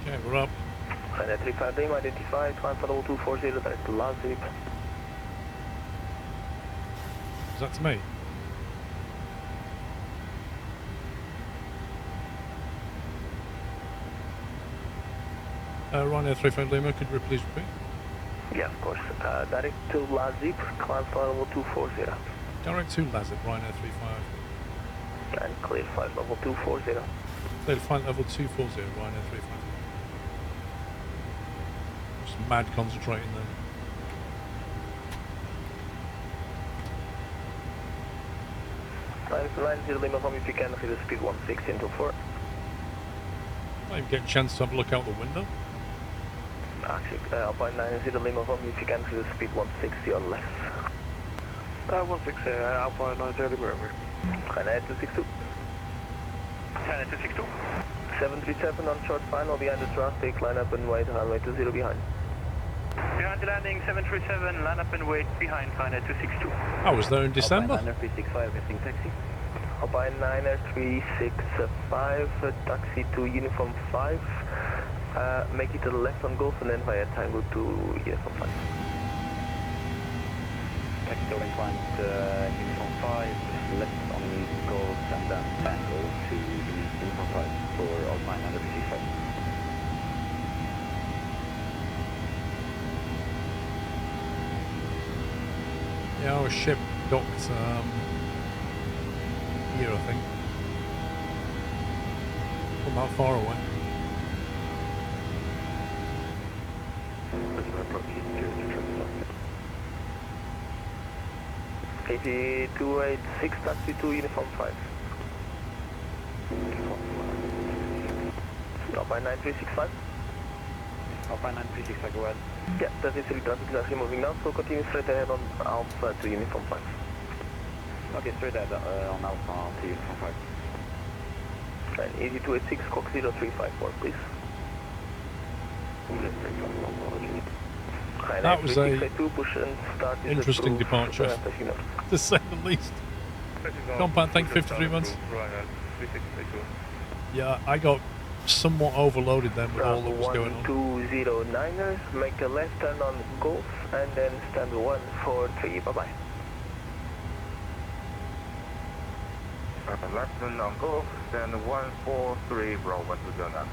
Okay, we're up. And at 359, identify, climb follow 240, direct to last zip. Is that to me? Ryanair 35 Lima, could you please repeat? Yeah, of course. Direct to Lazip, climb flight level 240. Direct to Lazip, Ryanair 35. And clear flight level 240. Clear flight level 240, Ryanair 35. Just mad concentrating then. Line 0 Lima from if you can, see the speed 160 into 4. I didn't get a chance to have a look out the window. Actually, Alpine 90 Lima from if you can, see the speed 160 on left. 160, Alpine 90 Lima. China 262. China 262. 737 on short final behind the traffic, line up and wait, runway 20 behind. Behind the landing, 737, line up and wait behind China 262. I was there in December. Alpine 365, missing taxi. Alpine 365, taxi to Uniform 5. Make it to the left on Golf and then via Tango to Uniform 5. Taxi to inclined Uniform 5, left on Golf and then Tango to Uniform 5 for Alpine 365. Yeah, our ship docked here, I think. Not that far away. KT286, taxi to Uniform 5. Alpine 9365. Alpine 9365, go ahead. Yeah, that is traffic is actually moving now, so continue straight ahead on Alpha to Uniform 5. Okay, straight ahead on Alpha to Uniform 5. And 8286, Cock 0354, please. That was a interesting departure, to say the least. Compound, thank you, 53 months. Yeah, I got somewhat overloaded then with all that was going on. 1209er, make a left turn on Golf and then stand 143, bye-bye. Left turn on Golf, then 143, Bravo, to go now.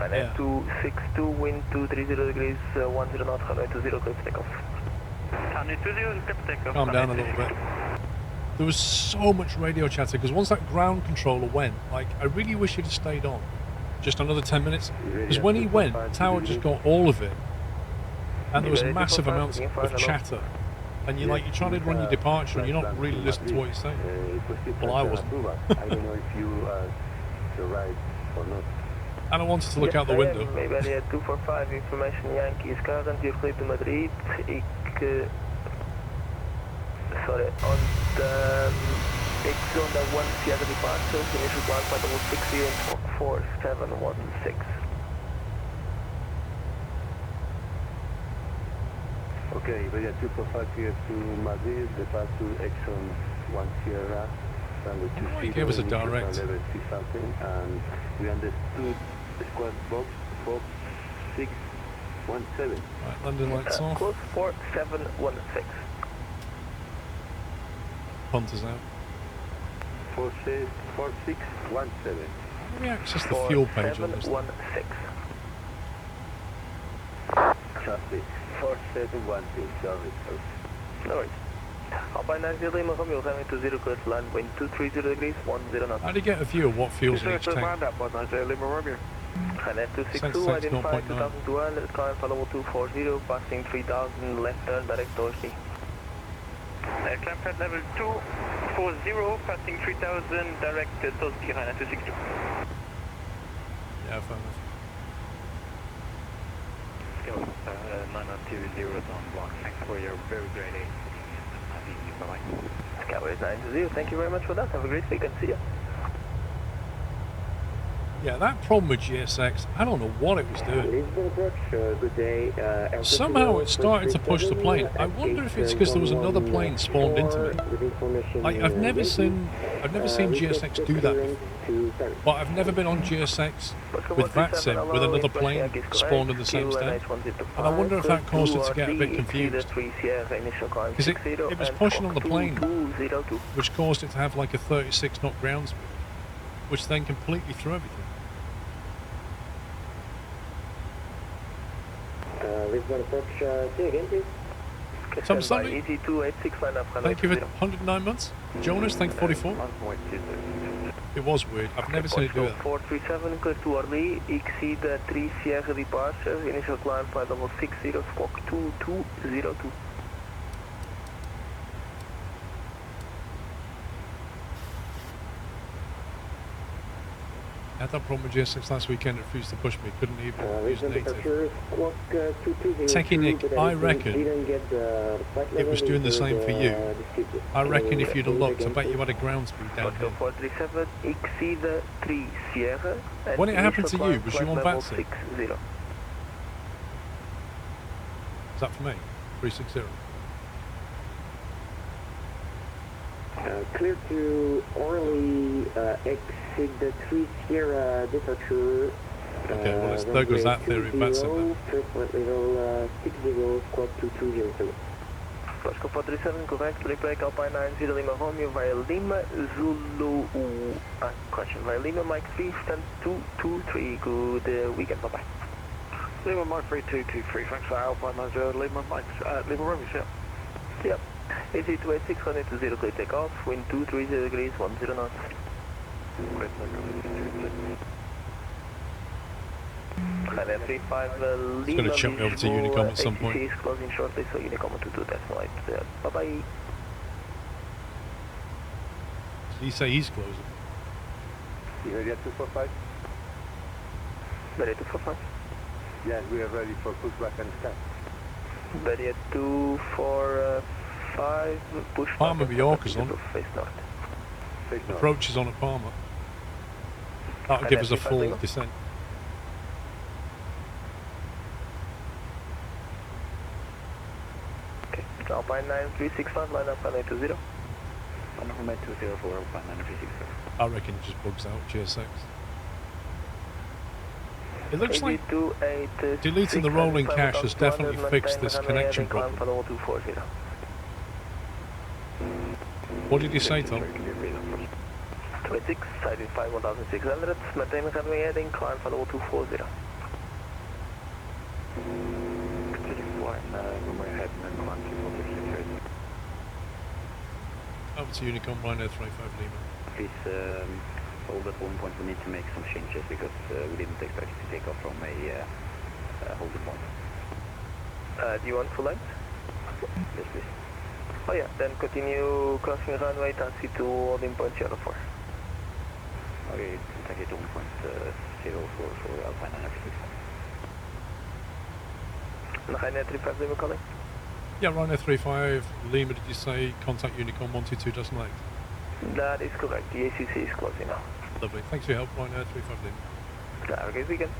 Yeah. 262, wind 230 degrees, 10 knots, runway 20, clear for takeoff. Runway 20, clear for takeoff. Calm down a little bit. There was so much radio chatter because once that ground controller went, like, I really wish he'd have stayed on. Just another 10 minutes. Because when he went, Tower just got all of it. And there was massive amounts of chatter. And you're trying to run your departure and you're not really listening to what you're saying. Well, I wasn't. I don't know if you survived or not. And I wanted to look out the window. Maybe 245, information Yankees, currently clear to Madrid. Sorry, on the X zone that 1 Seattle departure, initial climb flight level 60 and 4716. Okay, Iberia 245 here to Madrid, depart to Exxon 1 Sierra, runway 20. He gave us a direct. Level 3000, and we understood the squad box 4617. Right, London lights off. Close 4716. Punters out. 4617. Let me access the fuel page on this. 4716. Copy. 4712, sorry. No worries. Alpine 90 Lima from your runway 20, clear to land, wind 230 degrees, 10 knots. How do you get a view of what fuel's in each tank? And 262, identify 2012, climb for level 240, passing 3000, left turn, direct towards me. Climb flight level 240, passing 3000, direct towards me, China 262. Yeah, fair enough. 920 on block, thanks for your very great aid. Bye-bye. Skyway 90, thank you very much for that, have a great week and see ya. Yeah, that problem with GSX, I don't know what it was doing. Good day. Somehow it started to push the plane. I wonder if it's because there was another plane spawned into me. Like, I've never seen GSX do that before. But I've never been on GSX with VATSIM with another plane spawned in the same state. And I wonder if that caused it to get a bit confused. Because it was pushing on the plane, which caused it to have like a 36 knot ground speed, which then completely threw everything. Lisbon approach, say again, please. Some Sunday. ET286 line up. Thank you for 109 months. Jonas, thank you 44. It was weird. I've never seen it do that. 437, clear to Orly, exceed 3 Sierra departure, initial climb flight level 60, squawk 2202. I had that problem with GS6 last weekend. It refused to push me. Couldn't even use native. Techie Nick, I reckon it was doing the same for you. I reckon if you'd have looked, I bet you had a ground speed down here. 437, exceed 3 Sierra. When it happened to you, was you on Batsy? Is that for me? 360. Clear to Orly, exit the 3 Sierra departure. Okay, well, there goes that theory of Batson then. First flight level 60, squawk 2207. Pasco 437, correct, break Alpine 90 Lima Romeo via Lima, Zulu, correction, via Lima Mike 3, stand 223, good weekend, bye-bye. Lima Mike 3223, thanks for Alpine 90 Lima Mike, Lima Romeo, yeah. Yep. AC286, runway 20, clear takeoff, wind 230 degrees, 10 knots. It's going to chuck me over to Unicom at some point. is closing shortly, so Unicom to 2 decimal 8. Bye-bye. Did he say he's closing? You ready at 245? Ready at 245? Yes, we are ready for pushback and start. Ready at 245, pushback. Palmer Bjork on. Face north. Approach is on at Palmer. That'll give us a full descent. Okay, Alpine 9365, line up runway 20. Runway 204, Alpine 9365. I reckon it just bugs out GS6. It looks like deleting the rolling cache has definitely fixed this connection problem. What did you say, Tom? 26, sided 51,600, maintain runway heading, climb for level 240. Over to Unicom, Rhino 35 Lima. Please hold at one point. We need to make some changes because we didn't expect to take off from a holding point. Do you want full length? Yes, please. Oh yeah, then continue crossing runway, taxi to holding point 04. Okay, taxi to holding point 04 for Alpine 965. Rhino 35 Lima calling? Yeah, Rhino 35 Lima, did you say contact Unicom 122 doesn't like? That is correct, the ACC is closing now. Lovely, thanks for your help, Rhino 35 Lima. Have a good weekend.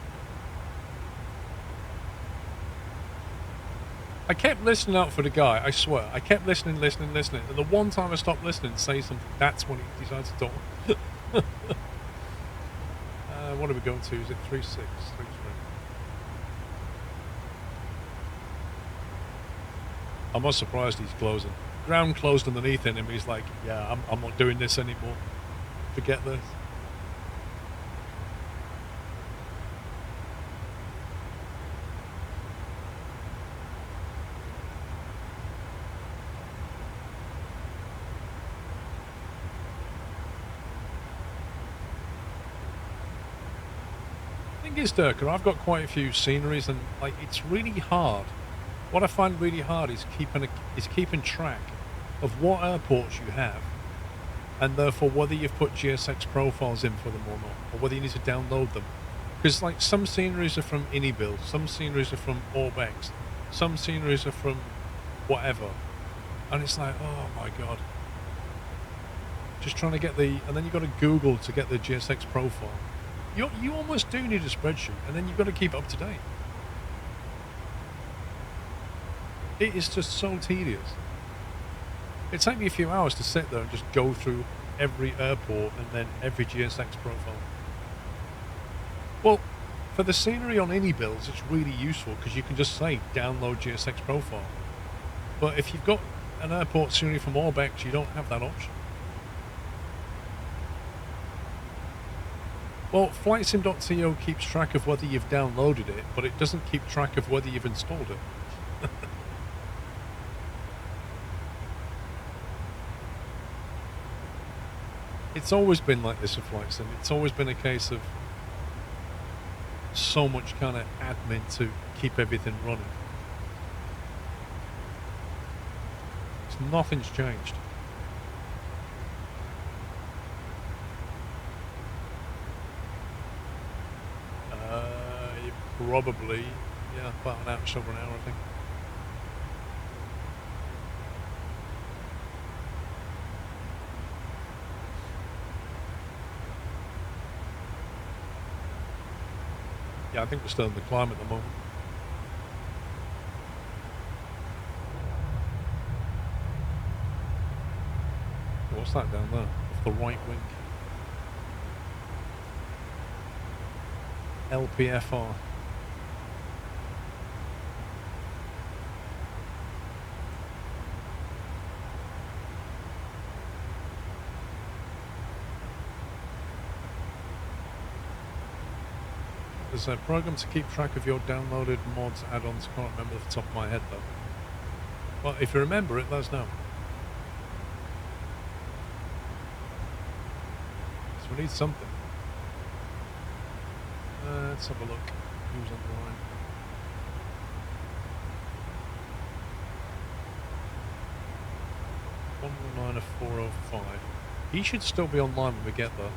I kept listening out for the guy, I swear. I kept listening. And the one time I stopped listening and say something, that's when he decided to talk. What are we going to? Is it 36? 33? I'm not surprised he's closing. Ground closed underneath him, and he's like, yeah, I'm not doing this anymore. Forget this. Thing is, Durker, I've got quite a few sceneries, and like it's really hard. What I find really hard is keeping track of what airports you have, and therefore whether you've put GSX profiles in for them or not, or whether you need to download them. Because like some sceneries are from Inibil, some sceneries are from Orbex, some sceneries are from whatever, and it's like, oh my god. Just trying to get and then you've got to Google to get the GSX profile. You almost do need a spreadsheet, and then you've got to keep it up to date. It is just so tedious. It'd take me a few hours to sit there and just go through every airport and then every GSX profile. Well, for the scenery on Inibills, it's really useful because you can just say download GSX profile. But if you've got an airport scenery from Orbex, you don't have that option. Well, FlightSim.to keeps track of whether you've downloaded it, but it doesn't keep track of whether you've installed it. It's always been like this with FlightSim. It's always been a case of so much kind of admin to keep everything running. Nothing's changed. Probably, yeah, about an hour, just over an hour, I think. Yeah, I think we're still in the climb at the moment. What's that down there? Off the right wing. LPFR. There's a program to keep track of your downloaded mods, add-ons. Can't remember off the top of my head though. Well, if you remember it, let us know. So we need something. Let's have a look. Who's on the line? One 405. He should still be online when we get there.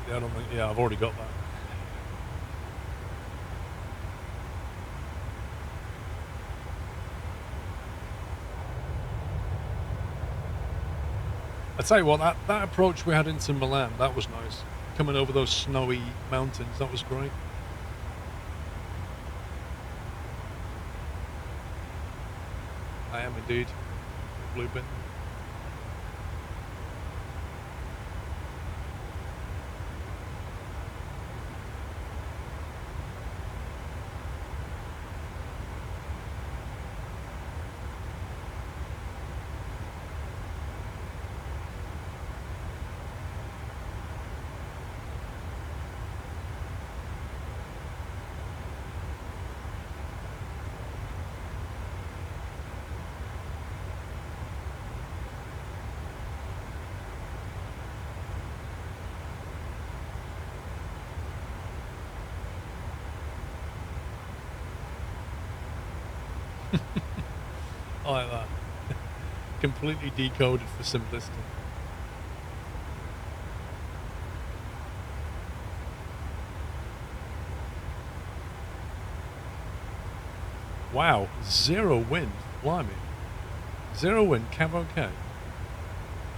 I don't think, yeah, I've already got that. I tell you what, that approach we had into Milan, that was nice. Coming over those snowy mountains, that was great. I am indeed. Blue bin. I like that. Completely decoded for simplicity. Wow, 0 wind. Blimey. 0 wind, cab okay.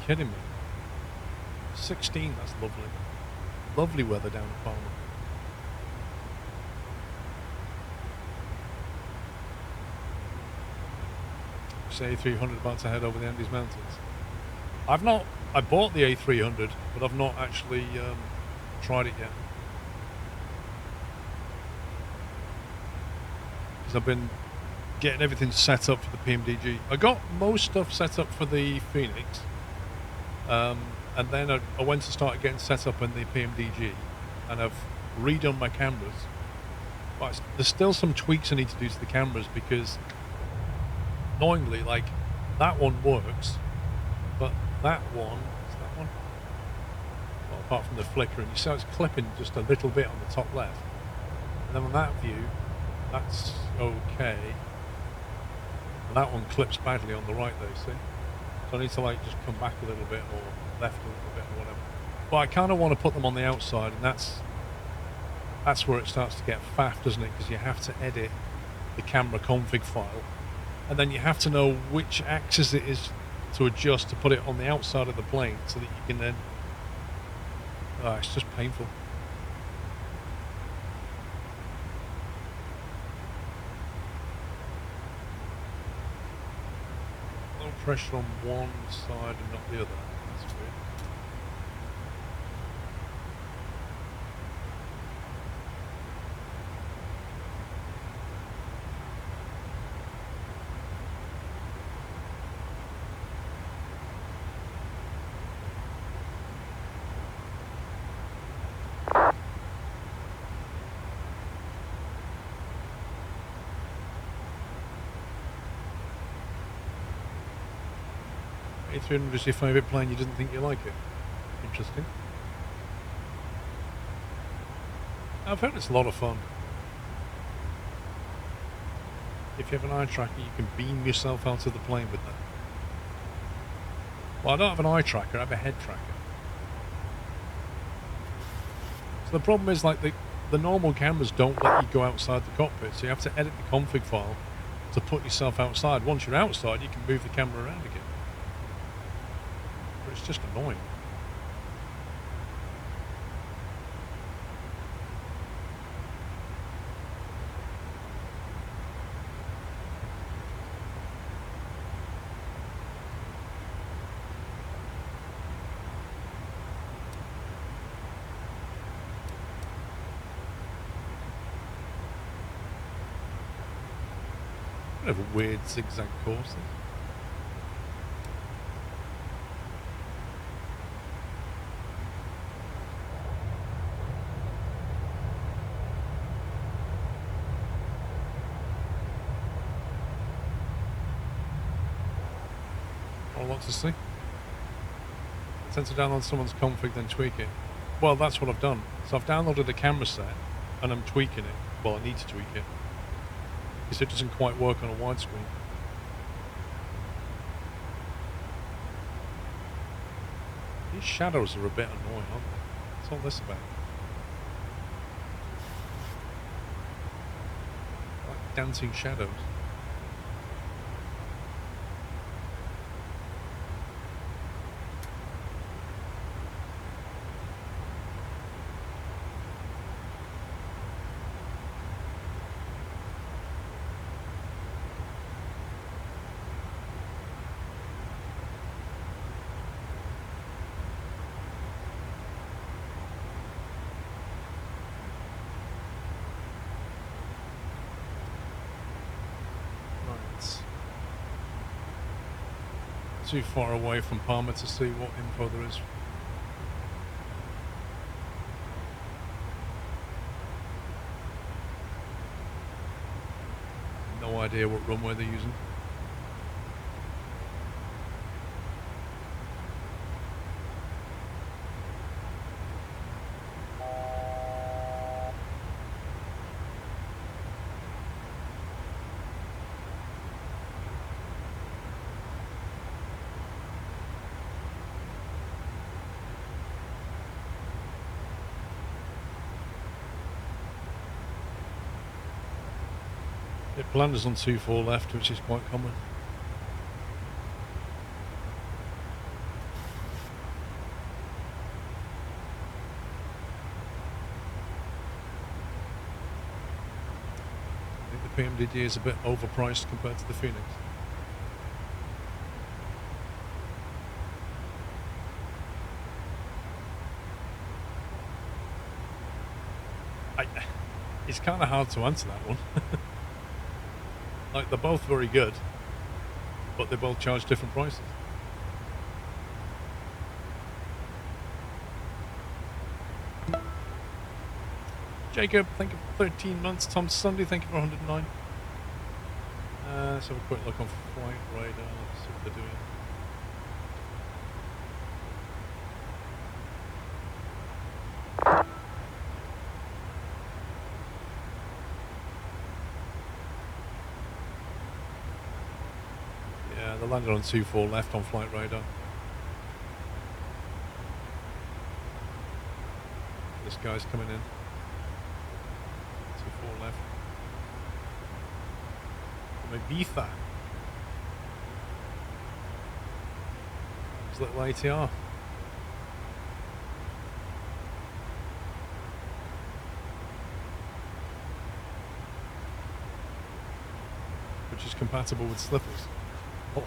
Kidding me. 16, that's lovely. Lovely weather down in Palma. A300 about to head over the Andes Mountains. I bought the A300, but I've not actually tried it yet. Because I've been getting everything set up for the PMDG. I got most stuff set up for the Phoenix, and then I went to start getting set up in the PMDG, and I've redone my cameras. But there's still some tweaks I need to do to the cameras because annoyingly, like, that one works, but that one, is that one? Well, apart from the flicker, and you see how it's clipping just a little bit on the top left. And then on that view, that's okay. And that one clips badly on the right though, see? So I need to, like, just come back a little bit, or left a little bit, or whatever. But I kind of want to put them on the outside, and that's where it starts to get faff, doesn't it? Because you have to edit the camera config file. And then you have to know which axis it is to adjust to put it on the outside of the plane so that you can then... Oh, it's just painful. pressure on one side and not the other. That's weird. A300 is your favourite plane, you didn't think you like it? Interesting. I've heard it's a lot of fun. If you have an eye tracker, you can beam yourself out of the plane with that. Well, I don't have an eye tracker, I have a head tracker. So the problem is, like, the normal cameras don't let you go outside the cockpit, so you have to edit the config file to put yourself outside. Once you're outside, you can move the camera around again. But it's just annoying. Kind of a weird zigzag course. Not a lot to see. I tend to download someone's config, then tweak it. Well, that's what I've done. So I've downloaded a camera set, and I'm tweaking it. Well, I need to tweak it, because it doesn't quite work on a widescreen. These shadows are a bit annoying, aren't they? What's all this about? Like dancing shadows. Too far away from Palmer to see what info there is. No idea what runway they're using. It landers on 2-4 left, which is quite common. I think the PMDD is a bit overpriced compared to the Phoenix. It's kind of hard to answer that one. Like, they're both very good, but they both charge different prices. Jacob, thank you for 13 months. Tom Sunday, thank you for 109. Let's have a quick look on flight radar, see what they're doing. Yeah, they landed on 2-4 left on flight radar. This guy's coming in. 2-4 left. Ibiza. His little ATR. Which is compatible with slippers. Oh.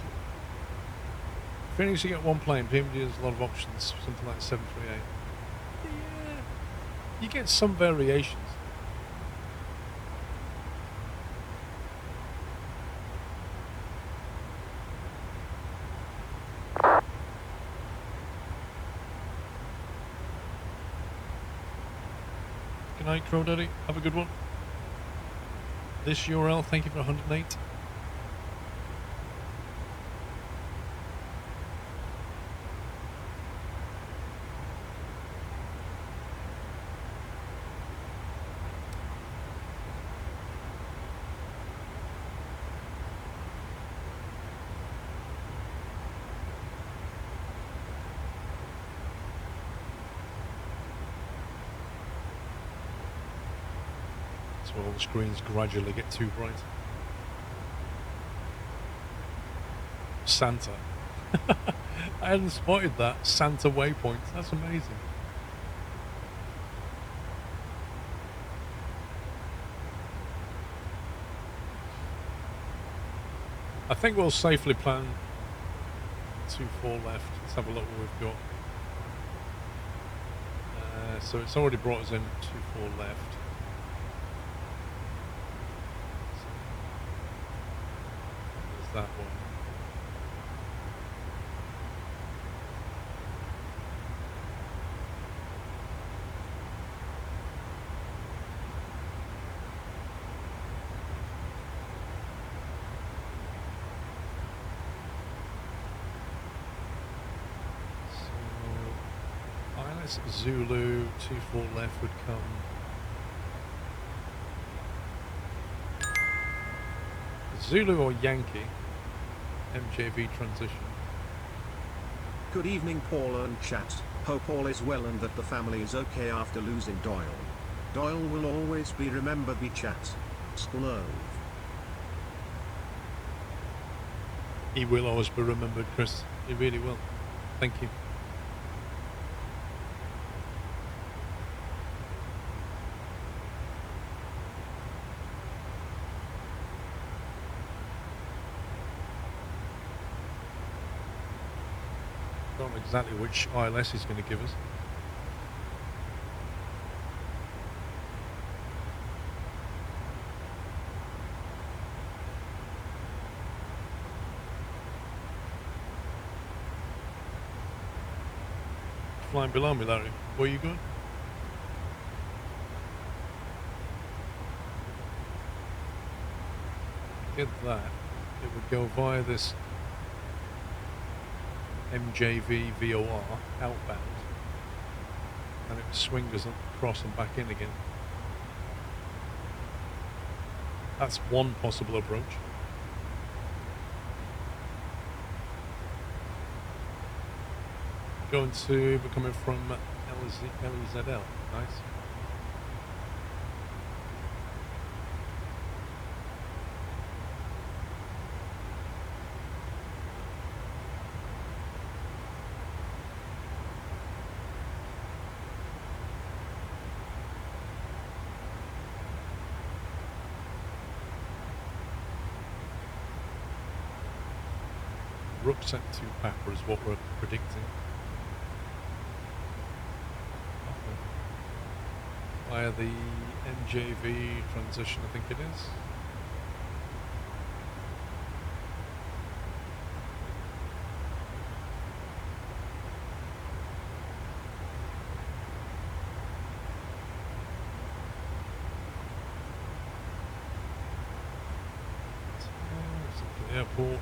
Phoenix, you get one plane. PMD has a lot of options, something like 738. Yeah, you get some variations. Good night, Crow Daddy. Have a good one. This URL, thank you for 108. So all the screens gradually get too bright. Santa. I hadn't spotted that. Santa waypoint. That's amazing. I think we'll safely plan 24 left. Let's have a look what we've got. So it's already brought us in 24 left. There's that one. Zulu, 24 left would come. Zulu or Yankee, MJV transition. Good evening, Paula and chat. Hope all is well and that the family is okay after losing Doyle. Doyle will always be remembered, be chat. Sklove. He will always be remembered, Chris. He really will. Thank you. Don't know exactly which ILS he's going to give us. Flying below me, Larry. Where are you going? Get that. It would go via this MJV VOR outbound, and it would swing us across and back in again. That's one possible approach. Going to be coming from LZL. Nice. Rucksack to Papa is what we're predicting. Via the MJV transition, I think it is. The airport.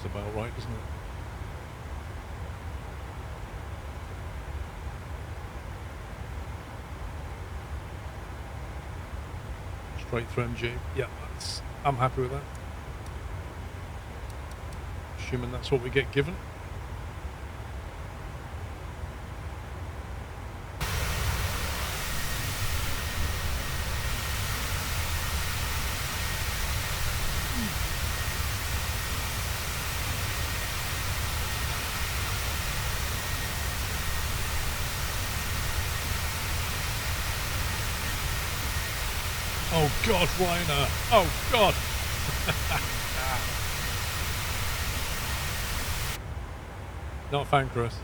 About right, isn't it? Straight through MG. Yeah, I'm happy with that. Assuming that's what we get given. Oh God, Reiner. Oh God. Not a fan, Chris.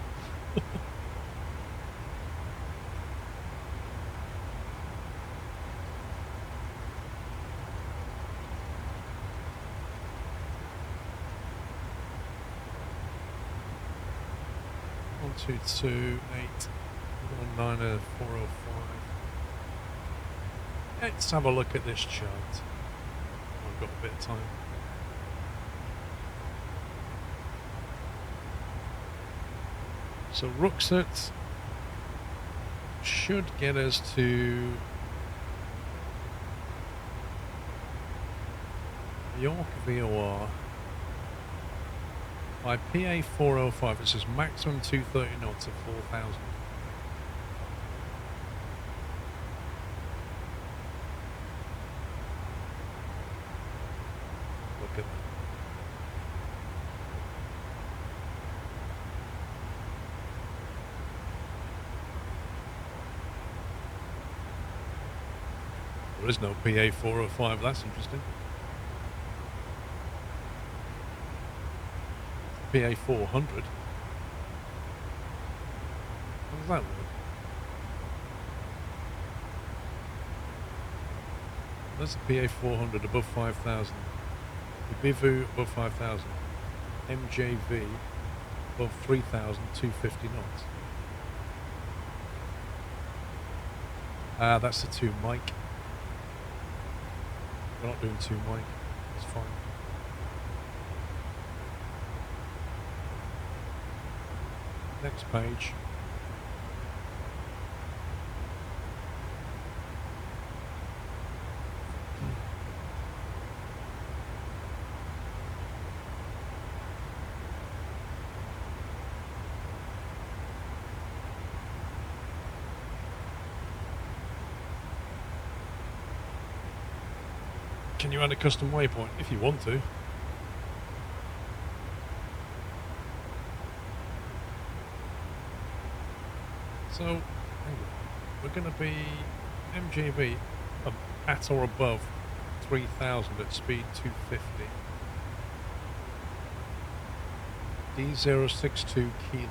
One, 2, 2, 8, 1, 9, 4, 0, 5. Let's have a look at this chart. I've got a bit of time. So Ruxet should get us to York VOR by PA 405. It says maximum 230 knots at 4,000. Look at that. There is no PA 405, that's interesting. PA 400. How does that work? That's the PA 400 above 5,000. The Bivu above 5,000. MJV above 3,250 knots. That's the 2 Mike. We're not doing 2 Mike. It's fine. Next page. Can you add a custom waypoint if you want to? So, hang on. We're going to be MGB at or above 3,000 at speed 250. D062 kilo.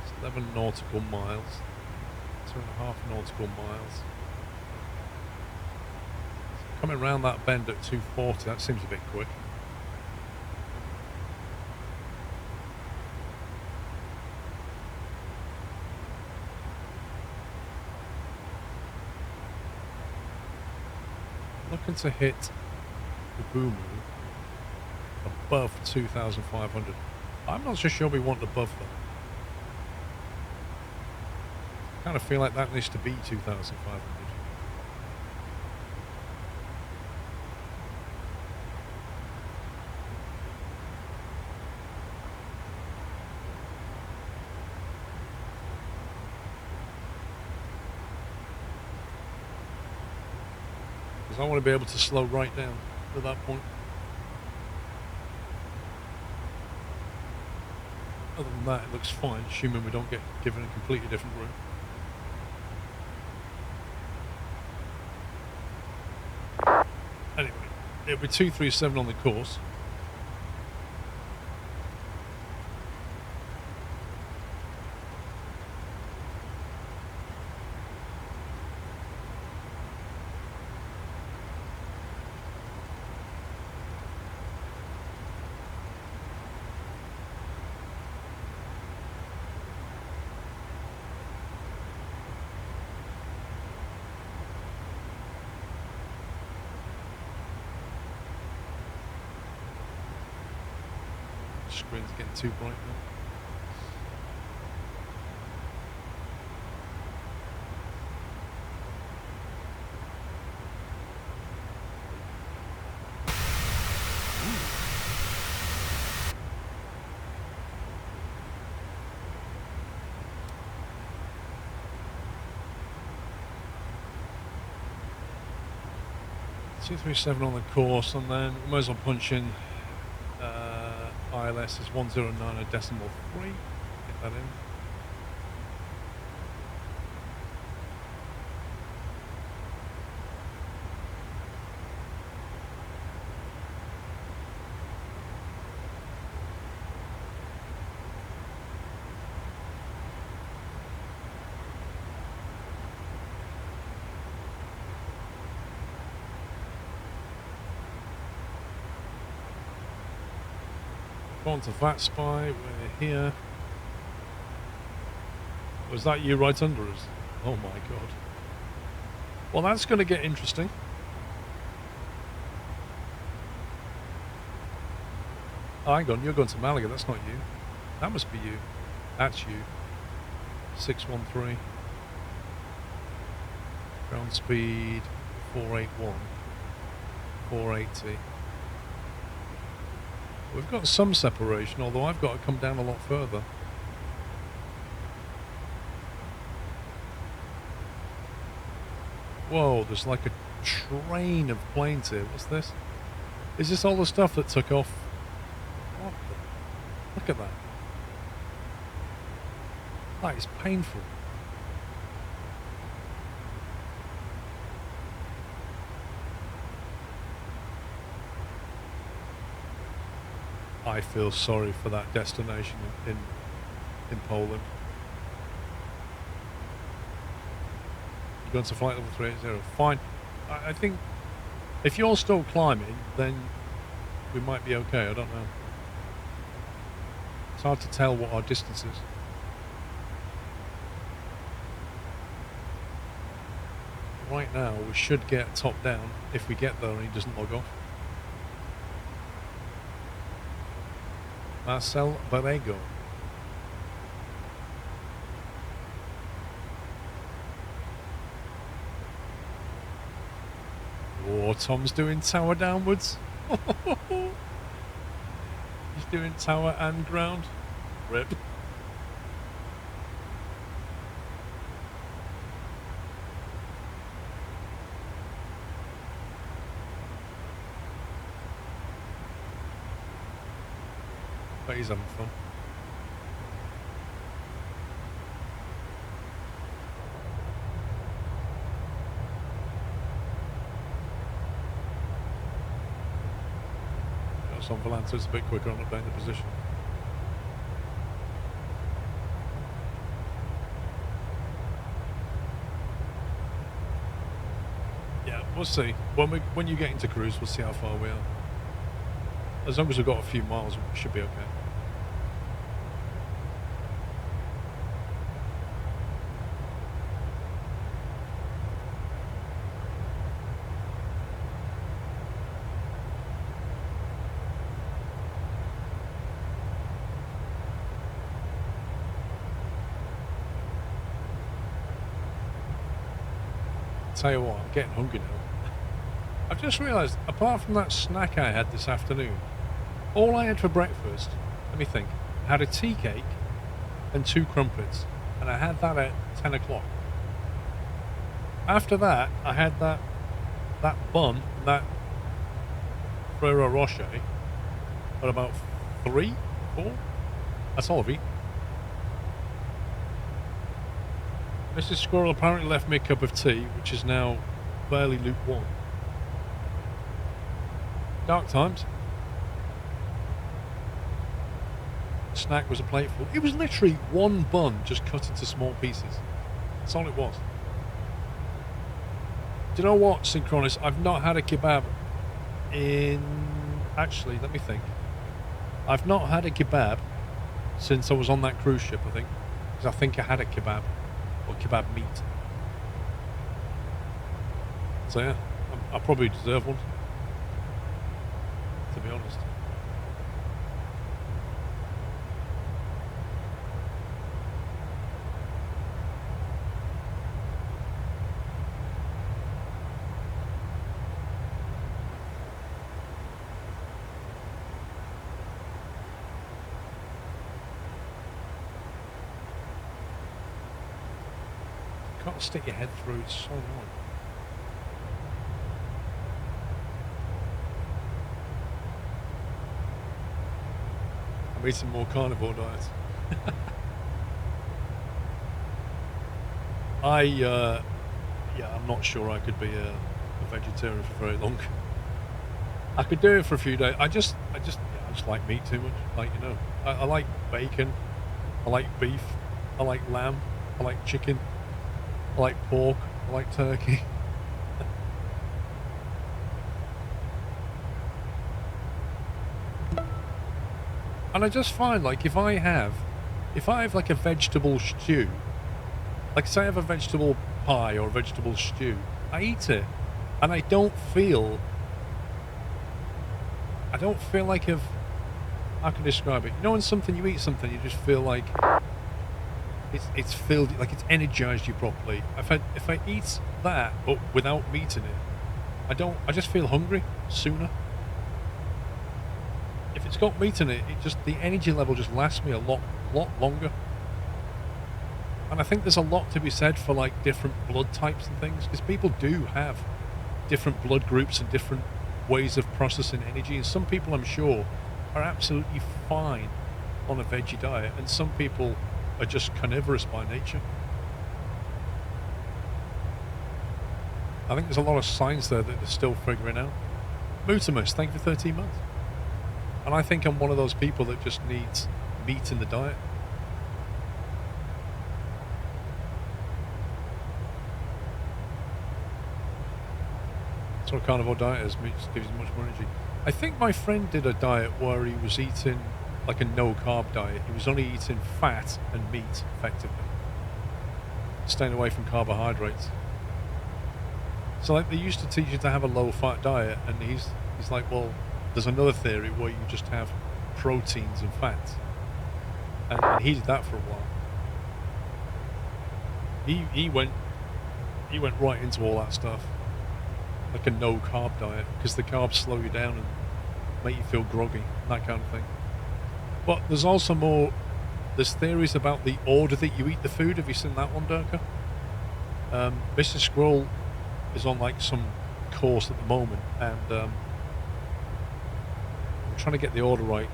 It's 11 nautical miles. 2.5 nautical miles. Coming around that bend at 240, that seems a bit quick. Looking to hit the Boomu above 2,500. I'm not so sure we want above that. I kind of feel like that needs to be 2,500. Because I want to be able to slow right down at that point. Other than that, it looks fine, assuming we don't get given a completely different route. Anyway, it'll be 237 on the course. Screen's getting too bright now. Ooh. 237 on the course, and then we might as well punch in ILS is 109.3. Get that in. Go on to that spy. We're here. Was that you right under us? Oh my god. Well, that's going to get interesting. Oh, hang on, you're going to Malaga. That's not you. That must be you. That's you. 613. Ground speed 481. 480. We've got some separation, although I've got to come down a lot further. Whoa, there's like a train of planes here. What's this? Is this all the stuff that took off? What the? Look at that. That is painful. I feel sorry for that destination in Poland. You're going to flight level 380. Fine. I think if you're still climbing, then we might be okay. I don't know. It's hard to tell what our distance is. Right now, we should get top down if we get there and he doesn't log off. Marcel Barrego. Oh, Tom's doing tower downwards. He's doing tower and ground. Rip. But he's having fun. Got some Volante, it's a bit quicker on updating the position. Yeah, we'll see. When you get into cruise, we'll see how far we are. As long as we've got a few miles, we should be okay. Tell you what, I'm getting hungry now. I've just realised, apart from that snack I had this afternoon, all I had for breakfast, let me think, I had a tea cake and 2 crumpets, and I had that at 10 o'clock. After that, I had that bun, that Ferrero Rocher, at about 3, 4. That's all I've eaten. Mrs. Squirrel apparently left me a cup of tea, which is now barely lukewarm. Dark times. The snack was a plateful. It was literally one bun just cut into small pieces. That's all it was. Do you know what, Synchronous? I've not had a kebab in... Actually, let me think. I've not had a kebab since I was on that cruise ship, I think. Because I think I had a kebab. Or kebab meat. So yeah, I probably deserve one, to be honest. Can't stick your head through, it's so annoying. I'm eating more carnivore diets. Yeah, I'm not sure I could be a vegetarian for very long. I could do it for a few days. I just like meat too much. Like, you know, I like bacon, I like beef, I like lamb, I like chicken. I like pork, I like turkey. And I just find, like, if I have like a vegetable stew, like say I have a vegetable pie or a vegetable stew, I eat it, and I don't feel like how can I describe it? You know, when something you eat something, you just feel like it's filled, like it's energized you properly. If I eat that but without meat in it, I just feel hungry sooner. If it's got meat in it, the energy level just lasts me a lot longer. And I think there's a lot to be said for like different blood types and things, because people do have different blood groups and different ways of processing energy, and some people, I'm sure, are absolutely fine on a veggie diet, and some people are just carnivorous by nature. I think there's a lot of science there that they're still figuring out. Mutimus, thank you for 13 months. And I think I'm one of those people that just needs meat in the diet. So a carnivore diet is meat, just gives you much more energy. I think my friend did a diet where he was eating like a no-carb diet. He was only eating fat and meat, effectively. Staying away from carbohydrates. So like they used to teach you to have a low-fat diet, and he's like, well, there's another theory where you just have proteins and fats. And he did that for a while. He went right into all that stuff. Like a no-carb diet, because the carbs slow you down and make you feel groggy, that kind of thing. But there's also there's theories about the order that you eat the food. Have you seen that one, Durka? Mr. Squirrel is on like some course at the moment, and I'm trying to get the order right.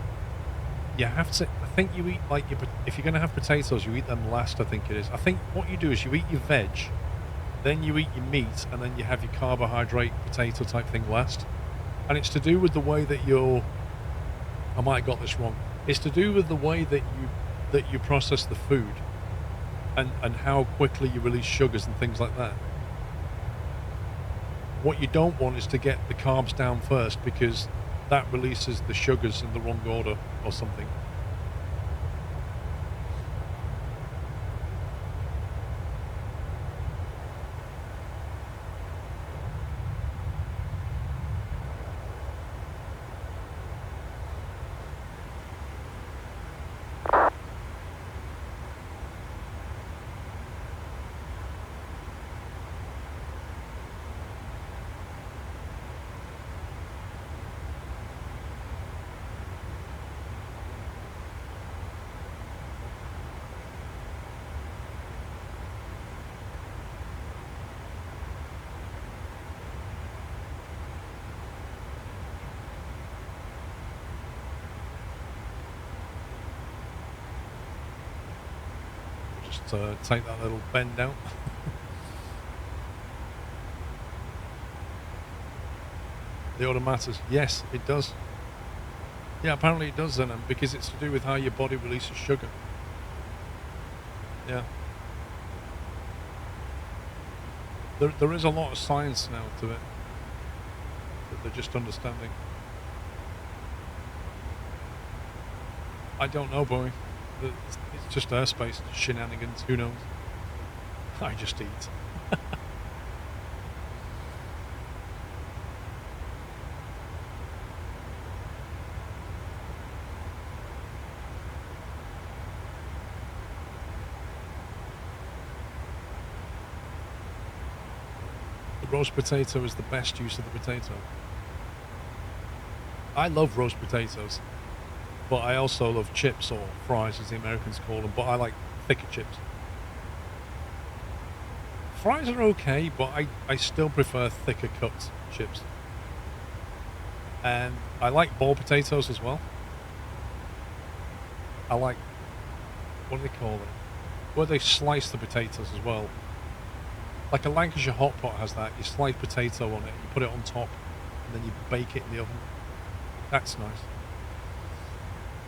You have to, I think you eat like if you're going to have potatoes, you eat them last, I think it is. I think what you do is you eat your veg, then you eat your meat, and then you have your carbohydrate potato type thing last. And it's to do with the way that I might have got this wrong. It's to do with the way that you process the food, and how quickly you release sugars and things like that. What you don't want is to get the carbs down first, because that releases the sugars in the wrong order or something. Take that little bend out. The order matters. Yes, it does. Yeah, apparently it does then, because it's to do with how your body releases sugar. Yeah. There is a lot of science now to it that they're just understanding. I don't know, boy. It's just airspace shenanigans. Who knows? I just eat. The roast potato is the best use of the potato. I love roast potatoes. But I also love chips, or fries as the Americans call them, but I like thicker chips. Fries are okay, but I still prefer thicker cut chips. And I like boiled potatoes as well. I like, what do they call it? Where they slice the potatoes as well. Like a Lancashire hot pot has that. You slice potato on it, you put it on top, and then you bake it in the oven. That's nice.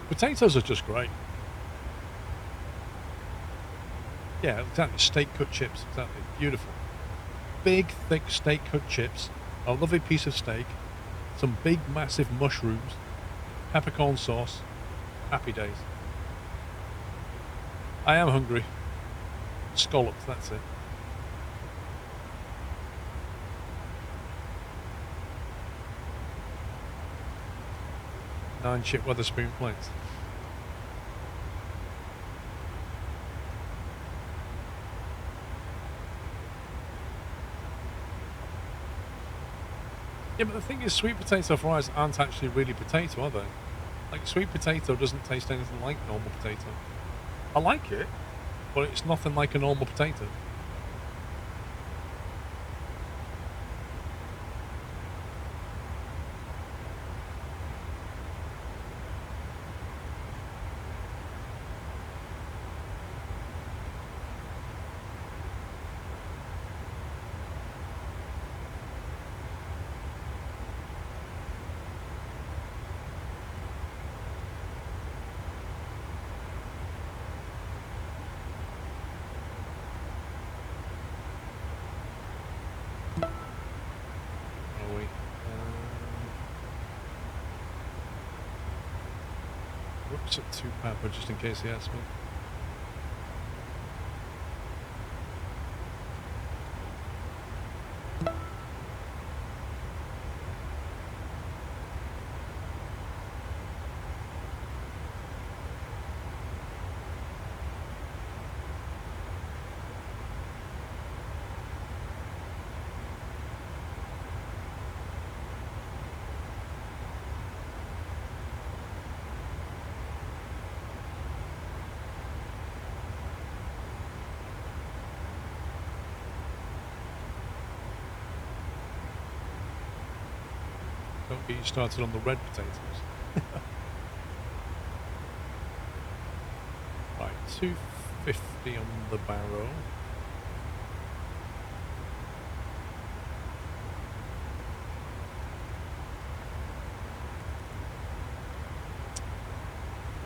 Potatoes are just great. Yeah, exactly. Steak cut chips, exactly. Beautiful. Big, thick steak cut chips. A lovely piece of steak. Some big, massive mushrooms. Peppercorn sauce. Happy days. I am hungry. Scallops, that's it. Nine shit Weatherspoon plates. Yeah, but the thing is, sweet potato fries aren't actually really potato, are they? Like, sweet potato doesn't taste anything like normal potato. I like it, but it's nothing like a normal potato. Whoops, at 2 Papa, just in case he asks me. Don't get you started on the red potatoes. Right, 250 on the barrow.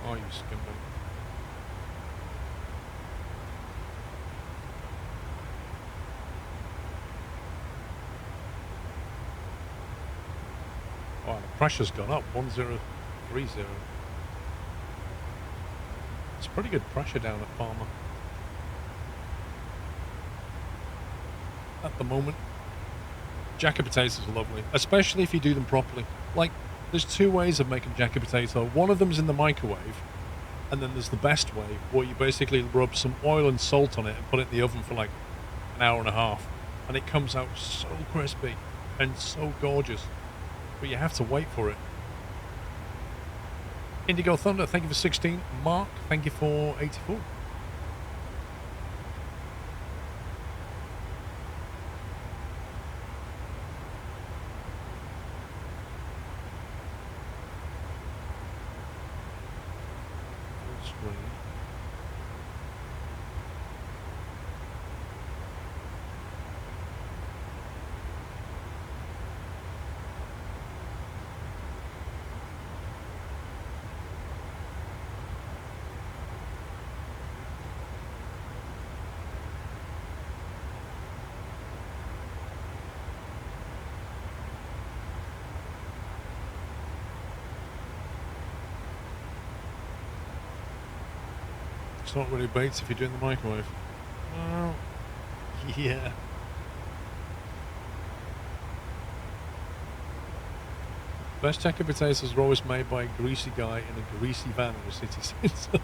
Oh, you scumbag. Oh, the pressure's gone up, 1030. It's pretty good pressure down at Palmer at the moment. Jacket potatoes are lovely, especially if you do them properly. Like, there's two ways of making jacket potato. One of them's in the microwave, and then there's the best way, where you basically rub some oil and salt on it and put it in the oven for like an hour and a half, and it comes out so crispy and so gorgeous. But you have to wait for it. Indigo Thunder, thank you for 16. Mark, thank you for 84. Full screen. It's not really baked if you do it in the microwave. Well, yeah. Best jacket potatoes are always made by a greasy guy in a greasy van in a city centre.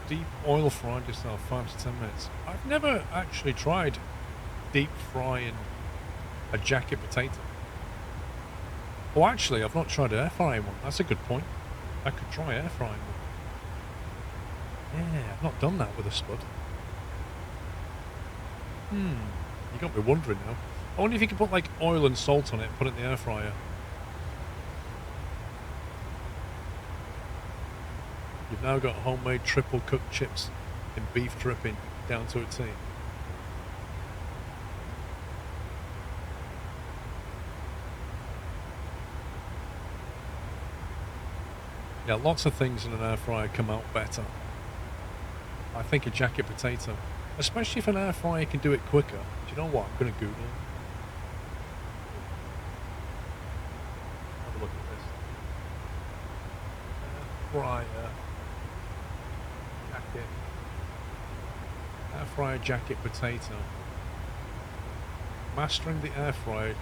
Deep oil fried yourself 5 to 10 minutes. I've never actually tried deep frying a jacket potato. Oh, actually, I've not tried air frying one. That's a good point. I could try air frying one. Yeah, I've not done that with a spud. You got me wondering now. I wonder if you could put like oil and salt on it and put it in the air fryer You've now got homemade triple cooked chips in beef dripping down to a T. Yeah, lots of things in an air fryer come out better. I think a jacket potato, especially if an air fryer can do it quicker. Do you know what? I'm going to Google it. Have a look at this. Air fryer jacket. Air fryer jacket potato. Mastering the air fryer.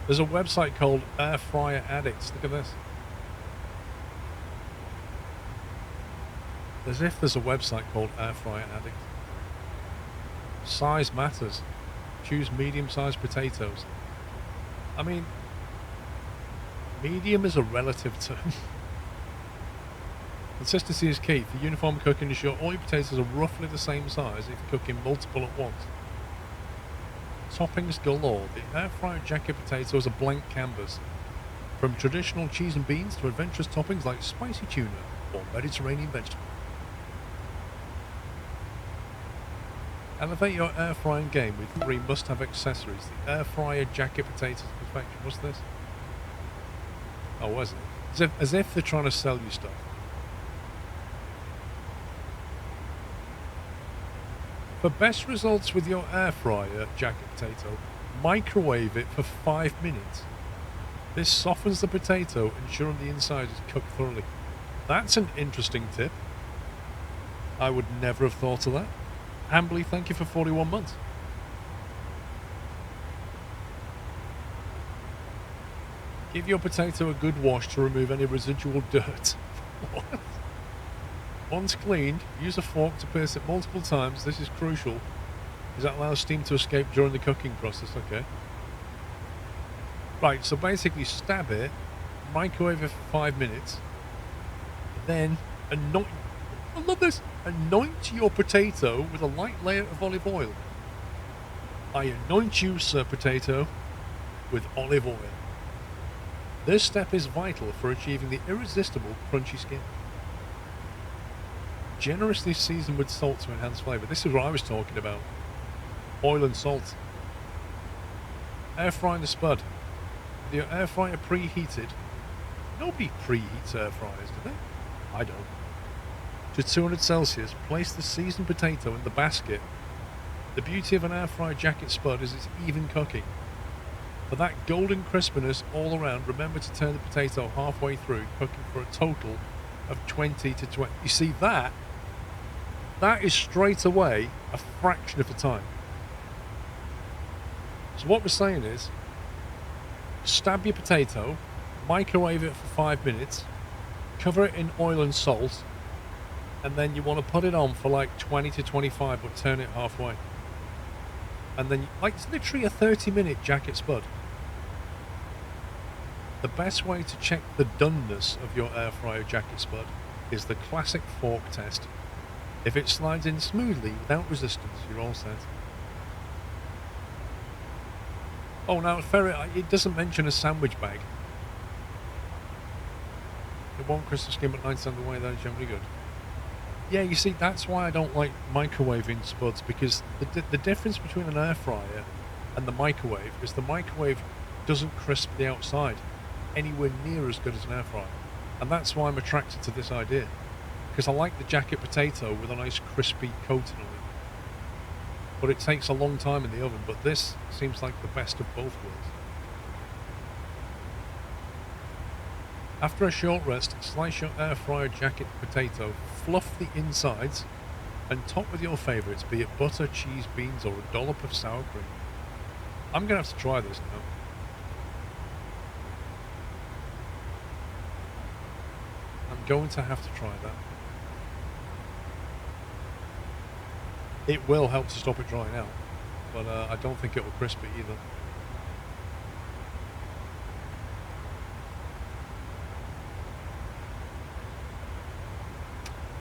There's a website called Air Fryer Addicts. Look at this. As if there's a website called Air Fryer Addict. Size matters. Choose medium-sized potatoes. I mean, medium is a relative term. Consistency is key. For uniform cooking, ensure all your potatoes are roughly the same size if you're cooking multiple at once. Toppings galore. The air fryer jacket potato is a blank canvas. From traditional cheese and beans to adventurous toppings like spicy tuna or Mediterranean vegetables. Elevate your air frying game with 3 must-have accessories. The air fryer jacket potatoes perfection. What's this? Oh, was it? As if they're trying to sell you stuff. For best results with your air fryer jacket potato, microwave it for 5 minutes. This softens the potato, ensuring the inside is cooked thoroughly. That's an interesting tip. I would never have thought of that. Amberly, thank you for 41 months. Give your potato a good wash to remove any residual dirt. What? Once cleaned, use a fork to pierce it multiple times. This is crucial, as that allows steam to escape during the cooking process. Okay. Right, so basically stab it, microwave it for 5 minutes, then anoint. I love this. Anoint your potato with a light layer of olive oil. I anoint you, Sir Potato, with olive oil. This step is vital for achieving the irresistible crunchy skin. Generously seasoned with salt to enhance flavour. This is what I was talking about. Oil and salt. Air frying the spud. With your air fryer preheated. Nobody preheats air fryers, do they? I don't. To 200 Celsius, place the seasoned potato in the basket. The beauty of an air fryer jacket spud is its even cooking. For that golden crispiness all around, remember to turn the potato halfway through, cooking for a total of 20 to 20. You see that? That is straight away a fraction of the time. So what we're saying is, stab your potato, microwave it for 5 minutes, cover it in oil and salt, and then you want to put it on for like 20 to 25, but turn it halfway. And then, like, it's literally a 30-minute jacket spud. The best way to check the doneness of your air fryer jacket spud is the classic fork test. If it slides in smoothly without resistance, you're all set. Oh, now it doesn't mention a sandwich bag. It won't crisp the skin, but 9 cents away, that is generally good. Yeah, you see, that's why I don't like microwaving spuds, because the difference between an air fryer and the microwave is the microwave doesn't crisp the outside anywhere near as good as an air fryer. And that's why I'm attracted to this idea, because I like the jacket potato with a nice crispy coating on it. But it takes a long time in the oven, but this seems like the best of both worlds. After a short rest, slice your air fryer jacket potato, fluff the insides, and top with your favourites, be it butter, cheese, beans, or a dollop of sour cream. I'm going to have to try this now. I'm going to have to try that. It will help to stop it drying out, but I don't think it will crisp it either.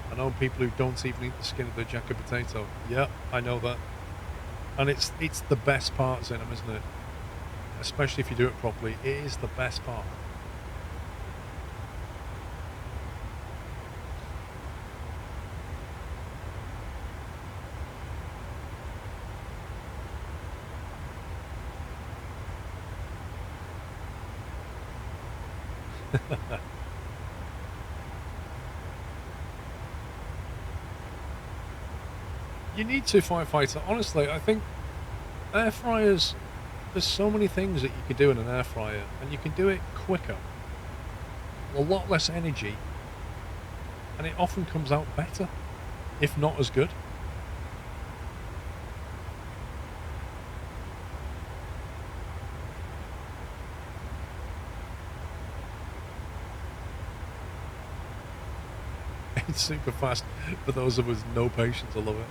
I know people who don't even eat the skin of their jacket potato. Yeah, I know that. And it's the best parts in them, isn't it? Especially if you do it properly. It is the best part. You need to, firefighter. Honestly, I think air fryers, there's so many things that you can do in an air fryer, and you can do it quicker, a lot less energy, and it often comes out better, if not as good. It's super fast. For those of us with no patience, I love it.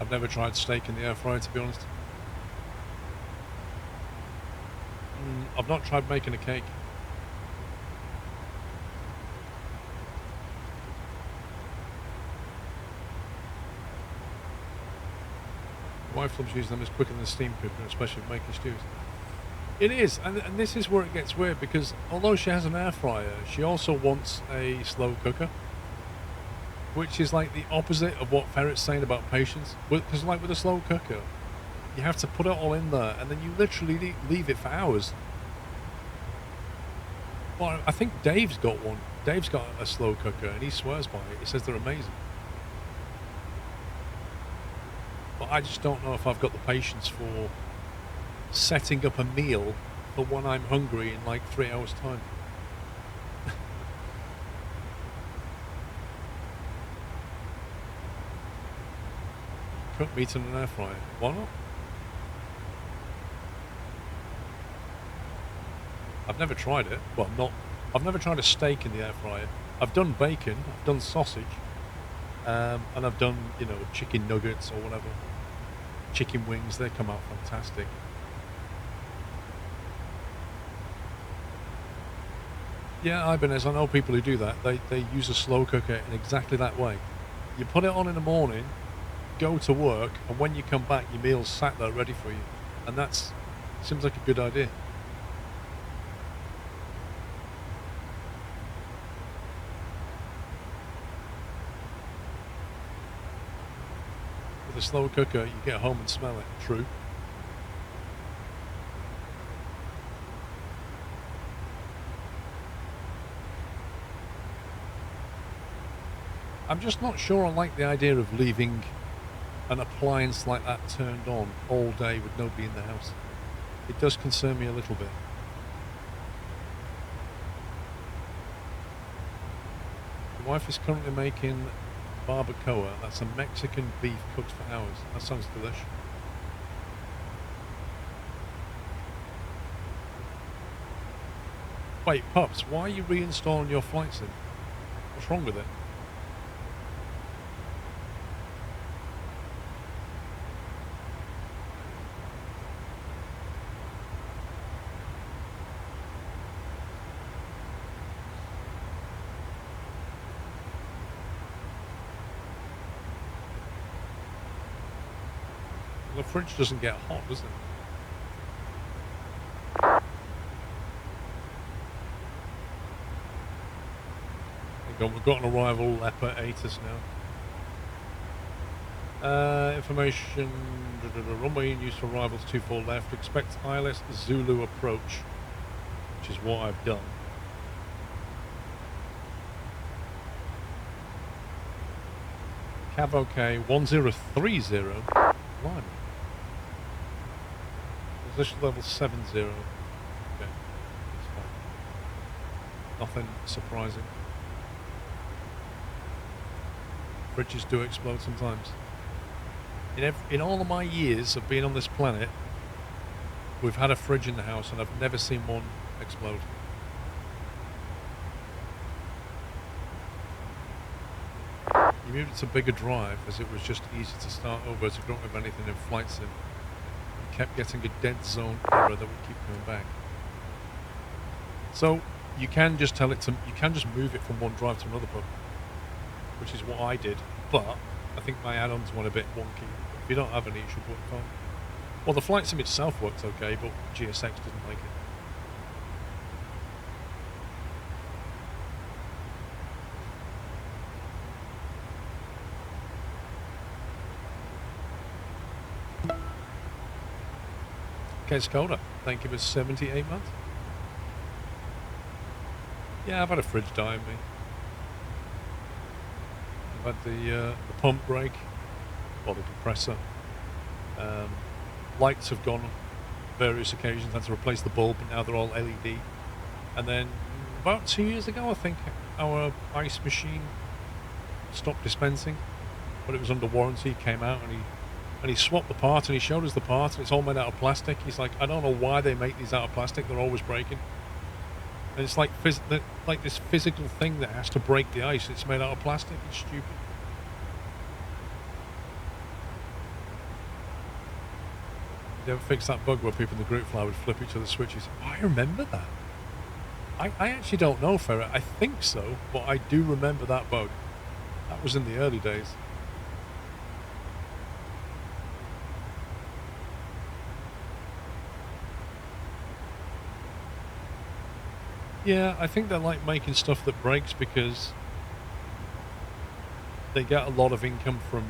I've never tried steak in the air fryer, to be honest. I've not tried making a cake. My wife loves using them as quicker than a steam cooker, especially for making stews. It is, and this is where it gets weird, because although she has an air fryer, she also wants a slow cooker, which is like the opposite of what Ferret's saying about patience. Because like with a slow cooker, you have to put it all in there, and then you literally leave it for hours. Well, I think Dave's got one. Dave's got a slow cooker, and he swears by it. He says they're amazing. But I just don't know if I've got the patience for setting up a meal for when I'm hungry in like 3 hours' time. Cook meat in an air fryer. Why not? I've never tried it. Well, I've never tried a steak in the air fryer. I've done bacon, I've done sausage, and I've done, you know, chicken nuggets or whatever. Chicken wings, they come out fantastic. Yeah, Ibanez, I know people who do that. They use a slow cooker in exactly that way. You put it on in the morning, go to work, and when you come back, your meal's sat there ready for you. And that seems like a good idea. With a slow cooker, you get home and smell it. True. I'm just not sure I like the idea of leaving an appliance like that turned on all day with nobody in the house. It does concern me a little bit. My wife is currently making barbacoa. That's a Mexican beef cooked for hours. That sounds delish. Wait, Pups, why are you reinstalling your flight sim? What's wrong with it? The fridge doesn't get hot, does it? We've got an arrival, Leopard 8 now. Information, runway in use for arrivals 24 left. Expect ILS Zulu approach, which is what I've done. Cav OK 1030. Line. Position level 70. Okay, that's fine. Nothing surprising. Fridges do explode sometimes. In all of my years of being on this planet, we've had a fridge in the house and I've never seen one explode. You moved it to bigger drive as it was just easy to start over as you don't have anything in flight sim. You kept getting a dead zone error that would keep coming back. So you can just tell it to, you can just move it from one drive to another button, which is what I did, but I think my add-ons went a bit wonky. If you don't have any, it should work fine. Well, the flight sim itself works okay, but GSX didn't like it. Okay, Skoda, thank you for 78 months. Yeah, I've had a fridge die in me. I've had the pump break, or the compressor. Lights have gone on various occasions, had to replace the bulb, but now they're all LED. And then about 2 years ago, I think, our ice machine stopped dispensing, but it was under warranty. Came out and he swapped the part, and he showed us the part, and it's all made out of plastic. He's like, I don't know why they make these out of plastic, they're always breaking. And it's like this physical thing that has to break the ice. It's made out of plastic. It's stupid. You ever fix that bug where people in the group fly would flip each other's switches? Oh, I remember that. I actually don't know, Ferret. I think so, but I do remember that bug. That was in the early days. Yeah, I think they like making stuff that breaks because they get a lot of income from,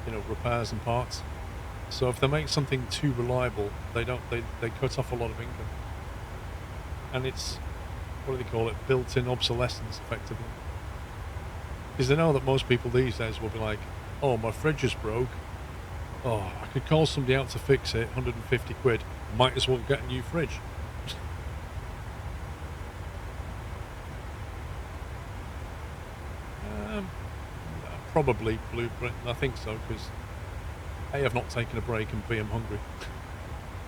you know, repairs and parts. So if they make something too reliable, they cut off a lot of income. And it's, what do they call it, built-in obsolescence, effectively. Because they know that most people these days will be like, oh, my fridge is broke. Oh, I could call somebody out to fix it, 150 quid. Might as well get a new fridge. Probably Blueprint, I think so, because A, I've not taken a break, and B, I'm hungry,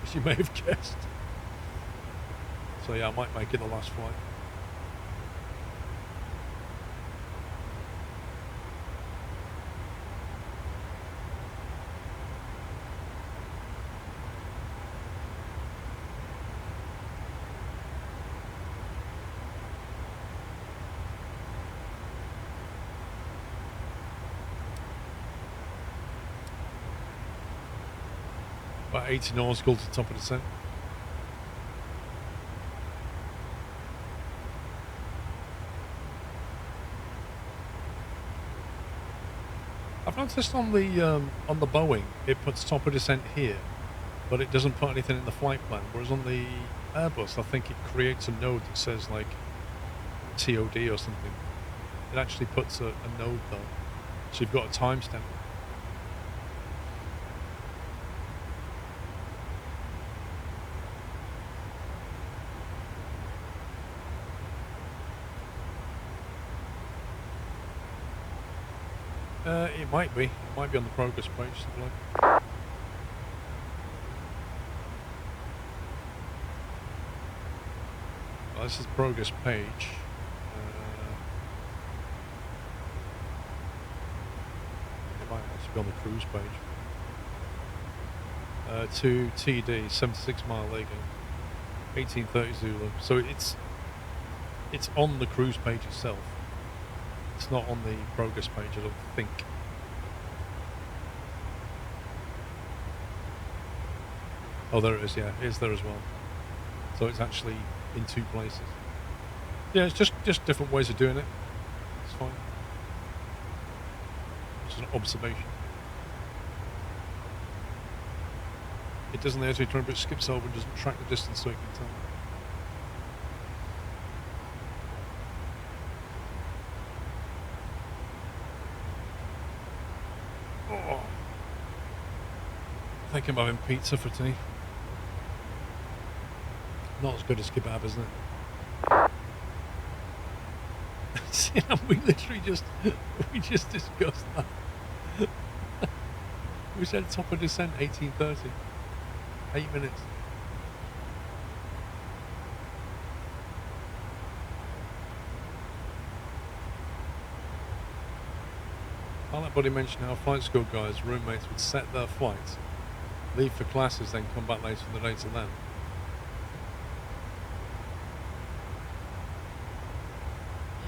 as you may have guessed. So yeah, I might make it the last flight. About 80 nautical to top of descent. I've noticed on the Boeing it puts top of descent here, but it doesn't put anything in the flight plan. Whereas on the Airbus, I think it creates a node that says like TOD or something. It actually puts a node though, so you've got a timestamp. It might be. It might be on the progress page. Something like. Well, this is the progress page. It might actually be on the cruise page. To TD, 76 mile Lego, 1830 Zulu. So it's on the cruise page itself. It's not on the progress page, I don't think. Oh, there it is, yeah, it is there as well. So it's actually in two places. Yeah, it's just different ways of doing it. It's fine. It's an observation. It doesn't the AT-300, but it skips over and doesn't track the distance so you can tell. Oh. I think I'm having pizza for tea. Not as good as kebab, isn't it? See, we literally just discussed that. We said top of descent 1830. 8 minutes. Pilot buddy mentioned how flight school guys, roommates would set their flights, leave for classes, then come back later in the day to land.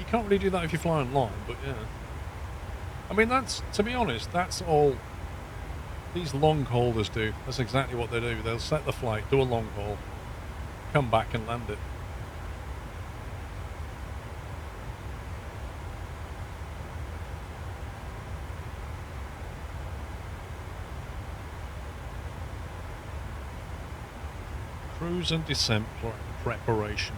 You can't really do that if you fly online, but yeah. I mean, that's, to be honest, that's all these long haulers do. That's exactly what they do. They'll set the flight, do a long haul, come back and land it. Cruise and descent preparation.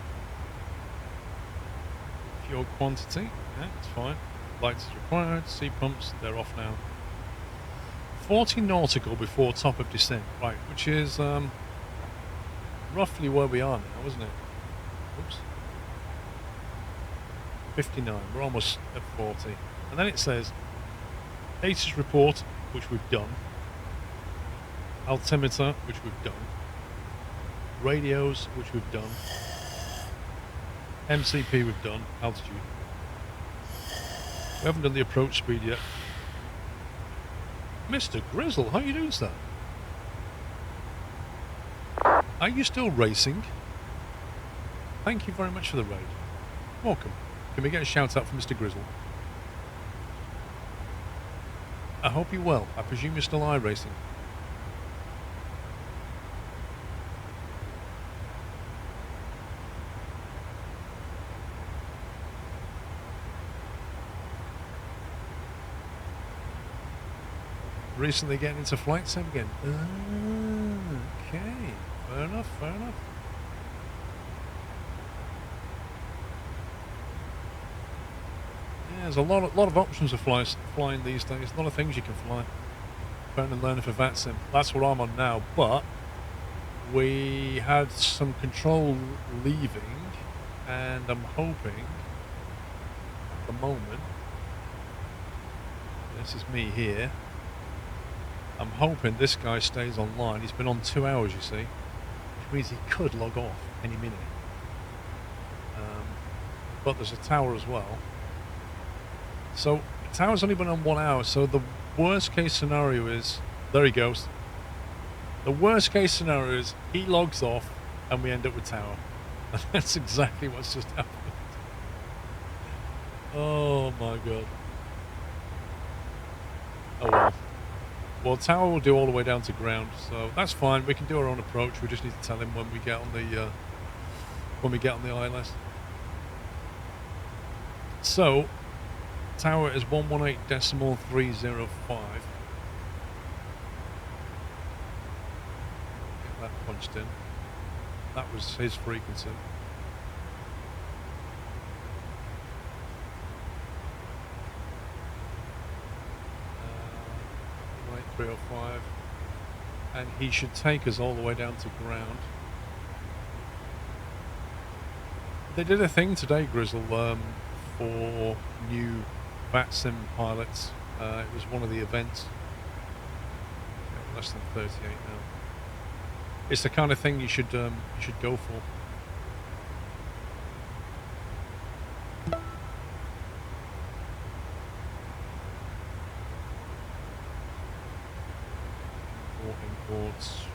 Fuel quantity, yeah, it's fine. Lights is required, sea pumps, they're off now. 40 nautical before top of descent, right, which is roughly where we are now, isn't it? Oops. 59, we're almost at 40. And then it says, ATIS report, which we've done. Altimeter, which we've done. Radios, which we've done. MCP we've done, altitude. We haven't done the approach speed yet. Mr. Grizzle, how are you doing, sir? Are you still racing? Thank you very much for the raid. Welcome. Can we get a shout out for Mr. Grizzle? I hope you're well. I presume you're still iRacing. Recently getting into flight sim again. Okay, fair enough, fair enough. Yeah, there's a lot of options of flying these days. A lot of things you can fly. Apparently learning for VATSIM. That's what I'm on now, but we had some control leaving, and I'm hoping at the moment, this is me here, I'm hoping this guy stays online. He's been on 2 hours, you see, which means he could log off any minute. But there's a tower as well. So the tower's only been on 1 hour, so the worst case scenario is, there he goes. The worst case scenario is he logs off and we end up with tower. And that's exactly what's just happened. Oh my god. Oh well. Well, tower will do all the way down to ground, so that's fine. We can do our own approach. We just need to tell him when we get on the ILS. So, tower is 118.305. Get that punched in. That was his frequency. 305, and he should take us all the way down to ground. They did a thing today, Grizzle, for new VATSIM pilots. It was one of the events. Less than 38 now. It's the kind of thing you should go for. Imports.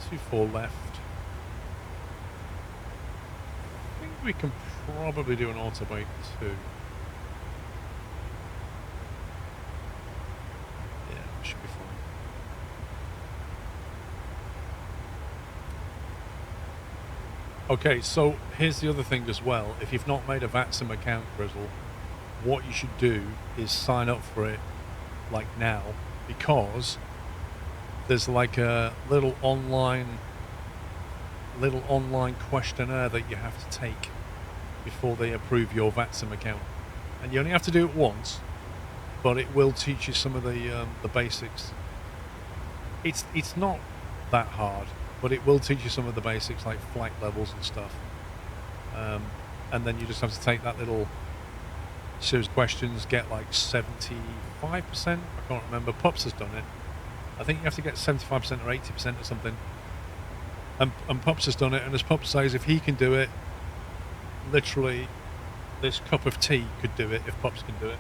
24 left. I think we can probably do an autobate too. Yeah, we should be fine. Okay, so here's the other thing as well. If you've not made a VATSIM account, Grizzle, what you should do is sign up for it like now, because there's like a little online questionnaire that you have to take before they approve your VATSIM account, and you only have to do it once, but it will teach you some of the basics. It's not that hard, but it will teach you some of the basics like flight levels and stuff, and then you just have to take that little series of questions, get like 75%, I can't remember. Pups has done it. I think you have to get 75% or 80% or something, and Pups has done it, and as Pups says, if he can do it, literally this cup of tea could do it if Pups can do it.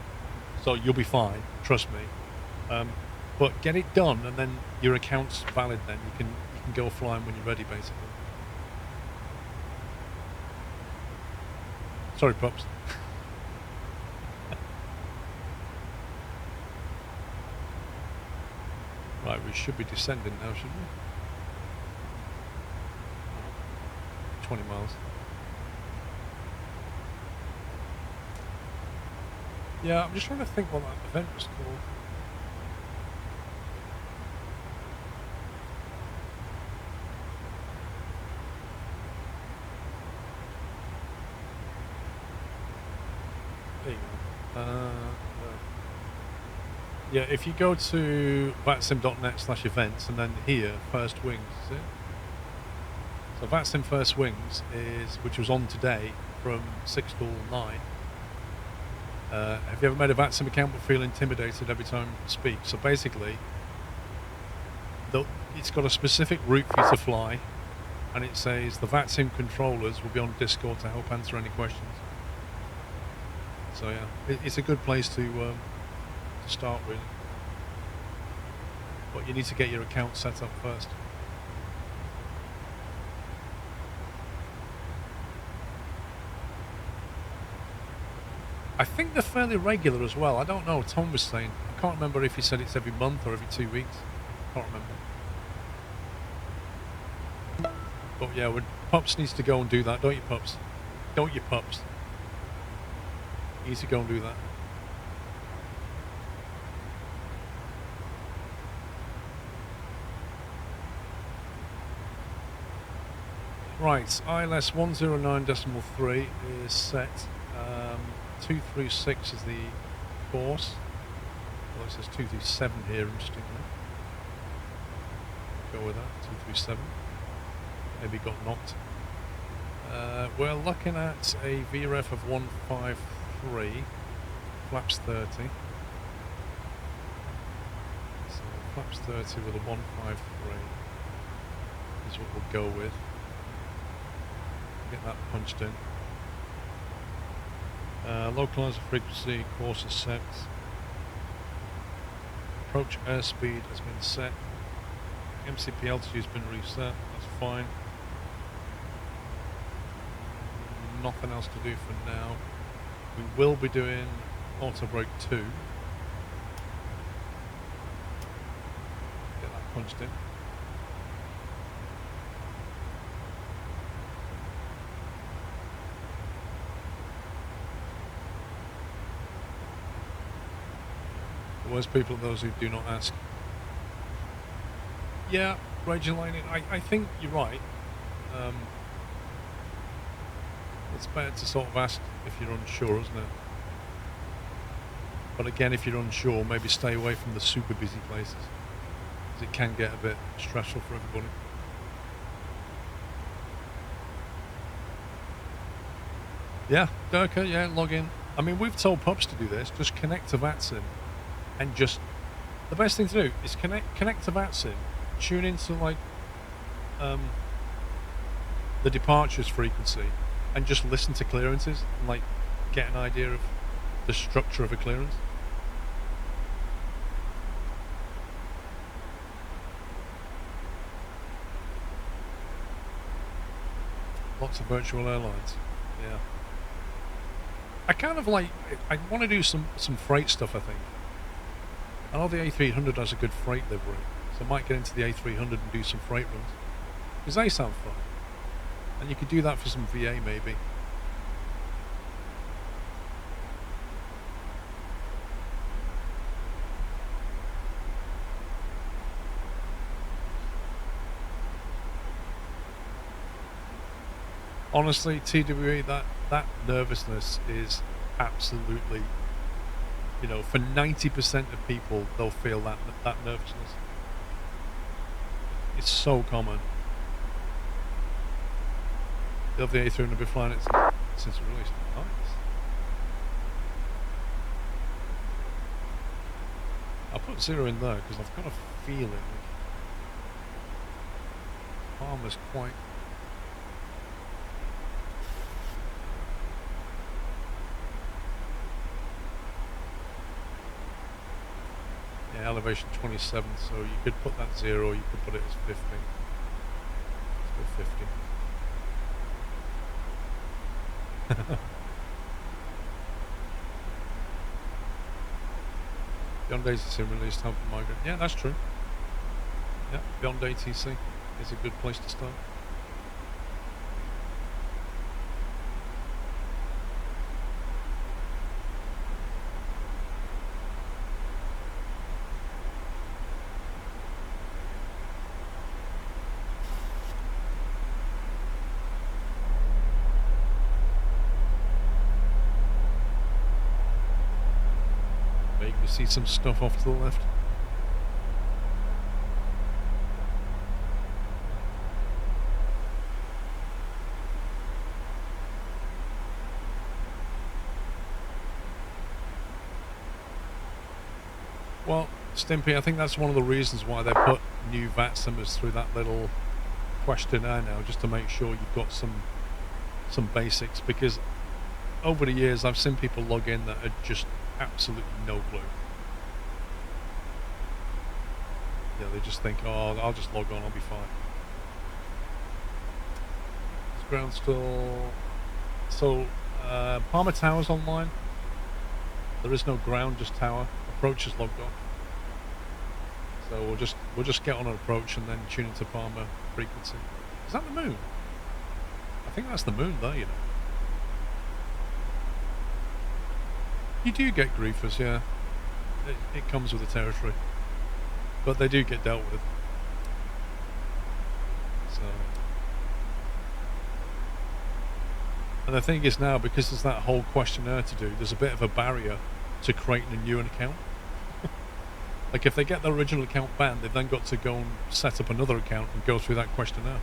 So you'll be fine, trust me. But get it done, and then your account's valid. Then you can go flying when you're ready, basically. Sorry, Pups. Right, we should be descending now, shouldn't we? 20 miles. Yeah, I'm just trying to think what that event was called. There you go. Yeah, if you go to vatsim.net/events and then here, First Wings, is it? So Vatsim First Wings is, which was on today from 6 till 9. Have you ever made a Vatsim account but feel intimidated every time you speak? So basically, it's got a specific route for you to fly, and it says the Vatsim controllers will be on Discord to help answer any questions. So yeah, it's a good place to start really. But you need to get your account set up first. I think they're fairly regular as well. I don't know. Tom was saying. I can't remember if he said it's every month or every 2 weeks. Can't remember. But yeah, Pups needs to go and do that, don't you, Pups? Don't you, Pups? You need to go and do that. Right, ILS 109.3 is set. 236 is the course. Well, it says 237 here, interestingly. Go with that, 237. Maybe got knocked. We're looking at a VREF of 153, flaps 30. So flaps 30 with a 153 is what we'll go with. Get that punched in. Localizer frequency, course is set. Approach airspeed has been set. MCP altitude has been reset, that's fine. Nothing else to do for now. We will be doing auto brake 2. Get that punched in. Worst people are those who do not ask. Yeah, raging lightning. I think you're right. It's better to sort of ask if you're unsure, isn't it? But again, if you're unsure, maybe stay away from the super busy places, because it can get a bit stressful for everybody. Yeah, Durka, yeah, log in. I mean, we've told Pups to do this. Just connect to Vatsim. And just, the best thing to do is connect to Vatsim, tune into like the departures frequency, and just listen to clearances and like get an idea of the structure of a clearance. Lots of virtual airlines, yeah. I kind of like, I want to do some freight stuff, I think. I know the A300 has a good freight livery, so I might get into the A300 and do some freight runs, because they sound fun. And you could do that for some VA maybe. Honestly, TWE, that nervousness is absolutely, you know, for 90% of people, they'll feel that nervousness. It's so common. The A300 been flying it since it released. Nice. I'll put 0 in there because I've got a feeling Palmer's quite elevation 27, so you could put that 0, you could put it as 50. Let's go 50. Beyond ATC released help for migrant. Yeah, that's true. Yeah, Beyond ATC is a good place to start. Vaguely see some stuff off to the left. Well, Stimpy, I think that's one of the reasons why they put new VAT simmers through that little questionnaire now, just to make sure you've got some basics, because over the years I've seen people log in that are just absolutely no clue. Yeah, they just think, oh, I'll just log on, I'll be fine. Is ground still... So, Palmer Tower's online. There is no ground, just tower. Approach is logged off. So we'll just get on an approach and then tune into Palmer frequency. Is that the moon? I think that's the moon there, you know. You do get griefers, yeah. It comes with the territory. But they do get dealt with. So... And the thing is now, because there's that whole questionnaire to do, there's a bit of a barrier to creating a new account. Like if they get their original account banned, they've then got to go and set up another account and go through that questionnaire.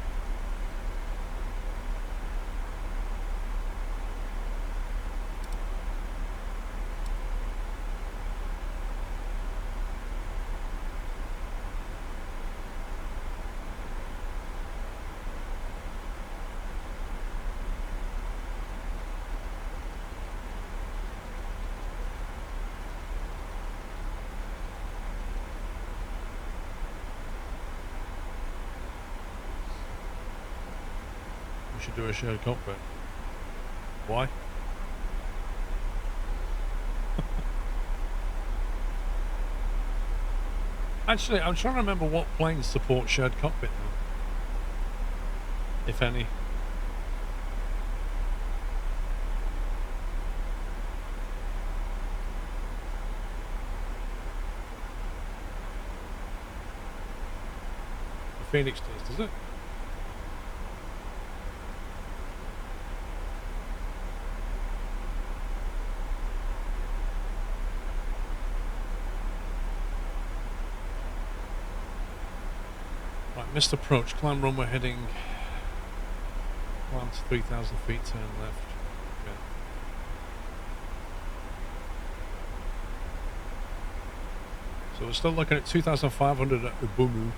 Do a shared cockpit. Why? Actually, I'm trying to remember what planes support shared cockpit now, if any. The Phoenix does it? Missed approach, climb runway heading, climb to 3,000 feet, turn left. Okay. So we're still looking at 2,500 at Ubumu.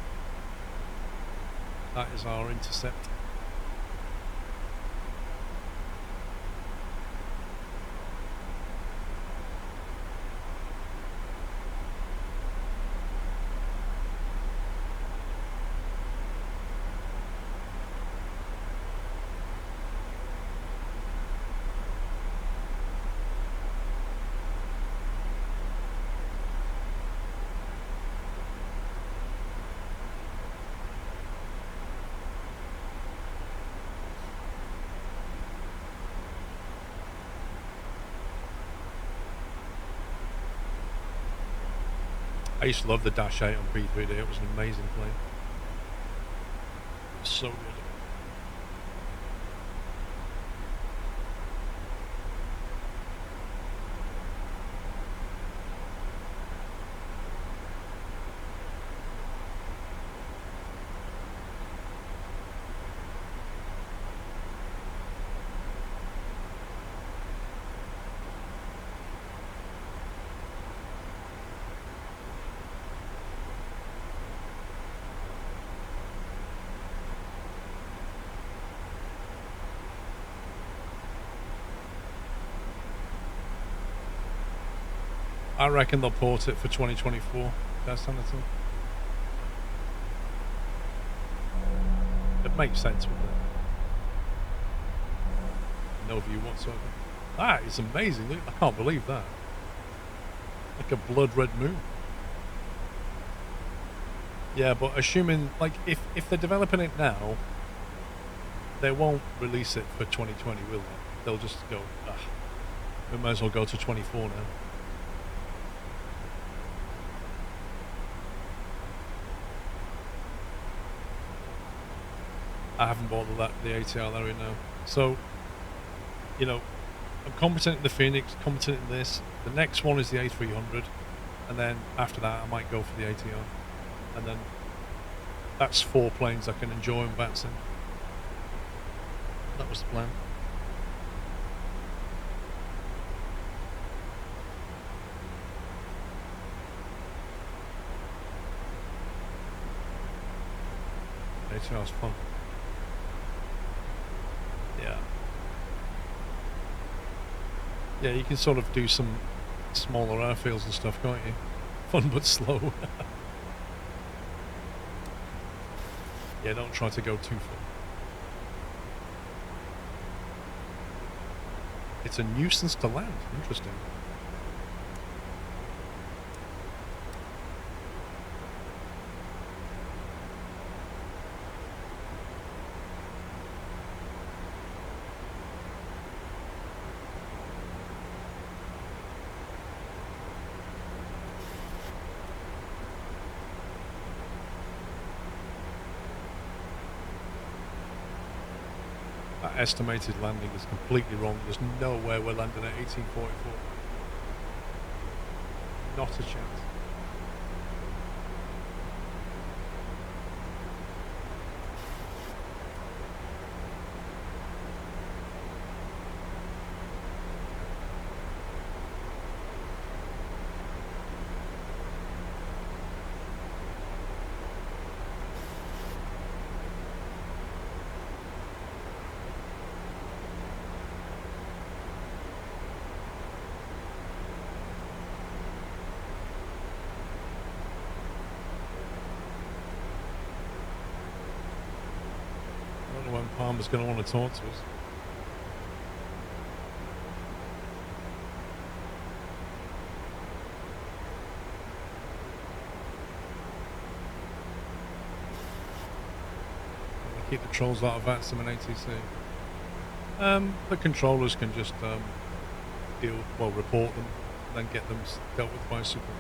That is our intercept. I used to love the Dash 8 on P3D, it was an amazing plane. So good. I reckon they'll port it for 2024, broadcast sanity. It makes sense with no view whatsoever. That is amazing. Look, I can't believe that. Like a blood red moon. Yeah, but assuming, like, if they're developing it now, they won't release it for 2020, will they? They'll just go, we might as well go to 24 now. I haven't bought the ATR Larry now. So, you know, I'm competent in the Phoenix, competent in this. The next one is the A300, and then after that I might go for the ATR. And then that's 4 planes I can enjoy and bounce in. That was the plan. ATR's fun. Yeah. Yeah, you can sort of do some smaller airfields and stuff, can't you? Fun but slow. Yeah, don't try to go too far. It's a nuisance to land. Interesting. Estimated landing is completely wrong. There's no way we're landing at 1844. Not a chance. Palmer's going to want to talk to us. Keep the trolls out of VATSIM and ATC. The controllers can just report them, and then get them dealt with by a supervisor.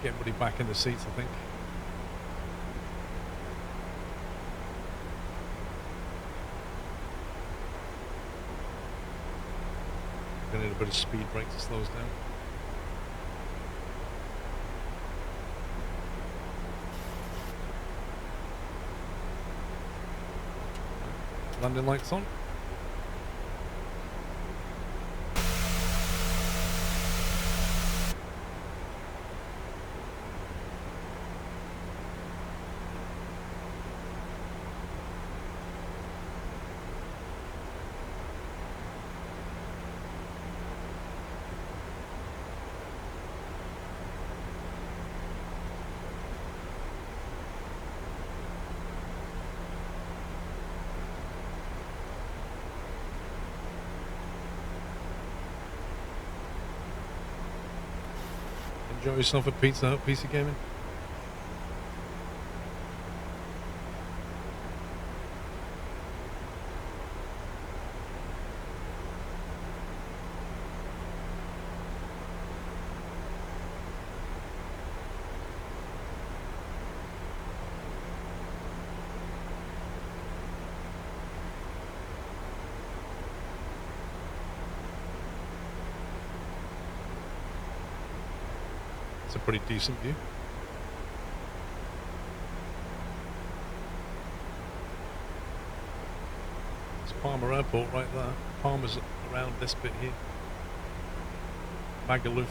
Get everybody back in the seats, I think. Gonna need a bit of speed brake to slow us down. Landing lights on. Enjoy yourself at Pizza Hut, PC Gaming. It's a pretty decent view. It's Palmer Airport right there. Palmer's around this bit here. Magaluf.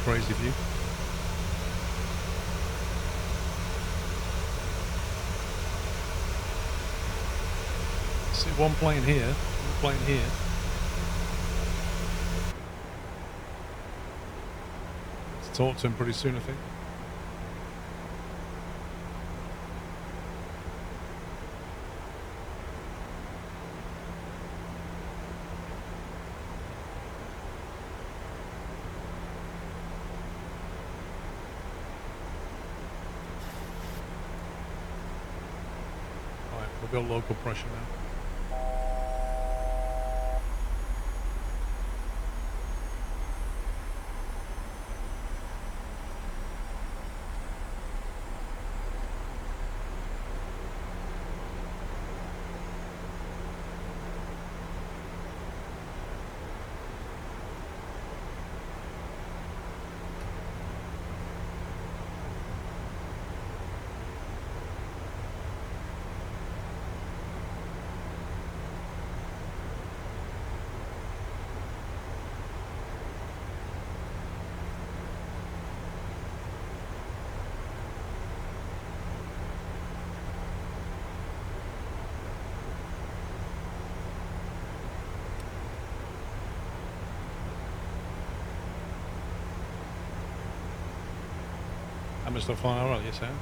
crazy view. See one plane here, one plane here. Let's talk to him pretty soon, I think. Right, we'll go local pressure now. I'm still flying all right, yes I am.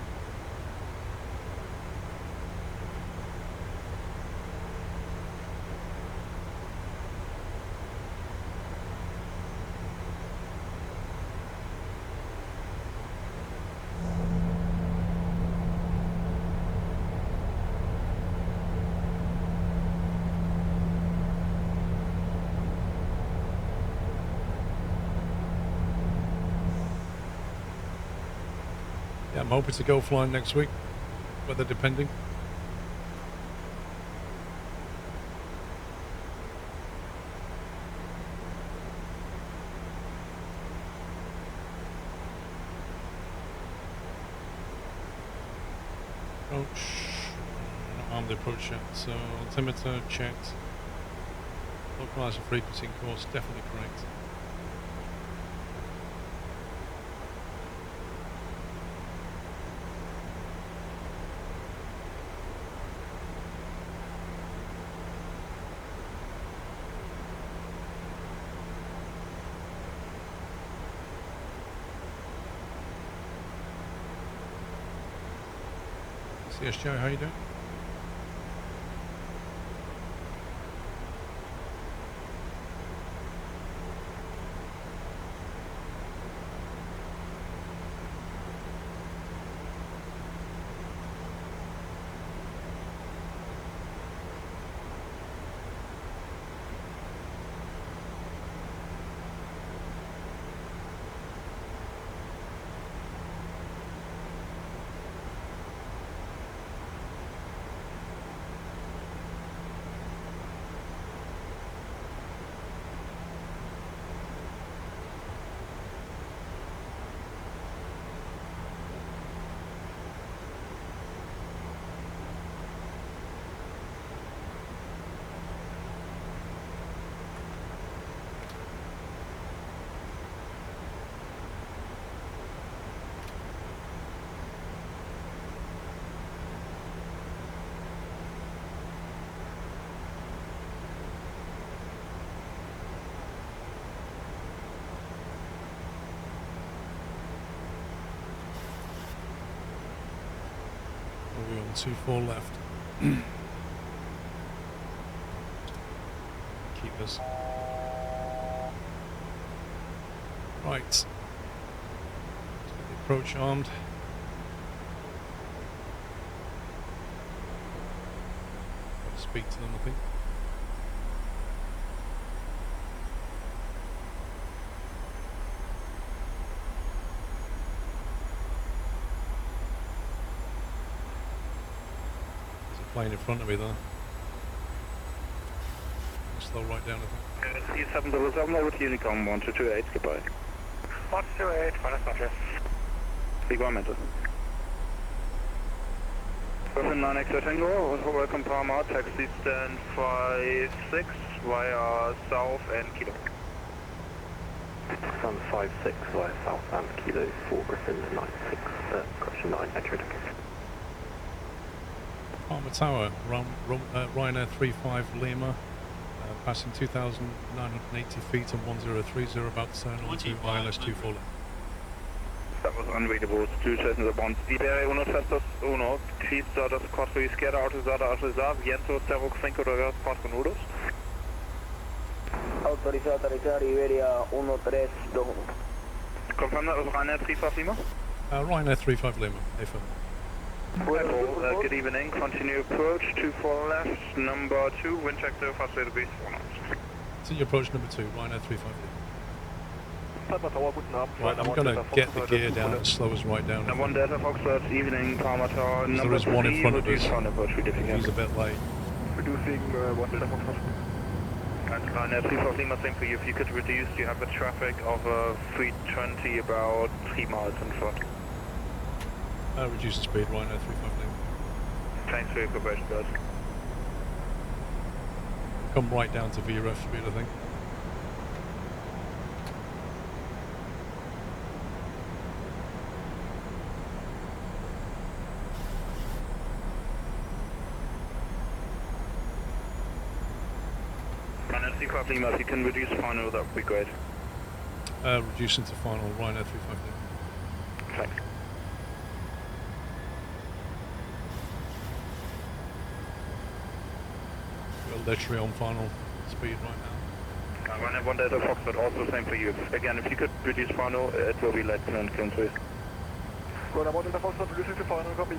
Yeah, I'm hoping to go flying next week, weather depending. Approach, not armed approach yet, so altimeter checked. Localizer frequency and course definitely correct. Yes, Joe, how you doing? We're on 2-4 left. Keep us. Right. Let's get the approach armed. Got to speak to them, I think. Plane in front of me there. Slow right down, I think. C777 over to Unicom 1228, goodbye. 128, buenas noches. Igualmente. Person 9X Tango, welcome Palma, taxi stand 56 via south and Kilo. Sun 56 via southbound Kilo 4 Griffin 96, correction 9, entry indication. Palmer Tower, Ryanair 35 Lima, passing 2,980 feet and 1030, about to turn on to ILS 24 left. That was unreadable. 2 stations at once. Iberia 1, Festus 1, Cristo das 4 esquerda, autorizado, viento 05 grados 4 nudos. Autorizado, Iberia 132. Confirm that was Ryanair 35 Lima? Ryanair 35 Lima, affirm. Good evening, continue approach, 24 left, number 2, wind check to fast rate of base 4 knots. Continue approach number 2, Ryanair 35 Lima. Right, I'm going to get the gear down as slow as right down. One Delta Foxtrot, evening, Palmer Tower, number 3, there is one in front of us. He's a bit late. Reducing 1 Delta Foxtrot. And Ryanair 35 Lima, same for you. If you could reduce, you have a traffic of 320 about 3 miles in front. Reduce the speed, Ryanair 35 Lima. Thanks for your cooperation, guys. Come right down to VRF speed, I think. Ryanair 35 Lima, if you can reduce final, that would be great. Reducing to final, Ryanair 35 Lima. Thanks. We're literally on final speed right now. Ryanair 1 Delta Foxtrot, also same for you. Again, if you could reduce final, it will be less than clearance race. Ryanair 1 Delta Foxtrot, reducing to final, copy.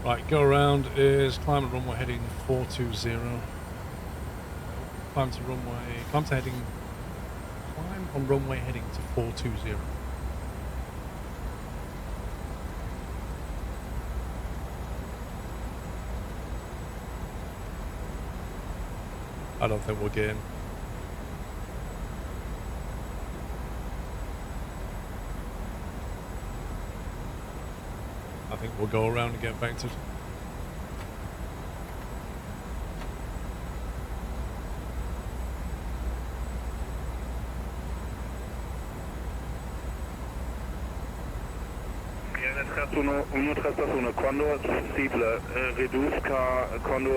Right, go around is climb at runway heading 420. Climb on runway heading to 420. I don't think we'll get in. I think we'll go around and get vectored.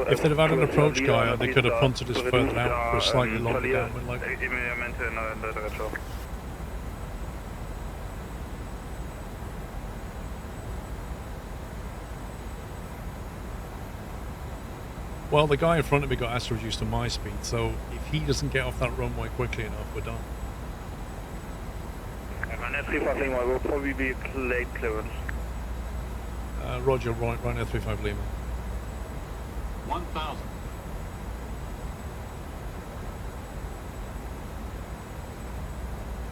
If they'd have had an approach guy, they could have punted us further out for a slightly longer downwind leg. Well, the guy in front of me got asked to reduce to my speed, so if he doesn't get off that runway quickly enough, we're done. Ryanair 35 Lima will probably be late clearance. Roger, Ryanair 35 Lima. 1,000.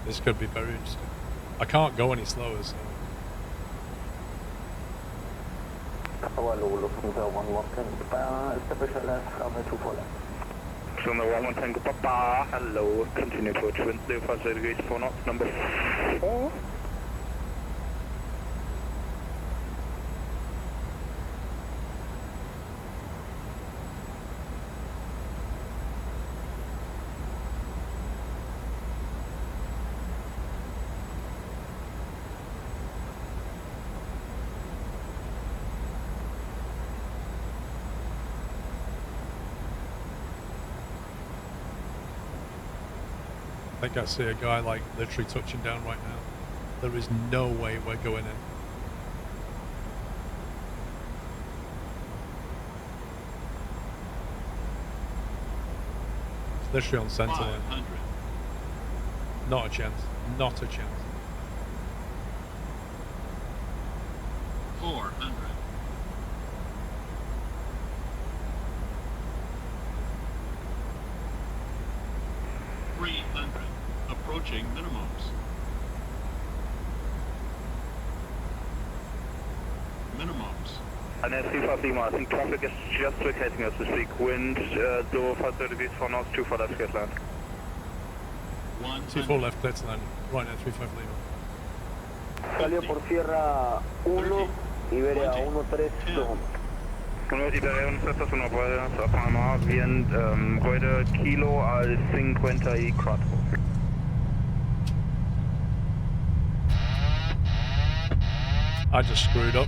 This could be very interesting. I can't go any slower, so... Hello, continue to approach wind clear fast rate gauge 4 knots, number 4. I think I see a guy like literally touching down right now. There is no way we're going in. It's literally on centre line. Not a chance. Not a chance. 400. Approaching minimums. Ryanair 35 Lima, I think traffic is just vacating as we speak. Wind, door 50 degrees 4 knots, 24 left, get land. 24 left, clear to land. Ryanair 35 Lima. Salió por Sierra 1, Iberia 132. Convert italiano 719 a Panama, vient rueda kilo al 54. I just screwed up.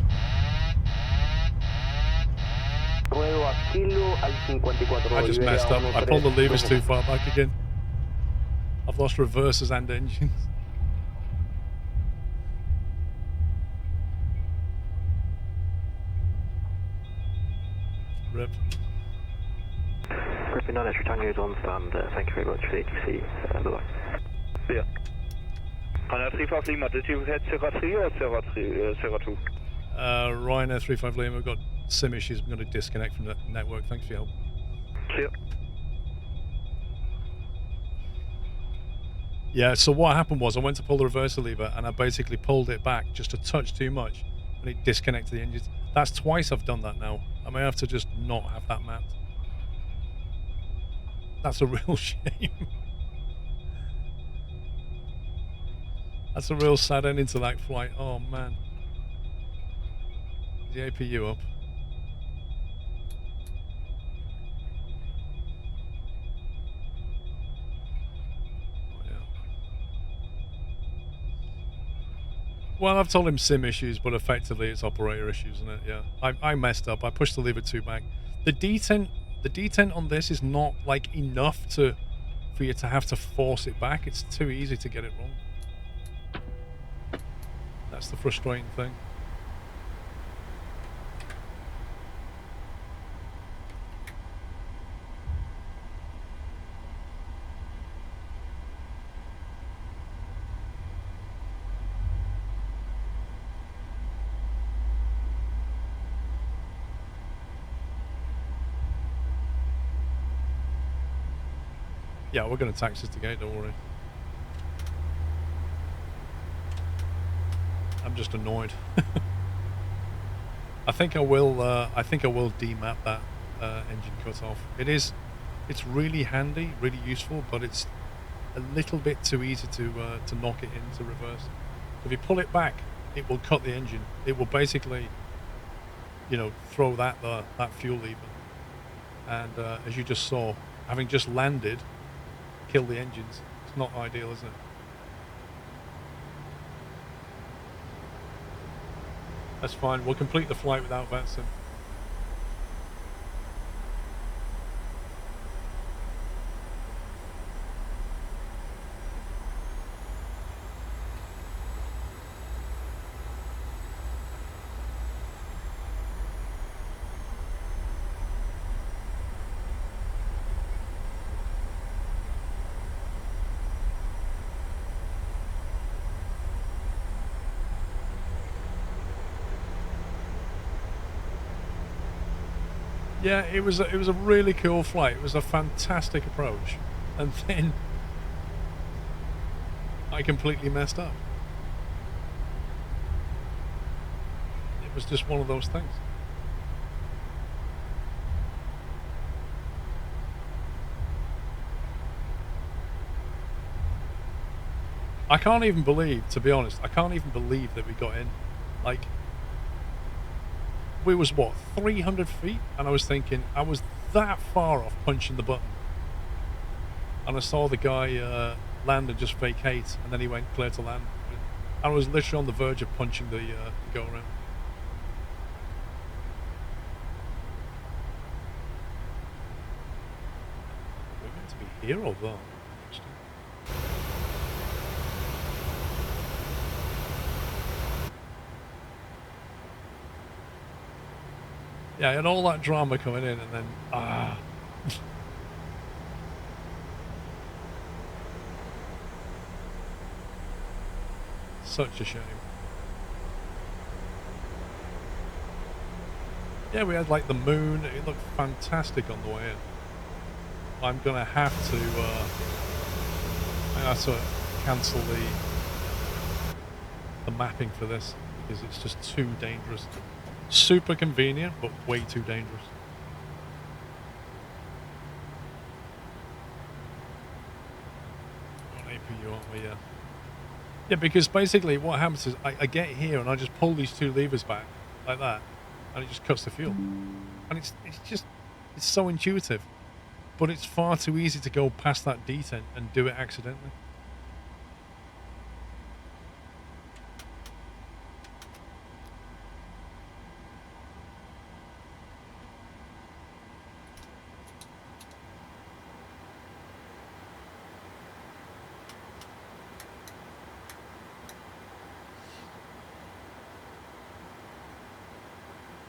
I just messed up. I pulled the levers too far back again. I've lost reversers and engines. Rip. Griffin 9 Extra Tango is on stand. Thank you very much for the ATC. Bye-bye. Yeah. On a 35 Lima, did you hit Sierra 3 or Sierra 2? Ryanair 35 Lima, we've got SIM issues. I'm going to disconnect from the network. Thanks for your help. Clear. Yeah, so what happened was I went to pull the reverser lever and I basically pulled it back just a touch too much and it disconnected the engines. That's twice I've done that now. I may have to just not have that mapped. That's a real shame. That's a real sad ending to that flight. Oh man. Is the APU up? Oh yeah. Well, I've told him SIM issues, but effectively it's operator issues, isn't it? Yeah. I messed up. I pushed the lever too back. The detent on this is not like enough for you to have to force it back. It's too easy to get it wrong. That's the frustrating thing. Yeah, we're going to taxi to gate, don't worry. I'm just annoyed. I think I will demap that engine cutoff. It's really handy, really useful, but it's a little bit too easy to knock it into reverse. If you pull it back, it will cut the engine. It will basically, throw that fuel lever. And as you just saw, having just landed, kill the engines. It's not ideal, is it? That's fine. We'll complete the flight without VATSIM. Yeah, it was a really cool flight. It was a fantastic approach, and then I completely messed up. It was just one of those things. I can't even believe, to be honest, I can't even believe that we got in. Like, we was what, 300 feet, and I was thinking I was that far off punching the button, and I saw the guy land and just vacate, and then he went clear to land. I was literally on the verge of punching the go around. We're meant to be here or there? Yeah, I had all that drama coming in, and then such a shame. Yeah, we had like the moon. It looked fantastic on the way in. I'm gonna have to cancel the mapping for this because it's just too dangerous. Super convenient, but way too dangerous. On APU, aren't we? Yeah. Yeah, because basically what happens is I get here and I just pull these two levers back like that, and it just cuts the fuel. And it's so intuitive, but it's far too easy to go past that detent and do it accidentally.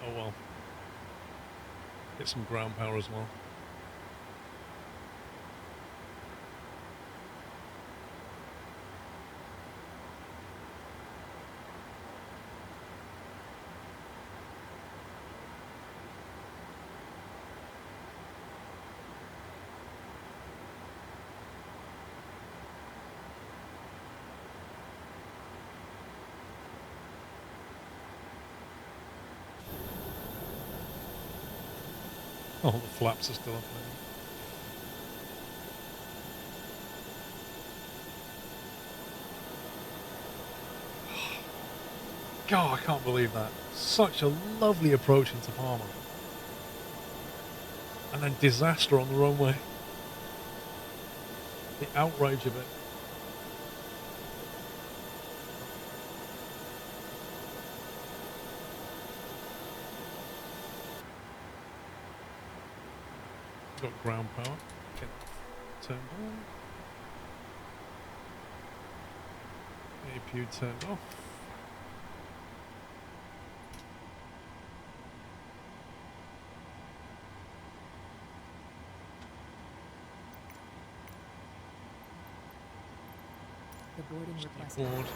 Oh well. Get some ground power as well. Oh, the flaps are still up there. God, I can't believe that. Such a lovely approach into Palma. And then disaster on the runway. The outrage of it. Got ground power. Get turned on. APU turned off. The boarding request. Board.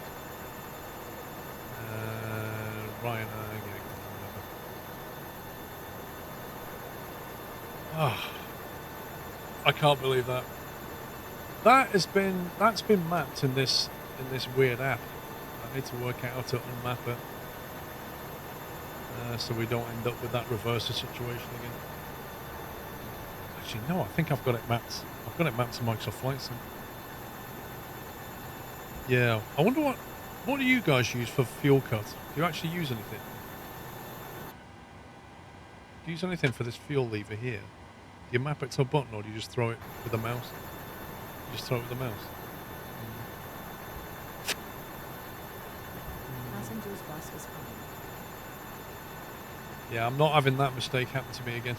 Ryan, I can't believe that. That's been mapped in this weird app. I need to work out how to unmap it, so we don't end up with that reverser situation again. Actually, no, I think I've got it mapped. I've got it mapped to Microsoft Flight Sim. Yeah, I wonder what do you guys use for fuel cut? Do you actually use anything? Do you use anything for this fuel lever here? Do you map it to a button, or do you just throw it with a mouse? You just throw it with a mouse. Passengers bus is coming. Yeah, I'm not having that mistake happen to me again.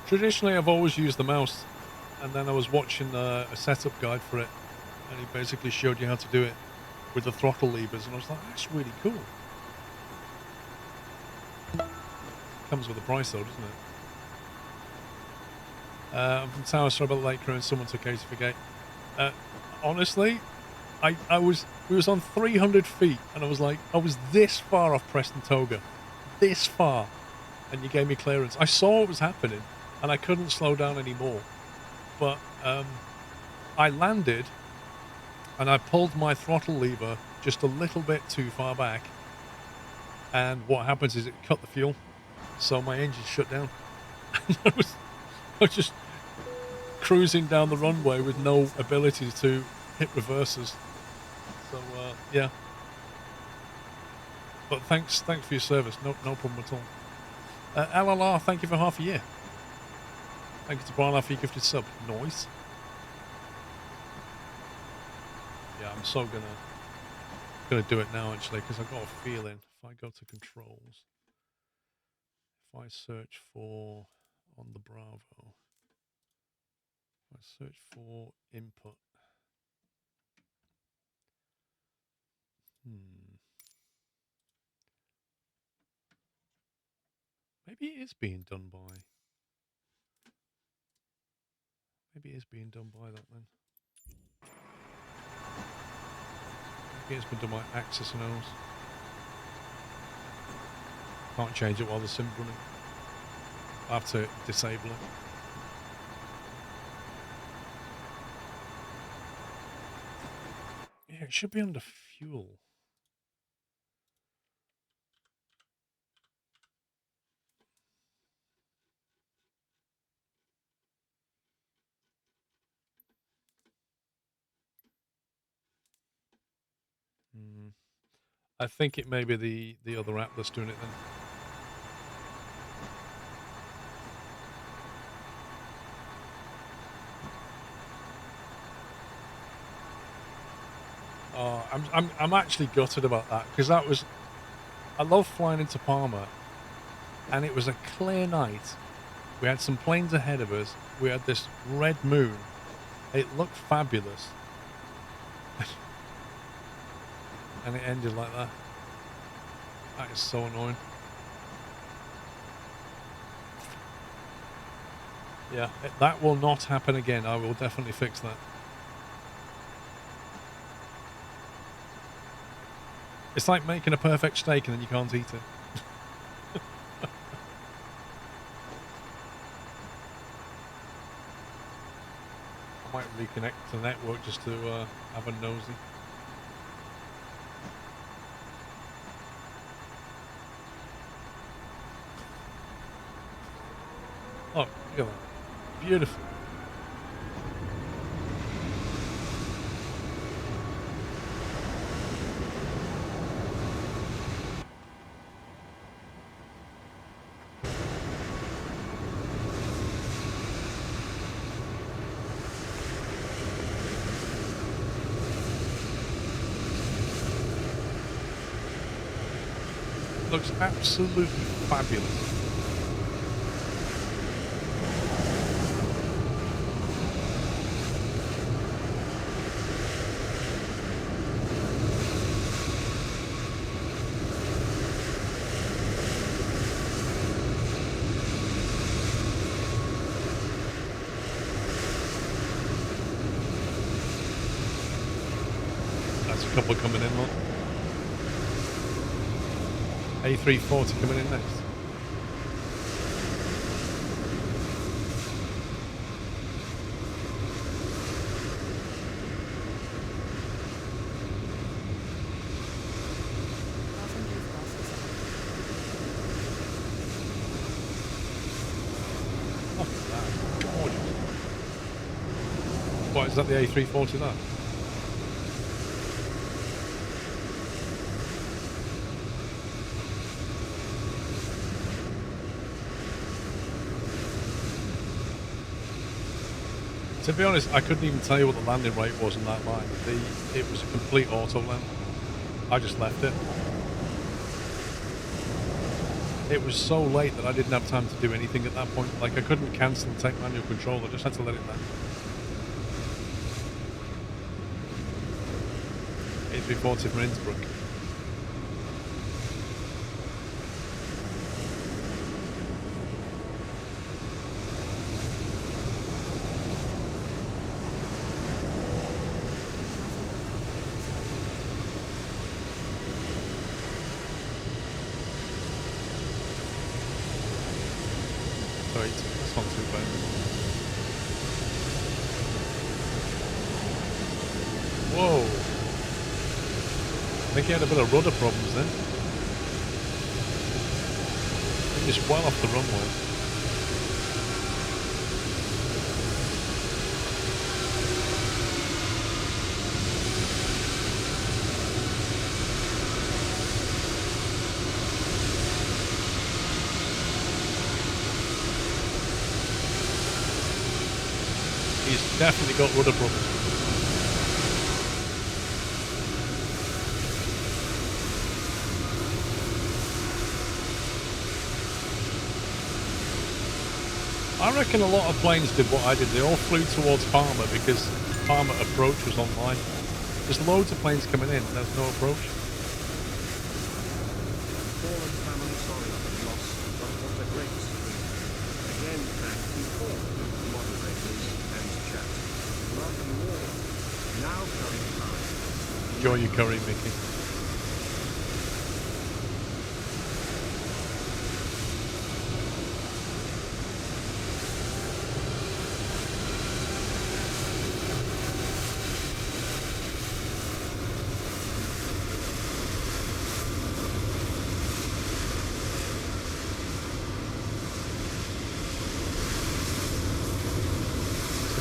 Traditionally, I've always used the mouse, and then I was watching a setup guide for it, and he basically showed you how to do it with the throttle levers, and I was like, that's really cool. Comes with a price though, doesn't it? I'm from Tower, sorry about the late crew, and someone took 80 for gate. Honestly, we was on 300 feet, and I was this far off Preston Toga, this far, and you gave me clearance. I saw what was happening, and I couldn't slow down anymore. But I landed, and I pulled my throttle lever just a little bit too far back, and what happens is it cut the fuel, so my engine shut down. I was just cruising down the runway with no ability to hit reversers. So yeah. But thanks for your service. No problem at all. LLR, thank you for half a year. Thank you to Brian for your gifted sub. Noise. Yeah, I'm so gonna do it now actually, because I've got a feeling if I go to controls, if I search for on the Bravo, if I search for input. Maybe it is being done by. Maybe it is being done by that then. Maybe it's been done by Axis and O's. Can't change it while the sim's running. I have to disable it. Yeah, it should be under fuel. I think it may be the other app that's doing it then. Oh, I'm actually gutted about that because that was. I love flying into Palma, and it was a clear night. We had some planes ahead of us. We had this red moon. It looked fabulous, and it ended like that. That is so annoying. Yeah, that will not happen again. I will definitely fix that. It's like making a perfect steak and then you can't eat it. I might reconnect to the network just to have a nosy. Oh, look at that. Beautiful. Looks absolutely fabulous. That's a couple coming in, look. A340 coming in next. Look at that. Gorgeous. What, is that the A340 there? To be honest, I couldn't even tell you what the landing rate was on that line. It was a complete auto land. I just left it. It was so late that I didn't have time to do anything at that point. Like, I couldn't cancel and take manual control. I just had to let it land. A340 from Innsbruck. That's not too bad. Whoa! I think he had a bit of rudder problems then. He just well off the runway. He's definitely got rudder problems. I reckon a lot of planes did what I did. They all flew towards Palma because Palma approach was online. There's loads of planes coming in and there's no approach. Fallen family, sorry for the loss, but what a great stream. Again, thank you all, moderators and chat. Love you all. Now curry time. Enjoy your curry, Mickey.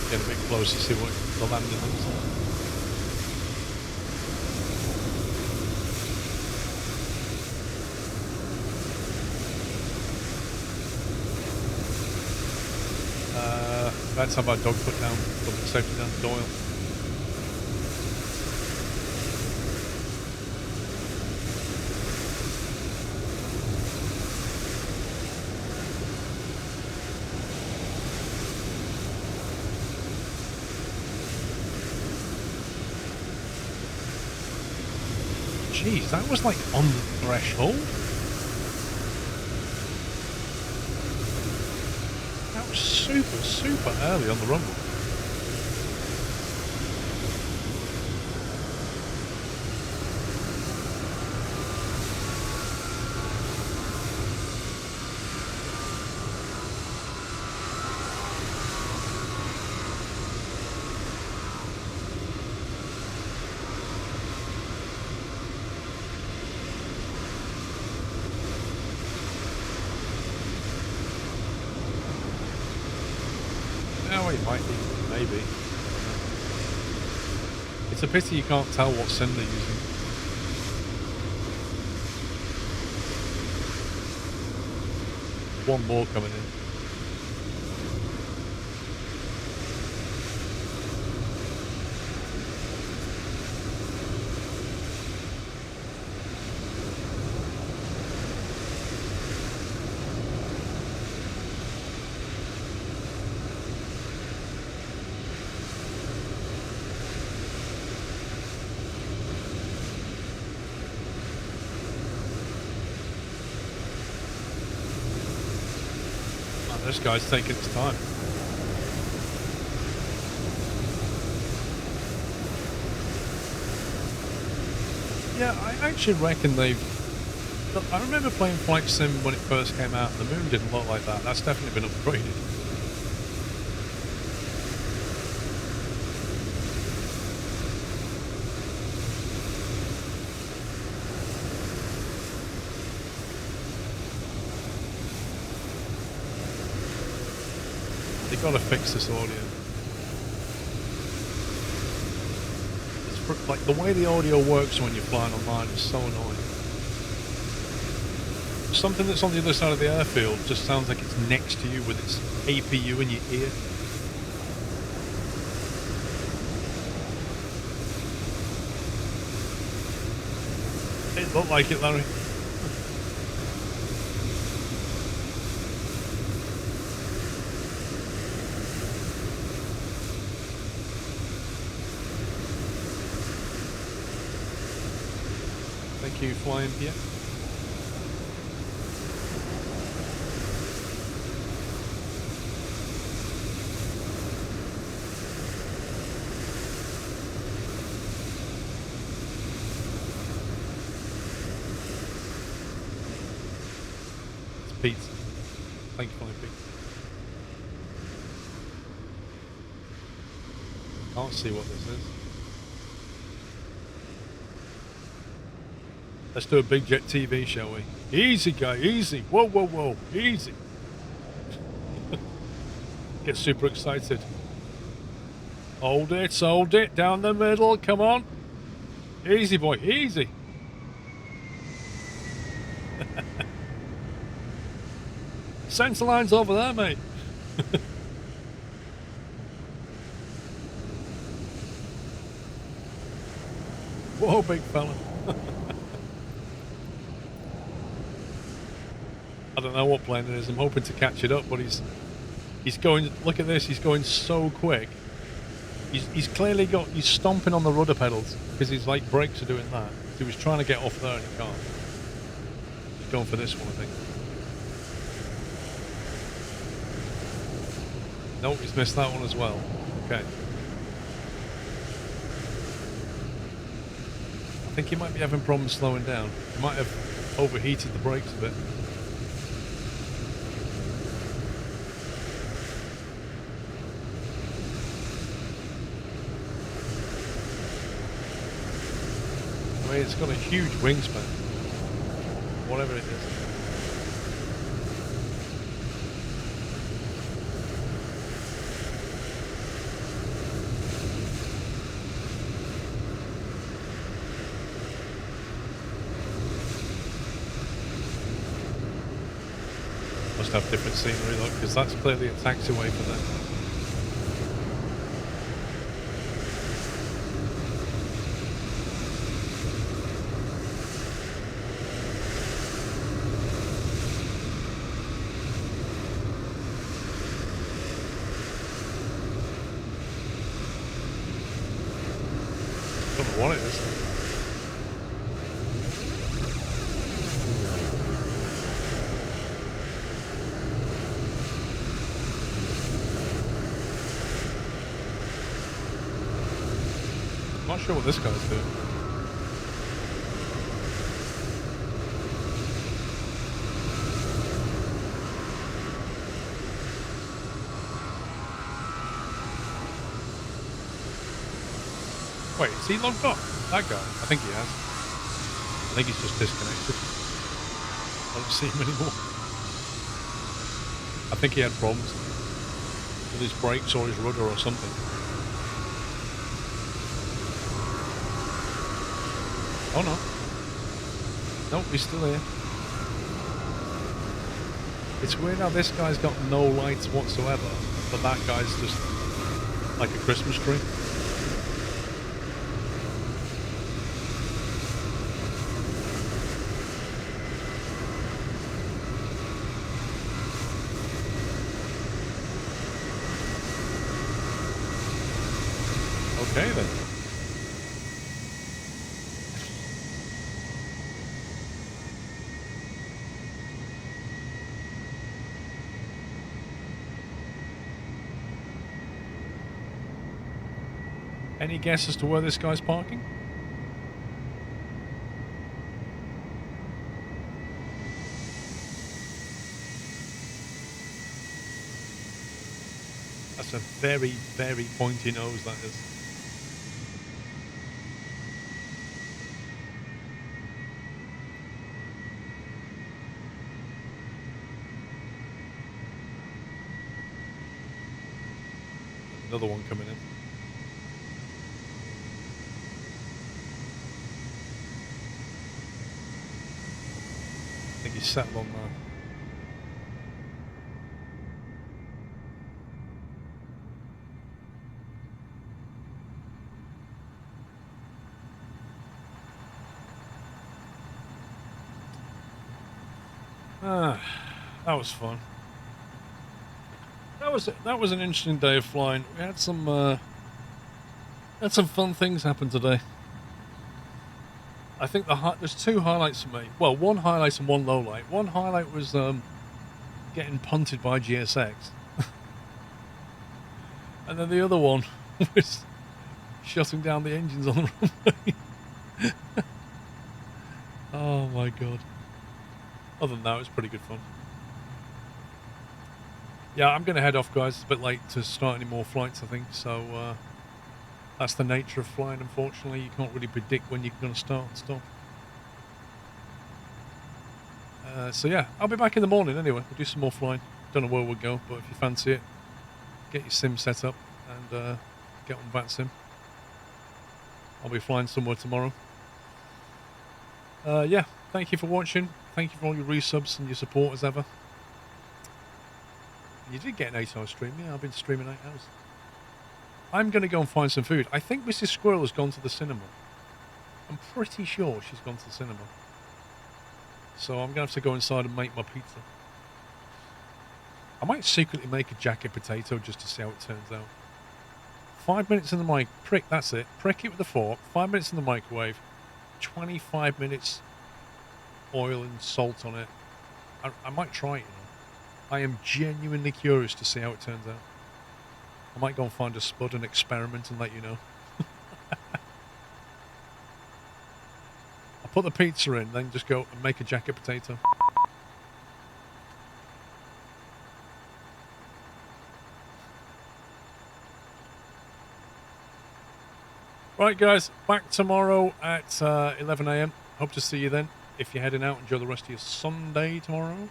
Get a bit closer, see what the landing looks like. Let's have our dog put down, double safety down, Doyle. Jeez, that was like on the threshold. That was super, super early on the rumble. Oh, it might be, maybe. It's a pity you can't tell what sim they're using. One more coming in. This guy's taking his time. Yeah, I actually reckon they've... Look, I remember playing Flight Sim when it first came out, and the moon didn't look like that. That's definitely been upgraded. They've got to fix this audio. It's like the way the audio works when you're flying online is so annoying. Something that's on the other side of the airfield just sounds like it's next to you with its APU in your ear. It looked like it, Larry. Thank you, flying here. It's Pete. Thank you, flying Pete. Can't see what this is. Let's do a big jet TV, shall we? Easy, guy, easy. Whoa, whoa, whoa, easy. Get super excited. Hold it, down the middle, come on. Easy, boy, easy. Centre line's over there, mate. Whoa, big fella. I don't know what plane it is. I'm hoping to catch it up, but he's going. Look at this. He's going so quick. He's clearly got. He's stomping on the rudder pedals because his like brakes are doing that. He was trying to get off there and he can't. He's going for this one, I think. Nope, he's missed that one as well. Okay. I think he might be having problems slowing down. He might have overheated the brakes a bit. I mean, it's got a huge wingspan, whatever it is. Must have different scenery, look, because that's clearly a taxiway for them. What it is. not sure what this guy's doing. Wait, is he logged off? That guy? I think he has. I think he's just disconnected. I don't see him anymore. I think he had problems with his brakes or his rudder or something. Oh no. Nope, he's still here. It's weird how this guy's got no lights whatsoever, but that guy's just like a Christmas tree. Okay then. Any guess as to where this guy's parking? That's a very, very pointy nose, that is. Another one coming in. I think he's settled on that. That was fun. That was an interesting day of flying. We had some fun things happen today. I think there's two highlights for me. Well, one highlight and one low light. One highlight was getting punted by GSX, and then the other one was shutting down the engines on the runway. Oh my god. Other than that, it was pretty good fun. Yeah, I'm going to head off, guys. It's a bit late to start any more flights, I think. So that's the nature of flying, unfortunately. You can't really predict when you're going to start and stop. So yeah, I'll be back in the morning anyway. We'll do some more flying. Don't know where we'll go, but if you fancy it, get your sim set up and get on VATSIM. I'll be flying somewhere tomorrow. Yeah, thank you for watching. Thank you for all your resubs and your support as ever. You did get an 8-hour stream. Yeah, I've been streaming 8 hours. I'm going to go and find some food. I think Mrs. Squirrel has gone to the cinema. I'm pretty sure she's gone to the cinema. So I'm going to have to go inside and make my pizza. I might secretly make a jacket potato just to see how it turns out. 5 minutes in the mic. Prick, that's it. Prick it with a fork. 5 minutes in the microwave. 25 minutes oil and salt on it. I might try it, you know. I am genuinely curious to see how it turns out. I might go and find a spud and experiment and let you know. I'll put the pizza in, then just go and make a jacket potato. Right, guys, back tomorrow at 11 AM. Hope to see you then. If you're heading out, enjoy the rest of your Sunday tomorrow.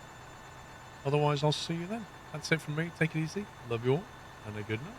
Otherwise, I'll see you then. That's it from me. Take it easy. Love you all, and a good night.